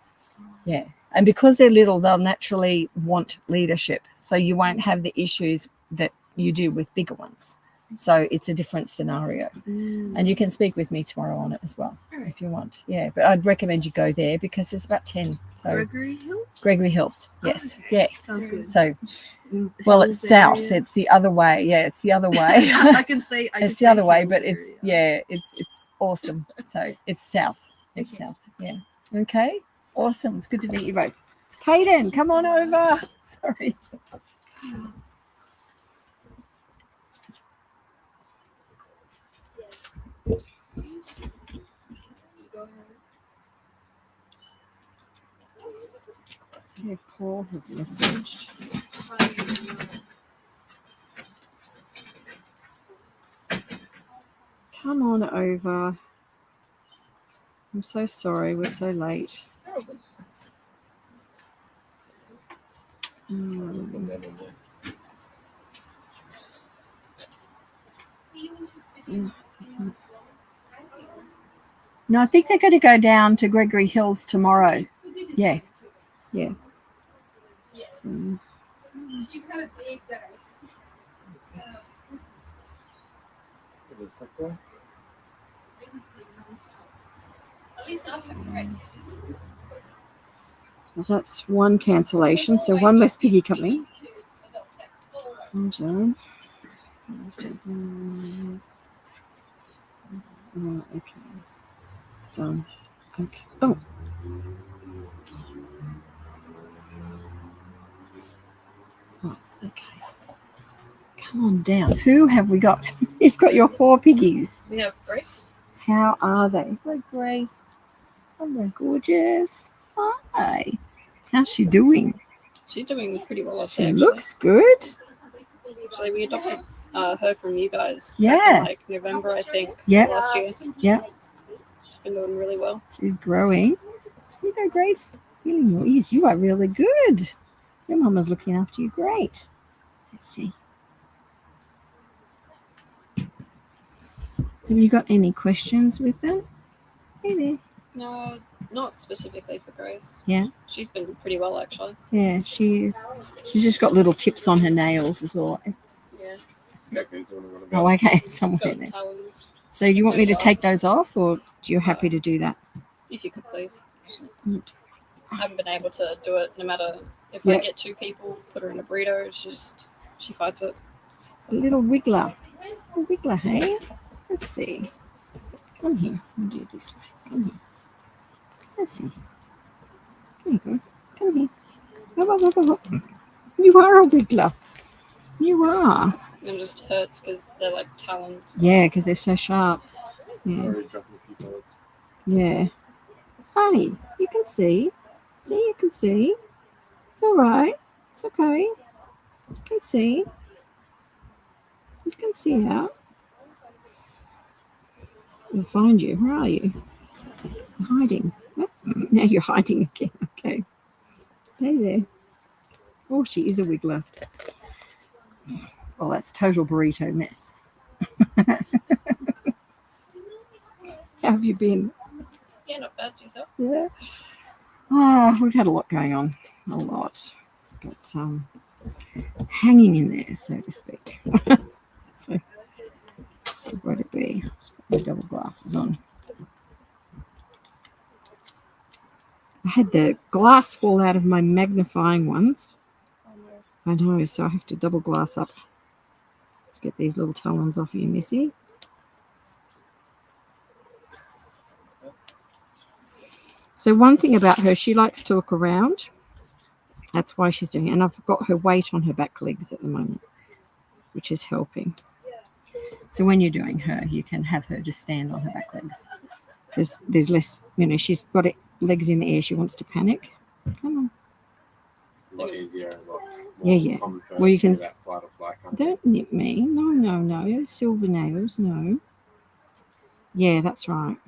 [SPEAKER 1] Yeah. And because they're little, they'll naturally want leadership. So you won't have the issues that you do with bigger ones. So it's a different scenario. And you can speak with me tomorrow on it as well, if you want. Yeah, but I'd recommend you go there because there's about 10. So
[SPEAKER 11] Gregory Hills?
[SPEAKER 1] Gregory Hills, yes.
[SPEAKER 11] Okay.
[SPEAKER 1] Yeah.
[SPEAKER 11] Sounds good.
[SPEAKER 1] So, well, it's south.
[SPEAKER 11] Area.
[SPEAKER 1] It's the other way. Yeah, it's the other way.
[SPEAKER 11] I can say
[SPEAKER 1] It's the other way, but it's it's awesome. So it's south. It's south. Yeah. Okay. Awesome. It's good to meet you both. Hayden, come on over. Sorry. See if Paul has messaged. Come on over. I'm so sorry, we're so late. No, I think they're going to go down to Gregory Hills tomorrow. Yeah. Yeah. So, well, that's one cancellation, so one less piggy coming. Okay. Done. Okay. Oh. Oh, okay. Come on down. Who have we got? You've got your 4 piggies.
[SPEAKER 9] We have Grace.
[SPEAKER 1] How are they? Hello, Grace. Hello, gorgeous. Hi. How's she doing?
[SPEAKER 9] She's doing pretty well.
[SPEAKER 1] She looks good.
[SPEAKER 9] Actually, we adopted her from you guys.
[SPEAKER 1] Yeah.
[SPEAKER 9] Back in, like November, I think.
[SPEAKER 1] Yeah.
[SPEAKER 9] Last year.
[SPEAKER 1] Yeah.
[SPEAKER 9] She's been doing really well.
[SPEAKER 1] She's growing. Here you go, Grace. Feeling your ears. You are really good. Your mama's looking after you. Great. Let's see. Have you got any questions with them? Hey there.
[SPEAKER 9] No, not specifically for Grace.
[SPEAKER 1] Yeah.
[SPEAKER 9] She's been pretty well, actually.
[SPEAKER 1] Yeah, she is. She's just got little tips on her nails as well.
[SPEAKER 9] Yeah.
[SPEAKER 1] Oh, okay. Somewhere there.
[SPEAKER 9] Talons.
[SPEAKER 1] So do you want me to take those off, or do you happy to do that?
[SPEAKER 9] If you could, please.
[SPEAKER 1] Good.
[SPEAKER 9] I haven't been able to do it no matter if
[SPEAKER 1] Yeah.
[SPEAKER 9] I get 2 people, put her in a burrito. She fights it.
[SPEAKER 1] It's a little wiggler. A wiggler, hey? Let's see. Come here. I'll do it this way. Come here. Let's see. There you go. Come here. Hop, hop, hop, hop. You are a wiggler. You are.
[SPEAKER 9] And it just hurts because they're like talons.
[SPEAKER 1] Yeah, because they're so sharp. Yeah. Yeah. Honey, you can see. See, you can see. It's all right. It's okay. You can see. You can see out. We'll find you. Where are you? You're hiding. Oh, now you're hiding again. Okay. Stay there. Oh, she is a wiggler. Oh, that's total burrito mess. How have you been?
[SPEAKER 9] Yeah, not bad. Yourself?
[SPEAKER 1] Yeah. Oh, we've had a lot going on. A lot. But hanging in there, so to speak. So where to be? Just put my double glasses on. I had the glass fall out of my magnifying ones. I know, so I have to double glass up. Let's get these little talons off you, Missy. So one thing about her, she likes to look around. That's why she's doing it. And I've got her weight on her back legs at the moment, which is helping. So when you're doing her, you can have her just stand on her back legs. Because there's less, she's got it, legs in the air. She wants to panic. Come on.
[SPEAKER 13] A lot easier.
[SPEAKER 1] Yeah. Well, you can.
[SPEAKER 13] That flight or flight
[SPEAKER 1] Don't nip me. No. Silver nails, no. Yeah, that's right.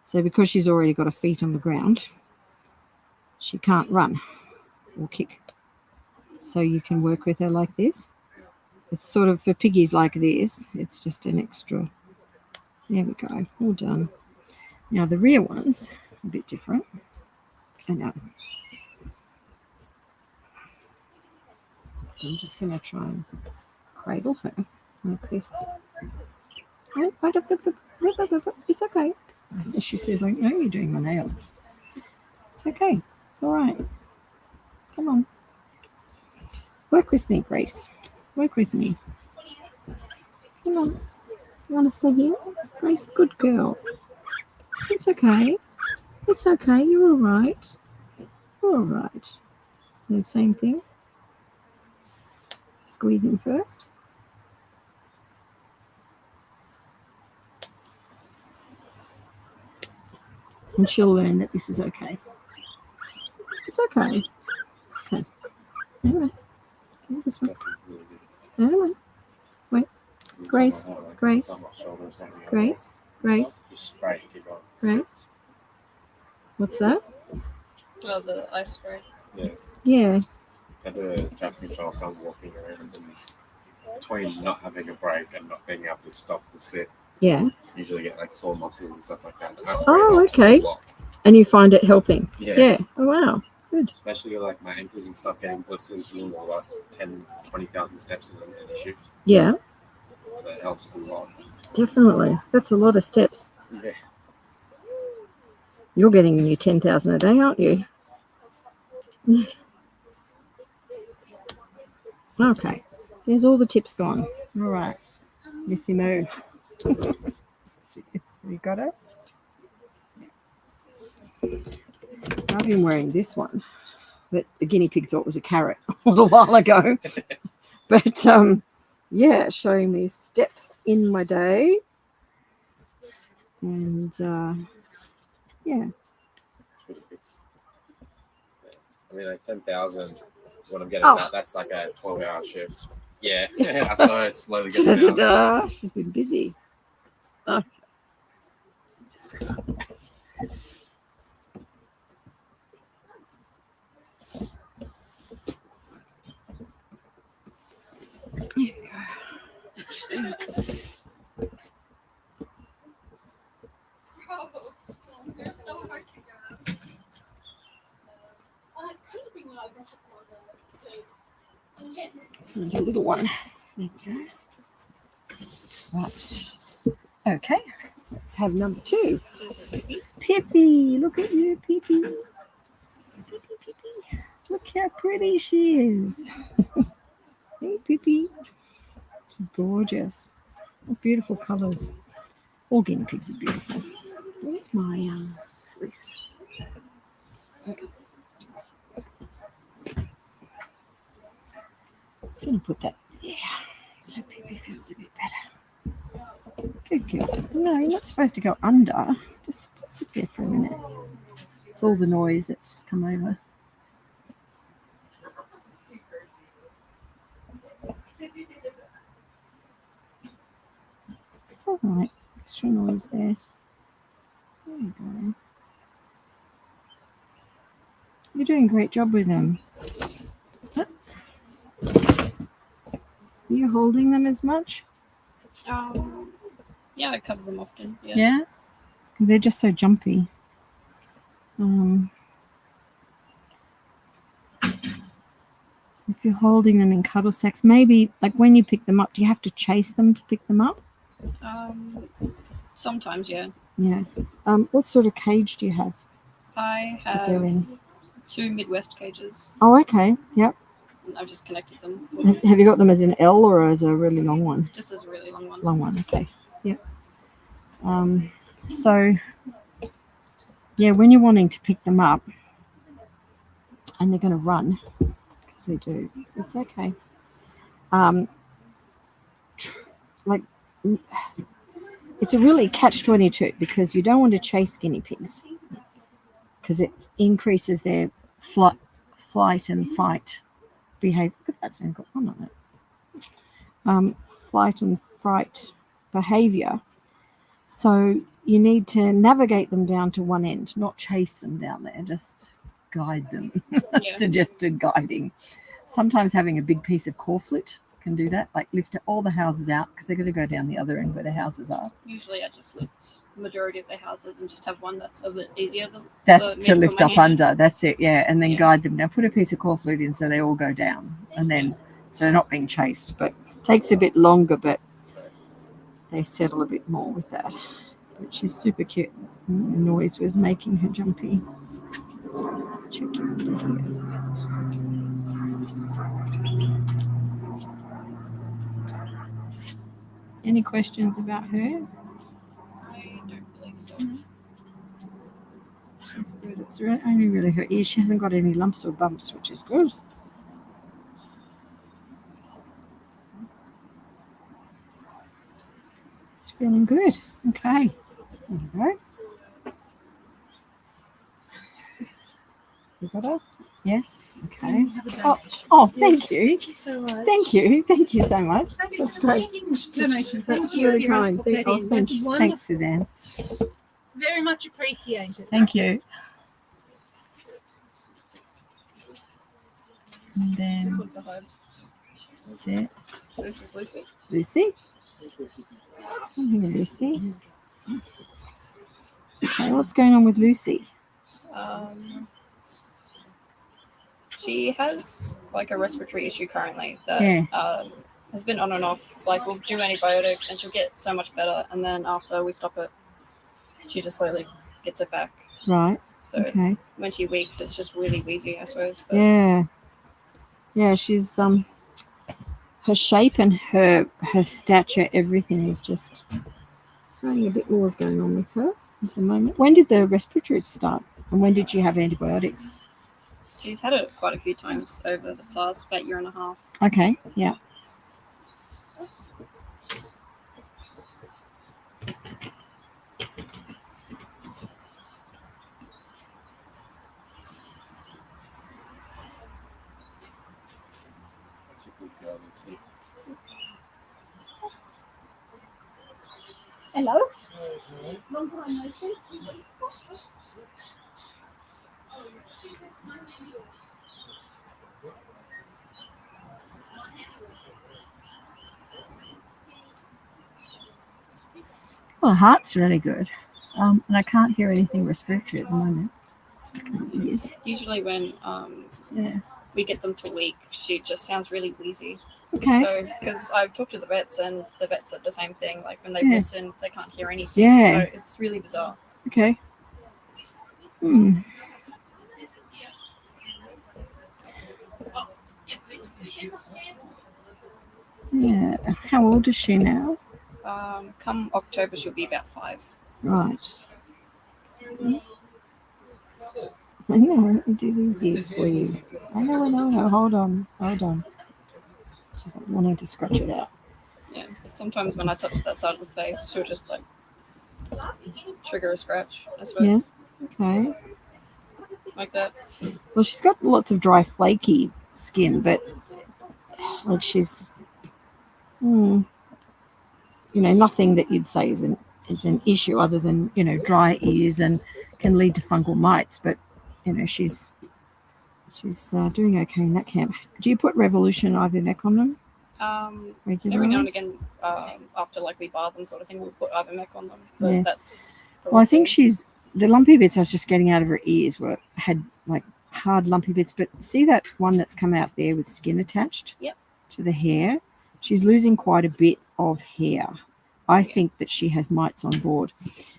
[SPEAKER 1] So because she's already got her feet on the ground, she can't run or kick. So you can work with her like this. It's sort of for piggies like this. It's just an extra. There we go. All done. Now the rear one's a bit different. I know. I'm just going to try and cradle her like this. It's okay. She says, I know you're doing my nails. It's okay. It's all right. Come on. Work with me, Grace. Work with me. Come on. You want to stay here? Grace, good girl. It's okay. It's okay. You're all right. You're all right. And same thing. Squeezing first. And she'll learn that this is okay. It's okay. Okay. Anyway. This one. Anyway. Wait. Grace. Grace. Grace. Grace. Grace. What's that?
[SPEAKER 2] Oh, the ice spray.
[SPEAKER 13] Yeah.
[SPEAKER 1] Yeah.
[SPEAKER 13] So the Japanese child son walking around and between not having a break and not being able to stop the sit.
[SPEAKER 1] Yeah.
[SPEAKER 13] Usually get like sore muscles and stuff like that.
[SPEAKER 1] Oh, okay. And you find it helping?
[SPEAKER 13] Yeah.
[SPEAKER 1] Yeah. Oh, wow. Good.
[SPEAKER 13] Especially like my ankles and stuff getting blisters doing like 10, 20,000 steps in a shift.
[SPEAKER 1] Yeah.
[SPEAKER 13] So it helps a lot.
[SPEAKER 1] Definitely. That's a lot of steps.
[SPEAKER 13] Yeah.
[SPEAKER 1] You're getting your 10,000 a day, aren't you? Okay. There's all the tips gone. All right. Missy Moo. You got it? I've been wearing this one that the guinea pig thought was a carrot a little while ago. But, yeah, showing me steps in my day. And, yeah.
[SPEAKER 13] I mean, like 10,000, what I'm getting at, that's like a 12-hour shift. Yeah, I saw her slowly getting out.
[SPEAKER 1] She's been busy. Oh. Here we go.
[SPEAKER 5] They're so hard to grab.
[SPEAKER 1] And a little one. There we go. Right. Okay. Let's have number 2. Pippi. Look at you, Pippi. Pippi. Look how pretty she is. Hey, Pippi. She's gorgeous. What beautiful colours. All guinea pigs are beautiful. Where's my fleece? Just going to put that there so Pippi feels a bit better. Good girl. No, you're not supposed to go under. Just sit there for a minute. It's all the noise that's just come over. It's all right. Extra noise there. There you go. You're doing a great job with them. Huh? Are you holding them as much?
[SPEAKER 4] Yeah, I cover them often.
[SPEAKER 1] Yeah? They're just so jumpy. If you're holding them in cuddle sacks, maybe like when you pick them up, do you have to chase them to pick them up?
[SPEAKER 4] Sometimes, yeah.
[SPEAKER 1] Yeah. What sort of cage do you have?
[SPEAKER 4] I
[SPEAKER 1] that they're
[SPEAKER 4] have
[SPEAKER 1] in?
[SPEAKER 4] 2 Midwest cages.
[SPEAKER 1] Oh, okay. Yep.
[SPEAKER 4] And I've just connected them.
[SPEAKER 1] Have you got them as an L or as a really long one?
[SPEAKER 4] Just as a really long one.
[SPEAKER 1] Long one, okay. Yep. So, yeah, when you're wanting to pick them up and they're going to run, because they do, it's okay. Like, it's a really catch-22 because you don't want to chase guinea pigs because it increases their flight and fight behavior. Look at that sound. Oh, not that. Flight and fright behavior. So you need to navigate them down to one end, not chase them down there, just guide them.
[SPEAKER 4] Yeah.
[SPEAKER 1] Suggested guiding. Sometimes having a big piece of core flute can do that, like lift all the houses out because they're going to go down the other end where the houses are.
[SPEAKER 14] Usually I just lift the majority of the houses and just have one that's a bit easier.
[SPEAKER 1] That's to lift up under. That's it, yeah. And then guide them. Now put a piece of core fluid in so they all go down. And then, so they're not being chased. But it takes a bit longer, but they settle a bit more with that. But she's super cute. The noise was making her jumpy. Let's check you under here. Any questions about her?
[SPEAKER 14] I don't believe so.
[SPEAKER 1] She's good. It's only really her ear. She hasn't got any lumps or bumps, which is good. It's feeling good. Okay. There we go. You got her? Yeah. Okay. Oh, thank you.
[SPEAKER 11] Thank you so much.
[SPEAKER 1] Thank you. Thank you so much.
[SPEAKER 11] That is
[SPEAKER 1] That's great.
[SPEAKER 11] amazing donation.
[SPEAKER 1] That's
[SPEAKER 11] Thank you.
[SPEAKER 1] really
[SPEAKER 11] You're
[SPEAKER 1] kind.
[SPEAKER 11] welcome, Betty.
[SPEAKER 1] Thanks, Suzanne.
[SPEAKER 11] Very much appreciated.
[SPEAKER 1] Thank you. And then that's it.
[SPEAKER 14] So this is Lucy.
[SPEAKER 1] Lucy. Lucy. Okay, what's going on with Lucy?
[SPEAKER 14] She has like a respiratory issue currently that has been on and off. Like we'll do antibiotics and she'll get so much better, and then after we stop it, she just slowly gets it back.
[SPEAKER 1] Right.
[SPEAKER 14] So
[SPEAKER 1] okay.
[SPEAKER 14] When she weaks, it's just really wheezy, I suppose. But
[SPEAKER 1] yeah. She's her shape and her stature, everything is just something a bit more is going on with her at the moment. When did the respiratory start, and when did she have antibiotics?
[SPEAKER 14] She's had it quite a few times over the past about year and a half.
[SPEAKER 1] Okay, yeah.
[SPEAKER 11] Hello. Long time no see.
[SPEAKER 1] Well, her heart's really good, and I can't hear anything respiratory at the moment.
[SPEAKER 14] Usually when we get them to weak, she just sounds really wheezy.
[SPEAKER 1] Okay.
[SPEAKER 14] So, because I've talked to the vets, and the vets said the same thing. Like when they listen, they can't hear anything.
[SPEAKER 1] Yeah.
[SPEAKER 14] So it's really bizarre.
[SPEAKER 1] Okay. Yeah. How old is she now?
[SPEAKER 14] Come October, she'll be about 5.
[SPEAKER 1] Right. I know. Let me do these ears for you. I know. Hold on. She's like wanting to scratch it out.
[SPEAKER 14] Yeah. Sometimes when I touch that side of the face, she'll just like trigger a scratch, I suppose.
[SPEAKER 1] Yeah. Okay.
[SPEAKER 14] Like that.
[SPEAKER 1] Well, she's got lots of dry, flaky skin, but like she's, nothing that you'd say is an issue other than dry ears and can lead to fungal mites. But she's doing okay in that camp. Do you put Revolution Ivermec on them?
[SPEAKER 14] Every now and again, after like we bar them, sort of thing, we'll put Ivermec on them. But that's.
[SPEAKER 1] Well, I think the lumpy bits I was just getting out of her ears had like hard lumpy bits. But see that one that's come out there with skin attached to the hair? She's losing quite a bit of hair. I think that she has mites on board.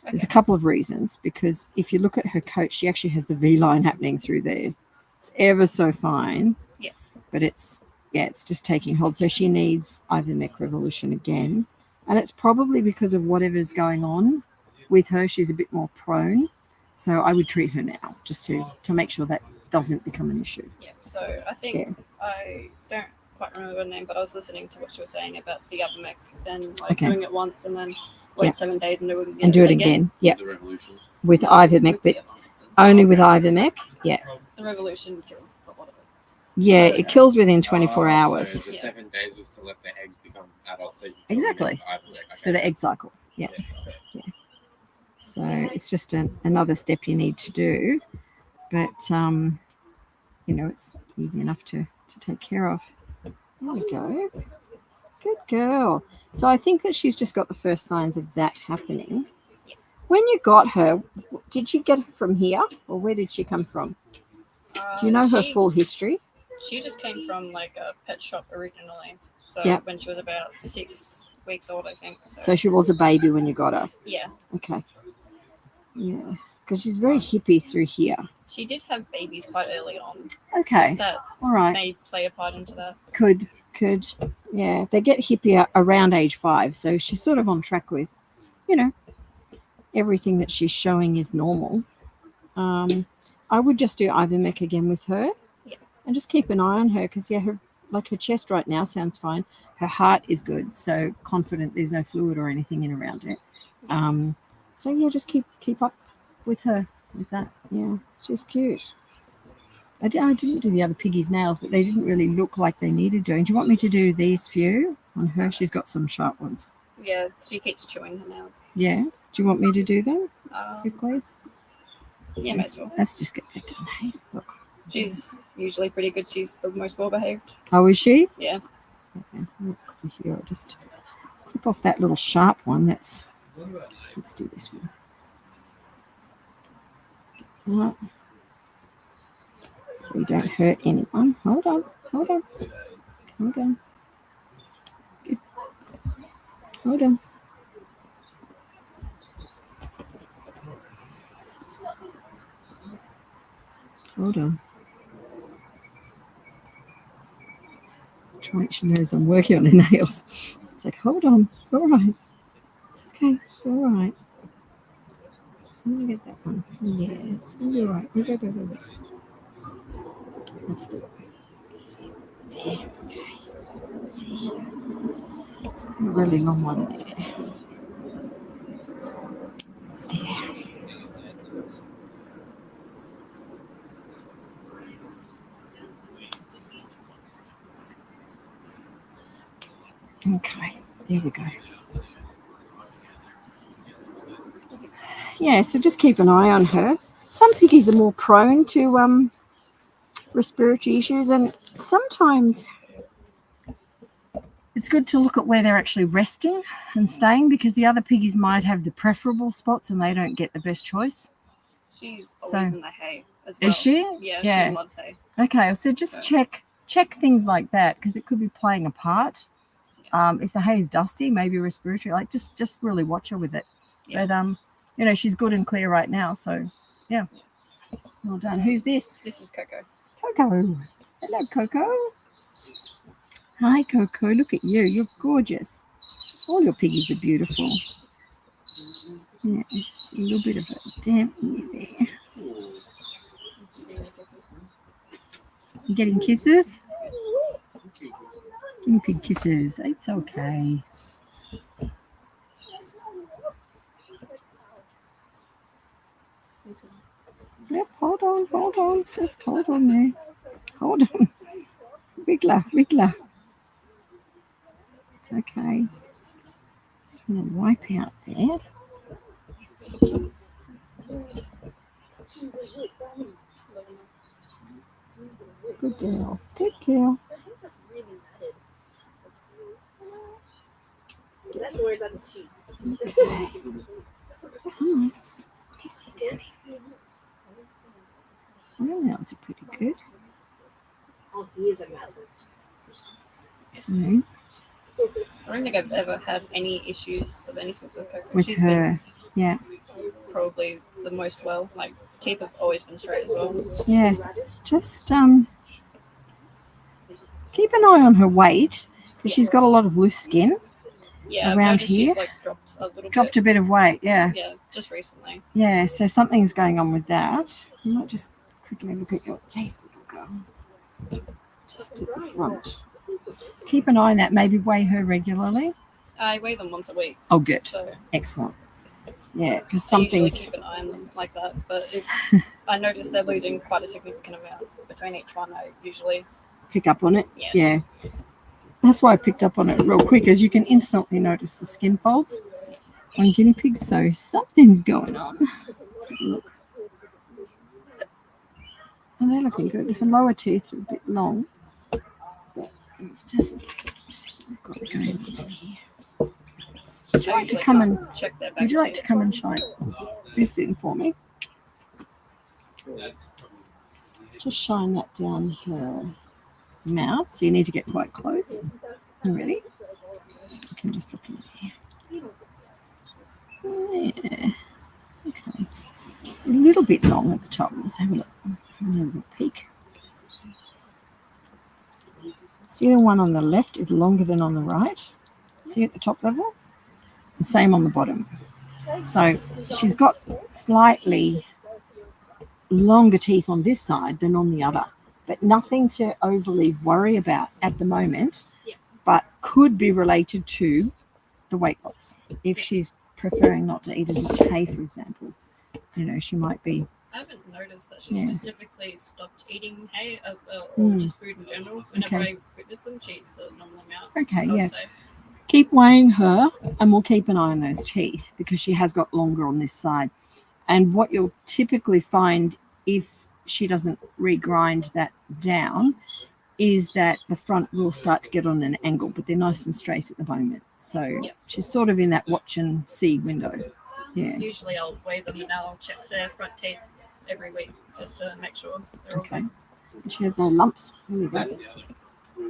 [SPEAKER 1] There's a couple of reasons, because if you look at her coat, she actually has the V-line happening through there. It's ever so fine.
[SPEAKER 14] Yeah.
[SPEAKER 1] But it's just taking hold. So she needs Ivermec Revolution again. And it's probably because of whatever's going on with her. She's a bit more prone. So I would treat her now just to make sure that doesn't become an issue.
[SPEAKER 14] Yeah. So I think I don't quite remember her name, but I was listening to what she was saying about the Ivermec and doing it once and then wait 7 days and do it again.
[SPEAKER 1] And do it again. Yeah. With Ivermec, but only with Ivermec. Yeah.
[SPEAKER 14] The Revolution kills a lot of it.
[SPEAKER 1] Yeah, it kills within 24 hours.
[SPEAKER 13] So the 7 days was to let the eggs become adults. So
[SPEAKER 1] Exactly. It's for the egg cycle. Yeah. So it's just another step you need to do, but it's easy enough to take care of. There we go. Good girl. So I think that she's just got the first signs of that happening. When you got her, did you get her from here or where did she come from? Do you know her full history?
[SPEAKER 14] She just came from like a pet shop originally. So
[SPEAKER 1] Yep.
[SPEAKER 14] when she was about 6 weeks old, I think.
[SPEAKER 1] So she was a baby when you got her?
[SPEAKER 14] Yeah.
[SPEAKER 1] Okay. Yeah, because she's very hippie through here.
[SPEAKER 14] She did have babies quite early on.
[SPEAKER 1] Okay.
[SPEAKER 14] That
[SPEAKER 1] All right.
[SPEAKER 14] may play a part into that.
[SPEAKER 1] Could. Yeah, they get hippier around age 5. So she's sort of on track with, everything that she's showing is normal. I would just do Ivomec again with her.
[SPEAKER 14] Yeah.
[SPEAKER 1] And just keep an eye on her because, her chest right now sounds fine. Her heart is good. So confident there's no fluid or anything in around it. So, yeah, just keep up with her with that. Yeah, she's cute. I didn't do the other piggy's nails, but they didn't really look like they needed doing. Do you want me to do these few on her? She's got some sharp ones.
[SPEAKER 14] Yeah, she keeps chewing her nails.
[SPEAKER 1] Yeah. Do you want me to do them quickly?
[SPEAKER 14] Yeah, might as well.
[SPEAKER 1] Let's just get that done. Hey, look.
[SPEAKER 14] She's usually pretty good. She's the most well behaved.
[SPEAKER 1] Oh, is she?
[SPEAKER 14] Yeah.
[SPEAKER 1] Okay. Here, I'll just clip off that little sharp one. Let's do this one. Right. So you don't hurt anyone. Hold on. Good. Hold on. Try make she knows I'm working on her nails. It's like, hold on. It's all right. It's okay. It's all right. Let me get that one. Yeah, it's going to be all right. Go. That's the way. There. Okay. Let's see. A really long one there. Okay, there we go. Yeah, so just keep an eye on her. Some piggies are more prone to respiratory issues, and sometimes it's good to look at where they're actually resting and staying because the other piggies might have the preferable spots and they don't get the best choice.
[SPEAKER 14] She's always in the hay as well.
[SPEAKER 1] Is she?
[SPEAKER 14] Yeah, she loves hay.
[SPEAKER 1] Okay, so just check things like that because it could be playing a part. If the hay is dusty, maybe respiratory, just really watch her with it. Yeah. But she's good and clear right now, so yeah. Well done. Who's this?
[SPEAKER 14] This is Coco.
[SPEAKER 1] Coco. Hello, Coco. Hi, Coco. Look at you. You're gorgeous. All your piggies are beautiful. Yeah, a little bit of a damp there. You getting kisses? Guinea pig kisses. It's okay. Yep, hold on. Just hold on there. Hold on. Wiggler. It's okay. Just want to wipe out there. Good girl. Yes, you Danny. Well, nails are pretty good. Okay.
[SPEAKER 14] I don't think I've ever had any issues of any sort with Coco.
[SPEAKER 1] With
[SPEAKER 14] She's
[SPEAKER 1] her,
[SPEAKER 14] been probably the most well. Like, teeth have always been straight as well.
[SPEAKER 1] Yeah, just keep an eye on her weight because she's got a lot of loose skin.
[SPEAKER 14] Yeah,
[SPEAKER 1] around
[SPEAKER 14] here.
[SPEAKER 1] here.
[SPEAKER 14] Like dropped a little
[SPEAKER 1] Dropped
[SPEAKER 14] bit.
[SPEAKER 1] a bit of weight, yeah.
[SPEAKER 14] Yeah, just recently.
[SPEAKER 1] Yeah, so something's going on with that. I might just quickly look at your teeth, little girl. Just at the front. Keep an eye on that. Maybe weigh her regularly.
[SPEAKER 14] I weigh them once a week.
[SPEAKER 1] Oh, good.
[SPEAKER 14] So
[SPEAKER 1] excellent. Yeah, because
[SPEAKER 14] I
[SPEAKER 1] some
[SPEAKER 14] usually
[SPEAKER 1] things.
[SPEAKER 14] keep an eye on them like that. But if I notice they're losing quite a significant amount between each one, I usually
[SPEAKER 1] Pick up on it.
[SPEAKER 14] Yeah.
[SPEAKER 1] That's why I picked up on it real quick, as you can instantly notice the skin folds on guinea pigs. So something's going on. Let's have a look. And they're looking good. Her lower teeth are a bit long, but it's just, we've got going on here? Would you like to come and
[SPEAKER 14] check that back?
[SPEAKER 1] Would you like to come and shine this in for me? Just shine that down her mouth. So you need to get quite close. You ready? I can just look in here. Yeah. Okay. A little bit long at the top. Let's have a look. Have a little peek. See, the one on the left is longer than on the right. See at the top level? The same on the bottom. So she's got slightly longer teeth on this side than on the other, but nothing to overly worry about at the moment, but could be related to the weight loss. If she's preferring not to eat as much hay, for example, you know, she might be.
[SPEAKER 14] I haven't noticed that she specifically stopped eating hay or just food in general. Whenever I witness them, she eats the normal amount.
[SPEAKER 1] Okay, yeah. Keep weighing her, and we'll keep an eye on those teeth because she has got longer on this side. And what you'll typically find if she doesn't regrind that down is that the front will start to get on an angle, but they're nice and straight at the moment. So she's sort of in that watch and see window. Yeah.
[SPEAKER 14] Usually I'll weigh them and I'll check their front teeth every week just to make sure they're okay.
[SPEAKER 1] And she has no lumps. There we go.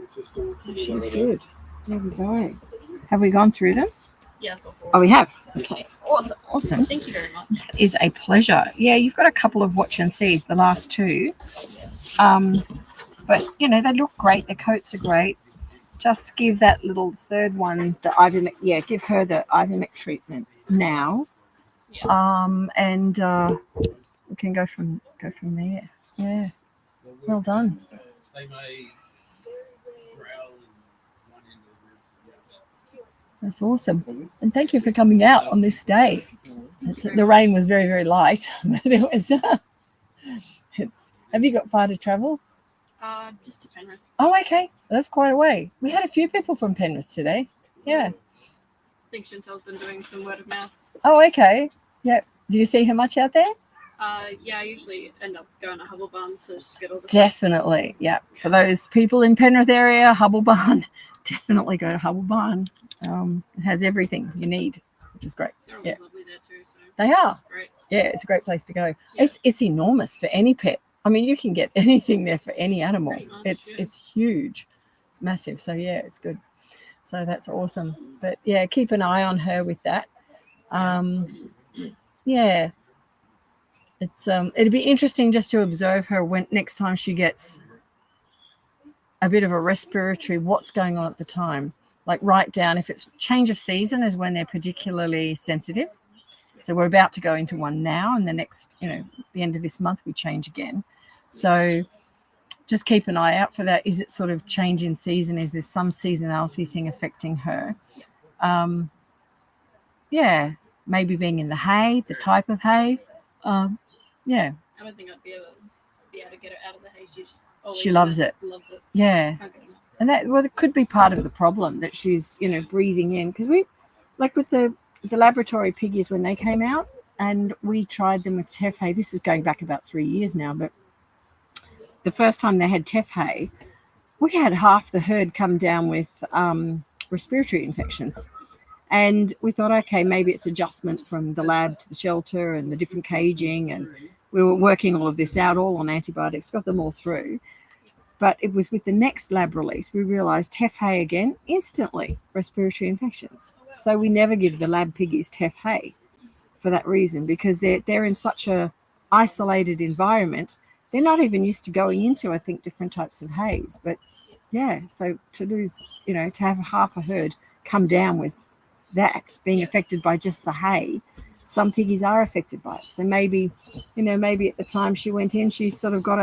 [SPEAKER 1] So she's good. There we go. Have we gone through them?
[SPEAKER 14] Yeah, it's all four.
[SPEAKER 1] Oh, we have. Okay. Awesome. Awesome.
[SPEAKER 14] Thank you very much.
[SPEAKER 1] That is a pleasure. Yeah, you've got a couple of watch and sees, the last two. But, you know, they look great. Their coats are great. Just give that little third one the Ivomec. Yeah, give her the Ivomec treatment now. Yeah. And we can go from there. Yeah. Well done. That's awesome. And thank you for coming out on this day. The rain was very, very light, but it was. Have you got far to travel?
[SPEAKER 14] Just to Penrith.
[SPEAKER 1] Oh, okay. That's quite a way. We had a few people from Penrith today. Yeah.
[SPEAKER 14] I think Chantel's been doing some word of mouth.
[SPEAKER 1] Oh, okay. Yeah. Do you see her much out there?
[SPEAKER 14] Yeah, I usually end up going to Hubble Barn to just get all the
[SPEAKER 1] Definitely. Yeah. For those people in Penrith area, Hubble Barn, definitely go to Hubble Barn. It has everything you need, which is great.
[SPEAKER 14] They're
[SPEAKER 1] yeah.
[SPEAKER 14] lovely there too. So
[SPEAKER 1] they are.
[SPEAKER 14] Great.
[SPEAKER 1] Yeah, it's a great place to go.
[SPEAKER 14] Yeah.
[SPEAKER 1] It's enormous for any pet. I mean, you can get anything there for any animal.
[SPEAKER 14] Much,
[SPEAKER 1] it's huge. It's massive. So yeah, it's good. So that's awesome. But yeah, keep an eye on her with that. Yeah. It's it'd be interesting just to observe her when next time she gets a bit of a respiratory, what's going on at the time. Like write down if it's change of season is when they're particularly sensitive. So we're about to go into one now, and the next, the end of this month we change again. So just keep an eye out for that. Is it sort of change in season? Is there some seasonality thing affecting her? Yeah, maybe being in the hay, the type of hay. Yeah.
[SPEAKER 14] I don't think I'd be able to get her out of the hay.
[SPEAKER 1] She loves it.
[SPEAKER 14] Loves it.
[SPEAKER 1] Yeah. And it could be part of the problem that she's, breathing in. Because we, like with the laboratory piggies when they came out, and we tried them with teff hay. This is going back about 3 years now, but the first time they had teff hay, we had half the herd come down with respiratory infections. And we thought, okay, maybe it's adjustment from the lab to the shelter and the different caging. And we were working all of this out, all on antibiotics, got them all through. But it was with the next lab release, we realized teff hay again, instantly respiratory infections. So we never give the lab piggies teff hay for that reason, because they're in such a isolated environment. They're not even used to going into, I think, different types of hays. But yeah, so to lose, to have half a herd come down with that being affected by just the hay, some piggies are affected by it. So maybe at the time she went in, she sort of got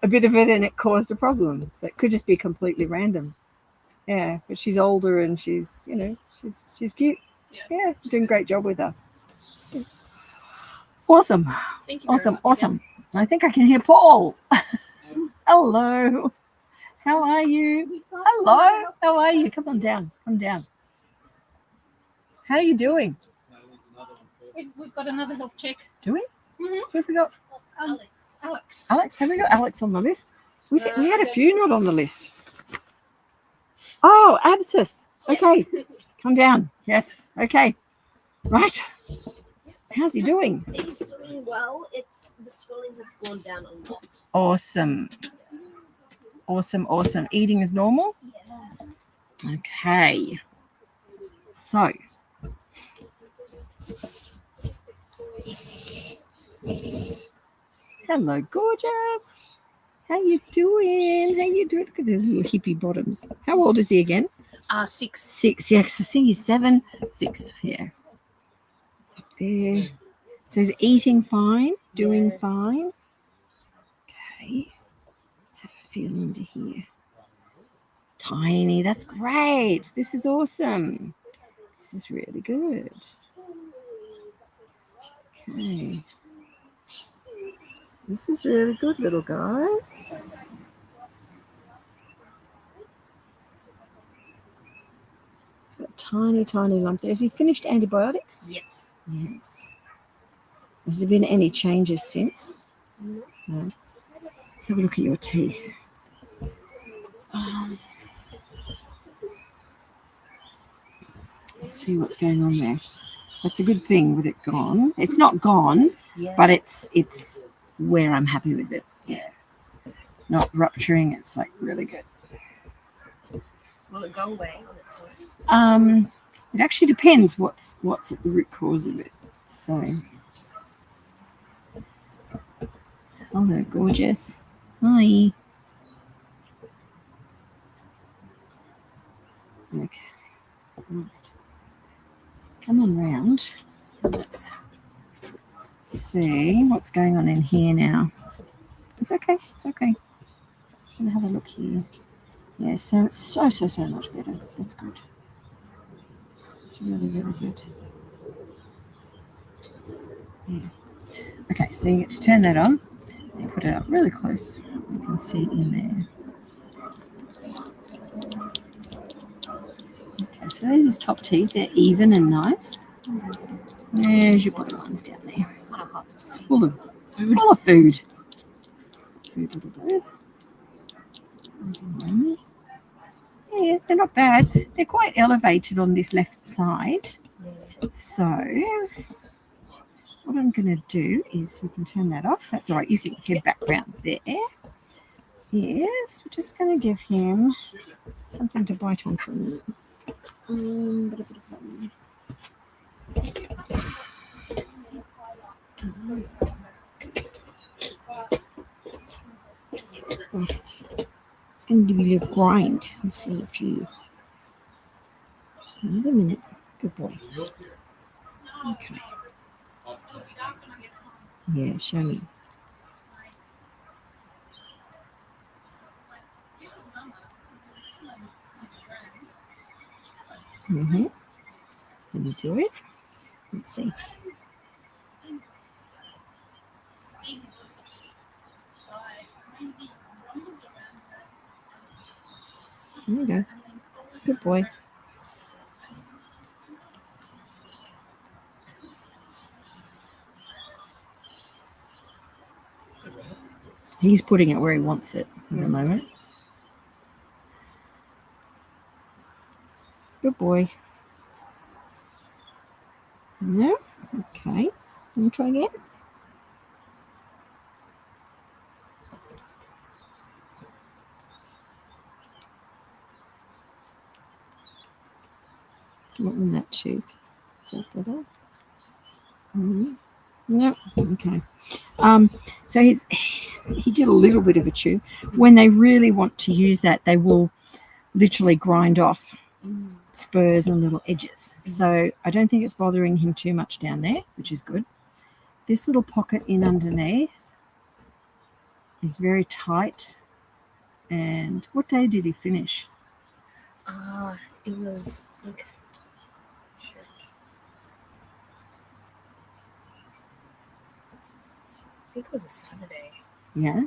[SPEAKER 1] a bit of it and it caused a problem. So it could just be completely random. Yeah, but she's older and she's she's cute. Yeah, doing a great job with her. Yeah. Awesome.
[SPEAKER 14] Thank you very much.
[SPEAKER 1] Awesome. I think I can hear Paul. Hello. How are you? Hello. How are you? Come on down. Come down. How are you doing?
[SPEAKER 4] We've got another health check.
[SPEAKER 1] Do we?
[SPEAKER 4] Mm-hmm.
[SPEAKER 1] Who have we got?
[SPEAKER 4] Alex.
[SPEAKER 1] Alex. Have we got Alex on the list? We had a few not on the list. Oh, abscess. Okay. Come down. Yes. Okay. Right. How's he doing?
[SPEAKER 12] He's doing well. The swelling has gone down a lot.
[SPEAKER 1] Awesome. Awesome. Eating is normal?
[SPEAKER 12] Yeah.
[SPEAKER 1] Okay. So. Hello, gorgeous. How you doing? Look at those little hippie bottoms. How old is he again?
[SPEAKER 12] 6.
[SPEAKER 1] 6, yeah, because I think he's 7, 6, yeah. It's up there. So he's eating fine, doing fine. Okay. Let's have a feel into here. Tiny, that's great. This is awesome. This is really good. Okay. This is really good, little guy. It's got a tiny lump there. Has he finished antibiotics?
[SPEAKER 12] Yes.
[SPEAKER 1] Yes. Has there been any changes since? No. Let's have a look at your teeth. Let's see what's going on there. That's a good thing with it gone. It's not gone, but it's where I'm happy with it. Yeah. It's not rupturing. It's like really good.
[SPEAKER 12] Will it go away on its own?
[SPEAKER 1] It actually depends what's at the root cause of it. So, hello, gorgeous. Hi. Okay. Right. Come on round. Let's see what's going on in here now. It's okay. I'm gonna have a look here. Yeah, so much better. That's good. It's really good. Yeah. Okay, so you get to turn that on and put it up really close. You can see it in there. Okay, so there's his top teeth. They're even and nice. There's your bottom ones down there.
[SPEAKER 12] It's kind of hard to see.
[SPEAKER 1] It's full of food. Yeah, they're not bad. They're quite elevated on this left side. So what I'm going to do is we can turn that off. That's all right. You can head back round there. Yes, we're just going to give him something to bite on for a minute. Right. It's going to give you a grind and see if you. Another minute. Good boy. Okay. Yeah, show me. Can you do it? Let's see. There you go. Good boy. He's putting it where he wants it at the moment. Good boy. No? Okay. Let me try again. It's not in that tooth. Is that better? No. Okay. So he did a little bit of a chew. When they really want to use that, they will literally grind off spurs and little edges. So I don't think it's bothering him too much down there, which is good. This little pocket in underneath is very tight. And what day did he finish?
[SPEAKER 12] It was like I think it was a Saturday.
[SPEAKER 1] Yeah.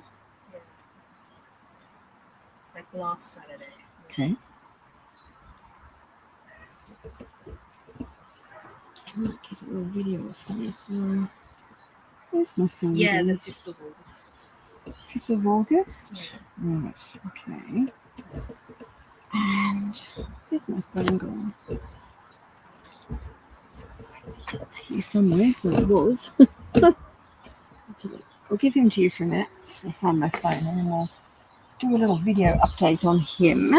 [SPEAKER 12] Like last Saturday.
[SPEAKER 1] Okay. I might get a little video of him as well. Where's my phone?
[SPEAKER 12] Yeah, the 5th of August.
[SPEAKER 1] 5th of August? Yeah. Right, okay. And here's my phone gone. It's here somewhere where it was. I'll give him to you for a minute. Just going to find my phone and then we'll do a little video update on him.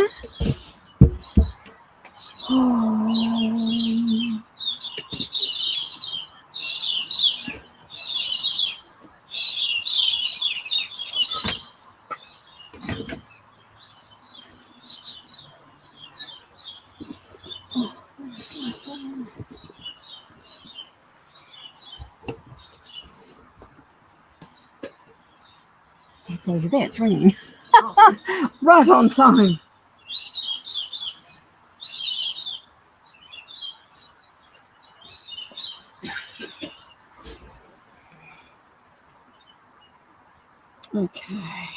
[SPEAKER 1] Oh. It's over there, it's ringing. Right on time. Okay.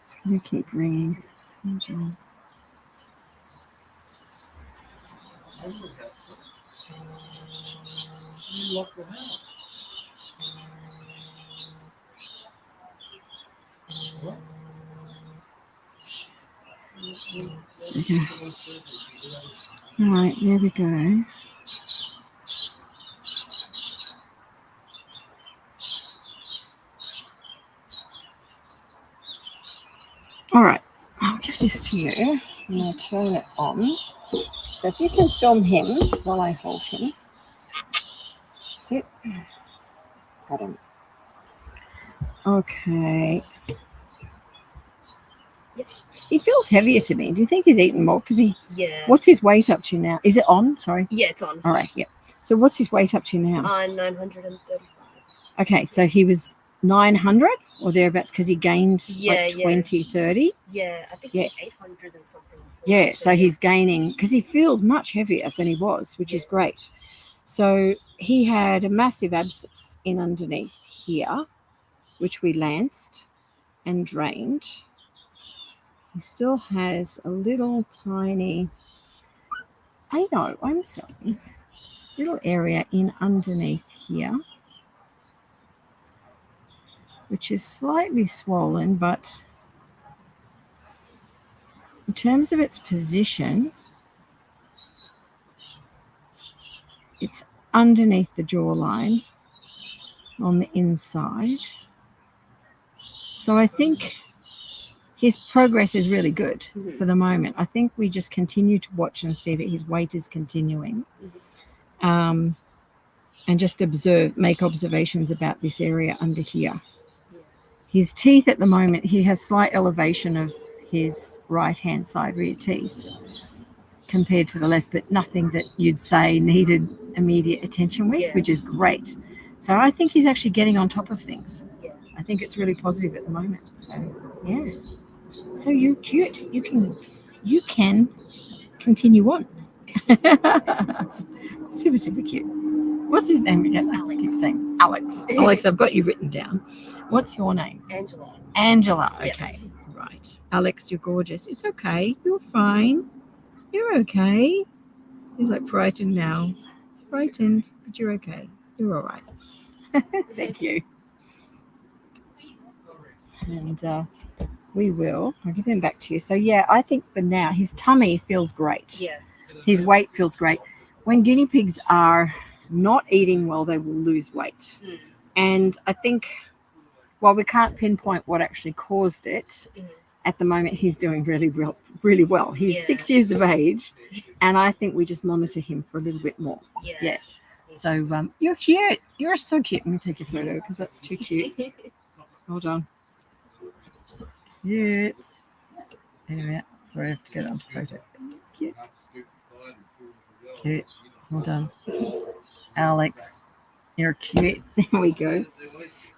[SPEAKER 1] It's going to keep ringing. Enjoy. Okay. All right, there we go. All right, I'll give this to you and I'll turn it on. So if you can film him while I hold him. That's it. Got him. Okay.
[SPEAKER 12] Yep.
[SPEAKER 1] He feels heavier to me. Do you think he's eaten more? Because he.
[SPEAKER 12] Yeah.
[SPEAKER 1] What's his weight up to now? Is it on? Sorry.
[SPEAKER 12] Yeah, it's on.
[SPEAKER 1] All right. Yeah. So what's his weight up to now?
[SPEAKER 12] 935.
[SPEAKER 1] Okay, so he was 900 or thereabouts because he gained like 20, 30.
[SPEAKER 12] Yeah, I think he was 800 and something.
[SPEAKER 1] Yeah, so he's gaining because he feels much heavier than he was, which is great. So he had a massive abscess in underneath here, which we lanced and drained. He still has a little tiny, little area in underneath here, which is slightly swollen, but in terms of its position, it's underneath the jawline on the inside. So I think his progress is really good for the moment. I think we just continue to watch and see that his weight is continuing. And just make observations about this area under here. His teeth at the moment, he has slight elevation of his right-hand side rear teeth compared to the left, but nothing that you'd say needed immediate attention with, which is great. So I think he's actually getting on top of things. I think it's really positive at the moment. So, yeah. So you're cute. You can continue on. Super, super cute. What's his name again? I keep saying Alex. Alex, I've got you written down. What's your name?
[SPEAKER 12] Angela.
[SPEAKER 1] Angela. Okay. Right. Alex, you're gorgeous. It's okay. You're fine. You're okay. He's like frightened now. It's frightened, but you're okay. You're all right. Thank you. And I'll give him back to you. So yeah, I think for now his tummy feels great.
[SPEAKER 12] Yeah.
[SPEAKER 1] His weight feels great. When guinea pigs are not eating well, they will lose weight. And I think while we can't pinpoint what actually caused it, at the moment he's doing really well. He's 6 years of age, and I think we just monitor him for a little bit more. Yeah. So you're cute. You're so cute. Let me take your photo because that's too cute. Hold on. That's cute. Wait a minute. Sorry, I have to get onto photo. Cute. Cute. Hold on. Alex, you're cute. There we go.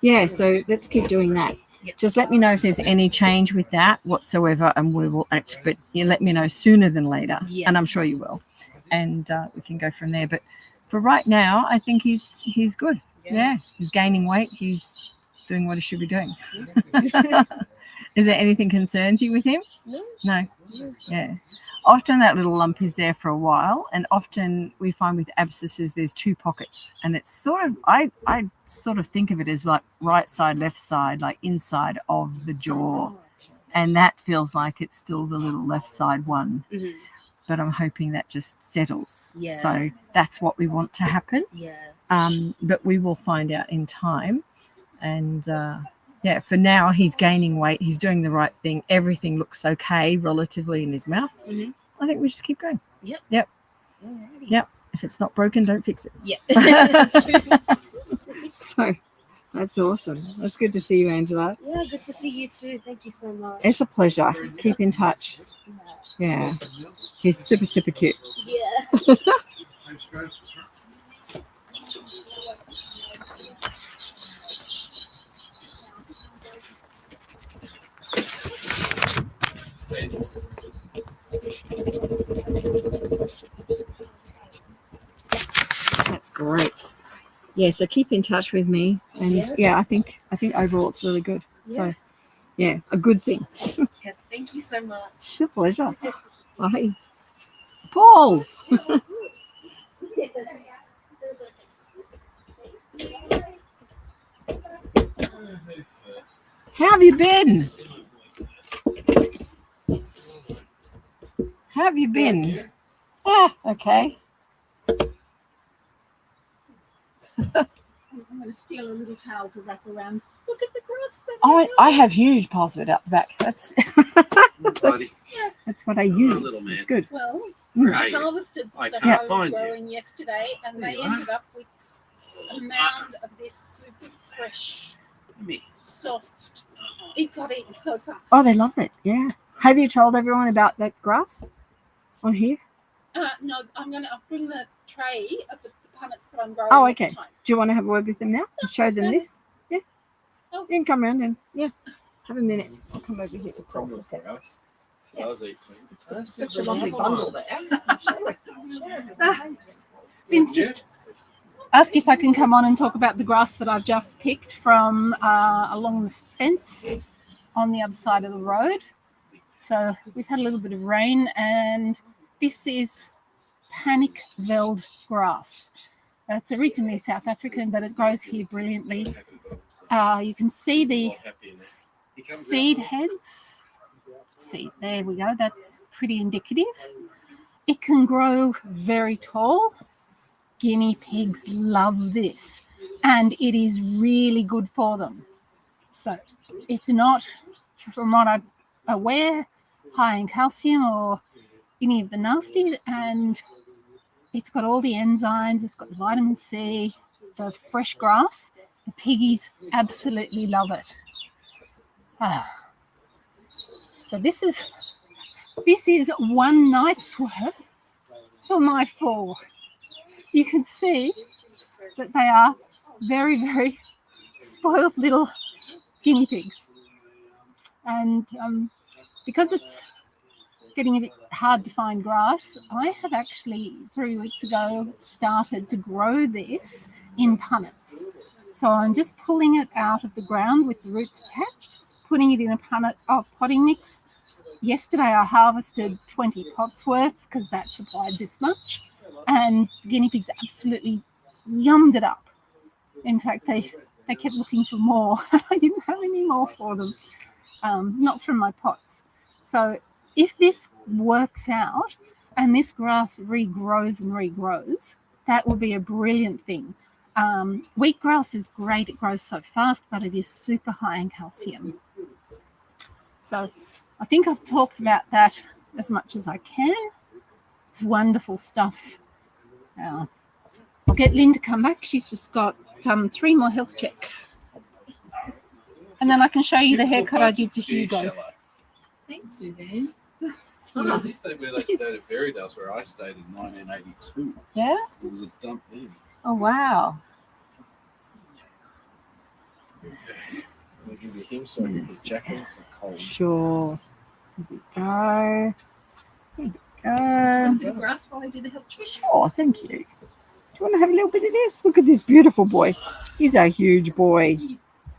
[SPEAKER 1] Yeah, so let's keep doing that. Just let me know if there's any change with that whatsoever, and we will act. But you let me know sooner than later, and I'm sure you will, and we can go from there. But for right now, I think he's good. Yeah, he's gaining weight. He's doing what he should be doing. Is there anything concerns you with him?
[SPEAKER 12] No.
[SPEAKER 1] No. Yeah. often that little lump is there for a while, and often we find with abscesses there's two pockets, and it's sort of I sort of think of it as like right side, left side, like inside of the jaw, and that feels like it's still the little left side one.
[SPEAKER 12] Mm-hmm.
[SPEAKER 1] But I'm hoping that just settles.
[SPEAKER 12] Yeah.
[SPEAKER 1] So that's what we want to happen.
[SPEAKER 12] Yeah.
[SPEAKER 1] But we will find out in time. And yeah, for now he's gaining weight. He's doing the right thing. Everything looks okay relatively in his mouth.
[SPEAKER 12] Mm-hmm.
[SPEAKER 1] I think we just keep going.
[SPEAKER 12] Yep.
[SPEAKER 1] Yep.
[SPEAKER 12] Alrighty.
[SPEAKER 1] Yep. If it's not broken, don't fix it.
[SPEAKER 12] Yeah. That's true.
[SPEAKER 1] So that's awesome. That's good to see you, Angela.
[SPEAKER 12] Yeah, good to see you too. Thank you so much.
[SPEAKER 1] It's a pleasure. Keep in touch. Yeah. He's super, super cute.
[SPEAKER 12] Yeah.
[SPEAKER 1] That's great. Yeah, so keep in touch with me, and yeah, I think overall it's really good. So yeah, a good thing.
[SPEAKER 12] Yeah, thank you so much.
[SPEAKER 1] It's a pleasure. Bye. Paul. How have you been? How have you been? Ah, okay.
[SPEAKER 4] I'm going to steal a little towel to wrap around. Look at the grass.
[SPEAKER 1] I have huge piles of it out the back. That's that's what I use. It's good.
[SPEAKER 4] Well,
[SPEAKER 1] Mm.
[SPEAKER 4] I harvested the
[SPEAKER 13] I
[SPEAKER 4] stuff
[SPEAKER 13] can't
[SPEAKER 4] I was
[SPEAKER 13] find you.
[SPEAKER 4] growing yesterday, and they ended up with a mound of this super fresh, soft. It got eaten so fast.
[SPEAKER 1] Oh, they love it. Yeah. Have you told everyone about that grass on here?
[SPEAKER 4] No, I'll bring the tray of the punnets that I'm growing.
[SPEAKER 1] Oh,
[SPEAKER 4] next
[SPEAKER 1] okay.
[SPEAKER 4] time.
[SPEAKER 1] Do you want to have a word with them now and show them this? Yeah.
[SPEAKER 4] Oh.
[SPEAKER 1] You can come around and have a minute. I'll come over here.
[SPEAKER 13] Problem for us. Does eat clean.
[SPEAKER 1] It's such a lovely bundle there.
[SPEAKER 4] Vince just asked if I can come on and talk about the grass that I've just picked from along the fence on the other side of the road. So we've had a little bit of rain, and this is panic veld grass. It's originally South African, but it grows here brilliantly. You can see the seed heads. See, there we go. That's pretty indicative. It can grow very tall. Guinea pigs love this, and it is really good for them. So it's not, from what I'm aware, high in calcium or any of the nasties, and it's got all the enzymes. It's got the vitamin C, the fresh grass. The piggies absolutely love it. So this is one night's worth for my 4. You can see that they are very, very spoiled little guinea pigs. And because it's getting a bit hard to find grass, I have actually 3 weeks ago started to grow this in punnets. So I'm just pulling it out of the ground with the roots attached, putting it in a punnet of potting mix. Yesterday I harvested 20 pots worth because that supplied this much, and the guinea pigs absolutely yummed it up. In fact, they kept looking for more. I didn't have any more for them, not from my pots. So if this works out and this grass regrows and regrows, that will be a brilliant thing. Wheatgrass is great. It grows so fast, but it is super high in calcium. So I think I've talked about that as much as I can. It's wonderful stuff. I'll get Lynn to come back. She's just got 3 more health checks. And then I can show you the haircut I did to Hugo.
[SPEAKER 11] Thanks, Suzanne.
[SPEAKER 13] I just think where they stayed at Berrydale's, where I stayed in 1982.
[SPEAKER 1] Yeah?
[SPEAKER 13] It was a dump then.
[SPEAKER 1] Oh, wow.
[SPEAKER 13] I'll give you him so I can get jacket. It's cold.
[SPEAKER 1] Sure. Here we go. Here we
[SPEAKER 4] A bit of
[SPEAKER 1] go.
[SPEAKER 4] grass while I do the health check.
[SPEAKER 1] Sure, thank you. Do you want to have a little bit of this? Look at this beautiful boy. He's a huge boy.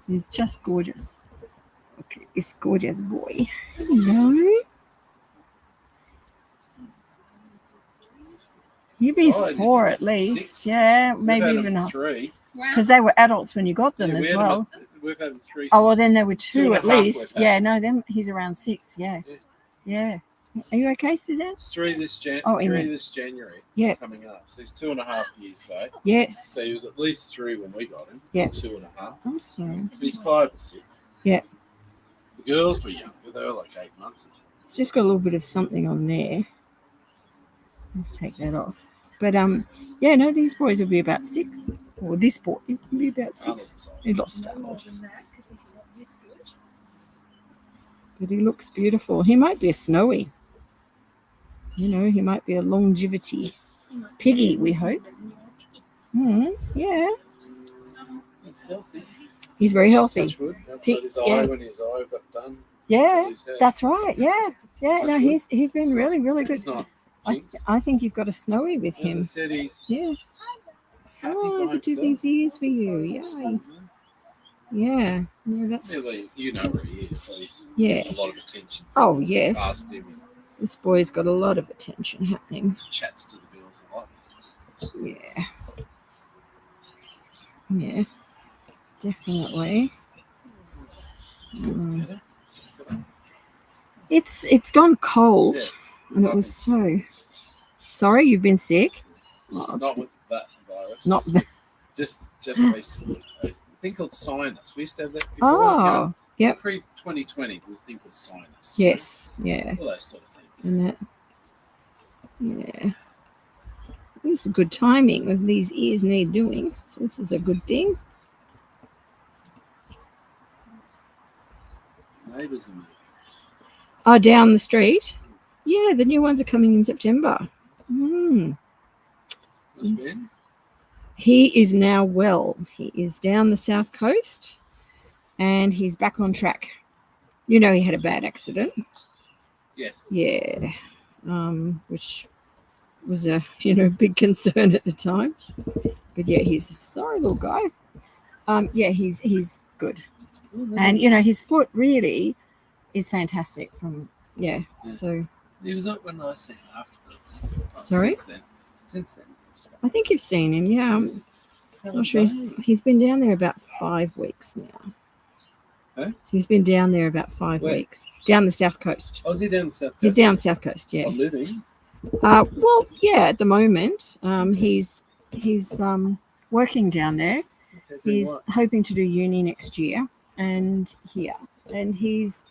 [SPEAKER 1] He's just gorgeous. Okay, this gorgeous boy. Hello. You'd be
[SPEAKER 15] Oh,
[SPEAKER 1] 4 at least.
[SPEAKER 15] 6.
[SPEAKER 1] Yeah,
[SPEAKER 15] We've
[SPEAKER 1] maybe
[SPEAKER 15] had
[SPEAKER 1] even
[SPEAKER 15] them
[SPEAKER 1] up.
[SPEAKER 15] 3.
[SPEAKER 1] Because they were adults when you got them
[SPEAKER 15] Yeah,
[SPEAKER 1] as
[SPEAKER 15] we had
[SPEAKER 1] well.
[SPEAKER 15] we've had them 3.
[SPEAKER 1] Oh, well, then there were 2
[SPEAKER 15] 2.5
[SPEAKER 1] at least.
[SPEAKER 15] we've had.
[SPEAKER 1] Yeah, no, then he's around 6. Yeah. Yeah. Are you okay, Suzanne?
[SPEAKER 15] It's 3 this January.
[SPEAKER 1] Yeah.
[SPEAKER 15] Coming up. So he's 2.5 years, so.
[SPEAKER 1] Yes.
[SPEAKER 15] So he was at least 3 when we got him.
[SPEAKER 1] Yeah.
[SPEAKER 15] 2.5.
[SPEAKER 1] I'm sorry.
[SPEAKER 15] So he's 5 or 6.
[SPEAKER 1] Yeah.
[SPEAKER 15] The girls were younger. They were like 8 months.
[SPEAKER 1] It's just got a little bit of something on there. Let's take that off. But yeah, no, these boys will be about 6. Or this boy will be about 6. He lost out. But he looks beautiful. He might be a snowy. You know, he might be a longevity piggy, we hope. Yeah.
[SPEAKER 15] He's healthy.
[SPEAKER 1] He's very healthy.
[SPEAKER 15] Touch wood. Outside his eye when his eye got done.
[SPEAKER 1] Yeah, that's right. Yeah. Yeah, no, he's been really, really good.
[SPEAKER 15] He's not
[SPEAKER 1] I think you've got a snowy with
[SPEAKER 15] As
[SPEAKER 1] him.
[SPEAKER 15] I said, he's
[SPEAKER 1] Yeah.
[SPEAKER 15] happy
[SPEAKER 1] Oh,
[SPEAKER 15] by
[SPEAKER 1] I could do
[SPEAKER 15] himself.
[SPEAKER 1] these ears for you. Yay. Yeah. Yeah, that's.
[SPEAKER 15] Really, you know where he is, so he's
[SPEAKER 1] Yeah.
[SPEAKER 15] gets a lot of attention.
[SPEAKER 1] Oh, yes.
[SPEAKER 15] Past him,
[SPEAKER 1] This boy's got a lot of attention happening.
[SPEAKER 15] chats to the girls a lot.
[SPEAKER 1] Yeah. Yeah. Definitely. Mm. It's gone cold, and it was so. Sorry, you've been sick. Oh,
[SPEAKER 15] Not with that virus.
[SPEAKER 1] not
[SPEAKER 15] just a thing called sinus. We used to have that before.
[SPEAKER 1] Oh, yep.
[SPEAKER 15] Pre 2020, there was a thing called sinus.
[SPEAKER 1] Yes, yeah.
[SPEAKER 15] All those sort of things.
[SPEAKER 1] And that, yeah. This is good timing. If these ears need doing, so this is a good thing.
[SPEAKER 15] Neighbours and
[SPEAKER 1] Oh, down the street. Yeah, the new ones are coming in September. Mm.
[SPEAKER 15] What's
[SPEAKER 1] Yes.
[SPEAKER 15] Ben?
[SPEAKER 1] He is now well. He is down the south coast, and he's back on track. You know, he had a bad accident.
[SPEAKER 15] Yes.
[SPEAKER 1] Yeah, which was a big concern at the time. But yeah, he's sorry, little guy. Yeah, he's good, and his foot really is fantastic.
[SPEAKER 15] Yeah.
[SPEAKER 1] So
[SPEAKER 15] He was up when I seen him afterwards.
[SPEAKER 1] Sorry?
[SPEAKER 15] Since then.
[SPEAKER 1] I think you've seen him. Yeah, I'm not sure. He's been down there about 5 weeks now.
[SPEAKER 15] Huh?
[SPEAKER 1] So he's been down there about 5
[SPEAKER 15] Where?
[SPEAKER 1] weeks. Down the south coast.
[SPEAKER 15] Oh, is he down the south coast?
[SPEAKER 1] He's down the south coast. Yeah.
[SPEAKER 15] Oh, living.
[SPEAKER 1] Well, yeah. At the moment, he's working down there.
[SPEAKER 15] Okay, doing
[SPEAKER 1] He's
[SPEAKER 15] what?
[SPEAKER 1] hoping to do uni next year, and he's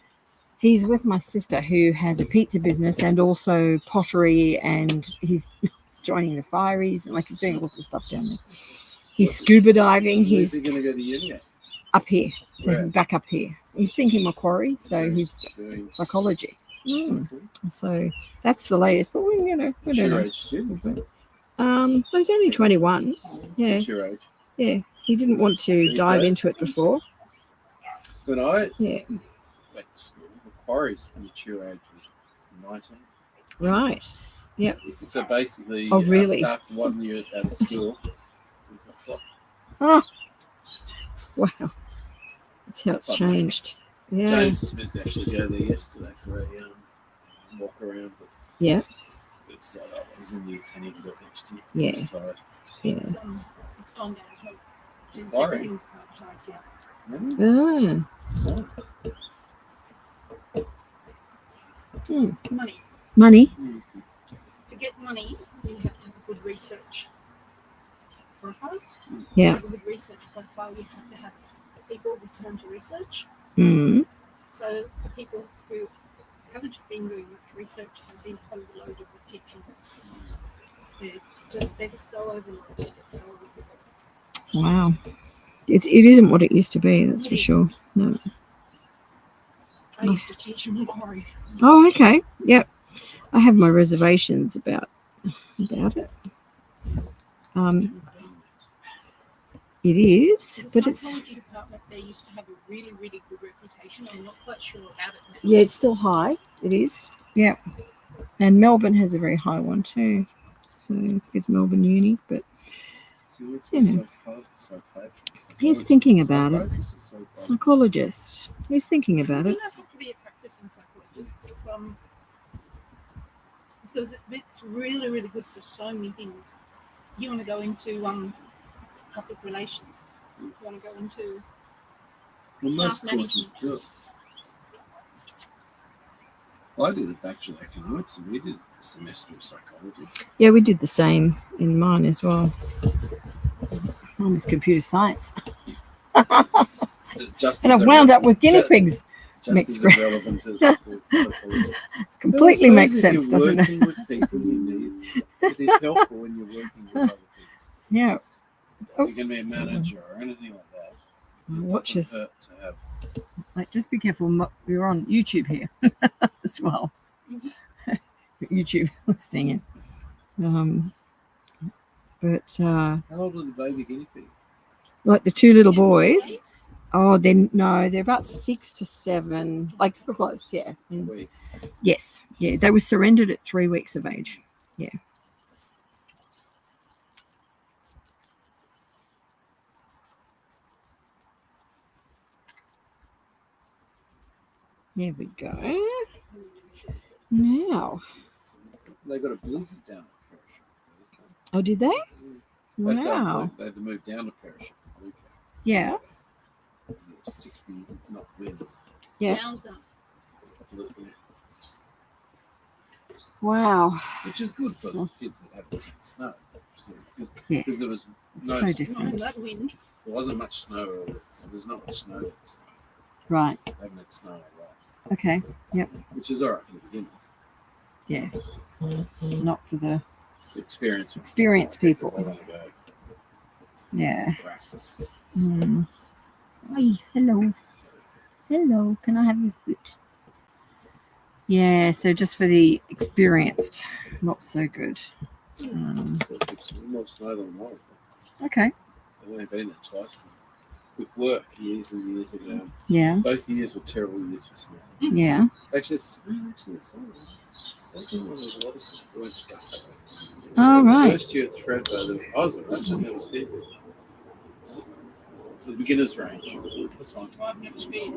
[SPEAKER 1] with my sister who has a pizza business and also pottery, and he's joining the fireys, and he's doing lots of stuff down there. He's scuba diving.
[SPEAKER 15] Where's
[SPEAKER 1] He's
[SPEAKER 15] he going to go to uni at?
[SPEAKER 1] up here, so
[SPEAKER 15] Where?
[SPEAKER 1] back up here. He's thinking Macquarie, so he's
[SPEAKER 15] Doing
[SPEAKER 1] psychology. So that's the latest. But we don't
[SPEAKER 15] your
[SPEAKER 1] know.
[SPEAKER 15] age student.
[SPEAKER 1] He's only 21. Yeah,
[SPEAKER 15] What's your age?
[SPEAKER 1] yeah. He didn't want to
[SPEAKER 15] These
[SPEAKER 1] dive
[SPEAKER 15] days?
[SPEAKER 1] into it before.
[SPEAKER 15] When I
[SPEAKER 1] Yeah.
[SPEAKER 15] went to school, Macquarie's mature age was 19.
[SPEAKER 1] Right. Yep.
[SPEAKER 15] So basically,
[SPEAKER 1] Oh, really?
[SPEAKER 15] after 1 year out of school,
[SPEAKER 1] Oh, wow. That's how it's changed. Yeah.
[SPEAKER 15] James was meant to actually go there yesterday for a walk around, but
[SPEAKER 1] Yeah.
[SPEAKER 15] it's he's in the exam he'll do it next year.
[SPEAKER 1] Yeah.
[SPEAKER 15] He's tired.
[SPEAKER 1] Yeah.
[SPEAKER 11] It's gone down.
[SPEAKER 15] Macquarie?
[SPEAKER 11] Everything's privatised, yeah. Money.
[SPEAKER 1] Money.
[SPEAKER 11] To get money, you have to have a good research profile.
[SPEAKER 1] Yeah.
[SPEAKER 11] To have a good research profile, you have to have people return to research.
[SPEAKER 1] Mm.
[SPEAKER 11] So the people who haven't been doing much research have been overloaded with teaching. They're so overloaded. They're so overloaded.
[SPEAKER 1] Wow. It isn't what it used to be, that's for sure. No.
[SPEAKER 11] I used to teach in Macquarie.
[SPEAKER 1] Oh, okay. Yep. I have my reservations about it. It is,
[SPEAKER 11] The
[SPEAKER 1] but it's
[SPEAKER 11] psychology department, they used to have a really, really good reputation. I'm not quite sure about it now.
[SPEAKER 1] yeah, it's still high. It is. Yeah. And Melbourne has a very high one too. So it's Melbourne Uni, but he's thinking about it. Psychologist. He's thinking about
[SPEAKER 11] You
[SPEAKER 1] it.
[SPEAKER 11] don't have to be a practicing psychologist.
[SPEAKER 4] because it's really, really good for so many things. You want to go into public relations. You want to go into
[SPEAKER 15] Well, most
[SPEAKER 4] staff
[SPEAKER 15] courses
[SPEAKER 4] management.
[SPEAKER 15] do it. I did a Bachelor of Economics and we did a semester of psychology.
[SPEAKER 1] Yeah, we did the same in mine as well. Mine was computer science.
[SPEAKER 15] Just
[SPEAKER 1] And I've wound up with guinea pigs.
[SPEAKER 15] Just
[SPEAKER 1] Makes
[SPEAKER 15] as
[SPEAKER 1] sense.
[SPEAKER 15] irrelevant to psychology.
[SPEAKER 1] It's completely
[SPEAKER 15] Well, I
[SPEAKER 1] makes
[SPEAKER 15] suppose if
[SPEAKER 1] sense,
[SPEAKER 15] you're
[SPEAKER 1] doesn't
[SPEAKER 15] working
[SPEAKER 1] it?
[SPEAKER 15] with people you need. It is helpful when you're working with other people.
[SPEAKER 1] Yeah.
[SPEAKER 15] You can be a manager or anything like that.
[SPEAKER 1] Watch us.
[SPEAKER 15] Hurt to have.
[SPEAKER 1] Like, just be careful. We're on YouTube here as well. YouTube listening in.
[SPEAKER 15] How old are the baby guinea pigs?
[SPEAKER 1] Like the two little boys. Oh, they're about 6 to 7, like close, yeah.
[SPEAKER 15] Weeks.
[SPEAKER 1] Yes, yeah. They were surrendered at 3 weeks of age. Yeah. There we go. Now.
[SPEAKER 15] They got a blizzard down at Parachute.
[SPEAKER 1] Oh, did they? Wow.
[SPEAKER 15] They had to move down to Parachute.
[SPEAKER 1] Yeah.
[SPEAKER 15] Because there was 60 knot winds.
[SPEAKER 1] Yeah.
[SPEAKER 15] Absolutely.
[SPEAKER 1] Wow.
[SPEAKER 15] Which is good for the kids that haven't seen snow.
[SPEAKER 1] Yeah.
[SPEAKER 15] There was
[SPEAKER 1] It's
[SPEAKER 15] no
[SPEAKER 1] so different.
[SPEAKER 4] That wind.
[SPEAKER 15] There wasn't much snow earlier because there's not much snow with the snow.
[SPEAKER 1] Right.
[SPEAKER 15] They haven't had snow a lot.
[SPEAKER 1] Okay. Yep.
[SPEAKER 15] Which is all right for the beginners.
[SPEAKER 1] Yeah. Not for the
[SPEAKER 15] experienced
[SPEAKER 1] people.
[SPEAKER 15] They want to go
[SPEAKER 1] Yeah.
[SPEAKER 15] track.
[SPEAKER 1] Hi, hello. Hello. Can I have your foot? Yeah, so just for the experienced, not so good.
[SPEAKER 15] So it's more snow than more.
[SPEAKER 1] Okay.
[SPEAKER 15] I've only been there twice. With work years and years ago.
[SPEAKER 1] Yeah.
[SPEAKER 15] Both years were terrible years for snow.
[SPEAKER 1] Yeah.
[SPEAKER 15] Actually, it's second one was a lot of snow. We went to
[SPEAKER 1] Oh, right.
[SPEAKER 15] First year at Threadbow, I was alright. I never skied there. It's the beginner's range. That's fine.
[SPEAKER 4] I've never skied.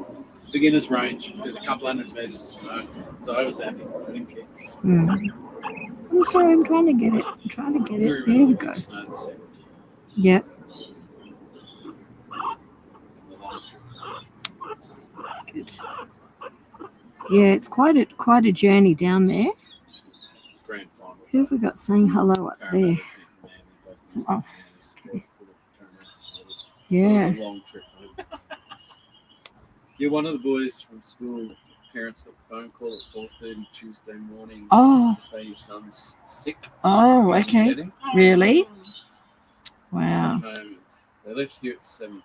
[SPEAKER 15] Beginner's range. We had a couple hundred meters of snow. So I was happy. I didn't care.
[SPEAKER 1] I'm sorry, I'm trying to get it. There we go.
[SPEAKER 15] Snow the second
[SPEAKER 1] Yep. Good. Yeah, it's quite a journey down there.
[SPEAKER 15] Grand final.
[SPEAKER 1] Who have we got saying hello up there? Oh, okay. Yeah.
[SPEAKER 15] It was a long trip home. Yeah, one of the boys from school, parents got a phone call at 4:30 Tuesday morning.
[SPEAKER 1] Oh.
[SPEAKER 15] To say his son's sick.
[SPEAKER 1] Oh, okay. Really? Wow.
[SPEAKER 15] They left here at 7:30,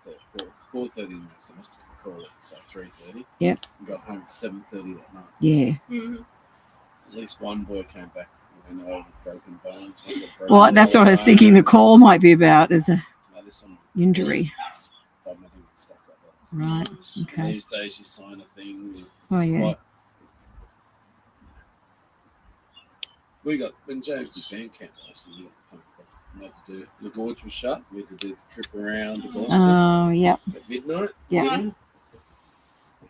[SPEAKER 15] 4:30 in the so must have called at say 3:30.
[SPEAKER 1] Yep.
[SPEAKER 15] And got home at 7:30 that night.
[SPEAKER 1] Yeah.
[SPEAKER 15] At least one boy came back with broken bones.
[SPEAKER 1] Well, that's what I was thinking the call might be about, is a
[SPEAKER 15] this one
[SPEAKER 1] injury.
[SPEAKER 15] Vomiting and stuff like that. So
[SPEAKER 1] Right.
[SPEAKER 15] and
[SPEAKER 1] Okay.
[SPEAKER 15] these days you sign a thing with
[SPEAKER 1] Oh, yeah.
[SPEAKER 15] slight. We got when James did band camp last year, we got the phone call. We had to do the gorge was shut. We had to do the trip around the Goldie
[SPEAKER 1] Oh, yep.
[SPEAKER 15] at midnight.
[SPEAKER 1] Yep.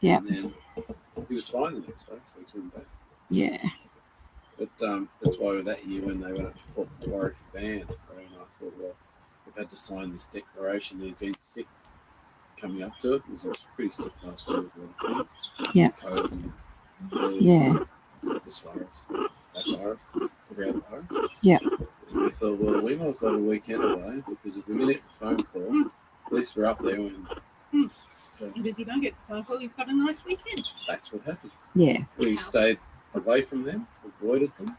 [SPEAKER 1] Yep.
[SPEAKER 15] And then he was fine the next day, so he came back.
[SPEAKER 1] Yeah.
[SPEAKER 15] But that's why that year when they went up to Port Macquarie for band, and I thought, well, we've had to sign this declaration that he'd been sick coming up to it, because he was pretty sick last year with a lot of things.
[SPEAKER 1] Yeah.
[SPEAKER 15] COVID and flu,
[SPEAKER 1] Yeah.
[SPEAKER 15] this virus, that virus, every other virus.
[SPEAKER 1] Yeah.
[SPEAKER 15] And we thought, well, we might as well have a weekend away, because if we get a phone call, at least we're up there when. So
[SPEAKER 4] And if you don't get the phone call, you've got a nice weekend.
[SPEAKER 15] that's what happened.
[SPEAKER 1] Yeah.
[SPEAKER 15] We stayed away from them, avoided them.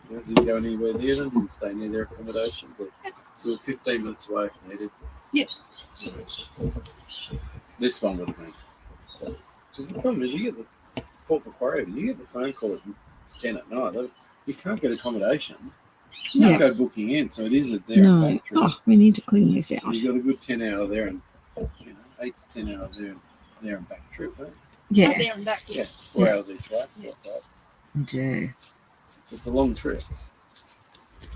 [SPEAKER 15] Didn't go anywhere near them, didn't stay near their accommodation, but we were 15 minutes away if needed.
[SPEAKER 4] Yeah.
[SPEAKER 15] This one would have been. So, because the problem is, you get the Port Macquarie, you get the phone call at 10 at night. You can't get accommodation. You can't go booking in, so it is a there and
[SPEAKER 1] No.
[SPEAKER 15] back trip.
[SPEAKER 1] Oh, we need to clean this out.
[SPEAKER 15] You've got a good 10 hour there and 8 to 10 hours there and back trip. Right?
[SPEAKER 1] Yeah.
[SPEAKER 4] There and back.
[SPEAKER 15] Yeah, 4 hours each way.
[SPEAKER 4] Yeah.
[SPEAKER 1] We do.
[SPEAKER 15] It's a long trip.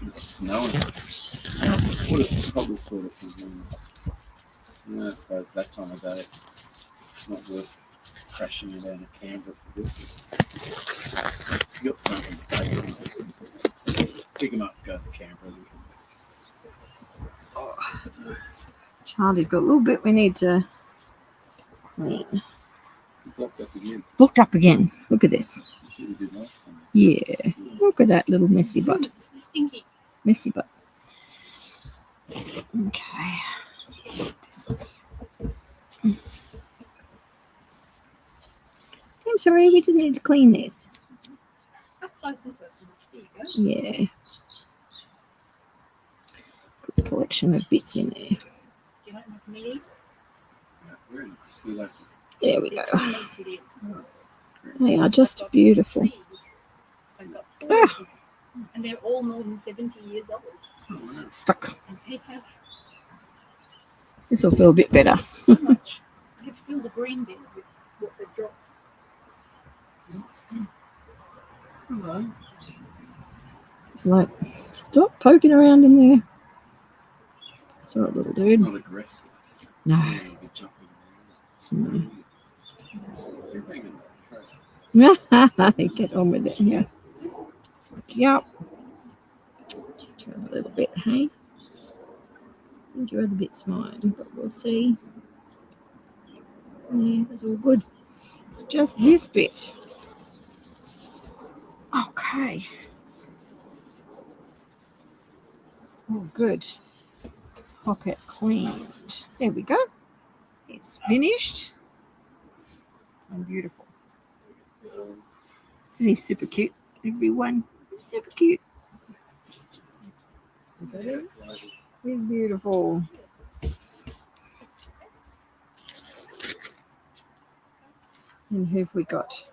[SPEAKER 15] It's snowing. Would have probably thought of something else. I suppose that time of day, it's not worth crashing you down to Canberra for business. You got front and back. So pick them up, go to Canberra, and come back.
[SPEAKER 1] Charlie's got a little bit we need to clean.
[SPEAKER 15] It's blocked up again.
[SPEAKER 1] Blocked up again. Look at this.
[SPEAKER 15] That's what we did last time.
[SPEAKER 1] Yeah. Look at that little messy butt.
[SPEAKER 4] Stinky.
[SPEAKER 1] Messy butt. Okay. This way. I'm sorry, we just need to clean this.
[SPEAKER 4] Up close and personal. There you go.
[SPEAKER 1] Yeah. Good collection of bits in there.
[SPEAKER 4] You don't have needs.
[SPEAKER 15] Very nice. We like it.
[SPEAKER 1] There we go.
[SPEAKER 4] Fermented in.
[SPEAKER 1] They are just beautiful.
[SPEAKER 4] I've got
[SPEAKER 1] Ah.
[SPEAKER 4] 40. And they're all more than 70 years old.
[SPEAKER 1] Stuck.
[SPEAKER 4] And they have
[SPEAKER 1] This will feel a bit better.
[SPEAKER 4] so much. I have filled the green bin with what they've dropped.
[SPEAKER 15] Hello.
[SPEAKER 1] It's like, stop poking around in there. It's all right, little
[SPEAKER 15] It's
[SPEAKER 1] dude.
[SPEAKER 15] not aggressive.
[SPEAKER 1] No.
[SPEAKER 15] Yeah, you'll be jumping around. You're bringing that crap.
[SPEAKER 1] Get on with it. Yeah. It's like, yep. Try a little bit, hey? I think your other bit's mine, but we'll see. Yeah, it's all good. It's just this bit. Okay. Oh, good. Pocket cleaned. There we go. It's finished. And beautiful. Isn't he super cute, everyone? It's super cute. He's beautiful. And who have we got?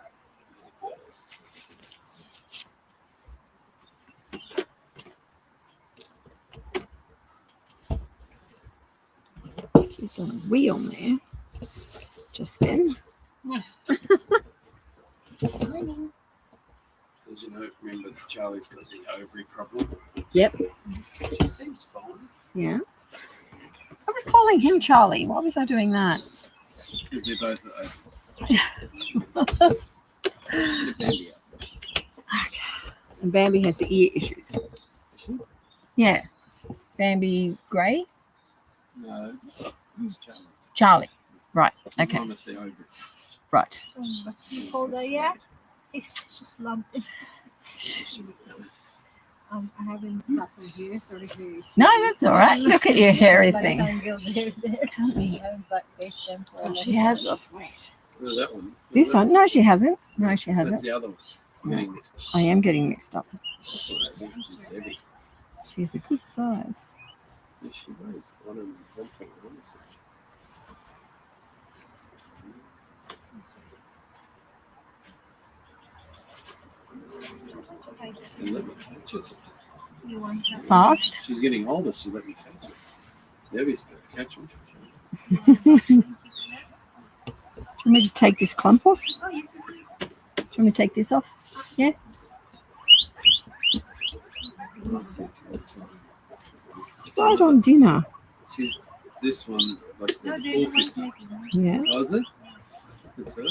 [SPEAKER 1] He's done a wee on there just then.
[SPEAKER 15] Did you know, remember that Charlie's got the ovary problem?
[SPEAKER 1] Yep.
[SPEAKER 15] She seems fine.
[SPEAKER 1] Yeah. I was calling him Charlie. Why was I doing that?
[SPEAKER 15] Because they're both ovaries. The baby out.
[SPEAKER 1] And Bambi has the ear issues. Yeah. Bambi Grey?
[SPEAKER 15] No, it's Charlie.
[SPEAKER 1] Charlie. Right.
[SPEAKER 15] His
[SPEAKER 1] Okay.
[SPEAKER 15] mum at the ovary.
[SPEAKER 1] Right.
[SPEAKER 4] Hold on, yeah. It's just lumped in. I haven't got some hair, sorry.
[SPEAKER 1] No, that's all right. Look at your hairy
[SPEAKER 4] By the
[SPEAKER 1] thing.
[SPEAKER 4] time you're there.
[SPEAKER 1] Can't be. Oh, she has lost weight.
[SPEAKER 15] Well, that one.
[SPEAKER 1] This one? No, she hasn't. No, she
[SPEAKER 15] That's
[SPEAKER 1] hasn't.
[SPEAKER 15] the other one. I'm getting mixed up.
[SPEAKER 1] I am getting mixed up.
[SPEAKER 15] This one hasn't. She's heavy.
[SPEAKER 1] She's a good size.
[SPEAKER 15] Yeah, she weighs 1.1 or something. And let me catch it.
[SPEAKER 1] Fast.
[SPEAKER 15] She's getting older. She let me catch it. Debbie's going to catch him.
[SPEAKER 1] Do you want me to take this clump off? Do you want me to take this off? Yeah. It's right on dinner.
[SPEAKER 15] She's this one likes the 450.
[SPEAKER 1] Yeah.
[SPEAKER 15] Oh, is it? It's her.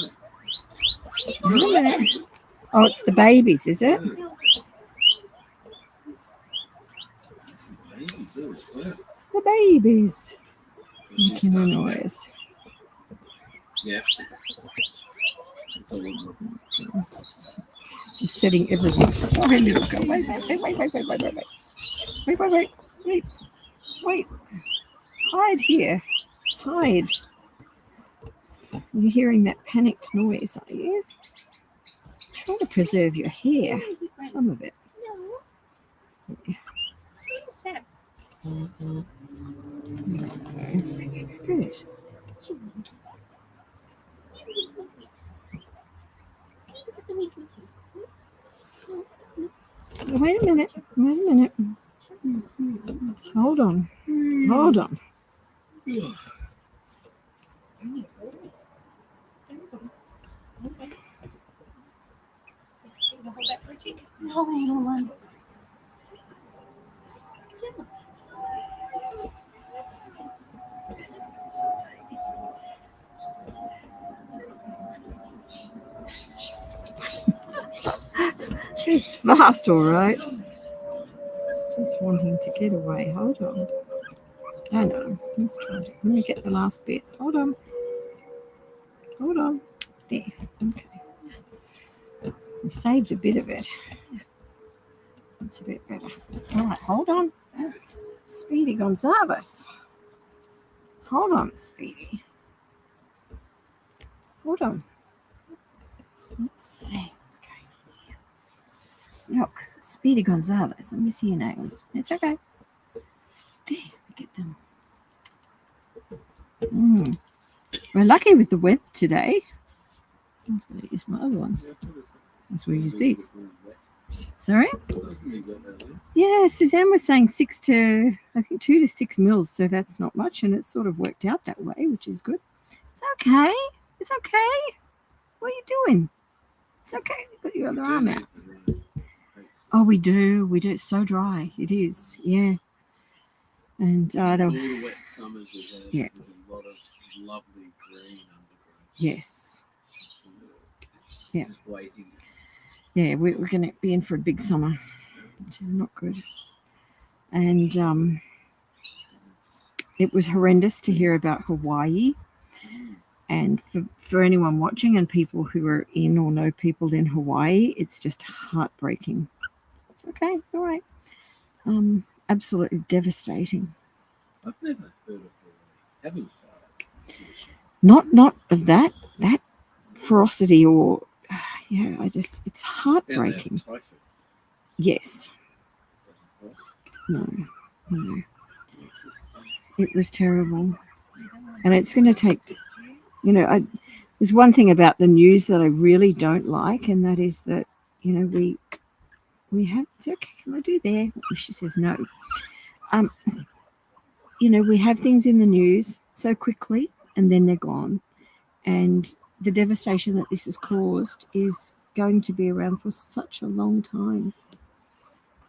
[SPEAKER 1] Yeah. Oh, it's the babies, is it?
[SPEAKER 15] It's the babies. Oh, it's her.
[SPEAKER 1] It's the babies.
[SPEAKER 15] She's
[SPEAKER 1] Making the
[SPEAKER 15] starting
[SPEAKER 1] noise.
[SPEAKER 15] Yeah. It's all over.
[SPEAKER 1] I'm setting everything. Sorry, little girl. Wait. Hide here. Hide. You're hearing that panicked noise, are you? Try to preserve your hair. Some of it. Yeah. Good. Wait a minute. Hold on. Hold on. She's fast, all right. Just wanting to get away. Hold on. I know. Let's try it. Let me get the last bit. Hold on. Hold on. There. Okay. We saved a bit of it. That's a bit better. All right. Hold on. Speedy Gonzalez. Hold on, Speedy. Hold on. Let's see what's going on here. Look, Speedy Gonzalez. Let me see your nails. It's okay. There, get them. We're lucky with the weather today. I was going to use my other ones. That's where you use these. Sorry? Yeah, Suzanne was saying 2 to 6 mils, so that's not much, and it's sort of worked out that way, which is good. It's okay. It's okay. What are you doing? It's okay. You've got your other arm out. Oh, we do. We do. It's so dry. It is. Yeah. And
[SPEAKER 15] all the wet summers we had,
[SPEAKER 1] yeah.
[SPEAKER 15] There's a lot of lovely green undergrowth.
[SPEAKER 1] Yes. Yeah.
[SPEAKER 15] Just waiting.
[SPEAKER 1] Yeah, we're going to be in for a big summer, which is not good. And it was horrendous to hear about Hawaii. And for anyone watching and people who are in or know people in Hawaii, it's just heartbreaking. It's okay. It's all right. Absolutely devastating.
[SPEAKER 15] I've never heard of having fires.
[SPEAKER 1] Not of that ferocity or yeah. It's heartbreaking.
[SPEAKER 15] And
[SPEAKER 1] yes. No. It was terrible, and it's going to take. There's one thing about the news that I really don't like, and that is that we have. It's okay. Can I do there? She says no. We have things in the news so quickly, and then they're gone, and the devastation that this has caused is going to be around for such a long time.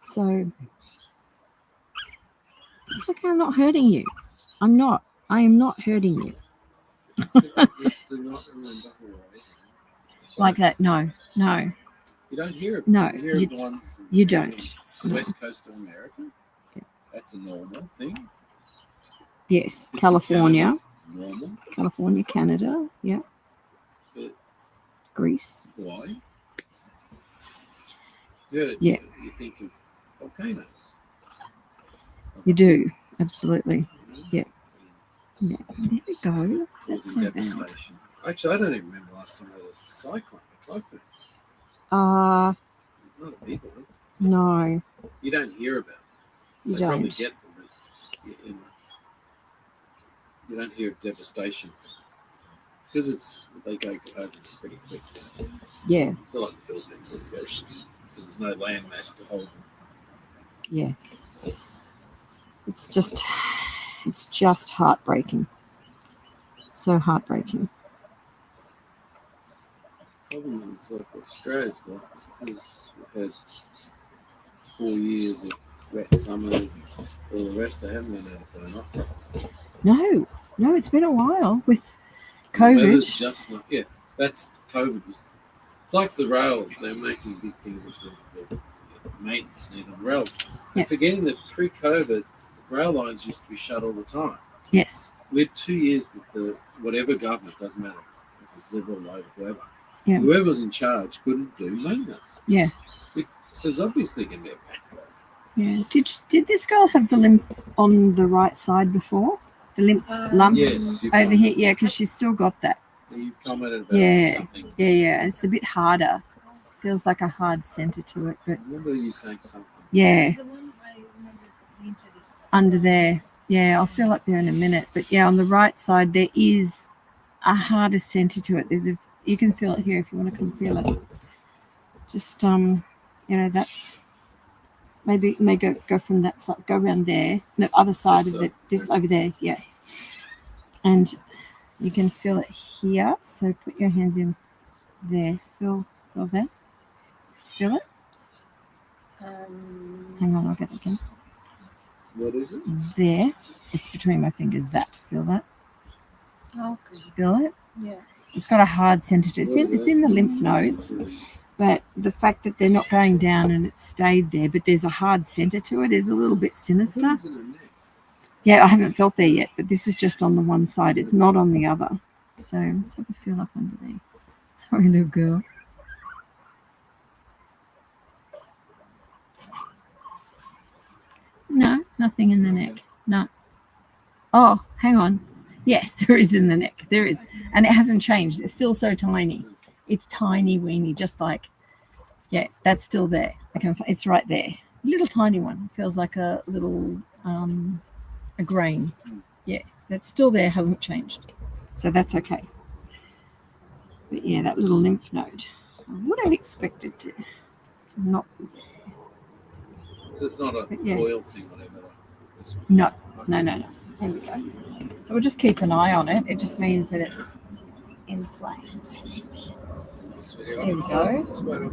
[SPEAKER 1] So it's okay. I'm not hurting you. I am not hurting you. Like that? No.
[SPEAKER 15] You don't hear it.
[SPEAKER 1] No,
[SPEAKER 15] you hear the ones
[SPEAKER 1] you don't.
[SPEAKER 15] The West Coast of America. Yeah. That's a normal thing.
[SPEAKER 1] Yes, California.
[SPEAKER 15] Normal.
[SPEAKER 1] California, Canada. Yeah.
[SPEAKER 15] But
[SPEAKER 1] Greece.
[SPEAKER 15] Why?
[SPEAKER 1] Yeah.
[SPEAKER 15] You think of volcanoes.
[SPEAKER 1] You do, absolutely. Yeah. Yeah. There we go. That's so
[SPEAKER 15] devastation.
[SPEAKER 1] bad.
[SPEAKER 15] Actually, I don't even remember last time there was a cyclone, a typhoon.
[SPEAKER 1] Not
[SPEAKER 15] a big one.
[SPEAKER 1] No.
[SPEAKER 15] You don't hear about it.
[SPEAKER 1] You
[SPEAKER 15] They probably
[SPEAKER 1] don't.
[SPEAKER 15] get them, but you don't hear of devastation because they go over pretty quick.
[SPEAKER 1] Yeah.
[SPEAKER 15] It's not like the Philippines, because there's no land mass to hold them.
[SPEAKER 1] Yeah. It's just heartbreaking. So heartbreaking.
[SPEAKER 15] Problem is like what Australia's got is because we've had 4 years of wet summers and all the rest. They haven't been able to burn off.
[SPEAKER 1] No, it's been a while with
[SPEAKER 15] The
[SPEAKER 1] COVID.
[SPEAKER 15] weather's just not. Yeah, that's COVID. It's like the rails. They're making a big thing with the maintenance need on rails. They're forgetting that pre-COVID, rail lines used to be shut all the time.
[SPEAKER 1] Yes.
[SPEAKER 15] We had 2 years that whatever government, doesn't matter if it was Liberal, Labor, whoever.
[SPEAKER 1] Yeah.
[SPEAKER 15] Whoever was in charge couldn't do maintenance.
[SPEAKER 1] Yeah.
[SPEAKER 15] So there's obviously going to be a backlog.
[SPEAKER 1] Yeah. Did this girl have the lymph on the right side before? The lymph lump
[SPEAKER 15] Yes,
[SPEAKER 1] over here? Yeah, because she's still got that.
[SPEAKER 15] You commented about something.
[SPEAKER 1] Yeah. It's a bit harder. Feels like a hard center to it, but
[SPEAKER 15] I remember you saying something.
[SPEAKER 1] yeah. Under there. Yeah, I'll fill up there in a minute. But yeah, on the right side there is a harder center to it. You can feel it here if you want to come feel it. Just that's maybe go from that side, go around there, the other side of it, this over there, yeah. And you can feel it here. So put your hands in there. Feel that. Feel it. Hang on, I'll get it again.
[SPEAKER 15] What is it?
[SPEAKER 1] There. It's between my fingers. That. Feel that.
[SPEAKER 11] Okay.
[SPEAKER 1] Feel it.
[SPEAKER 11] Yeah.
[SPEAKER 1] It's got a hard center to it. It's in the lymph nodes. But the fact that they're not going down and it's stayed there, but there's a hard center to it, is a little bit sinister. Yeah, I haven't felt there yet, but this is just on the one side. It's not on the other. So let's have a feel up under there. Sorry, little girl. No, nothing in the neck. No. Oh, hang on. Yes, there is in the neck. There is. And it hasn't changed. It's still so tiny. It's tiny weeny, just like, yeah, that's still there. It's right there. Little tiny one. Feels like a little, a grain. Yeah, that's still there, hasn't changed. So that's okay. But yeah, that little lymph node. I would have expected to not.
[SPEAKER 15] So it's not an oil thing, whatever. This one.
[SPEAKER 1] No. There we go. So we'll just keep an eye on it. It just means that it's inflamed. There we go.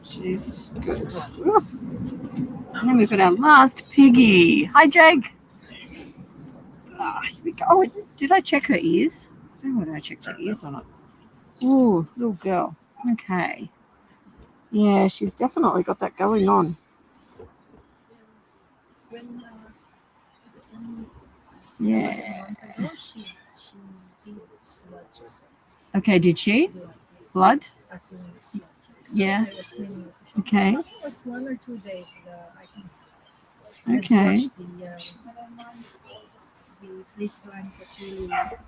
[SPEAKER 1] She's good. Ooh. And then we've got our last piggy. Hi, Jake. Here we go. Oh, did I check her ears? I don't know whether I checked her ears or not. Ooh, little girl. Okay. Yeah, she's definitely got that going on. Yeah. Okay, did she? Blood? Yeah. Okay.
[SPEAKER 16] It was 1 or 2 days I can
[SPEAKER 1] Okay.
[SPEAKER 16] The freeze time was really hard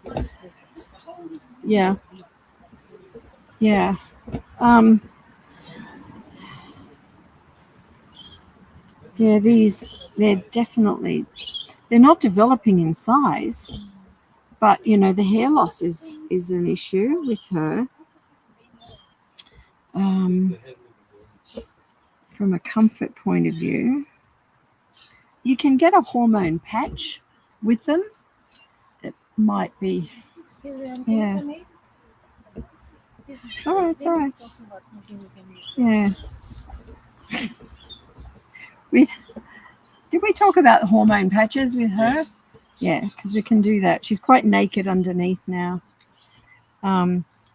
[SPEAKER 16] because the stuff.
[SPEAKER 1] Yeah. Yeah. Yeah, they're not developing in size, but you know, the hair loss is an issue with her. From a comfort point of view, you can get a hormone patch with them. It might be, yeah. It's all right, it's all right. Yeah. Did we talk about hormone patches with her? Yeah, because we can do that. She's quite naked underneath now.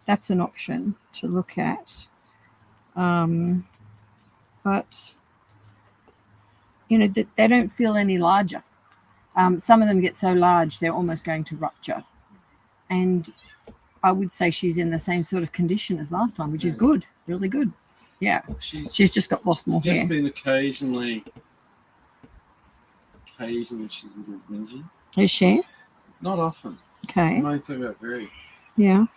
[SPEAKER 1] That's an option to look at. But, you know, they don't feel any larger. Some of them get so large, they're almost going to rupture. And I would say she's in the same sort of condition as last time, which is good, really good. Yeah, she's just got lost more hair.
[SPEAKER 15] Just been occasionally she's a little whingy.
[SPEAKER 1] Is she?
[SPEAKER 15] Not often.
[SPEAKER 1] Okay.
[SPEAKER 15] Mostly about very.
[SPEAKER 1] Yeah.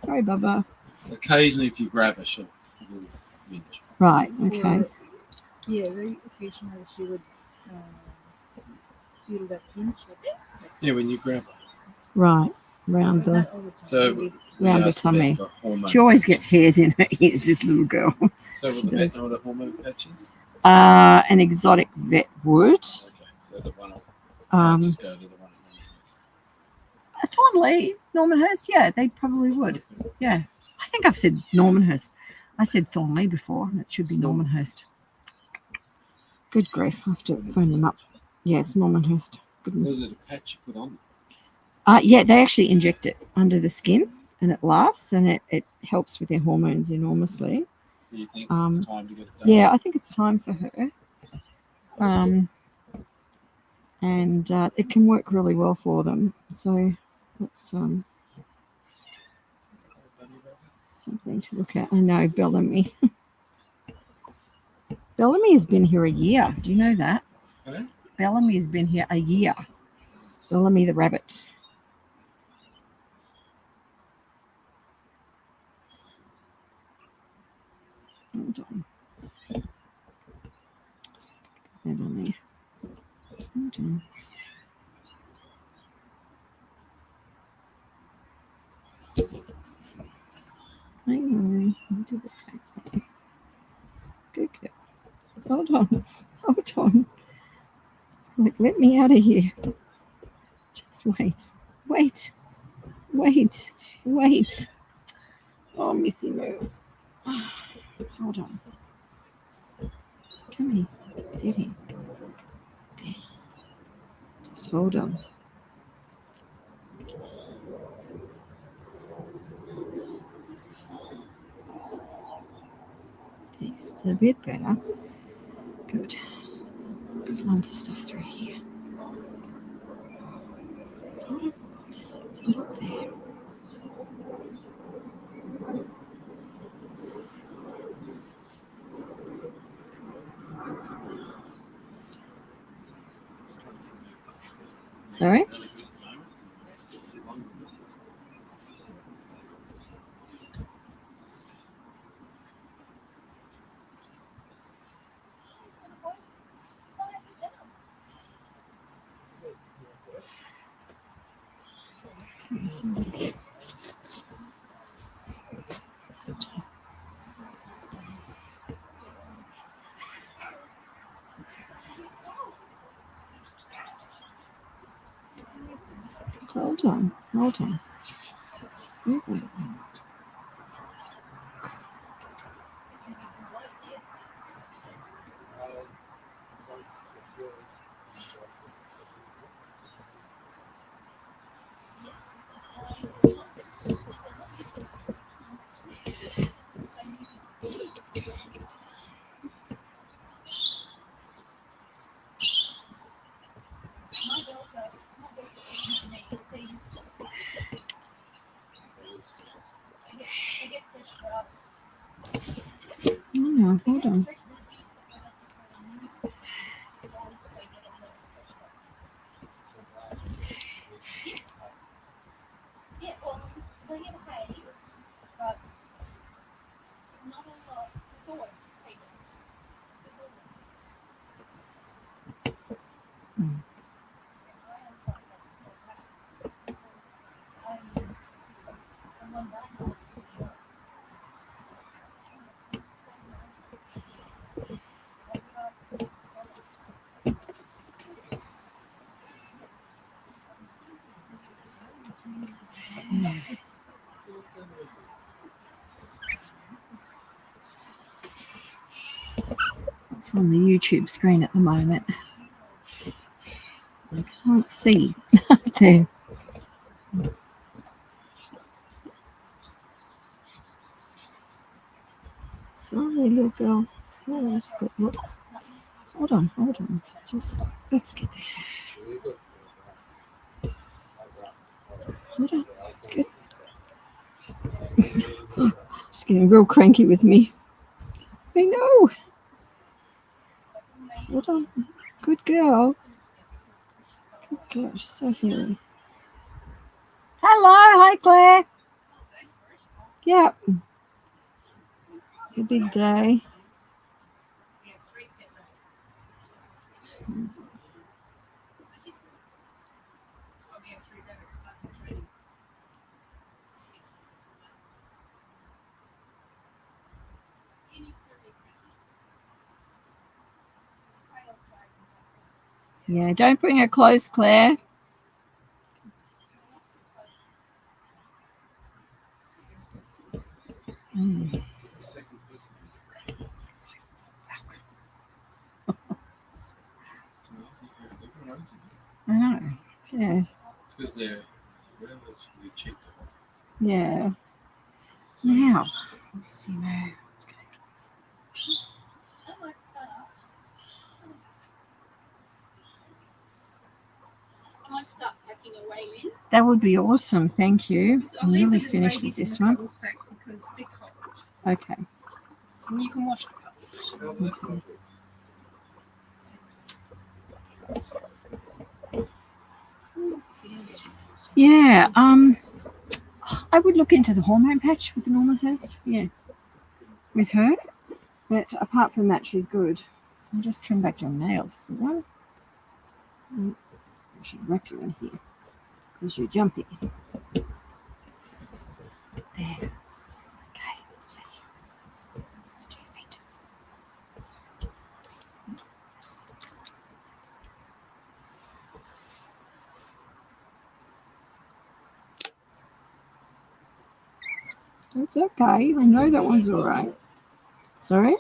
[SPEAKER 1] Sorry, Bubba.
[SPEAKER 15] Occasionally, if you grab her, she'll whinge.
[SPEAKER 1] Right. Okay.
[SPEAKER 16] Yeah, very occasionally she would feel that pinch.
[SPEAKER 15] Yeah, when you grab her.
[SPEAKER 1] Right. Round the tummy. She always gets hairs in her ears, this little girl.
[SPEAKER 15] So will the vet know what a hormone patch is?
[SPEAKER 1] An exotic vet would.
[SPEAKER 15] Okay, so the one just go to the one at
[SPEAKER 1] Thornley, Normanhurst, yeah, they probably would. Yeah. I think I've said Normanhurst. I said Thornley before, and it should be Normanhurst. Good grief, I have to phone them up. Yeah, it's Normanhurst. Goodness.
[SPEAKER 15] Was it a patch you put on?
[SPEAKER 1] Yeah, they actually inject it under the skin, and it lasts, and it helps with their hormones enormously.
[SPEAKER 15] So you think it's time to get it done?
[SPEAKER 1] Yeah, I think it's time for her. And it can work really well for them. So that's something to look at. I know, Bellamy. Bellamy has been here a year. Do you know that?
[SPEAKER 15] Okay.
[SPEAKER 1] Bellamy has been here a year. Bellamy the rabbit. Hold on. Let's put that on there. Hold on. Hang on. Do it back there. Good girl. Hold on. Hold on. It's like, let me out of here. Just wait. Wait. Wait. Wait. Oh, Missy Moo. Hold on. Come here. Sit here. There. Just hold on. It's a bit better. Good. Big lump of stuff through here. It's not up there. Sorry? Hold on, hold on. Wait, wait, wait. No, hold on. It's on the YouTube screen at the moment. I can't see up there. Sorry, little girl. Sorry, I've just got lots. Hold on, hold on. Just let's get this out. Hold on. Good. Just getting real cranky with me. I know. Hold on. Good girl. Good girl. She's so hairy. Hello. Hi, Claire. Yep. It's a big day. Yeah, don't bring her close, Claire. Mm. I know. Yeah.
[SPEAKER 15] It's because they're relatively cheap.
[SPEAKER 1] Yeah. Now, let's see now. Let's go.
[SPEAKER 4] I might start packing away, Lynn.
[SPEAKER 1] That would be awesome. Thank you. I'm nearly finished with this one.
[SPEAKER 4] Because they're cold.
[SPEAKER 1] Okay.
[SPEAKER 4] And you can wash the cups.
[SPEAKER 1] Okay. Yeah. I would look into the hormone patch with the Norman Hurst. Yeah. With her. But apart from that, she's good. So I'll just trim back your nails for one. I should wrap you in here because you're jumpy. There. Okay. Let's see. Let's do your feet. That's okay. I know that one's all right. Sorry?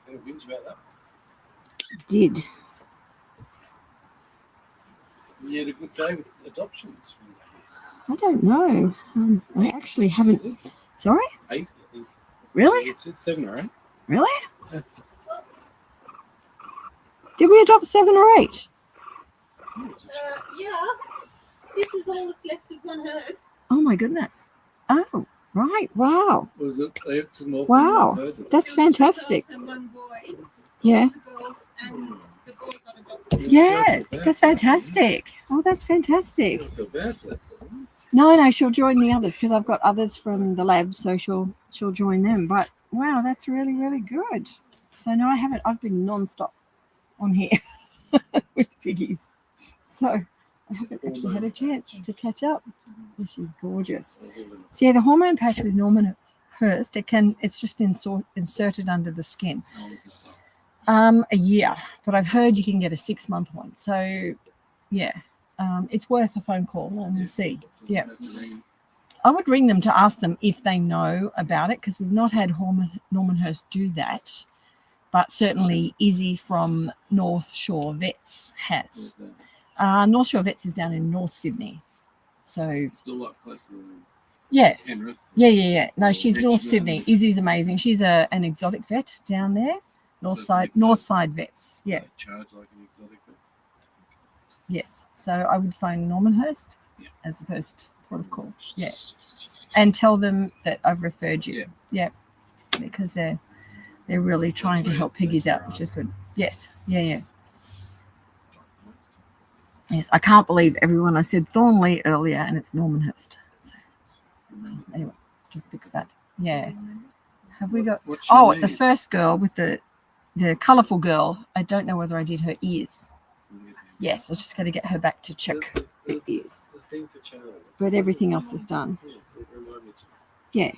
[SPEAKER 15] Any wins about that?
[SPEAKER 1] Did.
[SPEAKER 15] You had a good day with adoptions.
[SPEAKER 1] I don't know. I actually haven't. Sorry?
[SPEAKER 15] 8.
[SPEAKER 1] Really?
[SPEAKER 15] It's 7 or 8.
[SPEAKER 1] Really?
[SPEAKER 15] Yeah.
[SPEAKER 1] Did we adopt 7 or 8?
[SPEAKER 5] Yeah. This is all that's left of one herd.
[SPEAKER 1] Oh my goodness. Oh, right. Wow.
[SPEAKER 15] Was it? They took more from
[SPEAKER 1] Wow.
[SPEAKER 15] one herd?
[SPEAKER 1] That's fantastic.
[SPEAKER 5] Two girls and one boy.
[SPEAKER 1] Yeah.
[SPEAKER 5] The girls and the boy got adopted.
[SPEAKER 1] Yeah, that's fantastic. Oh, that's fantastic.
[SPEAKER 15] I feel bad for that.
[SPEAKER 1] No, she'll join the others because I've got others from the lab, so she'll join them. But wow, that's really, really good. So no, I haven't. I've been non-stop on here with piggies, so I haven't actually had a chance to catch up. Oh, she's gorgeous. So yeah, the hormone patch with Norman Hurst, it's just inserted under the skin. A year, but I've heard you can get a 6-month one. So yeah, it's worth a phone call and see. Yeah, I would ring them to ask them if they know about it because we've not had Norman Hurst do that, but certainly Izzy from North Shore Vets has. North Shore Vets is down in North Sydney, so
[SPEAKER 15] Still a lot closer than
[SPEAKER 1] Penrith. Yeah. No, she's
[SPEAKER 15] Richmond.
[SPEAKER 1] North Sydney. Izzy's amazing. She's an exotic vet down there. North side vets. Yeah.
[SPEAKER 15] They charge like an exotic vet.
[SPEAKER 1] Yes. So I would phone Norman Hurst as the first port of call. Yeah. And tell them that I've referred you. Yeah. Because they're really trying to help piggies out, which is good. Yes. Yeah. Yes. I can't believe everyone. I said Thornley earlier and it's Norman Hurst. So anyway, to fix that. Yeah. Have we got the first girl with the colourful girl, I don't know whether I did her ears. Yes, I was just going to get her back to check her ears. But everything else is done. Yeah.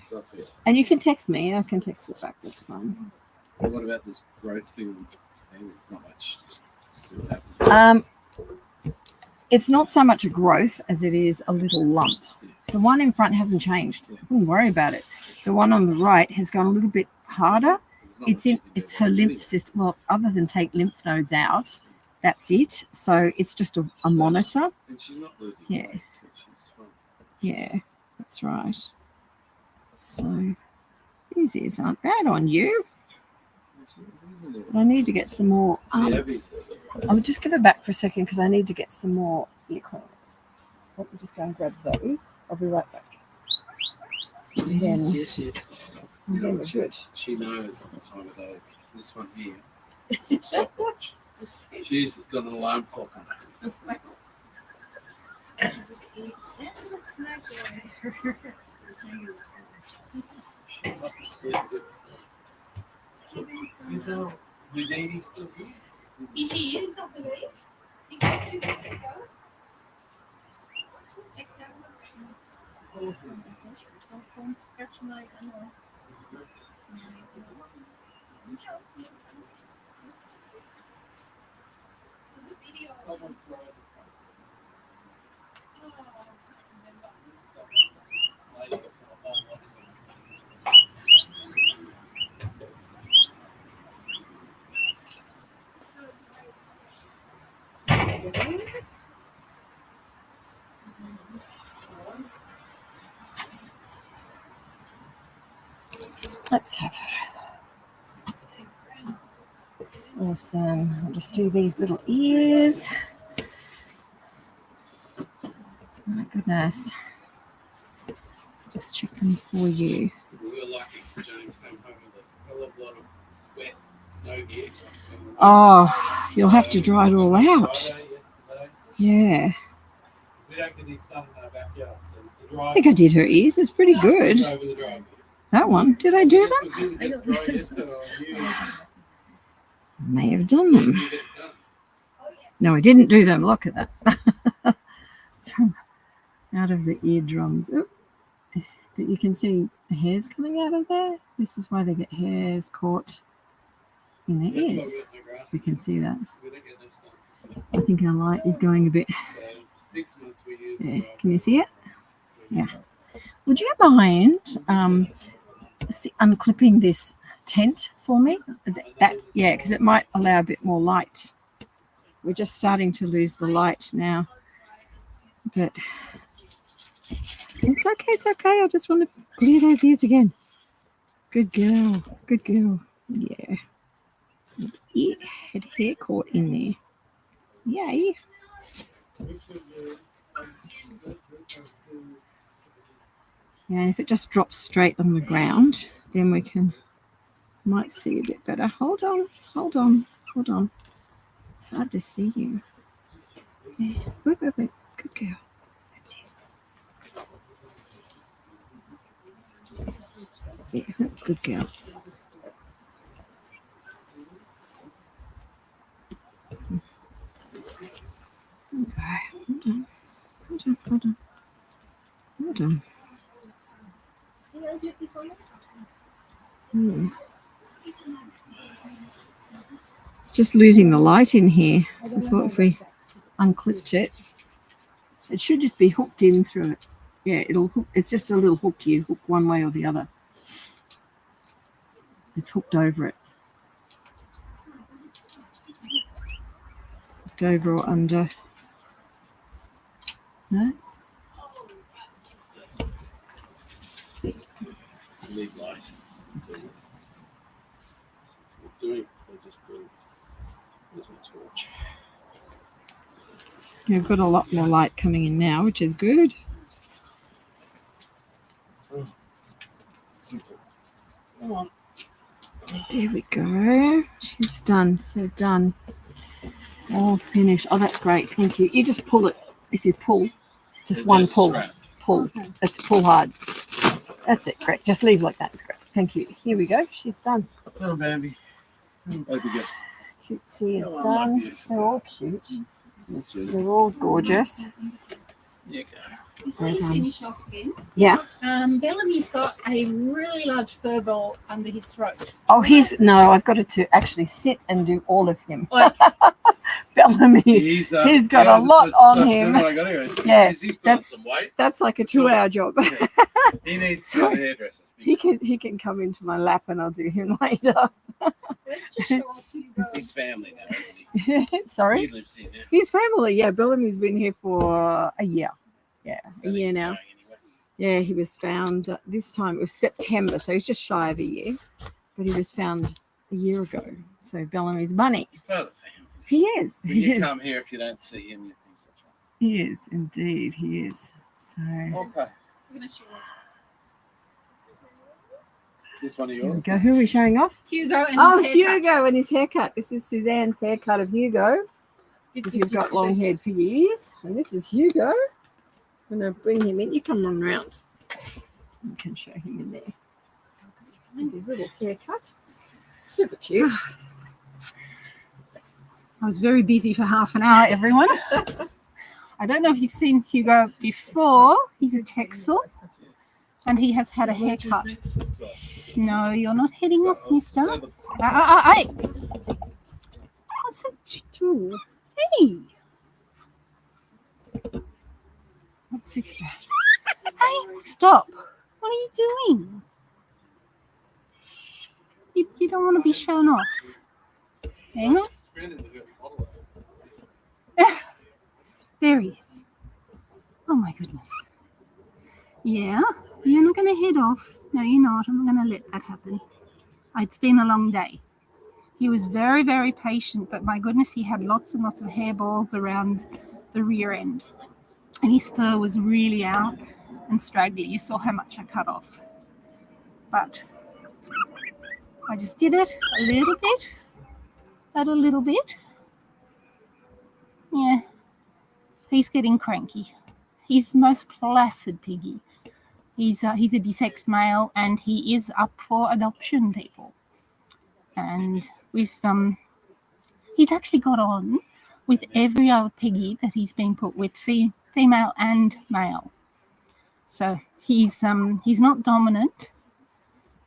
[SPEAKER 1] And you can text me. I can text it back. That's fine.
[SPEAKER 15] What about this growth thing? It's not much. Just see what happens.
[SPEAKER 1] It's not so much a growth as it is a little lump. The one in front hasn't changed. Wouldn't worry about it. The one on the right has gone a little bit harder. It's her lymph system. Well, other than take lymph nodes out, that's it. So it's just a monitor.
[SPEAKER 15] And she's not losing
[SPEAKER 1] Yeah.
[SPEAKER 15] weight, so she's fine.
[SPEAKER 1] Yeah, that's right. So these ears aren't bad on you. But I need to get some more. I'll just give it back for a second because I need to get some more ear cleaners. Let me just go and grab those. I'll be right back. And then,
[SPEAKER 15] Yes.
[SPEAKER 1] and then we're good.
[SPEAKER 15] She knows the time of day. This one here, it's a stopwatch. She's got an alarm clock on her.
[SPEAKER 5] That's nice.
[SPEAKER 15] Is Houdini still here?
[SPEAKER 5] He is, I believe. He got 2 weeks ago. Check that one. Don't scratch my animal.
[SPEAKER 1] Let's have her. Awesome. I'll just do these little ears. My goodness. Just check them for you.
[SPEAKER 15] We were lucky. James came home with a hell of a lot of wet snow gear.
[SPEAKER 1] Oh, you'll have to dry it all out. Yeah.
[SPEAKER 15] We don't get this sun in our backyard. So
[SPEAKER 1] I think I did her ears. It's pretty good. That one. Did I do them? May have done them. No, I didn't do them. Look at that. Out of the eardrums. Oop. But you can see the hairs coming out of there. This is why they get hairs caught in their ears. You can see that. I think our light is going a bit. Yeah. Can you see it? Yeah. Would you mind unclipping this tent for me? Yeah, because it might allow a bit more light. We're just starting to lose the light now. But it's okay, it's okay. I just want to clear those ears again. Good girl, good girl. Yeah. had hair caught in there. Yay. Yeah, if it just drops straight on the ground, then we might see a bit better. Hold on. It's hard to see you. Yeah. Wait. Good girl. That's it. Yeah, good girl. Okay, hold on. It's just losing the light in here. So I thought if we unclipped it, it should just be hooked in through it. Yeah, it'll hook. It's just a little hook. You hook one way or the other. It's hooked over it. Hooked over or under. No?
[SPEAKER 15] Need light. Doing, just doing. There's my torch.
[SPEAKER 1] You've got a lot more light coming in now, which is good.
[SPEAKER 15] Come on.
[SPEAKER 1] There we go. She's done. So done. All finished. Oh, that's great. Thank you. You just pull it. If you pull, just one pull. Pull. That's pull hard. That's it. Great. Just leave like that. It's great. Thank you. Here we go. She's done.
[SPEAKER 15] Oh, baby. Baby girl.
[SPEAKER 1] Cutesy is done. They're all cute. They're all gorgeous.
[SPEAKER 15] Yeah.
[SPEAKER 4] Before you finish off again,
[SPEAKER 1] yeah.
[SPEAKER 4] Bellamy's got a really large fur ball under his throat.
[SPEAKER 1] Oh, I've got to actually sit and do all of him. Bellamy, he's got a lot on him. Yeah, that's like a 2-hour job.
[SPEAKER 15] Yeah. He needs to go to hairdressers.
[SPEAKER 1] He can come into my lap and I'll do him later.
[SPEAKER 15] He's family now, isn't he?
[SPEAKER 1] Sorry?
[SPEAKER 15] He lives here now.
[SPEAKER 1] He's family, yeah. Bellamy's been here for a year. Yeah, a year now. Yeah, he was found this time. It was September, so he's just shy of a year. But he was found a year ago. So Bellamy's bunny.
[SPEAKER 15] He's part of the family.
[SPEAKER 1] He is.
[SPEAKER 15] When you come here, if you don't see him, you think that's right.
[SPEAKER 1] He is, indeed. He is. So.
[SPEAKER 15] Okay. Is this one of yours?
[SPEAKER 1] Go. Who are we showing off?
[SPEAKER 4] Hugo and his haircut.
[SPEAKER 1] Hugo and his haircut. This is Suzanne's haircut of Hugo. If you've got long-haired piggies. And this is Hugo. I'm going to bring him in. You come on round. You can show him in there. And his little haircut. Super cute.
[SPEAKER 4] I was very busy for half an hour, everyone. I don't know if you've seen Hugo before. He's a Texel. And he has had a haircut. No, you're not heading off, mister. Hey! What's up, you? Hey! What's this about? Hey, stop. What are you doing? You don't want to be shown off. Hang on. There he is. Oh, my goodness. Yeah, you're not going to head off. No, you're not. I'm not going to let that happen. It's been a long day. He was very, very patient, but my goodness, he had lots and lots of hairballs around the rear end. And his fur was really out and straggly. You saw how much I cut off. But I just did it a little bit. But a little bit. Yeah. He's getting cranky. He's the most placid piggy. He's a desexed male, and he is up for adoption, people. And he's actually got on with every other piggy that he's been put with, female and male. So he's not dominant,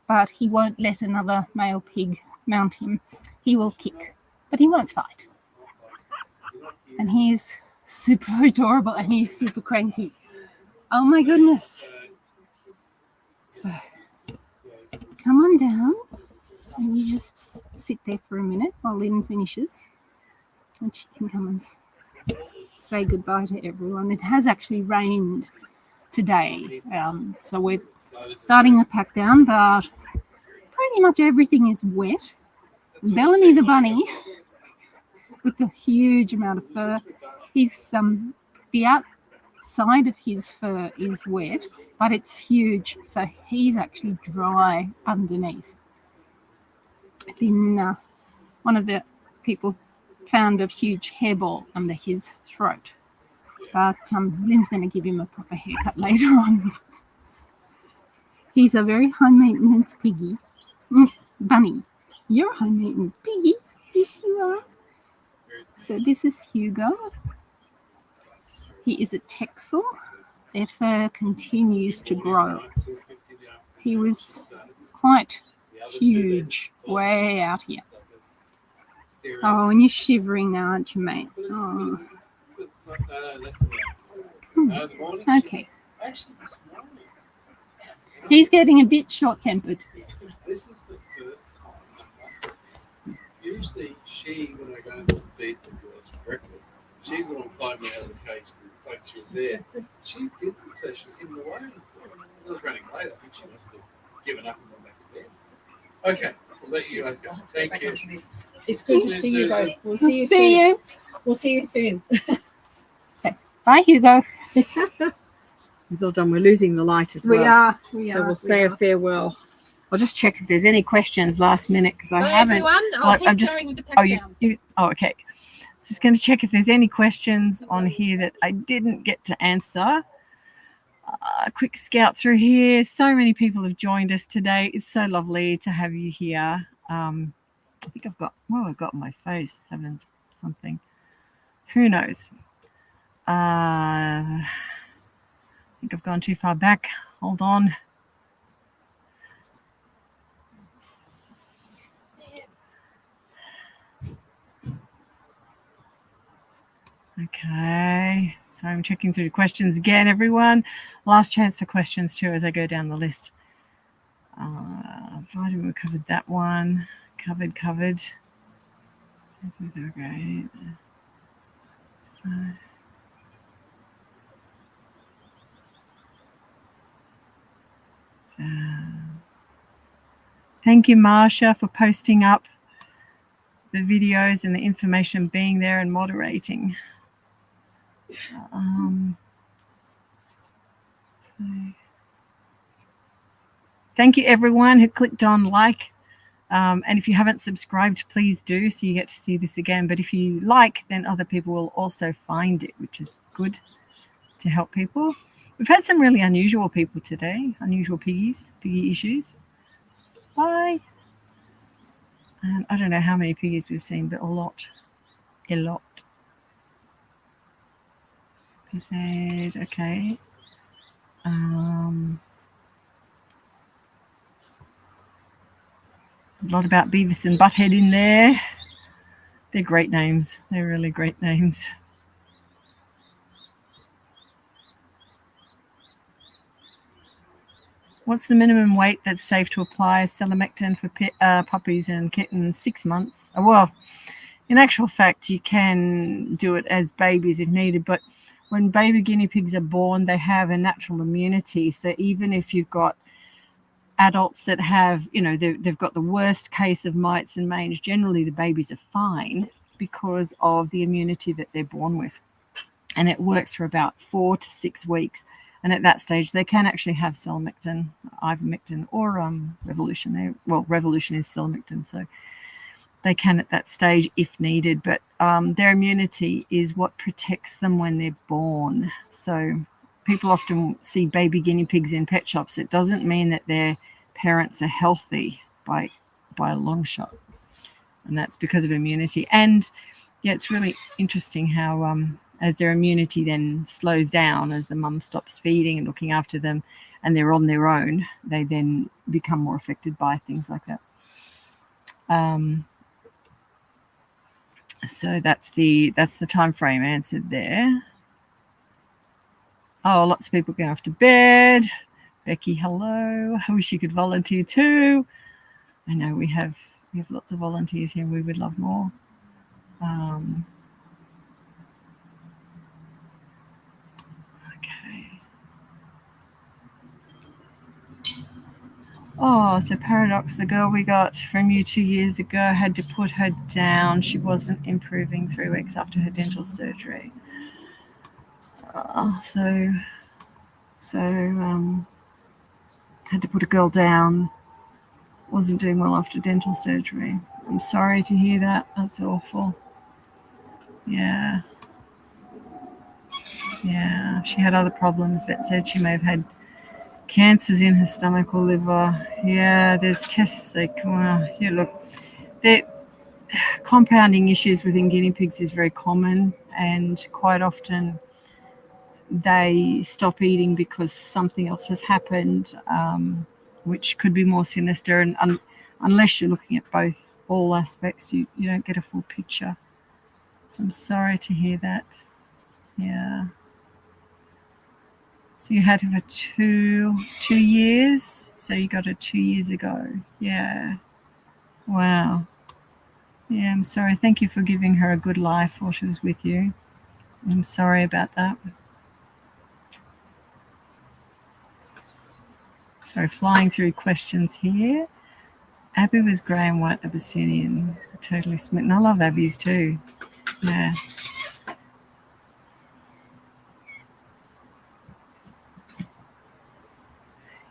[SPEAKER 4] but he won't let another male pig mount him. He will kick, but he won't fight. And he's super adorable, and he's super cranky. Oh my goodness. So come on down, and you just sit there for a minute while Lynn finishes, and she can come and say goodbye to everyone. It has actually rained today, so we're starting to pack down, but pretty much everything is wet. Bellamy the bunny with a huge amount of fur. He's the outside of his fur is wet, but it's huge, so he's actually dry underneath. Then one of the people found a huge hairball under his throat, but Lynn's going to give him a proper haircut later on. He's a very high maintenance piggy. Bunny, you're a high maintenance piggy. Yes, you are. So this is Hugo. He is a Texel. Their fur continues to grow. He was quite huge, way out here. Oh, and you're shivering now, aren't you, mate? Oh. Okay. He's getting a bit short-tempered.
[SPEAKER 15] This is the first time. Usually she, when I go and feed the girls for breakfast, she's the one climbing out of the cage like she was there. She didn't say she was hidden away. As I was running late, I think she must have given up and gone back to bed. Okay, we'll let you guys go. Thank you.
[SPEAKER 9] It's good to see you both. We'll see you soon.
[SPEAKER 4] See you.
[SPEAKER 9] We'll see you soon.
[SPEAKER 4] So, bye, Hugo.
[SPEAKER 1] It's all done. We're losing the light as well. We'll say a farewell. I'll just check if there's any questions last minute because I haven't. I'm just. Okay. Just going to check if there's any questions on here that I didn't get to answer. A quick scout through here. So many people have joined us today. It's so lovely to have you here. I think I've got. Well, I've got my face. Heavens, something. Who knows? I think I've gone too far back. Hold on. Okay, so I'm checking through the questions again, everyone. Last chance for questions too as I go down the list. Vitamin, we covered that one. Covered. Okay. So, thank you, Marsha, for posting up the videos and the information, being there and moderating. Thank you, everyone who clicked on like. And if you haven't subscribed, please do so you get to see this again. But if you like, then other people will also find it, which is good to help people. We've had some really unusual people today, unusual piggy issues. Bye. And I don't know how many piggies we've seen, but a lot. Okay. There's a lot about Beavis and Butthead in there. They're great names. They're really great names. What's the minimum weight that's safe to apply selamectin for puppies and kittens? 6 months. Well, in actual fact, you can do it as babies if needed, but when baby guinea pigs are born, they have a natural immunity. So even if you've got adults that have, they've got the worst case of mites and mange, generally the babies are fine because of the immunity that they're born with. And it works for about 4 to 6 weeks. And at that stage, they can actually have selamectin, ivermectin, or Revolution. Revolution is selamectin, so they can at that stage if needed. But their immunity is what protects them when they're born. So people often see baby guinea pigs in pet shops. It doesn't mean that their parents are healthy by a long shot. And that's because of immunity. And yeah, it's really interesting how as their immunity then slows down, as the mum stops feeding and looking after them and they're on their own, they then become more affected by things like that. So that's the time frame answered there. Oh, lots of people going off to bed. Becky, hello. I wish you could volunteer too. I know we have lots of volunteers here. We would love more. Okay. Oh, so Paradox, the girl we got from you 2 years ago, had to put her down. She wasn't improving 3 weeks after her dental surgery. Had to put a girl down. Wasn't doing well after dental surgery. I'm sorry to hear that. That's awful. Yeah. Yeah. She had other problems. Vet said she may have had cancers in her stomach or liver. Yeah, there's tests they come. Yeah, look, compounding issues within guinea pigs is very common, and quite often they stop eating because something else has happened, which could be more sinister. And unless you're looking at all aspects, you don't get a full picture. So I'm sorry to hear that. Yeah. So you had her for two years. So you got her 2 years ago. Yeah. Wow. Yeah, I'm sorry. Thank you for giving her a good life while she was with you. I'm sorry about that. Sorry, flying through questions here. Abby was grey and white Abyssinian. Totally smitten. I love Abby's too. Yeah.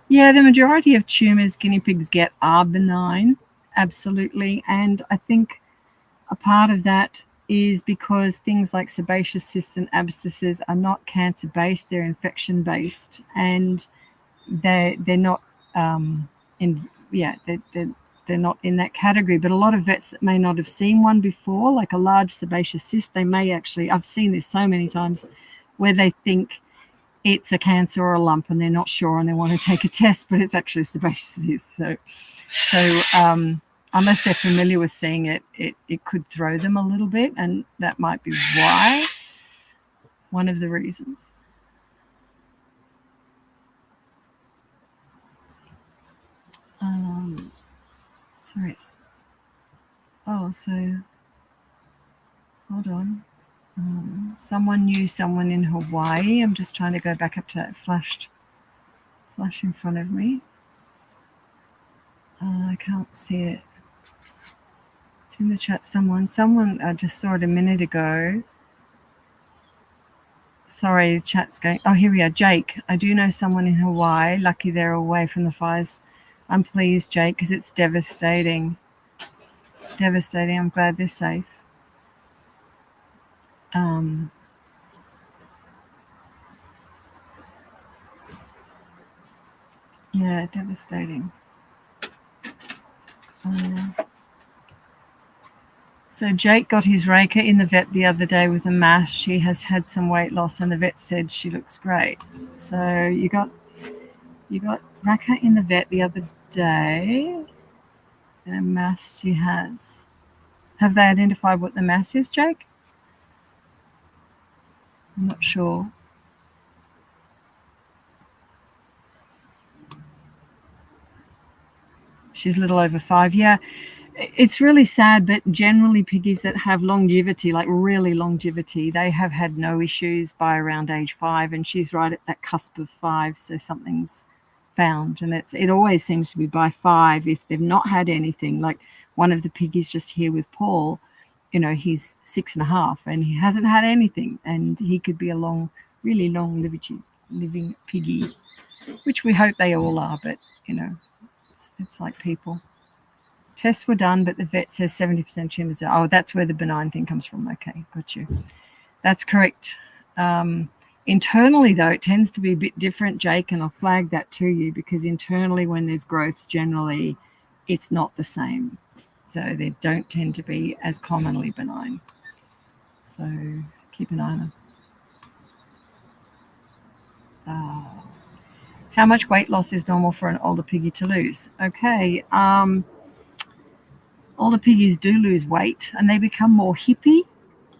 [SPEAKER 1] Yeah, the majority of tumours guinea pigs get are benign. Absolutely. And I think a part of that is because things like sebaceous cysts and abscesses are not cancer-based, they're infection-based, and they're not they're not in that category. But a lot of vets that may not have seen one before, like a large sebaceous cyst, they may actually, I've seen this so many times, where they think it's a cancer or a lump and they're not sure and they want to take a test, but it's actually sebaceous cyst. So unless they're familiar with seeing it, it could throw them a little bit, and that might be why, one of the reasons. Sorry, so hold on. Someone knew someone in Hawaii. I'm just trying to go back up to that flash in front of me. I can't see it. It's in the chat. Someone, I just saw it a minute ago. Sorry, the chat's going. Oh, here we are. Jake. I do know someone in Hawaii. Lucky they're away from the fires. I'm pleased, Jake, because it's devastating. Devastating. I'm glad they're safe. Yeah, devastating. So Jake got his Raka in the vet the other day with a mass. She has had some weight loss, and the vet said she looks great. So you got Raka in the vet the other day, and a mass she has. Have they identified what the mass is, Jake? I'm not sure. She's a little over 5. Yeah, it's really sad, but generally piggies that have longevity, like really longevity, they have had no issues by around age 5, and she's right at that cusp of 5, so something's found. And it always seems to be by 5 if they've not had anything. Like one of the piggies just here with Paul, he's 6.5 and he hasn't had anything, and he could be a really long living piggy, which we hope they all are, but it's like people. Tests were done, but the vet says 70% tumors. Oh, that's where the benign thing comes from. Okay, got you. That's correct. Internally, though, it tends to be a bit different, Jake, and I'll flag that to you, because internally when there's growths, generally it's not the same. So they don't tend to be as commonly benign. So keep an eye on them. How much weight loss is normal for an older piggy to lose? Okay. Older piggies do lose weight and they become more hippie,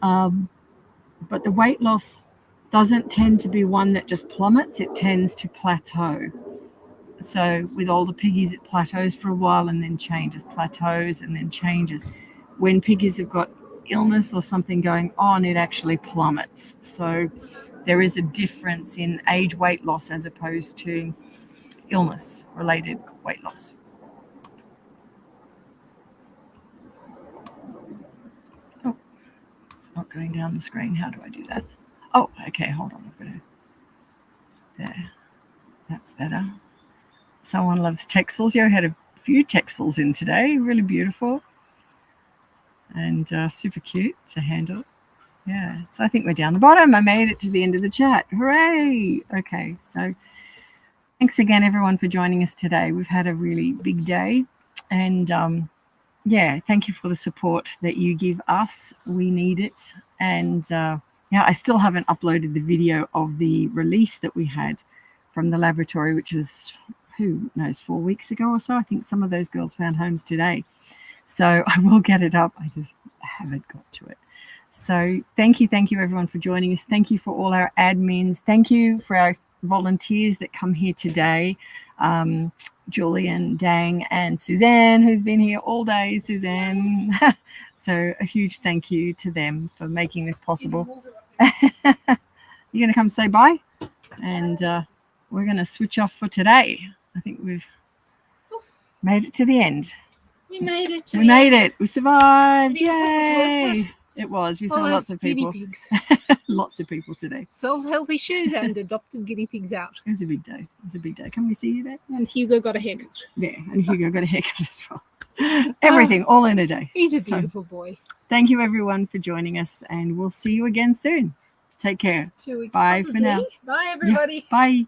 [SPEAKER 1] but the weight loss doesn't tend to be one that just plummets. It tends to plateau. So with older piggies, it plateaus for a while and then changes, plateaus and then changes. When piggies have got illness or something going on, it actually plummets. So there is a difference in age weight loss as opposed to illness related weight loss. Oh, it's not going down the screen. How do I do that? Oh, okay, hold on. I've got to. There. That's better. Someone loves texels. You had a few texels in today. Really beautiful. And super cute to handle. Yeah, so I think we're down the bottom. I made it to the end of the chat. Hooray! Okay, so thanks again, everyone, for joining us today. We've had a really big day. And, yeah, thank you for the support that you give us. We need it. And, yeah, I still haven't uploaded the video of the release that we had from the laboratory, which was, who knows, 4 weeks ago or so. I think some of those girls found homes today. So I will get it up. I just haven't got to it. So thank you, everyone, for joining us. Thank you for all our admins. Thank you for our volunteers that come here today. Julian, Dang, and Suzanne, who's been here all day. Suzanne. So a huge thank you to them for making this possible. You're going to come say bye? And we're going to switch off for today. I think we've made it to the end.
[SPEAKER 4] We made it.
[SPEAKER 1] We made it. We survived. Yay! It was. We saw lots of people.
[SPEAKER 4] Guinea pigs.
[SPEAKER 1] Lots of people today.
[SPEAKER 4] Sold healthy shoes and adopted guinea pigs out.
[SPEAKER 1] It was a big day. It was a big day. Can we see you there?
[SPEAKER 4] And Hugo got a haircut.
[SPEAKER 1] Yeah, and Hugo got a haircut as well. Everything, all in a day.
[SPEAKER 4] He's a beautiful boy.
[SPEAKER 1] Thank you, everyone, for joining us, and we'll see you again soon. Take care.
[SPEAKER 4] 2 weeks.
[SPEAKER 1] Bye for now.
[SPEAKER 4] Bye, everybody.
[SPEAKER 1] Yeah, bye.